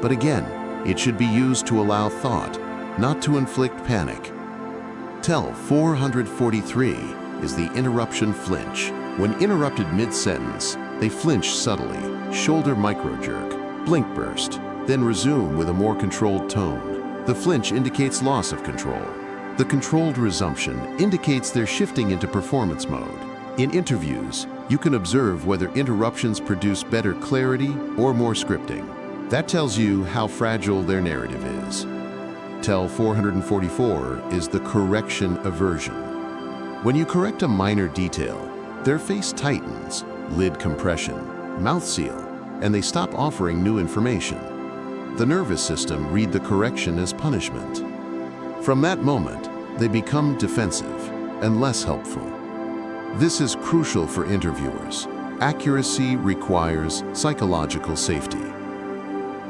But again, it should be used to allow thought, not to inflict panic. Tell 443 is the interruption flinch. When interrupted mid-sentence, they flinch subtly, shoulder micro-jerk, blink burst. then resume with a more controlled tone. The flinch indicates loss of control. The controlled resumption indicates they're shifting into performance mode. In interviews, you can observe whether interruptions produce better clarity or more scripting. That tells you how fragile their narrative is. Tell 444 is the correction aversion. When you correct a minor detail, their face tightens, lid compression, mouth seal, and they stop offering new information. The nervous system read the correction as punishment. From that moment, they become defensive and less helpful. This is crucial for interviewers. Accuracy requires psychological safety.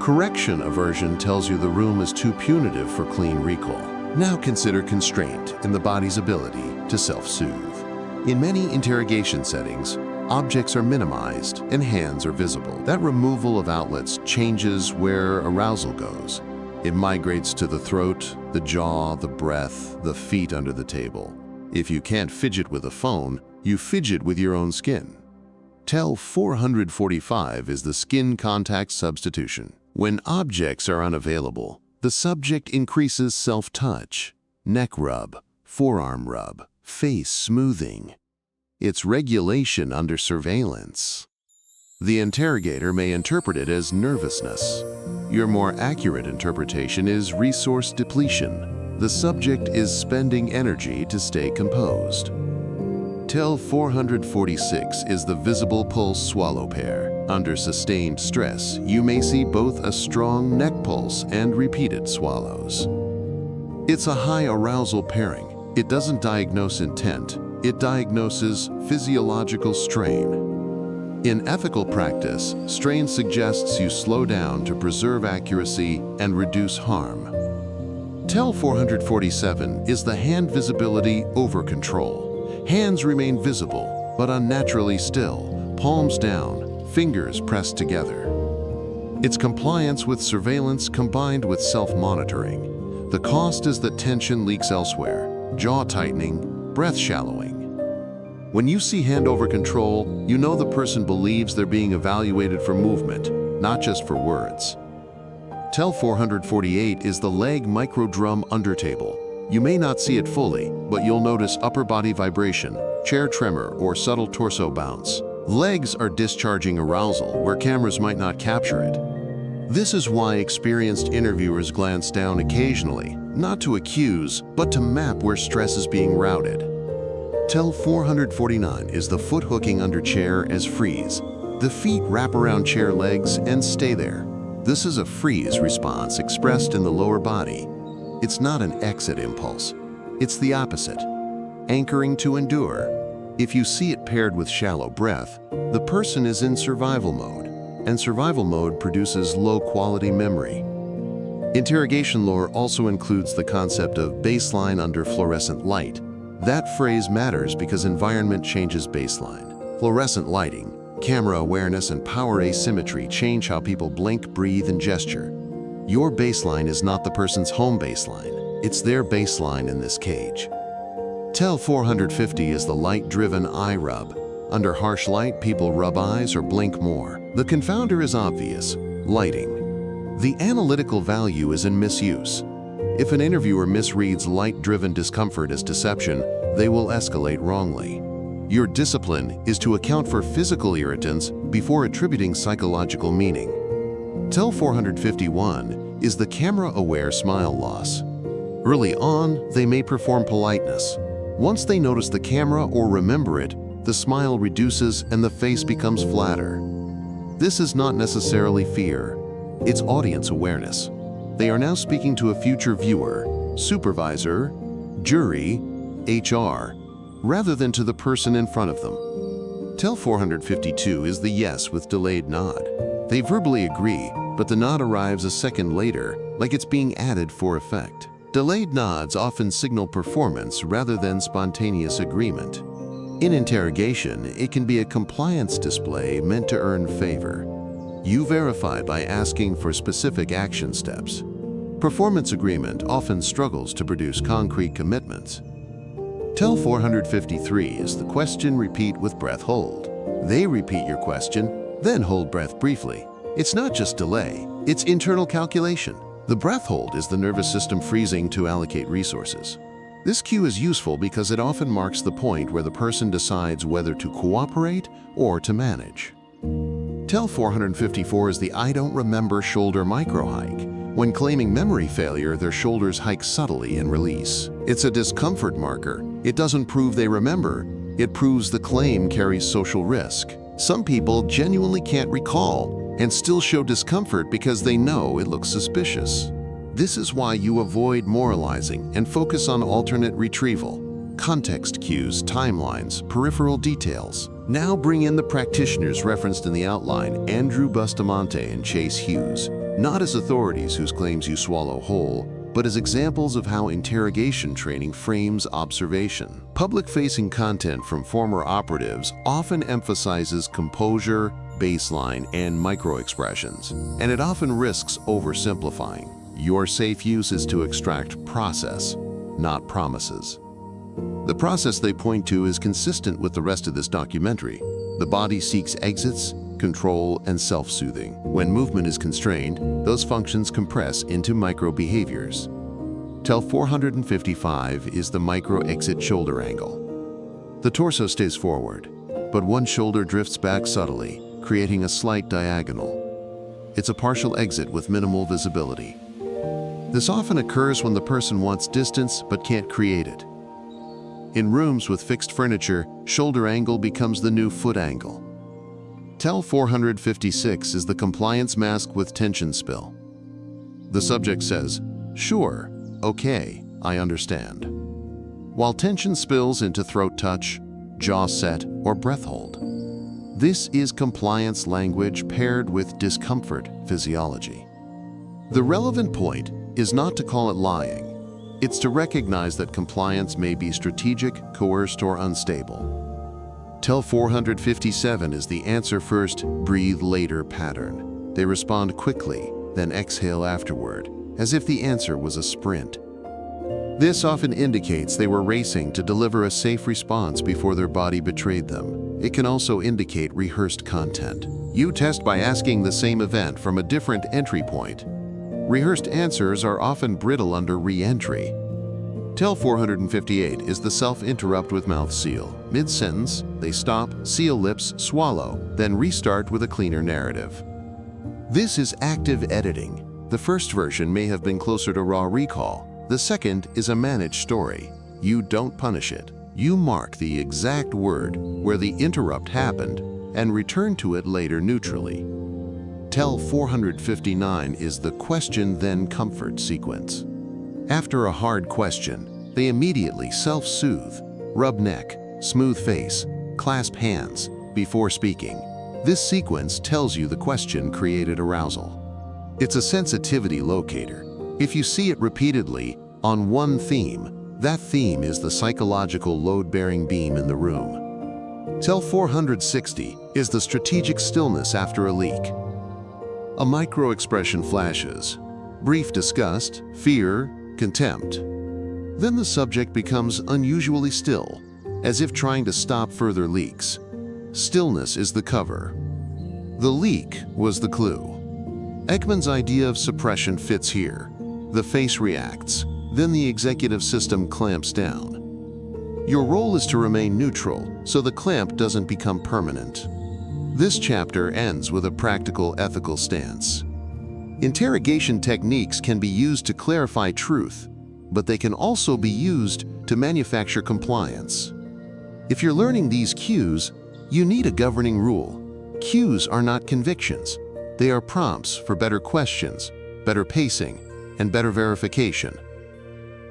Correction aversion tells you the room is too punitive for clean recall. Now consider constraint in the body's ability to self-soothe. In many interrogation settings, objects are minimized and hands are visible. That removal of outlets changes where arousal goes. It migrates to the throat, the jaw, the breath, the feet under the table. If you can't fidget with a phone, you fidget with your own skin. Tell 445 is the skin contact substitution. When objects are unavailable, the subject increases self-touch, neck rub, forearm rub, face smoothing. It's regulation under surveillance. The interrogator may interpret it as nervousness. Your more accurate interpretation is resource depletion. The subject is spending energy to stay composed. Tell 446 is the visible pulse swallow pair. Under sustained stress, you may see both a strong neck pulse and repeated swallows. It's a high arousal pairing. It doesn't diagnose intent. It diagnoses physiological strain. In ethical practice, strain suggests you slow down to preserve accuracy and reduce harm. Tell 447 is the hand visibility over control. Hands remain visible, but unnaturally still, palms down, fingers pressed together. It's compliance with surveillance combined with self-monitoring. The cost is that tension leaks elsewhere, jaw tightening, breath shallowing. When you see hand over control, you know the person believes they're being evaluated for movement, not just for words. Tell 448 is the leg microdrum undertable. You may not see it fully, but you'll notice upper body vibration, chair tremor, or subtle torso bounce. Legs are discharging arousal where cameras might not capture it. This is why experienced interviewers glance down occasionally, not to accuse, but to map where stress is being routed. Tell 449 is the foot hooking under chair as freeze. The feet wrap around chair legs and stay there. This is a freeze response expressed in the lower body. It's not an exit impulse. It's the opposite. Anchoring to endure. If you see it paired with shallow breath, the person is in survival mode, and survival mode produces low-quality memory. Interrogation lore also includes the concept of baseline under fluorescent light. That phrase matters because environment changes baseline. Fluorescent lighting, camera awareness, and power asymmetry change how people blink, breathe, and gesture. Your baseline is not the person's home baseline. It's their baseline in this cage. Tell 450 is the light-driven eye rub. Under harsh light, people rub eyes or blink more. The confounder is obvious: lighting. The analytical value is in misuse. If an interviewer misreads light-driven discomfort as deception, they will escalate wrongly. Your discipline is to account for physical irritants before attributing psychological meaning. Tell 451 is the camera-aware smile loss. Early on, they may perform politeness. Once they notice the camera or remember it, the smile reduces and the face becomes flatter. This is not necessarily fear. It's audience awareness. They are now speaking to a future viewer, supervisor, jury, HR, rather than to the person in front of them. Tell 452 is the yes with delayed nod. They verbally agree, but the nod arrives a second later, like it's being added for effect. Delayed nods often signal performance rather than spontaneous agreement. In interrogation, it can be a compliance display meant to earn favor. You verify by asking for specific action steps. Performance agreement often struggles to produce concrete commitments. Tell 453 is the question repeat with breath hold. They repeat your question, then hold breath briefly. It's not just delay, it's internal calculation. The breath hold is the nervous system freezing to allocate resources. This cue is useful because it often marks the point where the person decides whether to cooperate or to manage. TEL 454 is the I don't remember shoulder micro-hike. When claiming memory failure, their shoulders hike subtly and release. It's a discomfort marker. It doesn't prove they remember. It proves the claim carries social risk. Some people genuinely can't recall and still show discomfort because they know it looks suspicious. This is why you avoid moralizing and focus on alternate retrieval, context cues, timelines, peripheral details. Now bring in the practitioners referenced in the outline, Andrew Bustamante and Chase Hughes, not as authorities whose claims you swallow whole, but as examples of how interrogation training frames observation. Public-facing content from former operatives often emphasizes composure, baseline, and micro-expressions, and it often risks oversimplifying. Your safe use is to extract process, not promises. The process they point to is consistent with the rest of this documentary. The body seeks exits, control, and self-soothing. When movement is constrained, those functions compress into micro-behaviors. TEL 455 is the micro-exit shoulder angle. The torso stays forward, but one shoulder drifts back subtly, creating a slight diagonal. It's a partial exit with minimal visibility. This often occurs when the person wants distance but can't create it. In rooms with fixed furniture, shoulder angle becomes the new foot angle. TEL 456 is the compliance mask with tension spill. The subject says, "Sure, okay, I understand," while tension spills into throat touch, jaw set, or breath hold. This is compliance language paired with discomfort physiology. The relevant point is not to call it lying. It's to recognize that compliance may be strategic, coerced, or unstable. TEL 457 is the answer first, breathe later pattern. They respond quickly, then exhale afterward, as if the answer was a sprint. This often indicates they were racing to deliver a safe response before their body betrayed them. It can also indicate rehearsed content. You test by asking the same event from a different entry point. Rehearsed answers are often brittle under re-entry. TEL 458 is the self-interrupt with mouth seal. Mid-sentence, they stop, seal lips, swallow, then restart with a cleaner narrative. This is active editing. The first version may have been closer to raw recall. The second is a managed story. You don't punish it. You mark the exact word where the interrupt happened and return to it later neutrally. TEL 459 is the question then comfort sequence. After a hard question, they immediately self-soothe, rub neck, smooth face, clasp hands before speaking. This sequence tells you the question created arousal. It's a sensitivity locator. If you see it repeatedly on one theme, that theme is the psychological load-bearing beam in the room. TEL 460 is the strategic stillness after a leak. A micro-expression flashes. Brief disgust, fear, contempt. Then the subject becomes unusually still, as if trying to stop further leaks. Stillness is the cover. The leak was the clue. Ekman's idea of suppression fits here. The face reacts, then the executive system clamps down. Your role is to remain neutral, so the clamp doesn't become permanent. This chapter ends with a practical ethical stance. Interrogation techniques can be used to clarify truth, but they can also be used to manufacture compliance. If you're learning these cues, you need a governing rule. Cues are not convictions. They are prompts for better questions, better pacing, and better verification.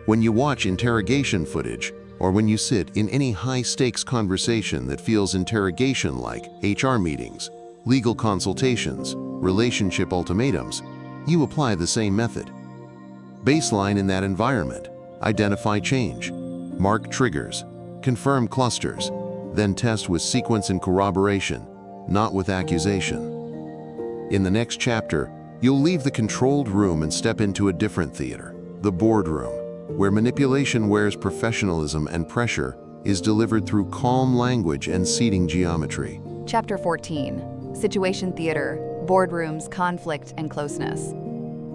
When you watch interrogation footage, or when you sit in any high-stakes conversation that feels interrogation-like, HR meetings, legal consultations, relationship ultimatums, you apply the same method. Baseline in that environment, identify change, mark triggers, confirm clusters, then test with sequence and corroboration, not with accusation. In the next chapter, you'll leave the controlled room and step into a different theater, the boardroom, where manipulation wears professionalism and pressure is delivered through calm language and seating geometry.
Chapter 14, Situation Theater, Boardrooms, conflict, and closeness.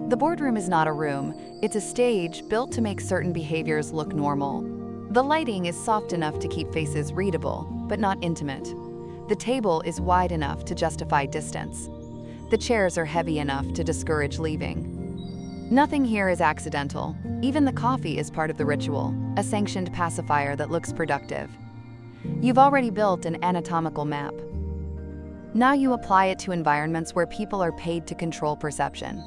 The boardroom is not a room, it's a stage built to make certain behaviors look normal. The lighting is soft enough to keep faces readable, but not intimate. The table is wide enough to justify distance. The chairs are heavy enough to discourage leaving. Nothing here is accidental. Even the coffee is part of the ritual, a sanctioned pacifier that looks productive. You've already built an anatomical map. Now you apply it to environments where people are paid to control perception.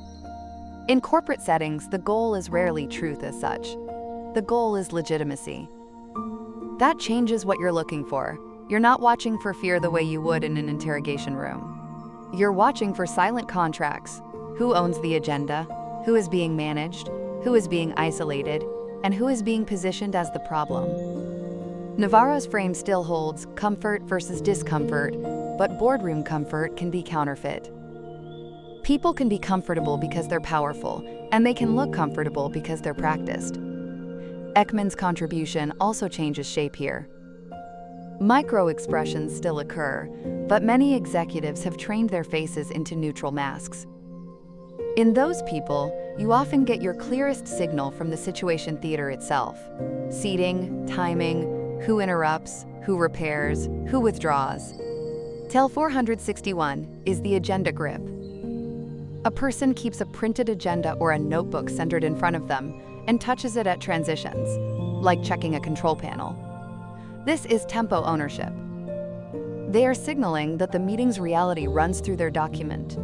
In corporate settings, the goal is rarely truth as such. The goal is legitimacy. That changes what you're looking for. You're not watching for fear the way you would in an interrogation room. You're watching for silent contracts. Who owns the agenda? Who is being managed? Who is being isolated? And who is being positioned as the problem? Navarro's frame still holds comfort versus discomfort, but boardroom comfort can be counterfeit. People can be comfortable because they're powerful, and they can look comfortable because they're practiced. Ekman's contribution also changes shape here. Micro-expressions still occur, but many executives have trained their faces into neutral masks. In those people, you often get your clearest signal from the situation theater itself. Seating, timing, who interrupts, who repairs, who withdraws. Tel 461 is the agenda grip. A person keeps a printed agenda or a notebook centered in front of them and touches it at transitions, like checking a control panel. This is tempo ownership. They are signaling that the meeting's reality runs through their document.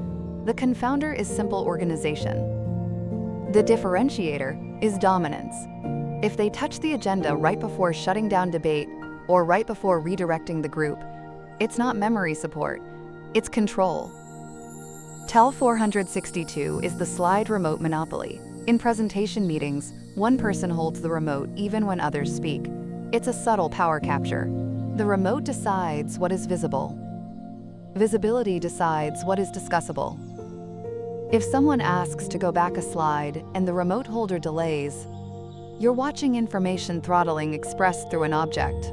The confounder is simple organization. The differentiator is dominance. If they touch the agenda right before shutting down debate or right before redirecting the group, it's not memory support, it's control. Tel 462 is the slide remote monopoly. In presentation meetings, one person holds the remote even when others speak. It's a subtle power capture. The remote decides what is visible. Visibility decides what is discussable. If someone asks to go back a slide and the remote holder delays, you're watching information throttling expressed through an object.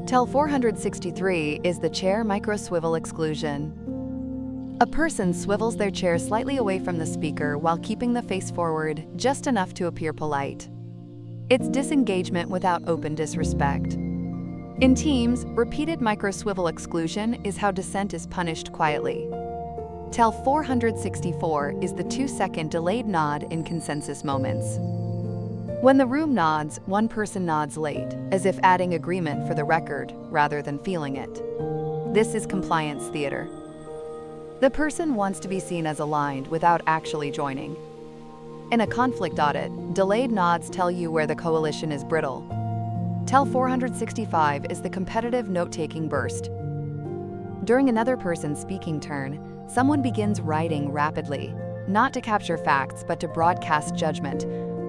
Tel 463 is the chair micro-swivel exclusion. A person swivels their chair slightly away from the speaker while keeping the face forward just enough to appear polite. It's disengagement without open disrespect. In teams, repeated micro-swivel exclusion is how dissent is punished quietly. Tel 464 is the 2-second delayed nod in consensus moments. When the room nods, one person nods late, as if adding agreement for the record rather than feeling it. This is compliance theater. The person wants to be seen as aligned without actually joining. In a conflict audit, delayed nods tell you where the coalition is brittle. Tel 465 is the competitive note-taking burst. During another person's speaking turn, someone begins writing rapidly, not to capture facts but to broadcast judgment.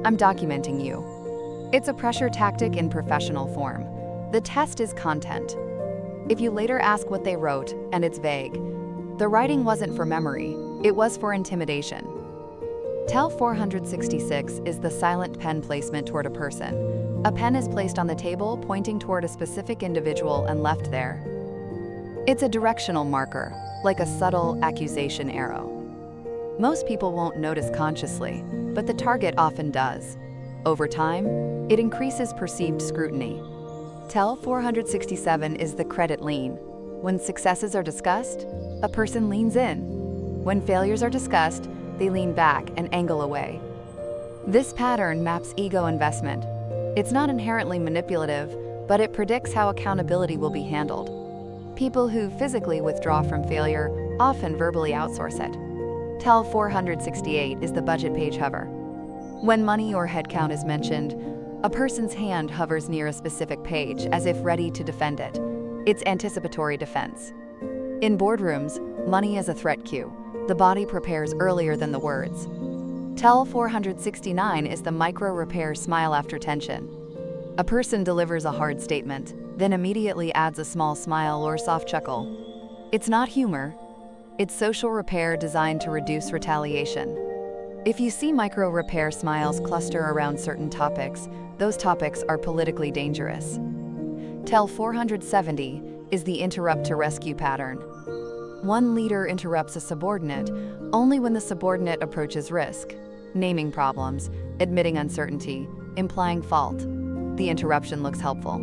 I'm documenting you. It's a pressure tactic in professional form. The test is content. If you later ask what they wrote, and it's vague, the writing wasn't for memory, it was for intimidation. Tel 466 is the silent pen placement toward a person. A pen is placed on the table pointing toward a specific individual and left there. It's a directional marker, like a subtle accusation arrow. Most people won't notice consciously, but the target often does. Over time, it increases perceived scrutiny. Tel 467 is the credit lean. When successes are discussed, a person leans in. When failures are discussed, they lean back and angle away. This pattern maps ego investment. It's not inherently manipulative, but it predicts how accountability will be handled. People who physically withdraw from failure often verbally outsource it. Tel 468 is the budget page hover. When money or headcount is mentioned, a person's hand hovers near a specific page as if ready to defend it. It's anticipatory defense. In boardrooms, money is a threat cue. The body prepares earlier than the words. Tel 469 is the micro-repair smile after tension. A person delivers a hard statement, then immediately adds a small smile or soft chuckle. It's not humor. It's social repair designed to reduce retaliation. If you see micro-repair smiles cluster around certain topics, those topics are politically dangerous. Tel 470 is the interrupt to rescue pattern. One leader interrupts a subordinate only when the subordinate approaches risk, naming problems, admitting uncertainty, implying fault. The interruption looks helpful.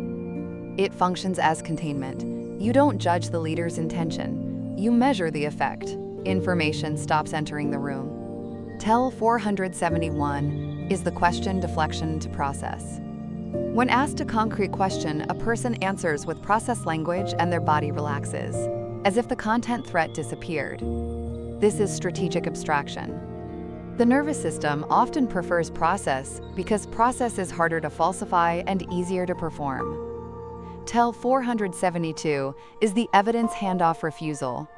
It functions as containment. You don't judge the leader's intention. You measure the effect. Information stops entering the room. Tell 471 is the question deflection to process. When asked a concrete question, a person answers with process language and their body relaxes, as if the content threat disappeared. This is strategic abstraction. The nervous system often prefers process because process is harder to falsify and easier to perform. Tell 472 is the evidence handoff refusal.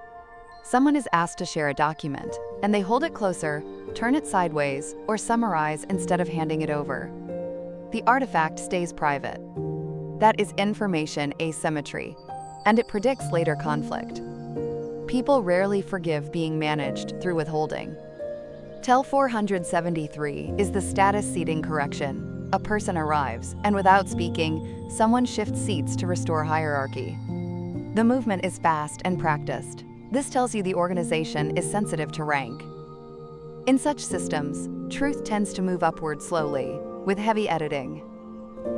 Someone is asked to share a document, and they hold it closer, turn it sideways, or summarize instead of handing it over. The artifact stays private. That is information asymmetry, and it predicts later conflict. People rarely forgive being managed through withholding. Tell 473 is the status seating correction. A person arrives, and without speaking, someone shifts seats to restore hierarchy. The movement is fast and practiced. This tells you the organization is sensitive to rank. In such systems, truth tends to move upward slowly, with heavy editing.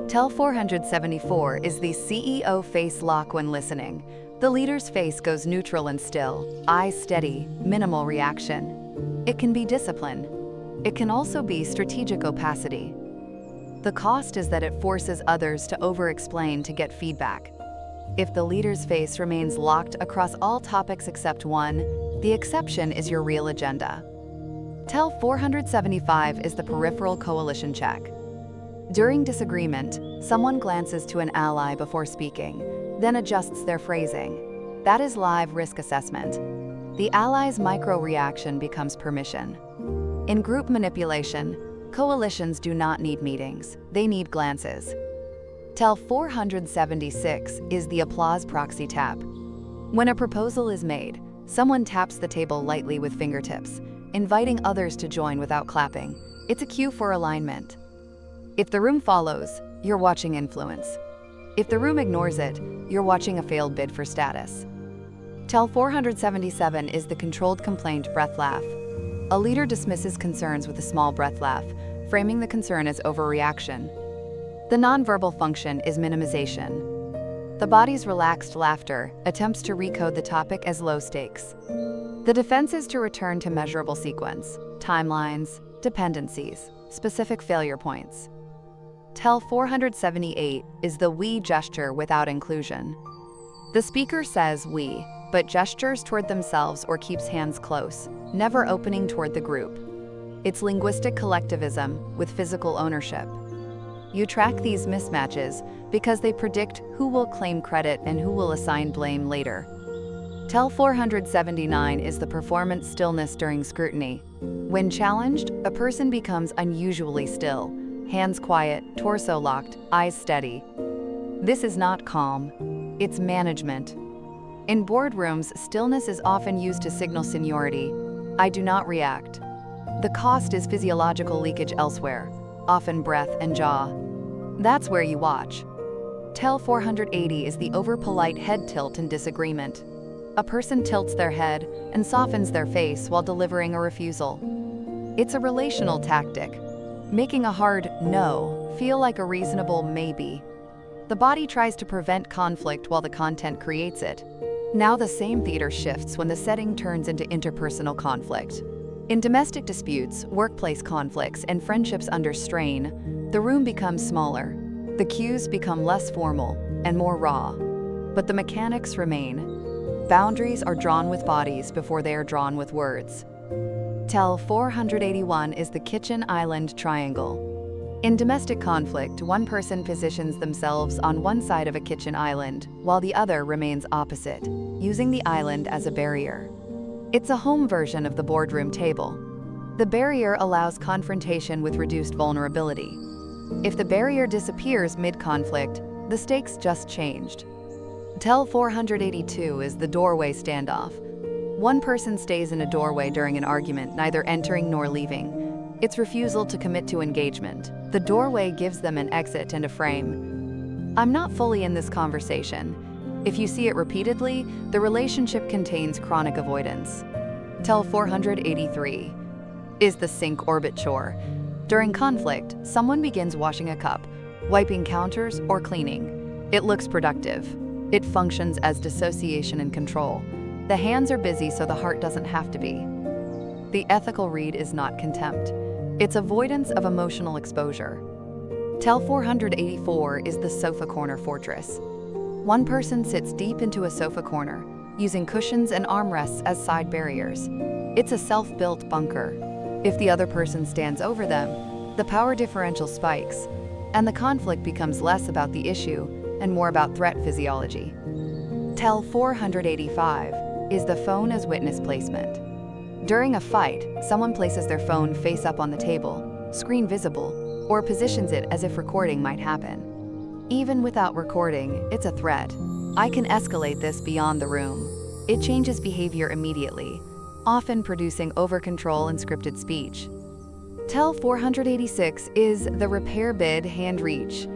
Tell 474 is the CEO face lock when listening. The leader's face goes neutral and still, eyes steady, minimal reaction. It can be discipline. It can also be strategic opacity. The cost is that it forces others to over-explain to get feedback. If the leader's face remains locked across all topics except one, the exception is your real agenda. Tell 475 is the peripheral coalition check. During disagreement, someone glances to an ally before speaking, then adjusts their phrasing. That is live risk assessment. The ally's micro-reaction becomes permission. In group manipulation, coalitions do not need meetings, they need glances. Tell 476 is the applause proxy tap. When a proposal is made, someone taps the table lightly with fingertips, inviting others to join without clapping. It's a cue for alignment. If the room follows, you're watching influence. If the room ignores it, you're watching a failed bid for status. Tell 477 is the controlled complaint breath laugh. A leader dismisses concerns with a small breath laugh, framing the concern as overreaction. The nonverbal function is minimization. The body's relaxed laughter attempts to recode the topic as low stakes. The defense is to return to measurable sequence, timelines, dependencies, specific failure points. Tell 478 is the we gesture without inclusion. The speaker says we, but gestures toward themselves or keeps hands close, never opening toward the group. It's linguistic collectivism with physical ownership. You track these mismatches because they predict who will claim credit and who will assign blame later. Tell 479 is the performance stillness during scrutiny. When challenged, a person becomes unusually still, hands quiet, torso locked, eyes steady. This is not calm, it's management. In boardrooms, stillness is often used to signal seniority. I do not react. The cost is physiological leakage elsewhere, often breath and jaw. That's where you watch. Tell 480 is the over-polite head tilt in disagreement. A person tilts their head and softens their face while delivering a refusal. It's a relational tactic, making a hard no feel like a reasonable maybe. The body tries to prevent conflict while the content creates it. Now the same theater shifts when the setting turns into interpersonal conflict. In domestic disputes, workplace conflicts, and friendships under strain, the room becomes smaller. The cues become less formal and more raw. But the mechanics remain. Boundaries are drawn with bodies before they are drawn with words. Tell 481 is the kitchen island triangle. In domestic conflict, one person positions themselves on one side of a kitchen island, while the other remains opposite, using the island as a barrier. It's a home version of the boardroom table. The barrier allows confrontation with reduced vulnerability. If the barrier disappears mid-conflict, the stakes just changed. Tell 482 is the doorway standoff. One person stays in a doorway during an argument, neither entering nor leaving. It's refusal to commit to engagement. The doorway gives them an exit and a frame. I'm not fully in this conversation. If you see it repeatedly, the relationship contains chronic avoidance. Tel 483 is the sink orbit chore. During conflict, someone begins washing a cup, wiping counters, or cleaning. It looks productive. It functions as dissociation and control. The hands are busy so the heart doesn't have to be. The ethical read is not contempt. It's avoidance of emotional exposure. Tel 484 is the sofa corner fortress. One person sits deep into a sofa corner, using cushions and armrests as side barriers. It's a self-built bunker. If the other person stands over them, the power differential spikes, and the conflict becomes less about the issue and more about threat physiology. Tel 485 is the phone as witness placement. During a fight, someone places their phone face up on the table, screen visible, or positions it as if recording might happen. Even without recording, it's a threat. I can escalate this beyond the room. It changes behavior immediately, often producing over-control and scripted speech. Tel 486 is the repair bid hand reach.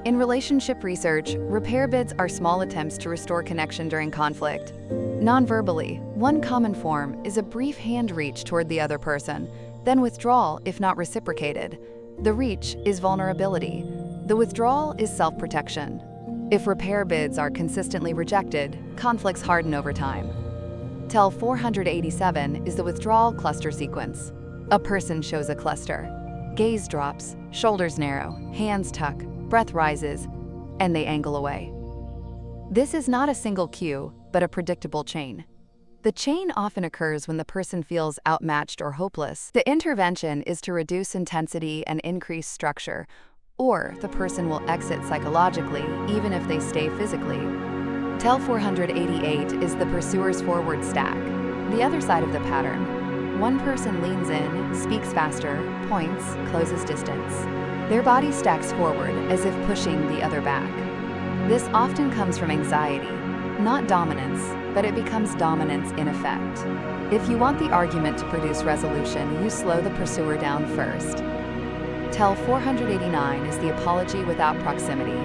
In relationship research, repair bids are small attempts to restore connection during conflict. Non-verbally, one common form is a brief hand reach toward the other person, then withdrawal if not reciprocated. The reach is vulnerability. The withdrawal is self-protection. If repair bids are consistently rejected, conflicts harden over time. Tel 487 is the withdrawal cluster sequence. A person shows a cluster. Gaze drops, shoulders narrow, hands tuck, breath rises, and they angle away. This is not a single cue, but a predictable chain. The chain often occurs when the person feels outmatched or hopeless. The intervention is to reduce intensity and increase structure, or the person will exit psychologically even if they stay physically. Tel 488 is the pursuer's forward stack. The other side of the pattern. One person leans in, speaks faster, points, closes distance. Their body stacks forward as if pushing the other back. This often comes from anxiety, not dominance, but it becomes dominance in effect. If you want the argument to produce resolution, you slow the pursuer down first. Tel 489 is the apology without proximity.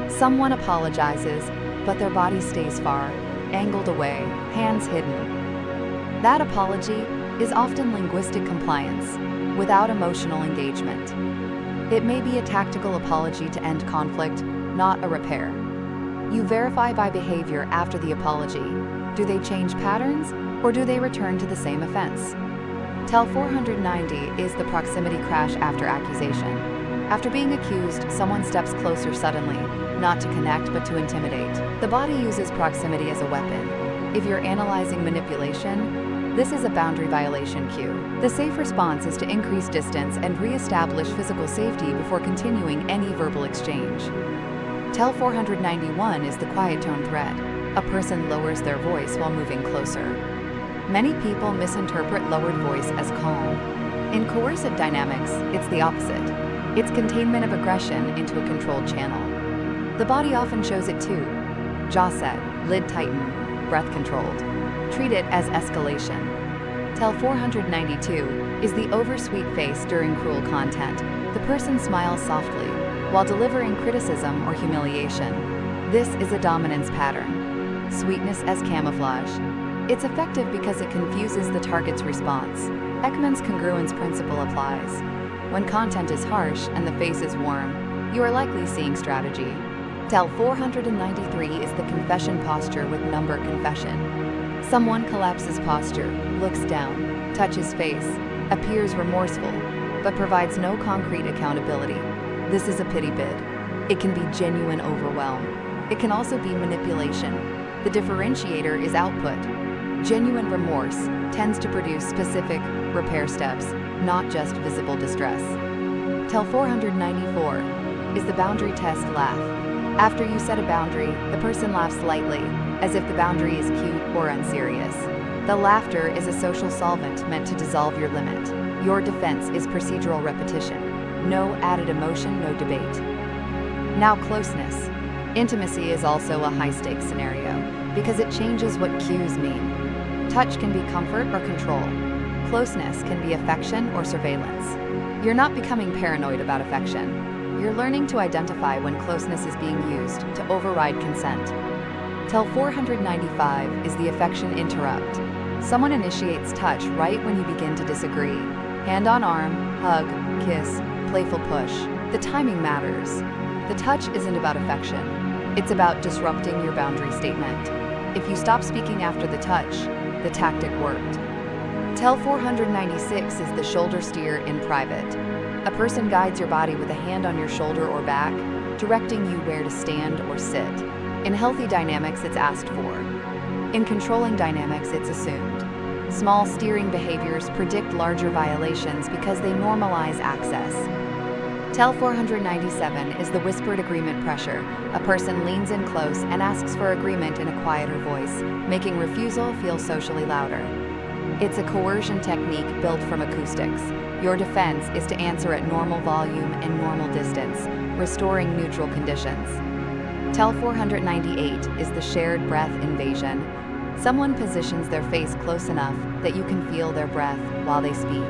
Someone apologizes, but their body stays far, angled away, hands hidden. That apology is often linguistic compliance, without emotional engagement. It may be a tactical apology to end conflict, not a repair. You verify by behavior after the apology. Do they change patterns, or do they return to the same offense? Tel 490 is the proximity crash after accusation. After being accused, someone steps closer suddenly, not to connect but to intimidate. The body uses proximity as a weapon. If you're analyzing manipulation, this is a boundary violation cue. The safe response is to increase distance and re-establish physical safety before continuing any verbal exchange. Tel 491 is the quiet tone threat. A person lowers their voice while moving closer. Many people misinterpret lowered voice as calm. In coercive dynamics, it's the opposite. It's containment of aggression into a controlled channel. The body often shows it too. Jaw set, lid tightened, breath controlled. Treat it as escalation. Tel 492 is the oversweet face during cruel content. The person smiles softly while delivering criticism or humiliation. This is a dominance pattern. Sweetness as camouflage. It's effective because it confuses the target's response. Ekman's congruence principle applies. When content is harsh and the face is warm, you are likely seeing strategy. Tel 493 is the confession posture with number confession. Someone collapses posture, looks down, touches face, appears remorseful, but provides no concrete accountability. This is a pity bid. It can be genuine overwhelm. It can also be manipulation. The differentiator is output. Genuine remorse tends to produce specific repair steps, not just visible distress. Tel 494 is the boundary test laugh. After you set a boundary, the person laughs lightly, as if the boundary is cute or unserious. The laughter is a social solvent meant to dissolve your limit. Your defense is procedural repetition. No added emotion, no debate. Now closeness. Intimacy is also a high-stakes scenario because it changes what cues mean. Touch can be comfort or control. Closeness can be affection or surveillance. You're not becoming paranoid about affection. You're learning to identify when closeness is being used to override consent. Tell 495 is the affection interrupt. Someone initiates touch right when you begin to disagree. Hand on arm, hug, kiss, playful push. The timing matters. The touch isn't about affection. It's about disrupting your boundary statement. If you stop speaking after the touch, the tactic worked. Tell 496 is the shoulder steer in private. A person guides your body with a hand on your shoulder or back, directing you where to stand or sit. In healthy dynamics, it's asked for. In controlling dynamics, it's assumed. Small steering behaviors predict larger violations because they normalize access. Tell 497 is the whispered agreement pressure. A person leans in close and asks for agreement in a quieter voice, making refusal feel socially louder. It's a coercion technique built from acoustics. Your defense is to answer at normal volume and normal distance, restoring neutral conditions. Tell 498 is the shared breath invasion. Someone positions their face close enough that you can feel their breath while they speak.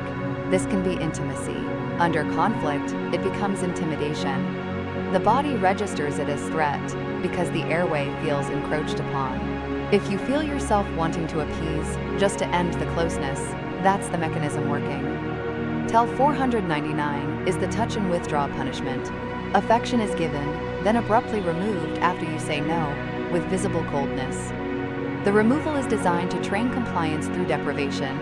This can be intimacy. Under conflict, it becomes intimidation. The body registers it as threat because the airway feels encroached upon. If you feel yourself wanting to appease just to end the closeness, that's the mechanism working. Tell 499 is the touch and withdraw punishment. Affection is given, then abruptly removed after you say no, with visible coldness. The removal is designed to train compliance through deprivation.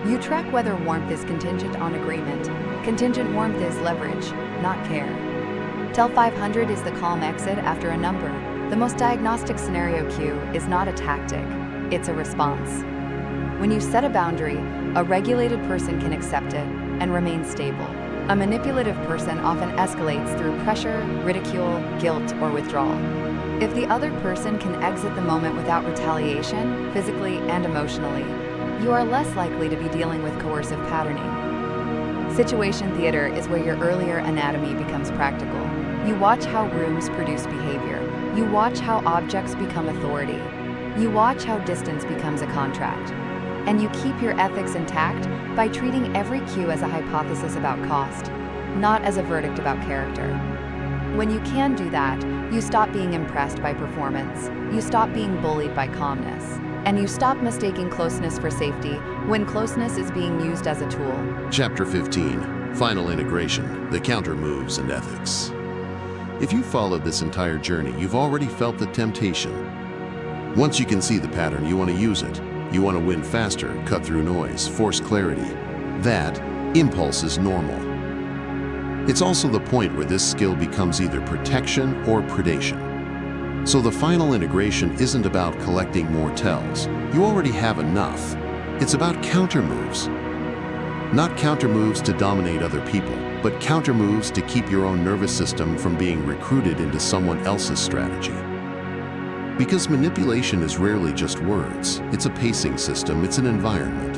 You track whether warmth is contingent on agreement. Contingent warmth is leverage, not care. Tell 500 is the calm exit after a number. The most diagnostic scenario cue is not a tactic, it's a response. When you set a boundary, a regulated person can accept it and remain stable. A manipulative person often escalates through pressure, ridicule, guilt, or withdrawal. If the other person can exit the moment without retaliation, physically and emotionally, you are less likely to be dealing with coercive patterning. Situation theater is where your earlier anatomy becomes practical. You watch how rooms produce behavior. You watch how objects become authority. You watch how distance becomes a contract. And you keep your ethics intact by treating every cue as a hypothesis about cost, not as a verdict about character. When you can do that, you stop being impressed by performance, you stop being bullied by calmness, and you stop mistaking closeness for safety when closeness is being used as a tool.
Chapter 15, Final Integration, the Counter Moves and Ethics. If you followed this entire journey, you've already felt the temptation. Once you can see the pattern, you want to use it. You want to win faster, cut through noise, force clarity. That impulse is normal. It's also the point where this skill becomes either protection or predation. So the final integration isn't about collecting more tells. You already have enough. It's about counter moves. Not counter moves to dominate other people, but counter moves to keep your own nervous system from being recruited into someone else's strategy. Because manipulation is rarely just words. It's a pacing system, it's an environment.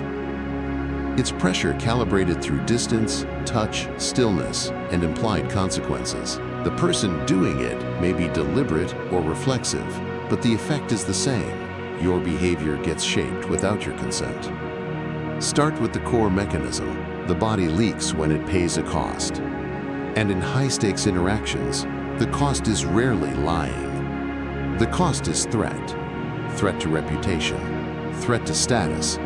It's pressure calibrated through distance, touch, stillness, and implied consequences. The person doing it may be deliberate or reflexive, but the effect is the same. Your behavior gets shaped without your consent. Start with the core mechanism. The body leaks when it pays a cost. And in high-stakes interactions, the cost is rarely lying. The cost is threat. Threat to reputation, threat to status,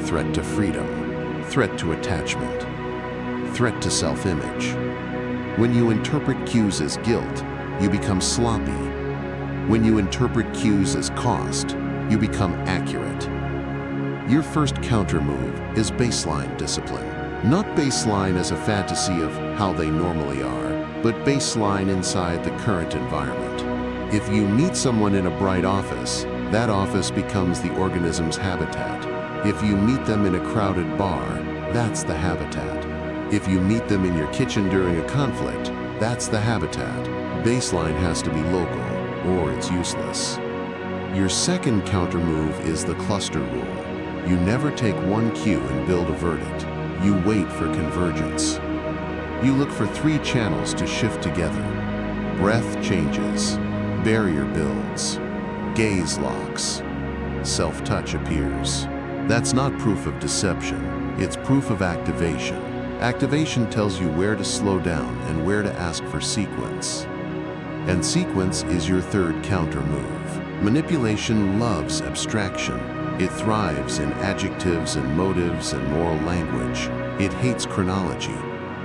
threat to freedom, threat to attachment, threat to self-image. When you interpret cues as guilt, you become sloppy. When you interpret cues as cost, you become accurate. Your first counter move is baseline discipline. Not baseline as a fantasy of how they normally are, but baseline inside the current environment. If you meet someone in a bright office, that office becomes the organism's habitat. If you meet them in a crowded bar, that's the habitat. If you meet them in your kitchen during a conflict, that's the habitat. Baseline has to be local, or it's useless. Your second counter move is the cluster rule. You never take one cue and build a verdict. You wait for convergence. You look for 3 channels to shift together. Breath changes. Barrier builds. Gaze locks. Self-touch appears. That's not proof of deception. It's proof of activation. Activation tells you where to slow down and where to ask for sequence. And sequence is your third counter move. Manipulation loves abstraction. It thrives in adjectives and motives and moral language. It hates chronology.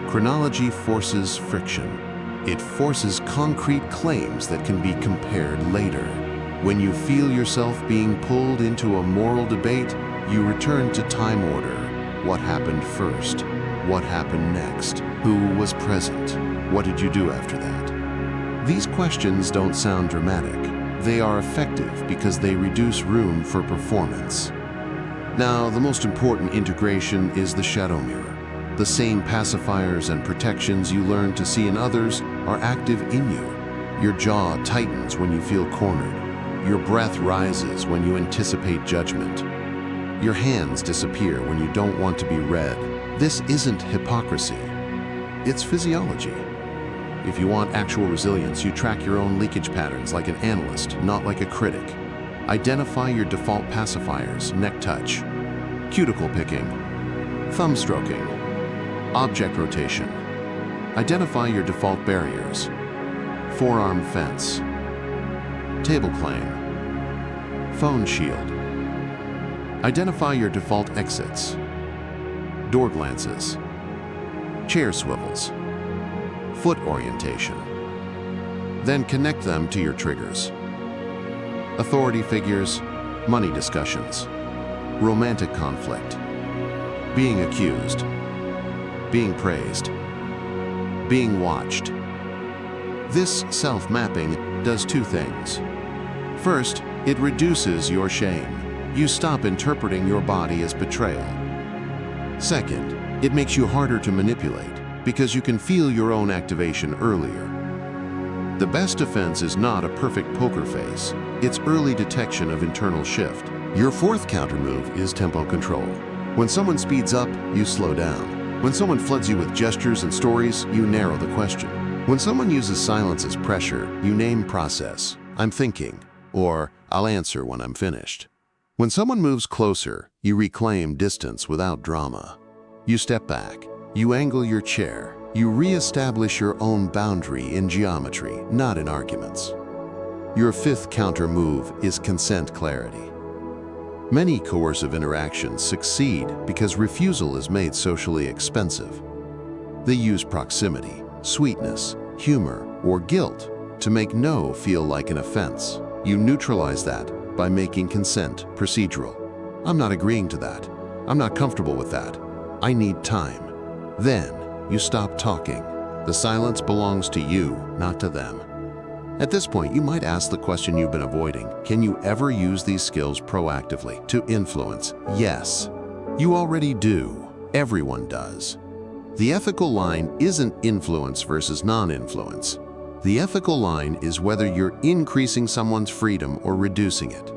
Chronology forces friction. It forces concrete claims that can be compared later. When you feel yourself being pulled into a moral debate, you return to time order. What happened first? What happened next? Who was present? What did you do after that? These questions don't sound dramatic. They are effective because they reduce room for performance. Now, the most important integration is the shadow mirror. The same pacifiers and protections you learn to see in others are active in you. Your jaw tightens when you feel cornered. Your breath rises when you anticipate judgment. Your hands disappear when you don't want to be read. This isn't hypocrisy. It's physiology. If you want actual resilience, you track your own leakage patterns like an analyst, not like a critic. Identify your default pacifiers: neck touch, cuticle picking, thumb stroking, object rotation. Identify your default barriers: forearm fence, table clang, phone shield. Identify your default exits: door glances, chair swivels, foot orientation. Then connect them to your triggers: authority figures, money discussions, romantic conflict, being accused, being praised, being watched. This self-mapping does two things. First, it reduces your shame. You stop interpreting your body as betrayal. Second, it makes you harder to manipulate because you can feel your own activation earlier. The best defense is not a perfect poker face. It's early detection of internal shift. Your fourth countermove is tempo control. When someone speeds up, you slow down. When someone floods you with gestures and stories, you narrow the question. When someone uses silence as pressure, you name process: I'm thinking, or I'll answer when I'm finished. When someone moves closer, you reclaim distance without drama. You step back, you angle your chair, you re-establish your own boundary in geometry, not in arguments. Your fifth counter move is consent clarity. Many coercive interactions succeed because refusal is made socially expensive. They use proximity, sweetness, humor, or guilt to make no feel like an offense. You neutralize that by making consent procedural. I'm not agreeing to that. I'm not comfortable with that. I need time. Then you stop talking. The silence belongs to you, not to them. At this point, you might ask the question you've been avoiding. Can you ever use these skills proactively to influence? Yes. You already do. Everyone does. The ethical line isn't influence versus non-influence. The ethical line is whether you're increasing someone's freedom or reducing it.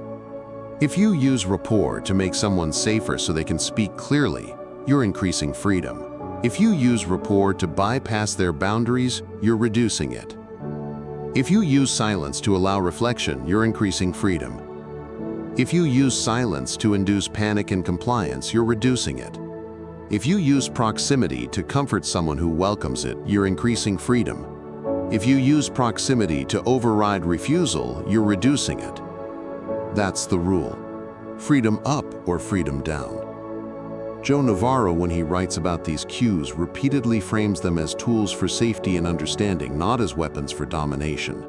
If you use rapport to make someone safer so they can speak clearly, you're increasing freedom. If you use rapport to bypass their boundaries, you're reducing it. If you use silence to allow reflection, you're increasing freedom. If you use silence to induce panic and compliance, you're reducing it. If you use proximity to comfort someone who welcomes it, you're increasing freedom. If you use proximity to override refusal, you're reducing it. That's the rule. Freedom up or freedom down. Joe Navarro, when he writes about these cues, repeatedly frames them as tools for safety and understanding, not as weapons for domination.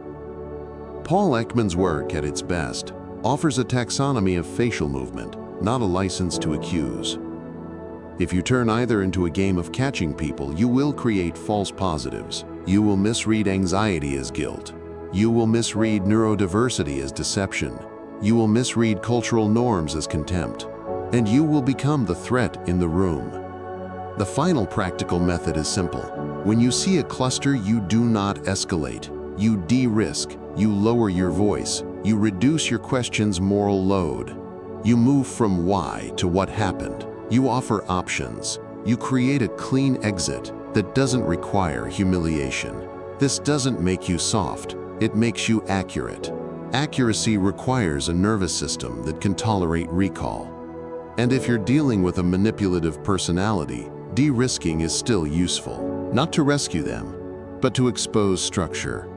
Paul Ekman's work, at its best, offers a taxonomy of facial movement, not a license to accuse. If you turn either into a game of catching people, you will create false positives. You will misread anxiety as guilt. You will misread neurodiversity as deception. You will misread cultural norms as contempt. And you will become the threat in the room. The final practical method is simple. When you see a cluster, you do not escalate. You de-risk. You lower your voice. You reduce your question's moral load. You move from why to what happened. You offer options. You create a clean exit that doesn't require humiliation. This doesn't make you soft. It makes you accurate. Accuracy requires a nervous system that can tolerate recall. And if you're dealing with a manipulative personality, de-risking is still useful. Not to rescue them, but to expose structure.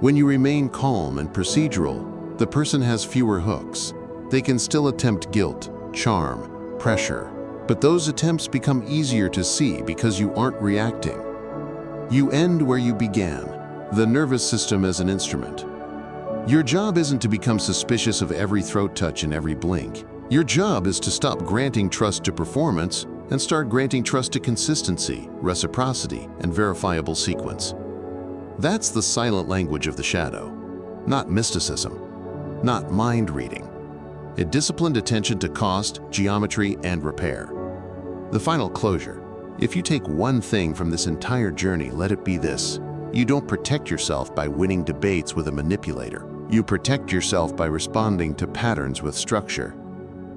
When you remain calm and procedural, The person has fewer hooks. They can still attempt guilt, charm, pressure, but those attempts become easier to see because you aren't reacting. You end where you began, the nervous system as an instrument. Your job isn't to become suspicious of every throat touch and every blink. Your job is to stop granting trust to performance and start granting trust to consistency, reciprocity, and verifiable sequence. That's the silent language of the shadow, not mysticism, not mind reading. A disciplined attention to cost, geometry, and repair. The final closure. If you take one thing from this entire journey, let it be this. You don't protect yourself by winning debates with a manipulator. You protect yourself by responding to patterns with structure.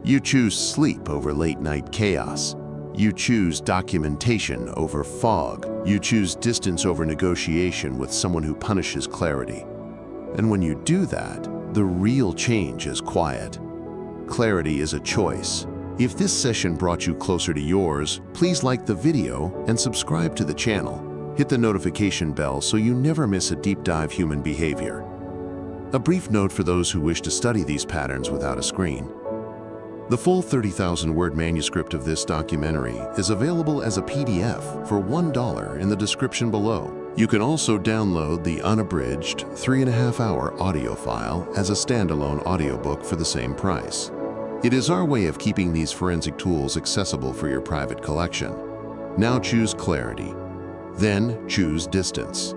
You choose sleep over late-night chaos. You choose documentation over fog. You choose distance over negotiation with someone who punishes clarity. And when you do that, the real change is quiet. Clarity is a choice. If this session brought you closer to yours, please like the video and subscribe to the channel. Hit the notification bell so you never miss a deep dive human behavior. A brief note for those who wish to study these patterns without a screen. The full 30,000-word manuscript of this documentary is available as a PDF for $1 in the description below. You can also download the unabridged 3.5-hour audio file as a standalone audiobook for the same price. It is our way of keeping these forensic tools accessible for your private collection. Now choose clarity. Then choose distance.